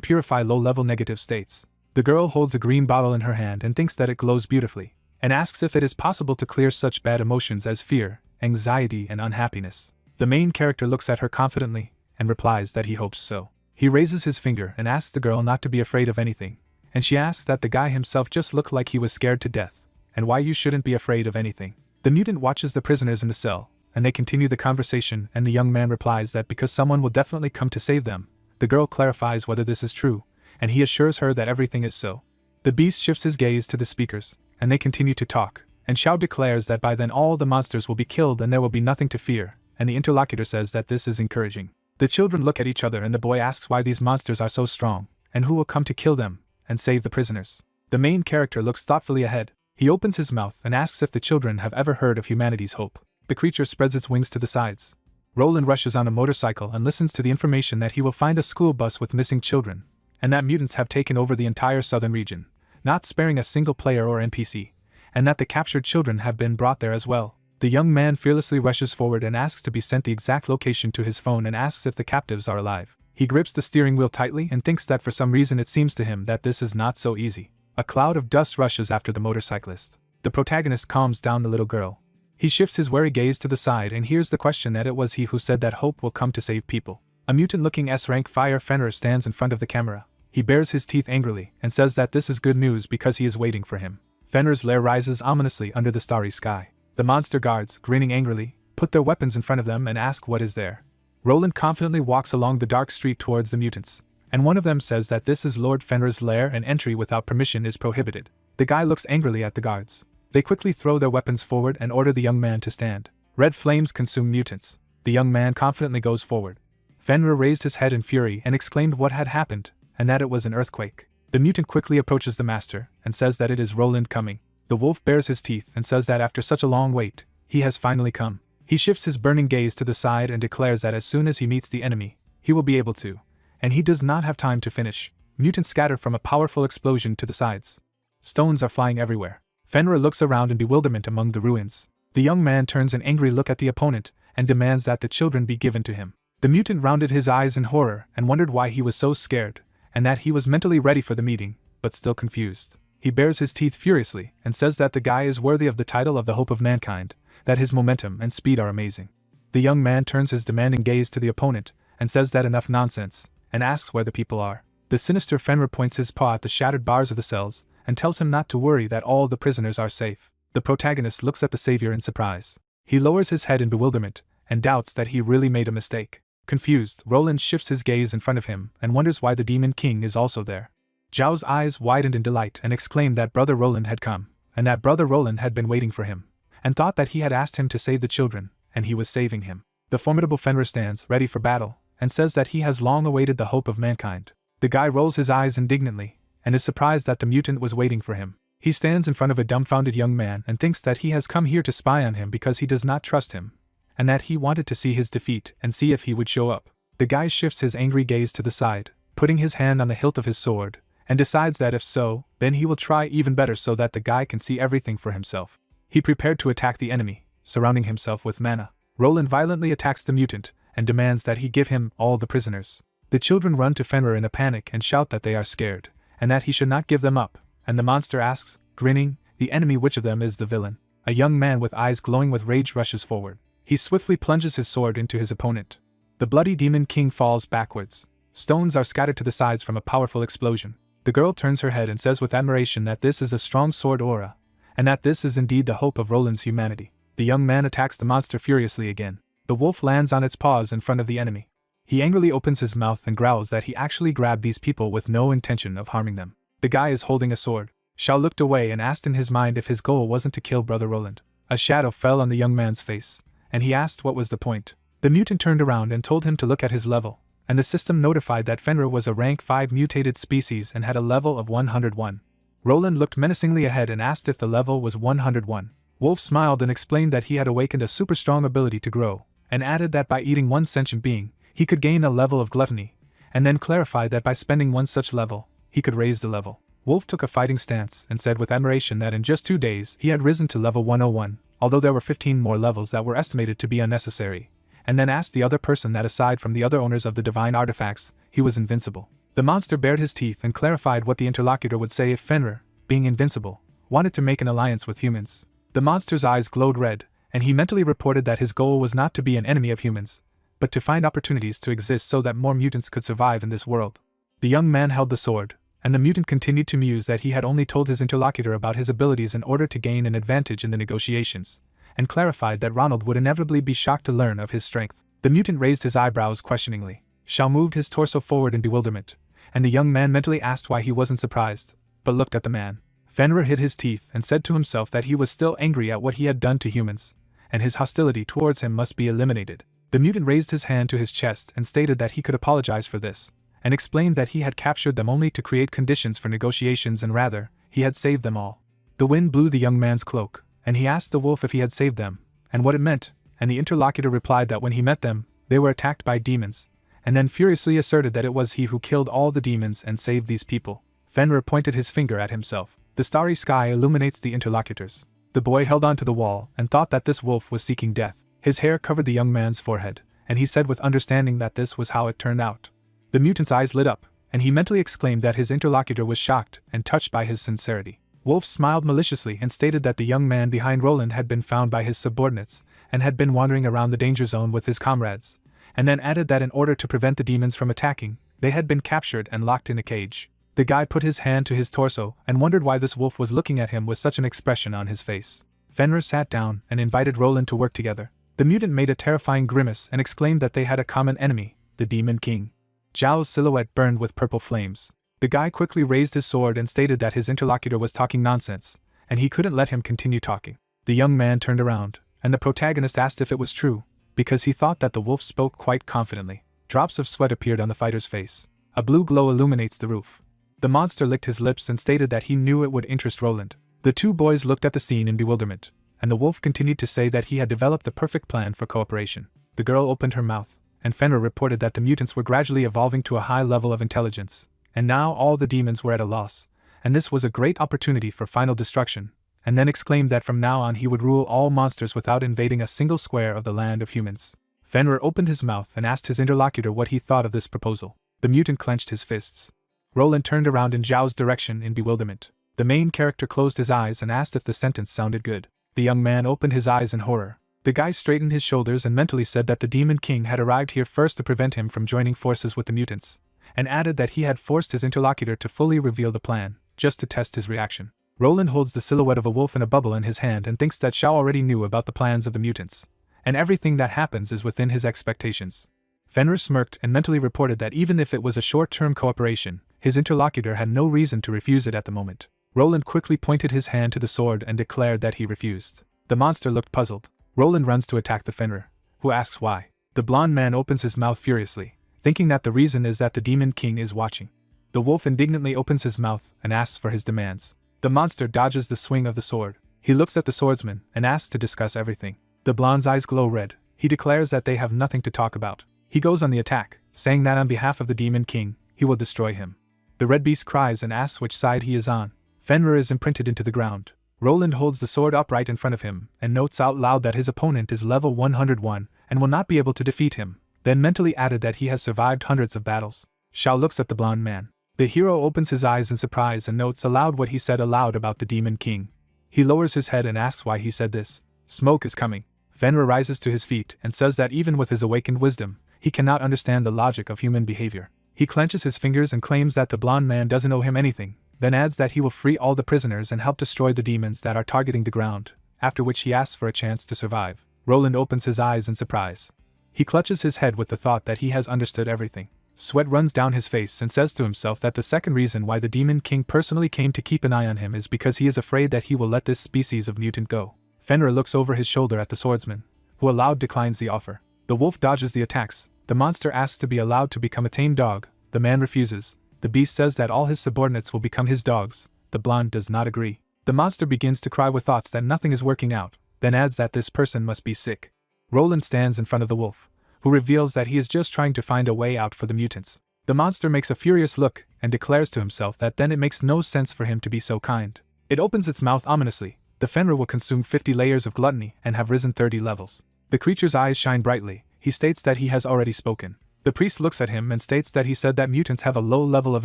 purify low-level negative states. The girl holds a green bottle in her hand and thinks that it glows beautifully, and asks if it is possible to clear such bad emotions as fear, anxiety, and unhappiness. The main character looks at her confidently, and replies that he hopes so. He raises his finger and asks the girl not to be afraid of anything, and she asks that the guy himself just looked like he was scared to death, and why you shouldn't be afraid of anything. The mutant watches the prisoners in the cell, and they continue the conversation, and the young man replies that because someone will definitely come to save them. The girl clarifies whether this is true, and he assures her that everything is so. The beast shifts his gaze to the speakers, and they continue to talk, and Xiao declares that by then all the monsters will be killed and there will be nothing to fear, and the interlocutor says that this is encouraging. The children look at each other and the boy asks why these monsters are so strong, and who will come to kill them, and save the prisoners. The main character looks thoughtfully ahead. He opens his mouth and asks if the children have ever heard of humanity's hope. The creature spreads its wings to the sides. Roland rushes on a motorcycle and listens to the information that he will find a school bus with missing children, and that mutants have taken over the entire southern region, not sparing a single player or NPC, and that the captured children have been brought there as well. The young man fearlessly rushes forward and asks to be sent the exact location to his phone and asks if the captives are alive. He grips the steering wheel tightly and thinks that for some reason it seems to him that this is not so easy. A cloud of dust rushes after the motorcyclist. The protagonist calms down the little girl. He shifts his wary gaze to the side and hears the question that it was he who said that hope will come to save people. A mutant-looking S-rank fire Fenrir stands in front of the camera. He bares his teeth angrily and says that this is good news because he is waiting for him. Fenrir's lair rises ominously under the starry sky. The monster guards, grinning angrily, put their weapons in front of them and ask what is there. Roland confidently walks along the dark street towards the mutants, and one of them says that this is Lord Fenrir's lair and entry without permission is prohibited. The guy looks angrily at the guards. They quickly throw their weapons forward and order the young man to stand. Red flames consume mutants. The young man confidently goes forward. Fenrir raised his head in fury and exclaimed what had happened, and that it was an earthquake. The mutant quickly approaches the master and says that it is Roland coming. The wolf bares his teeth and says that after such a long wait, he has finally come. He shifts his burning gaze to the side and declares that as soon as he meets the enemy, he will be able to, and he does not have time to finish. Mutants scatter from a powerful explosion to the sides. Stones are flying everywhere. Fenrir looks around in bewilderment among the ruins. The young man turns an angry look at the opponent and demands that the children be given to him. The mutant rounded his eyes in horror and wondered why he was so scared, and that he was mentally ready for the meeting, but still confused. He bares his teeth furiously and says that the guy is worthy of the title of the hope of mankind, that his momentum and speed are amazing. The young man turns his demanding gaze to the opponent and says that enough nonsense, and asks where the people are. The sinister Fenrir points his paw at the shattered bars of the cells and tells him not to worry, that all the prisoners are safe. The protagonist looks at the savior in surprise. He lowers his head in bewilderment and doubts that he really made a mistake. Confused, Roland shifts his gaze in front of him and wonders why the Demon King is also there. Zhao's eyes widened in delight and exclaimed that Brother Roland had come, and that Brother Roland had been waiting for him, and thought that he had asked him to save the children, and he was saving him. The formidable Fenrir stands ready for battle, and says that he has long awaited the hope of mankind. The guy rolls his eyes indignantly, and is surprised that the mutant was waiting for him. He stands in front of a dumbfounded young man and thinks that he has come here to spy on him because he does not trust him, and that he wanted to see his defeat and see if he would show up. The guy shifts his angry gaze to the side, putting his hand on the hilt of his sword, and decides that if so, then he will try even better so that the guy can see everything for himself. He prepared to attack the enemy, surrounding himself with mana. Roland violently attacks the mutant, and demands that he give him all the prisoners. The children run to Fenrir in a panic and shout that they are scared, and that he should not give them up, and the monster asks, grinning, the enemy which of them is the villain. A young man with eyes glowing with rage rushes forward. He swiftly plunges his sword into his opponent. The bloody Demon King falls backwards. Stones are scattered to the sides from a powerful explosion. The girl turns her head and says with admiration that this is a strong sword aura, and that this is indeed the hope of Roland's humanity. The young man attacks the monster furiously again. The wolf lands on its paws in front of the enemy. He angrily opens his mouth and growls that he actually grabbed these people with no intention of harming them. The guy is holding a sword. Zhao looked away and asked in his mind if his goal wasn't to kill Brother Roland. A shadow fell on the young man's face, and he asked what was the point. The mutant turned around and told him to look at his level, and the system notified that Fenrir was a rank 5 mutated species and had a level of 101. Roland looked menacingly ahead and asked if the level was 101. Wolf smiled and explained that he had awakened a super strong ability to grow, and added that by eating one sentient being, he could gain a level of gluttony, and then clarified that by spending one such level, he could raise the level. Wolf took a fighting stance and said with admiration that in just 2 days he had risen to level 101, although there were 15 more levels that were estimated to be unnecessary, and then asked the other person that aside from the other owners of the divine artifacts, he was invincible. The monster bared his teeth and clarified what the interlocutor would say if Fenrir, being invincible, wanted to make an alliance with humans. The monster's eyes glowed red, and he mentally reported that his goal was not to be an enemy of humans, but to find opportunities to exist so that more mutants could survive in this world. The young man held the sword, and the mutant continued to muse that he had only told his interlocutor about his abilities in order to gain an advantage in the negotiations, and clarified that Ronald would inevitably be shocked to learn of his strength. The mutant raised his eyebrows questioningly. Zhao moved his torso forward in bewilderment, and the young man mentally asked why he wasn't surprised, but looked at the man. Fenrir hit his teeth and said to himself that he was still angry at what he had done to humans, and his hostility towards him must be eliminated. The mutant raised his hand to his chest and stated that he could apologize for this, and explained that he had captured them only to create conditions for negotiations and rather, he had saved them all. The wind blew the young man's cloak, and he asked the wolf if he had saved them, and what it meant, and the interlocutor replied that when he met them, they were attacked by demons, and then furiously asserted that it was he who killed all the demons and saved these people. Fenrir pointed his finger at himself. The starry sky illuminates the interlocutors. The boy held onto the wall and thought that this wolf was seeking death. His hair covered the young man's forehead, and he said with understanding that this was how it turned out. The mutant's eyes lit up, and he mentally exclaimed that his interlocutor was shocked and touched by his sincerity. Wolf smiled maliciously and stated that the young man behind Roland had been found by his subordinates and had been wandering around the danger zone with his comrades, and then added that in order to prevent the demons from attacking, they had been captured and locked in a cage. The guy put his hand to his torso and wondered why this wolf was looking at him with such an expression on his face. Fenrir sat down and invited Roland to work together. The mutant made a terrifying grimace and exclaimed that they had a common enemy, the Demon King. Zhao's silhouette burned with purple flames. The guy quickly raised his sword and stated that his interlocutor was talking nonsense, and he couldn't let him continue talking. The young man turned around, and the protagonist asked if it was true, because he thought that the wolf spoke quite confidently. Drops of sweat appeared on the fighter's face. A blue glow illuminates the roof. The monster licked his lips and stated that he knew it would interest Roland. The two boys looked at the scene in bewilderment, and the wolf continued to say that he had developed the perfect plan for cooperation. The girl opened her mouth, and Fenrir reported that the mutants were gradually evolving to a high level of intelligence, and now all the demons were at a loss, and this was a great opportunity for final destruction, and then exclaimed that from now on he would rule all monsters without invading a single square of the land of humans. Fenrir opened his mouth and asked his interlocutor what he thought of this proposal. The mutant clenched his fists. Roland turned around in Zhao's direction in bewilderment. The main character closed his eyes and asked if the sentence sounded good. The young man opened his eyes in horror. The guy straightened his shoulders and mentally said that the Demon King had arrived here first to prevent him from joining forces with the mutants, and added that he had forced his interlocutor to fully reveal the plan, just to test his reaction. Roland holds the silhouette of a wolf in a bubble in his hand and thinks that Zhao already knew about the plans of the mutants, and everything that happens is within his expectations. Fenrir smirked and mentally reported that even if it was a short-term cooperation, his interlocutor had no reason to refuse it at the moment. Roland quickly pointed his hand to the sword and declared that he refused. The monster looked puzzled. Roland runs to attack the Fenrir, who asks why. The blonde man opens his mouth furiously, thinking that the reason is that the Demon King is watching. The wolf indignantly opens his mouth and asks for his demands. The monster dodges the swing of the sword. He looks at the swordsman and asks to discuss everything. The blonde's eyes glow red. He declares that they have nothing to talk about. He goes on the attack, saying that on behalf of the Demon King, he will destroy him. The red beast cries and asks which side he is on. Fenrir is imprinted into the ground. Roland holds the sword upright in front of him and notes out loud that his opponent is level 101 and will not be able to defeat him, then mentally added that he has survived hundreds of battles. Shao looks at the blonde man. The hero opens his eyes in surprise and notes aloud what he said aloud about the Demon King. He lowers his head and asks why he said this. Smoke is coming. Fenrir rises to his feet and says that even with his awakened wisdom, he cannot understand the logic of human behavior. He clenches his fingers and claims that the blonde man doesn't owe him anything, then adds that he will free all the prisoners and help destroy the demons that are targeting the ground, after which he asks for a chance to survive. Roland opens his eyes in surprise. He clutches his head with the thought that he has understood everything. Sweat runs down his face and says to himself that the second reason why the Demon King personally came to keep an eye on him is because he is afraid that he will let this species of mutant go. Fenrir looks over his shoulder at the swordsman, who aloud declines the offer. The wolf dodges the attacks. The monster asks to be allowed to become a tame dog. The man refuses. The beast says that all his subordinates will become his dogs. The blonde does not agree. The monster begins to cry with thoughts that nothing is working out, then adds that this person must be sick. Roland stands in front of the wolf, who reveals that he is just trying to find a way out for the mutants. The monster makes a furious look and declares to himself that then it makes no sense for him to be so kind. It opens its mouth ominously. The Fenrir will consume 50 layers of gluttony and have risen 30 levels. The creature's eyes shine brightly. He states that he has already spoken. The priest looks at him and states that he said that mutants have a low level of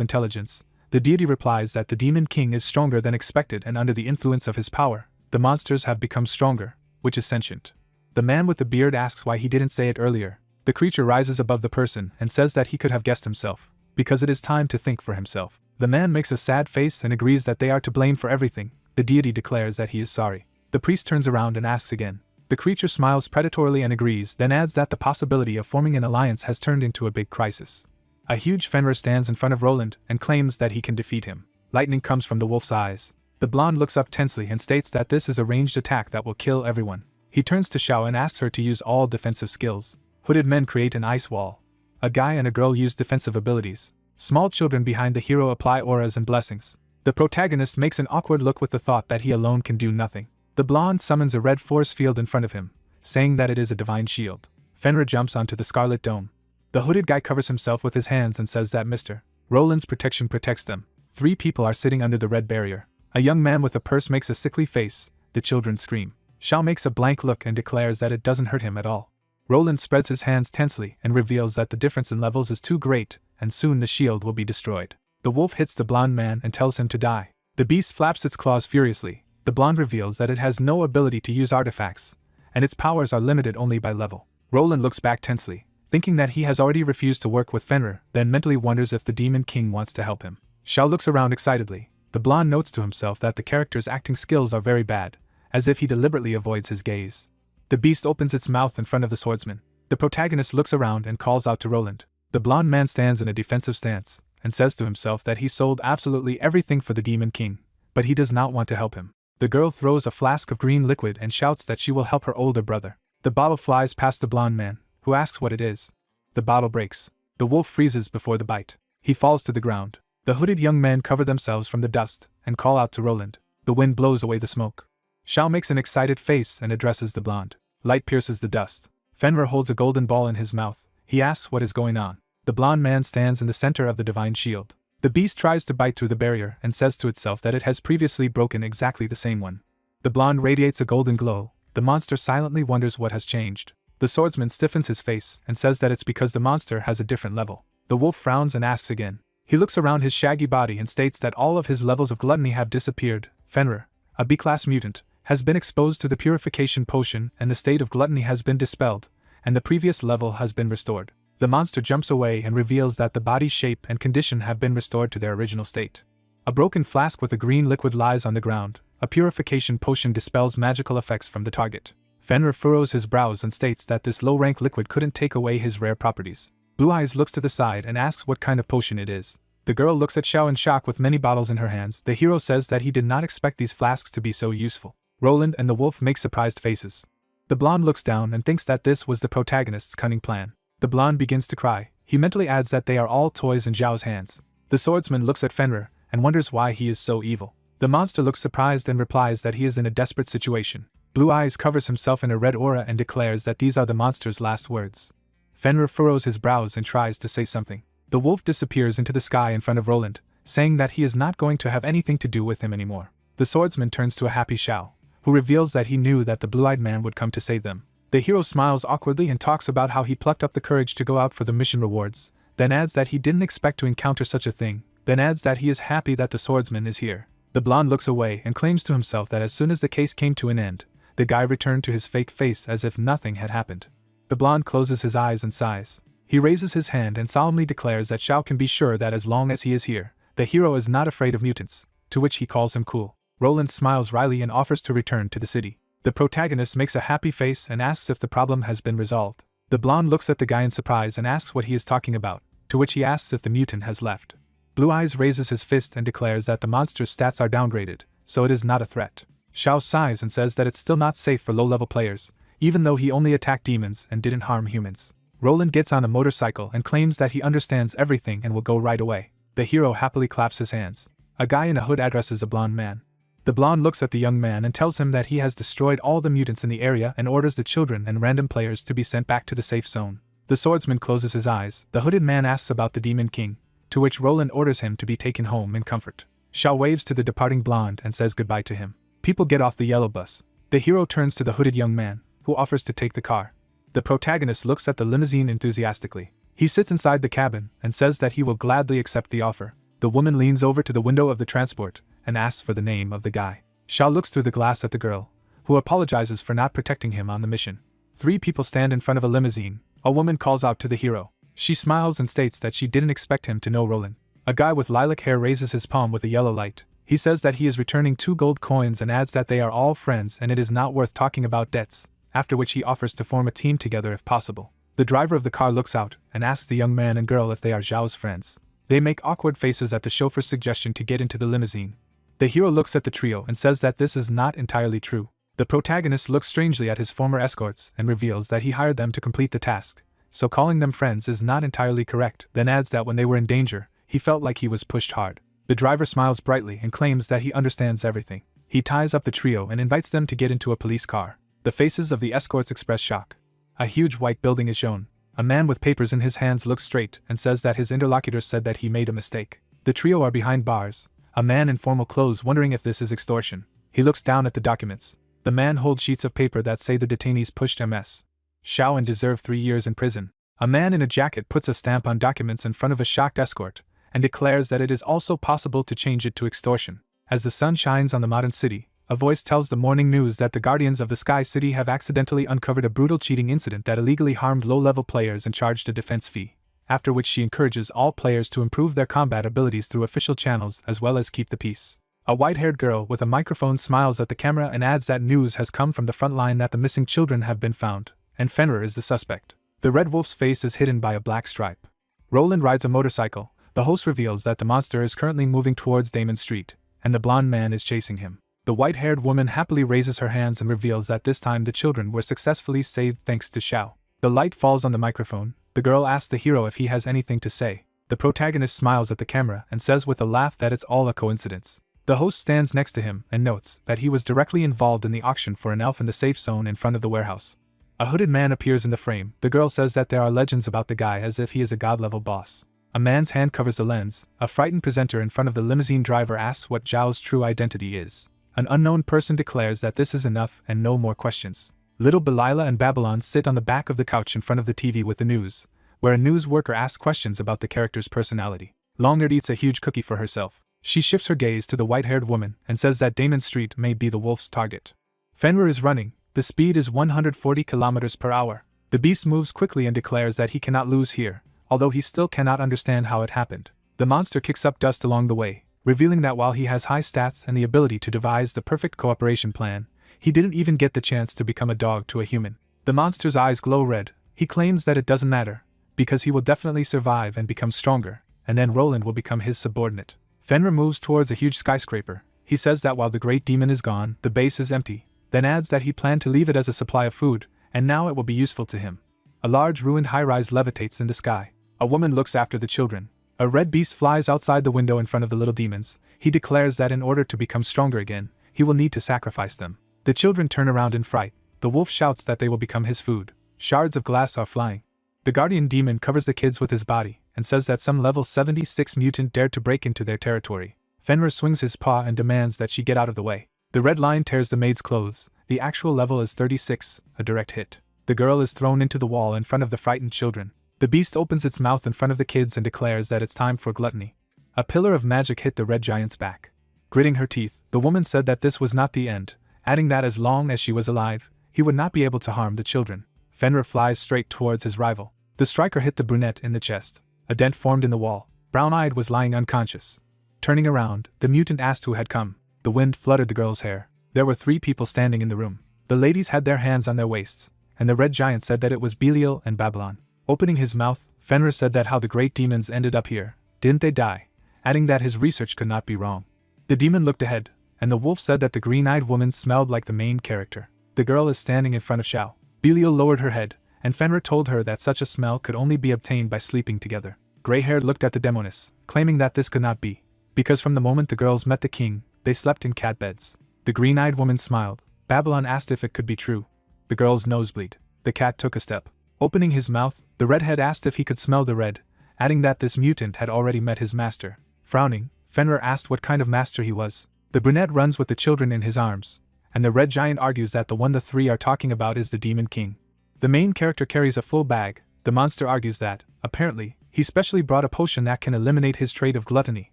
intelligence. The deity replies that the Demon King is stronger than expected, and under the influence of his power, the monsters have become stronger, which is sentient. The man with the beard asks why he didn't say it earlier. The creature rises above the person and says that he could have guessed himself, because it is time to think for himself. The man makes a sad face and agrees that they are to blame for everything. The deity declares that he is sorry. The priest turns around and asks again. The creature smiles predatorily and agrees, then adds that the possibility of forming an alliance has turned into a big crisis. A huge Fenrir stands in front of Roland and claims that he can defeat him. Lightning comes from the wolf's eyes. The blonde looks up tensely and states that this is a ranged attack that will kill everyone. He turns to Xiao and asks her to use all defensive skills. Hooded men create an ice wall. A guy and a girl use defensive abilities. Small children behind the hero apply auras and blessings. The protagonist makes an awkward look with the thought that he alone can do nothing. The blonde summons a red force field in front of him, saying that it is a divine shield. Fenrir jumps onto the scarlet dome. The hooded guy covers himself with his hands and says that Mr. Roland's protection protects them. 3 people are sitting under the red barrier. A young man with a purse makes a sickly face. The children scream. Xiao makes a blank look and declares that it doesn't hurt him at all. Roland spreads his hands tensely and reveals that the difference in levels is too great, and soon the shield will be destroyed. The wolf hits the blonde man and tells him to die. The beast flaps its claws furiously. The blonde reveals that it has no ability to use artifacts, and its powers are limited only by level. Roland looks back tensely, thinking that he has already refused to work with Fenrir, then mentally wonders if the Demon King wants to help him. Xiao looks around excitedly. The blonde notes to himself that the character's acting skills are very bad, as if he deliberately avoids his gaze. The beast opens its mouth in front of the swordsman. The protagonist looks around and calls out to Roland. The blonde man stands in a defensive stance, and says to himself that he sold absolutely everything for the Demon King, but he does not want to help him. The girl throws a flask of green liquid and shouts that she will help her older brother. The bottle flies past the blonde man, who asks what it is. The bottle breaks. The wolf freezes before the bite. He falls to the ground. The hooded young men cover themselves from the dust and call out to Roland. The wind blows away the smoke. Xiao makes an excited face and addresses the blonde. Light pierces the dust. Fenrir holds a golden ball in his mouth. He asks what is going on. The blonde man stands in the center of the divine shield. The beast tries to bite through the barrier and says to itself that it has previously broken exactly the same one. The blonde radiates a golden glow. The monster silently wonders what has changed. The swordsman stiffens his face and says that it's because the monster has a different level. The wolf frowns and asks again. He looks around his shaggy body and states that all of his levels of gluttony have disappeared. Fenrir, a B-class mutant, has been exposed to the purification potion and the state of gluttony has been dispelled, and the previous level has been restored. The monster jumps away and reveals that the body's shape and condition have been restored to their original state. A broken flask with a green liquid lies on the ground. A purification potion dispels magical effects from the target. Fenrir furrows his brows and states that this low-rank liquid couldn't take away his rare properties. Blue Eyes looks to the side and asks what kind of potion it is. The girl looks at Xiao in shock with many bottles in her hands. The hero says that he did not expect these flasks to be so useful. Roland and the wolf make surprised faces. The blonde looks down and thinks that this was the protagonist's cunning plan. The blonde begins to cry. He mentally adds that they are all toys in Zhao's hands. The swordsman looks at Fenrir and wonders why he is so evil. The monster looks surprised and replies that he is in a desperate situation. Blue Eyes covers himself in a red aura and declares that these are the monster's last words. Fenrir furrows his brows and tries to say something. The wolf disappears into the sky in front of Roland, saying that he is not going to have anything to do with him anymore. The swordsman turns to a happy Xiao, who reveals that he knew that the blue-eyed man would come to save them. The hero smiles awkwardly and talks about how he plucked up the courage to go out for the mission rewards, then adds that he didn't expect to encounter such a thing, then adds that he is happy that the swordsman is here. The blonde looks away and claims to himself that as soon as the case came to an end, the guy returned to his fake face as if nothing had happened. The blonde closes his eyes and sighs. He raises his hand and solemnly declares that Xiao can be sure that as long as he is here, the hero is not afraid of mutants, to which he calls him cool. Roland smiles wryly and offers to return to the city. The protagonist makes a happy face and asks if the problem has been resolved. The blonde looks at the guy in surprise and asks what he is talking about, to which he asks if the mutant has left. Blue Eyes raises his fist and declares that the monster's stats are downgraded, so it is not a threat. Xiao sighs and says that it's still not safe for low-level players, even though he only attacked demons and didn't harm humans. Roland gets on a motorcycle and claims that he understands everything and will go right away. The hero happily claps his hands. A guy in a hood addresses a blonde man. The blonde looks at the young man and tells him that he has destroyed all the mutants in the area and orders the children and random players to be sent back to the safe zone. The swordsman closes his eyes. The hooded man asks about the demon king, to which Roland orders him to be taken home in comfort. Xiao waves to the departing blonde and says goodbye to him. People get off the yellow bus. The hero turns to the hooded young man, who offers to take the car. The protagonist looks at the limousine enthusiastically. He sits inside the cabin and says that he will gladly accept the offer. The woman leans over to the window of the transport and asks for the name of the guy. Xiao looks through the glass at the girl, who apologizes for not protecting him on the mission. 3 people stand in front of a limousine. A woman calls out to the hero. She smiles and states that she didn't expect him to know Roland. A guy with lilac hair raises his palm with a yellow light. He says that he is returning 2 gold coins and adds that they are all friends and it is not worth talking about debts, after which he offers to form a team together if possible. The driver of the car looks out and asks the young man and girl if they are Zhao's friends. They make awkward faces at the chauffeur's suggestion to get into the limousine. The hero looks at the trio and says that this is not entirely true. The protagonist looks strangely at his former escorts and reveals that he hired them to complete the task, so calling them friends is not entirely correct, then adds that when they were in danger, he felt like he was pushed hard. The driver smiles brightly and claims that he understands everything. He ties up the trio and invites them to get into a police car. The faces of the escorts express shock. A huge white building is shown. A man with papers in his hands looks straight and says that his interlocutor said that he made a mistake. The trio are behind bars. A man in formal clothes wondering if this is extortion. He looks down at the documents. The man holds sheets of paper that say the detainees pushed MS. Xiao and deserve 3 years in prison. A man in a jacket puts a stamp on documents in front of a shocked escort and declares that it is also possible to change it to extortion. As the sun shines on the modern city, a voice tells the morning news that the Guardians of the Sky City have accidentally uncovered a brutal cheating incident that illegally harmed low-level players and charged a defense fee, after which she encourages all players to improve their combat abilities through official channels as well as keep the peace. A white-haired girl with a microphone smiles at the camera and adds that news has come from the front line that the missing children have been found, and Fenrir is the suspect. The red wolf's face is hidden by a black stripe. Roland rides a motorcycle. The host reveals that the monster is currently moving towards Damon Street, and the blonde man is chasing him. The white-haired woman happily raises her hands and reveals that this time the children were successfully saved thanks to Xiao. The light falls on the microphone. The girl asks the hero if he has anything to say. The protagonist smiles at the camera and says with a laugh that it's all a coincidence. The host stands next to him and notes that he was directly involved in the auction for an elf in the safe zone in front of the warehouse. A hooded man appears in the frame. The girl says that there are legends about the guy as if he is a god-level boss. A man's hand covers the lens. A frightened presenter in front of the limousine driver asks what Zhao's true identity is. An unknown person declares that this is enough and no more questions. Little Delilah and Babylon sit on the back of the couch in front of the TV with the news, where a news worker asks questions about the character's personality. Longard eats a huge cookie for herself. She shifts her gaze to the white-haired woman and says that Damon Street may be the wolf's target. Fenrir is running. The speed is 140 kilometers per hour. The beast moves quickly and declares that he cannot lose here, although he still cannot understand how it happened. The monster kicks up dust along the way, revealing that while he has high stats and the ability to devise the perfect cooperation plan, He didn't even get the chance to become a dog to a human. The monster's eyes glow red. He claims that it doesn't matter, because he will definitely survive and become stronger, and then Roland will become his subordinate. Fenrir moves towards a huge skyscraper. He says that while the great demon is gone, the base is empty, then adds that he planned to leave it as a supply of food, and now it will be useful to him. A large ruined high-rise levitates in the sky. A woman looks after the children. A red beast flies outside the window in front of the little demons. He declares that in order to become stronger again, he will need to sacrifice them. The children turn around in fright. The wolf shouts that they will become his food. Shards of glass are flying. The guardian demon covers the kids with his body, and says that some level 76 mutant dared to break into their territory. Fenrir swings his paw and demands that she get out of the way. The red lion tears the maid's clothes. The actual level is 36, a direct hit. The girl is thrown into the wall in front of the frightened children. The beast opens its mouth in front of the kids and declares that it's time for gluttony. A pillar of magic hit the red giant's back. Gritting her teeth, the woman said that this was not the end, adding that as long as she was alive, he would not be able to harm the children. Fenrir flies straight towards his rival. The striker hit the brunette in the chest. A dent formed in the wall. Brown-eyed was lying unconscious. Turning around, the mutant asked who had come. The wind fluttered the girl's hair. There were 3 people standing in the room. The ladies had their hands on their waists, and the red giant said that it was Belial and Babylon. Opening his mouth, Fenrir said that how the great demons ended up here. Didn't they die? Adding that his research could not be wrong. The demon looked ahead, and the wolf said that the green-eyed woman smelled like the main character. The girl is standing in front of Xiao. Belial lowered her head, and Fenrir told her that such a smell could only be obtained by sleeping together. Grey-haired looked at the demoness, claiming that this could not be, because from the moment the girls met the king, they slept in cat beds. The green-eyed woman smiled. Babylon asked if it could be true. The girl's nosebleed. The cat took a step. Opening his mouth, the redhead asked if he could smell the red, adding that this mutant had already met his master. Frowning, Fenrir asked what kind of master he was. The brunette runs with the children in his arms, and the red giant argues that the one the 3 are talking about is the demon king. The main character carries a full bag. The monster argues that, apparently, he specially brought a potion that can eliminate his trait of gluttony,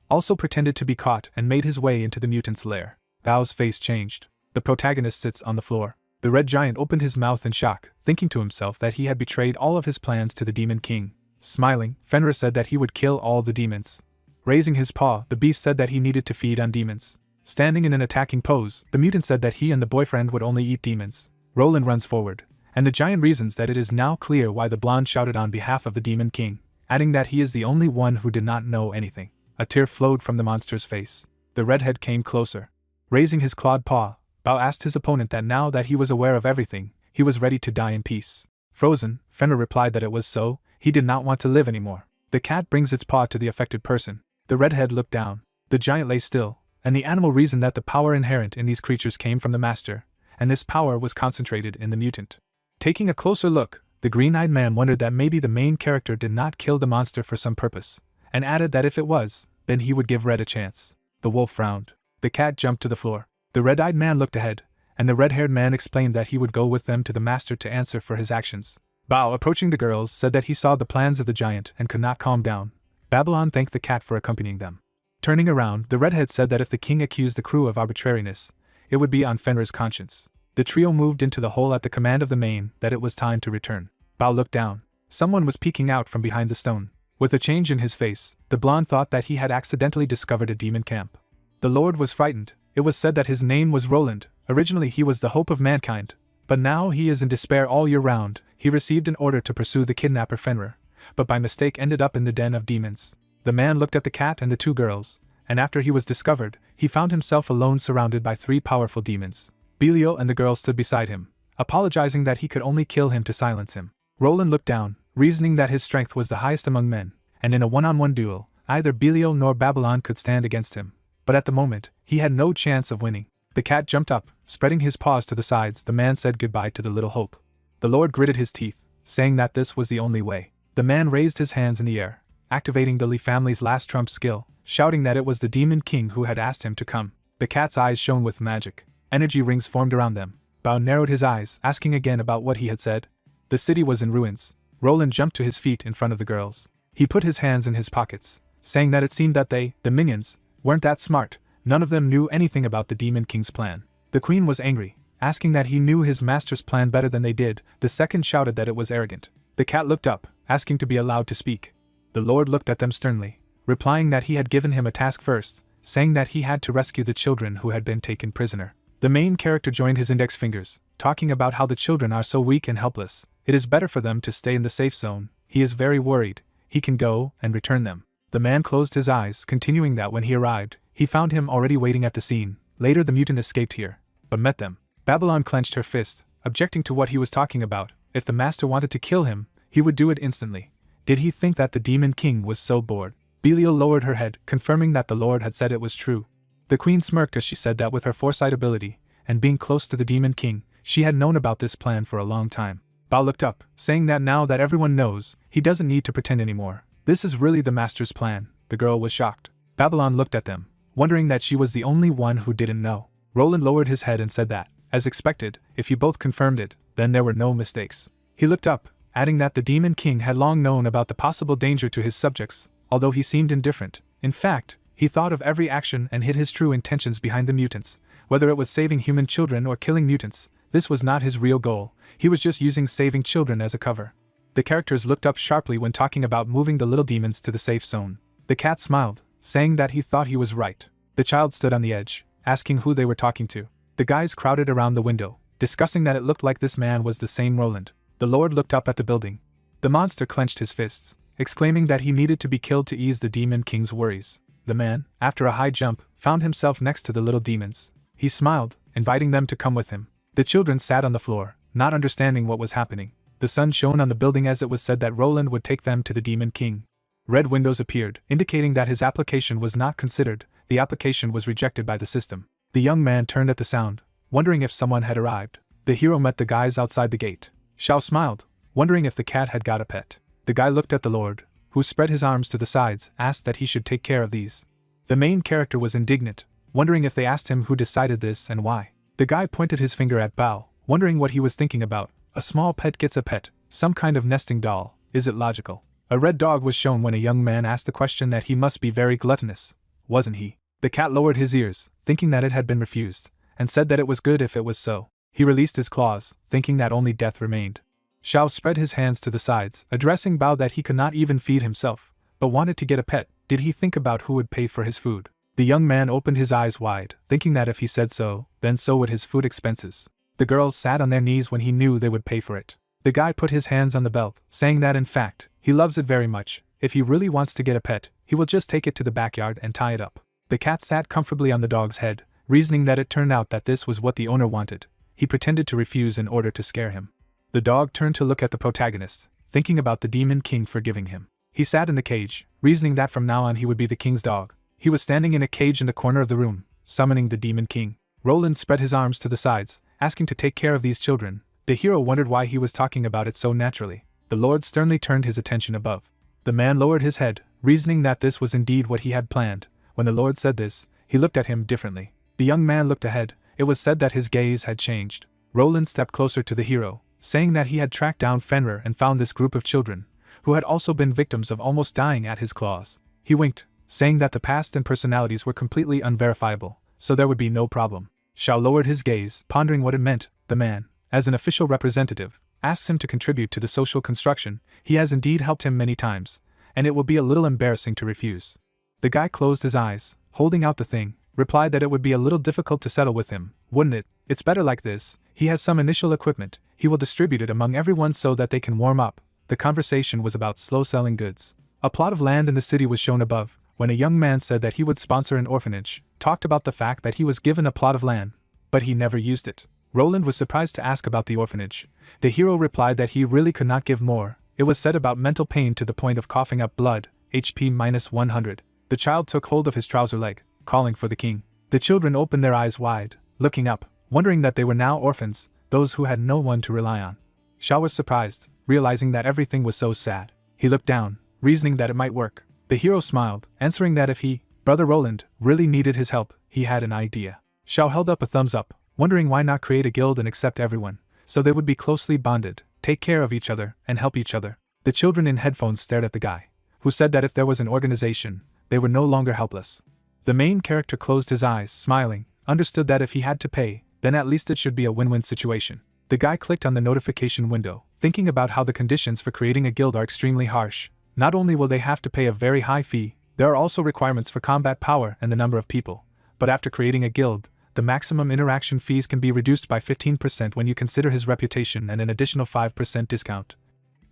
also pretended to be caught and made his way into the mutant's lair. Bao's face changed. The protagonist sits on the floor. The red giant opened his mouth in shock, thinking to himself that he had betrayed all of his plans to the demon king. Smiling, Fenrir said that he would kill all the demons. Raising his paw, the beast said that he needed to feed on demons. Standing in an attacking pose, the mutant said that he and the boyfriend would only eat demons. Roland runs forward, and the giant reasons that it is now clear why the blonde shouted on behalf of the demon king, adding that he is the only one who did not know anything. A tear flowed from the monster's face. The redhead came closer. Raising his clawed paw, Bao asked his opponent that now that he was aware of everything, he was ready to die in peace. Frozen, Fenrir replied that it was so, he did not want to live anymore. The cat brings its paw to the affected person. The redhead looked down. The giant lay still, and the animal reasoned that the power inherent in these creatures came from the master, and this power was concentrated in the mutant. Taking a closer look, the green-eyed man wondered that maybe the main character did not kill the monster for some purpose, and added that if it was, then he would give Red a chance. The wolf frowned. The cat jumped to the floor. The red-eyed man looked ahead, and the red-haired man explained that he would go with them to the master to answer for his actions. Bao, approaching the girls, said that he saw the plans of the giant and could not calm down. Babylon thanked the cat for accompanying them. Turning around, the redhead said that if the king accused the crew of arbitrariness, it would be on Fenrir's conscience. The trio moved into the hole at the command of the main that it was time to return. Bao looked down. Someone was peeking out from behind the stone. With a change in his face, the blonde thought that he had accidentally discovered a demon camp. The lord was frightened. It was said that his name was Roland. Originally he was the hope of mankind, but now he is in despair all year round. He received an order to pursue the kidnapper Fenrir, but by mistake ended up in the den of demons. The man looked at the cat and the 2 girls, and after he was discovered, he found himself alone surrounded by 3 powerful demons. Belial and the girl stood beside him, apologizing that he could only kill him to silence him. Roland looked down, reasoning that his strength was the highest among men, and in a one-on-one duel, either Belial nor Babylon could stand against him. But at the moment, he had no chance of winning. The cat jumped up, spreading his paws to the sides. The man said goodbye to the little hope. The lord gritted his teeth, saying that this was the only way. The man raised his hands in the air, activating the Lee family's last trump skill, shouting that it was the demon king who had asked him to come. The cat's eyes shone with magic. Energy rings formed around them. Bao narrowed his eyes, asking again about what he had said. The city was in ruins. Roland jumped to his feet in front of the girls. He put his hands in his pockets, saying that it seemed that they, the minions, weren't that smart. None of them knew anything about the demon king's plan. The queen was angry, asking that he knew his master's plan better than they did. The second shouted that it was arrogant. The cat looked up, asking to be allowed to speak. The lord looked at them sternly, replying that he had given him a task first, saying that he had to rescue the children who had been taken prisoner. The main character joined his index fingers, talking about how the children are so weak and helpless. It is better for them to stay in the safe zone. He is very worried. He can go and return them. The man closed his eyes, continuing that when he arrived, he found him already waiting at the scene. Later the mutant escaped here, but met them. Babylon clenched her fist, objecting to what he was talking about. If the master wanted to kill him, he would do it instantly. Did he think that the Demon King was so bored? Belial lowered her head, confirming that the Lord had said it was true. The queen smirked as she said that with her foresight ability, and being close to the Demon King, she had known about this plan for a long time. Bao looked up, saying that now that everyone knows, he doesn't need to pretend anymore. This is really the master's plan. The girl was shocked. Babylon looked at them, wondering that she was the only one who didn't know. Roland lowered his head and said that, as expected, if you both confirmed it, then there were no mistakes. He looked up, adding that the Demon King had long known about the possible danger to his subjects, although he seemed indifferent. In fact, he thought of every action and hid his true intentions behind the mutants. Whether it was saving human children or killing mutants, this was not his real goal. He was just using saving children as a cover. The characters looked up sharply when talking about moving the little demons to the safe zone. The cat smiled, saying that he thought he was right. The child stood on the edge, asking who they were talking to. The guys crowded around the window, discussing that it looked like this man was the same Roland. The Lord looked up at the building. The monster clenched his fists, exclaiming that he needed to be killed to ease the Demon King's worries. The man, after a high jump, found himself next to the little demons. He smiled, inviting them to come with him. The children sat on the floor, not understanding what was happening. The sun shone on the building as it was said that Roland would take them to the Demon King. Red windows appeared, indicating that his application was not considered. The application was rejected by the system. The young man turned at the sound, wondering if someone had arrived. The hero met the guys outside the gate. Xiao smiled, wondering if the cat had got a pet. The guy looked at the Lord, who spread his arms to the sides, asked that he should take care of these. The main character was indignant, wondering if they asked him who decided this and why. The guy pointed his finger at Bao, wondering what he was thinking about. A small pet gets a pet, some kind of nesting doll. Is it logical? A red dog was shown when a young man asked the question that he must be very gluttonous, wasn't he? The cat lowered his ears, thinking that it had been refused, and said that it was good if it was so. He released his claws, thinking that only death remained. Xiao spread his hands to the sides, addressing Bao that he could not even feed himself, but wanted to get a pet. Did he think about who would pay for his food? The young man opened his eyes wide, thinking that if he said so, then so would his food expenses. The girls sat on their knees when he knew they would pay for it. The guy put his hands on the belt, saying that in fact, he loves it very much. If he really wants to get a pet, he will just take it to the backyard and tie it up. The cat sat comfortably on the dog's head, reasoning that it turned out that this was what the owner wanted. He pretended to refuse in order to scare him. The dog turned to look at the protagonist, thinking about the Demon King forgiving him. He sat in the cage, reasoning that from now on he would be the king's dog. He was standing in a cage in the corner of the room, summoning the Demon King. Roland spread his arms to the sides, asking to take care of these children. The hero wondered why he was talking about it so naturally. The Lord sternly turned his attention above. The man lowered his head, reasoning that this was indeed what he had planned. When the Lord said this, he looked at him differently. The young man looked ahead. It was said that his gaze had changed. Roland stepped closer to the hero, saying that he had tracked down Fenrir and found this group of children, who had also been victims of almost dying at his claws. He winked, saying that the past and personalities were completely unverifiable, so there would be no problem. Xiao lowered his gaze, pondering what it meant. The man, as an official representative, asks him to contribute to the social construction. He has indeed helped him many times, and it will be a little embarrassing to refuse. The guy closed his eyes, holding out the thing, replied that it would be a little difficult to settle with him, wouldn't it? It's better like this. He has some initial equipment. He will distribute it among everyone so that they can warm up. The conversation was about slow-selling goods. A plot of land in the city was shown above, when a young man said that he would sponsor an orphanage, talked about the fact that he was given a plot of land, but he never used it. Roland was surprised to ask about the orphanage. The hero replied that he really could not give more. It was said about mental pain to the point of coughing up blood, HP -100. The child took hold of his trouser leg, calling for the king. The children opened their eyes wide, looking up, wondering that they were now orphans, those who had no one to rely on. Xiao was surprised, realizing that everything was so sad. He looked down, reasoning that it might work. The hero smiled, answering that if he, Brother Roland, really needed his help, he had an idea. Xiao held up a thumbs up, wondering why not create a guild and accept everyone, so they would be closely bonded, take care of each other, and help each other. The children in headphones stared at the guy, who said that if there was an organization, they were no longer helpless. The main character closed his eyes, smiling, understood that if he had to pay, then at least it should be a win-win situation. The guy clicked on the notification window, thinking about how the conditions for creating a guild are extremely harsh. Not only will they have to pay a very high fee, there are also requirements for combat power and the number of people. But after creating a guild, the maximum interaction fees can be reduced by 15% when you consider his reputation and an additional 5% discount,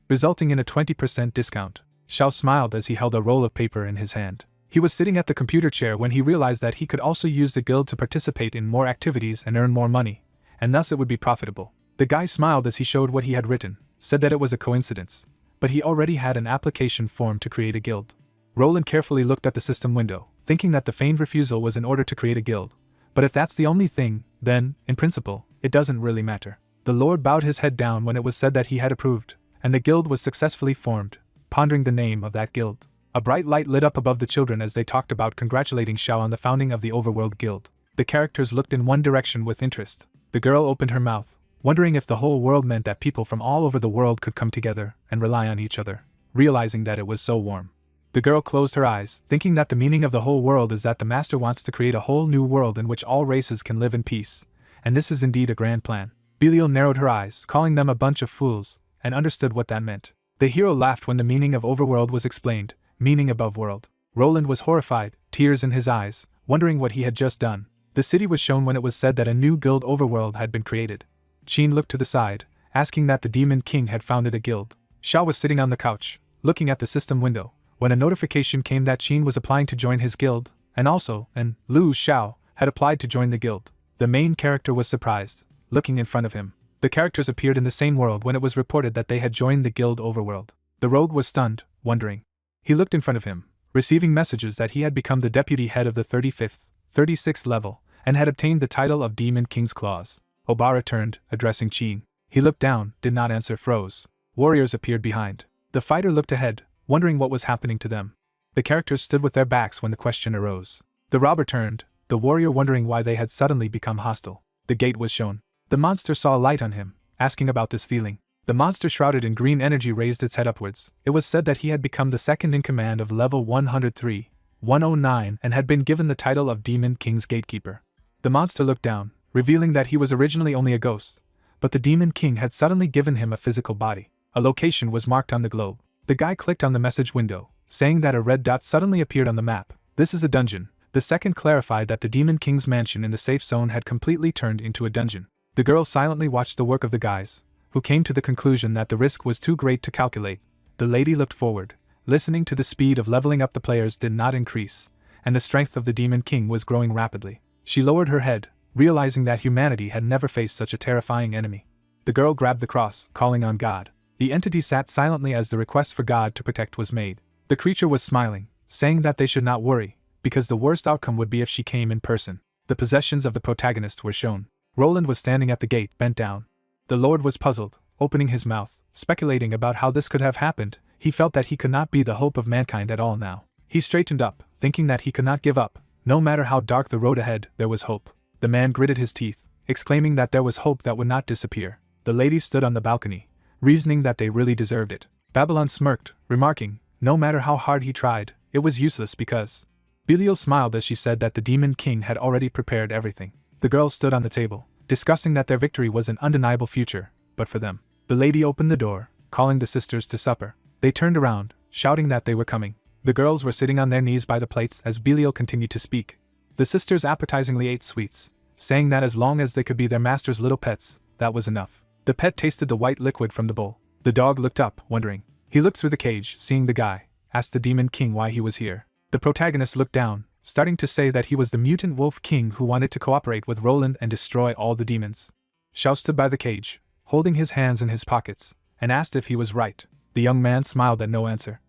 resulting in a 20% discount. Xiao smiled as he held a roll of paper in his hand. He was sitting at the computer chair when he realized that he could also use the guild to participate in more activities and earn more money, and thus it would be profitable. The guy smiled as he showed what he had written, said that it was a coincidence, but he already had an application form to create a guild. Roland carefully looked at the system window, thinking that the feigned refusal was in order to create a guild. But if that's the only thing, then, in principle, it doesn't really matter. The Lord bowed his head down when it was said that he had approved, and the guild was successfully formed, pondering the name of that guild. A bright light lit up above the children as they talked about congratulating Xiao on the founding of the Overworld Guild. The characters looked in one direction with interest. The girl opened her mouth, wondering if the whole world meant that people from all over the world could come together and rely on each other, realizing that it was so warm. The girl closed her eyes, thinking that the meaning of the whole world is that the master wants to create a whole new world in which all races can live in peace, and this is indeed a grand plan. Belial narrowed her eyes, calling them a bunch of fools, and understood what that meant. The hero laughed when the meaning of overworld was explained, meaning above world. Roland was horrified, tears in his eyes, wondering what he had just done. The city was shown when it was said that a new guild overworld had been created. Qin looked to the side, asking that the Demon King had founded a guild. Xiao was sitting on the couch, looking at the system window, when a notification came that Qin was applying to join his guild, and also, Lu Xiao had applied to join the guild. The main character was surprised, looking in front of him. The characters appeared in the same world when it was reported that they had joined the guild overworld. The rogue was stunned, wondering. He looked in front of him, receiving messages that he had become the deputy head of the 35th, 36th level, and had obtained the title of Demon King's Claws. Obara turned, addressing Qin. He looked down, did not answer, froze. Warriors appeared behind. The fighter looked ahead, wondering what was happening to them. The characters stood with their backs when the question arose. The robber turned, the warrior wondering why they had suddenly become hostile. The gate was shown. The monster saw a light on him, asking about this feeling. The monster shrouded in green energy raised its head upwards. It was said that he had become the second in command of level 103, 109 and had been given the title of Demon King's Gatekeeper. The monster looked down, revealing that he was originally only a ghost, but the Demon King had suddenly given him a physical body. A location was marked on the globe. The guy clicked on the message window, saying that a red dot suddenly appeared on the map. This is a dungeon. The second clarified that the Demon King's mansion in the safe zone had completely turned into a dungeon. The girl silently watched the work of the guys, who came to the conclusion that the risk was too great to calculate. The lady looked forward, listening to the speed of leveling up the players did not increase, and the strength of the Demon King was growing rapidly. She lowered her head, realizing that humanity had never faced such a terrifying enemy. The girl grabbed the cross, calling on God. The entity sat silently as the request for God to protect was made. The creature was smiling, saying that they should not worry, because the worst outcome would be if she came in person. The possessions of the protagonist were shown. Roland was standing at the gate, bent down. The Lord was puzzled, opening his mouth, speculating about how this could have happened. He felt that he could not be the hope of mankind at all now. He straightened up, thinking that he could not give up. No matter how dark the road ahead, there was hope. The man gritted his teeth, exclaiming that there was hope that would not disappear. The ladies stood on the balcony, reasoning that they really deserved it. Babylon smirked, remarking, no matter how hard he tried, it was useless because... Belial smiled as she said that the Demon King had already prepared everything. The girls stood on the table, discussing that their victory was an undeniable future, but for them. The lady opened the door, calling the sisters to supper. They turned around, shouting that they were coming. The girls were sitting on their knees by the plates as Belial continued to speak. The sisters appetizingly ate sweets, saying that as long as they could be their master's little pets, that was enough. The pet tasted the white liquid from the bowl. The dog looked up, wondering. He looked through the cage, seeing the guy, asked the Demon King why he was here. The protagonist looked down, starting to say that he was the mutant wolf king who wanted to cooperate with Roland and destroy all the demons. Xiao stood by the cage, holding his hands in his pockets, and asked if he was right. The young man smiled at no answer.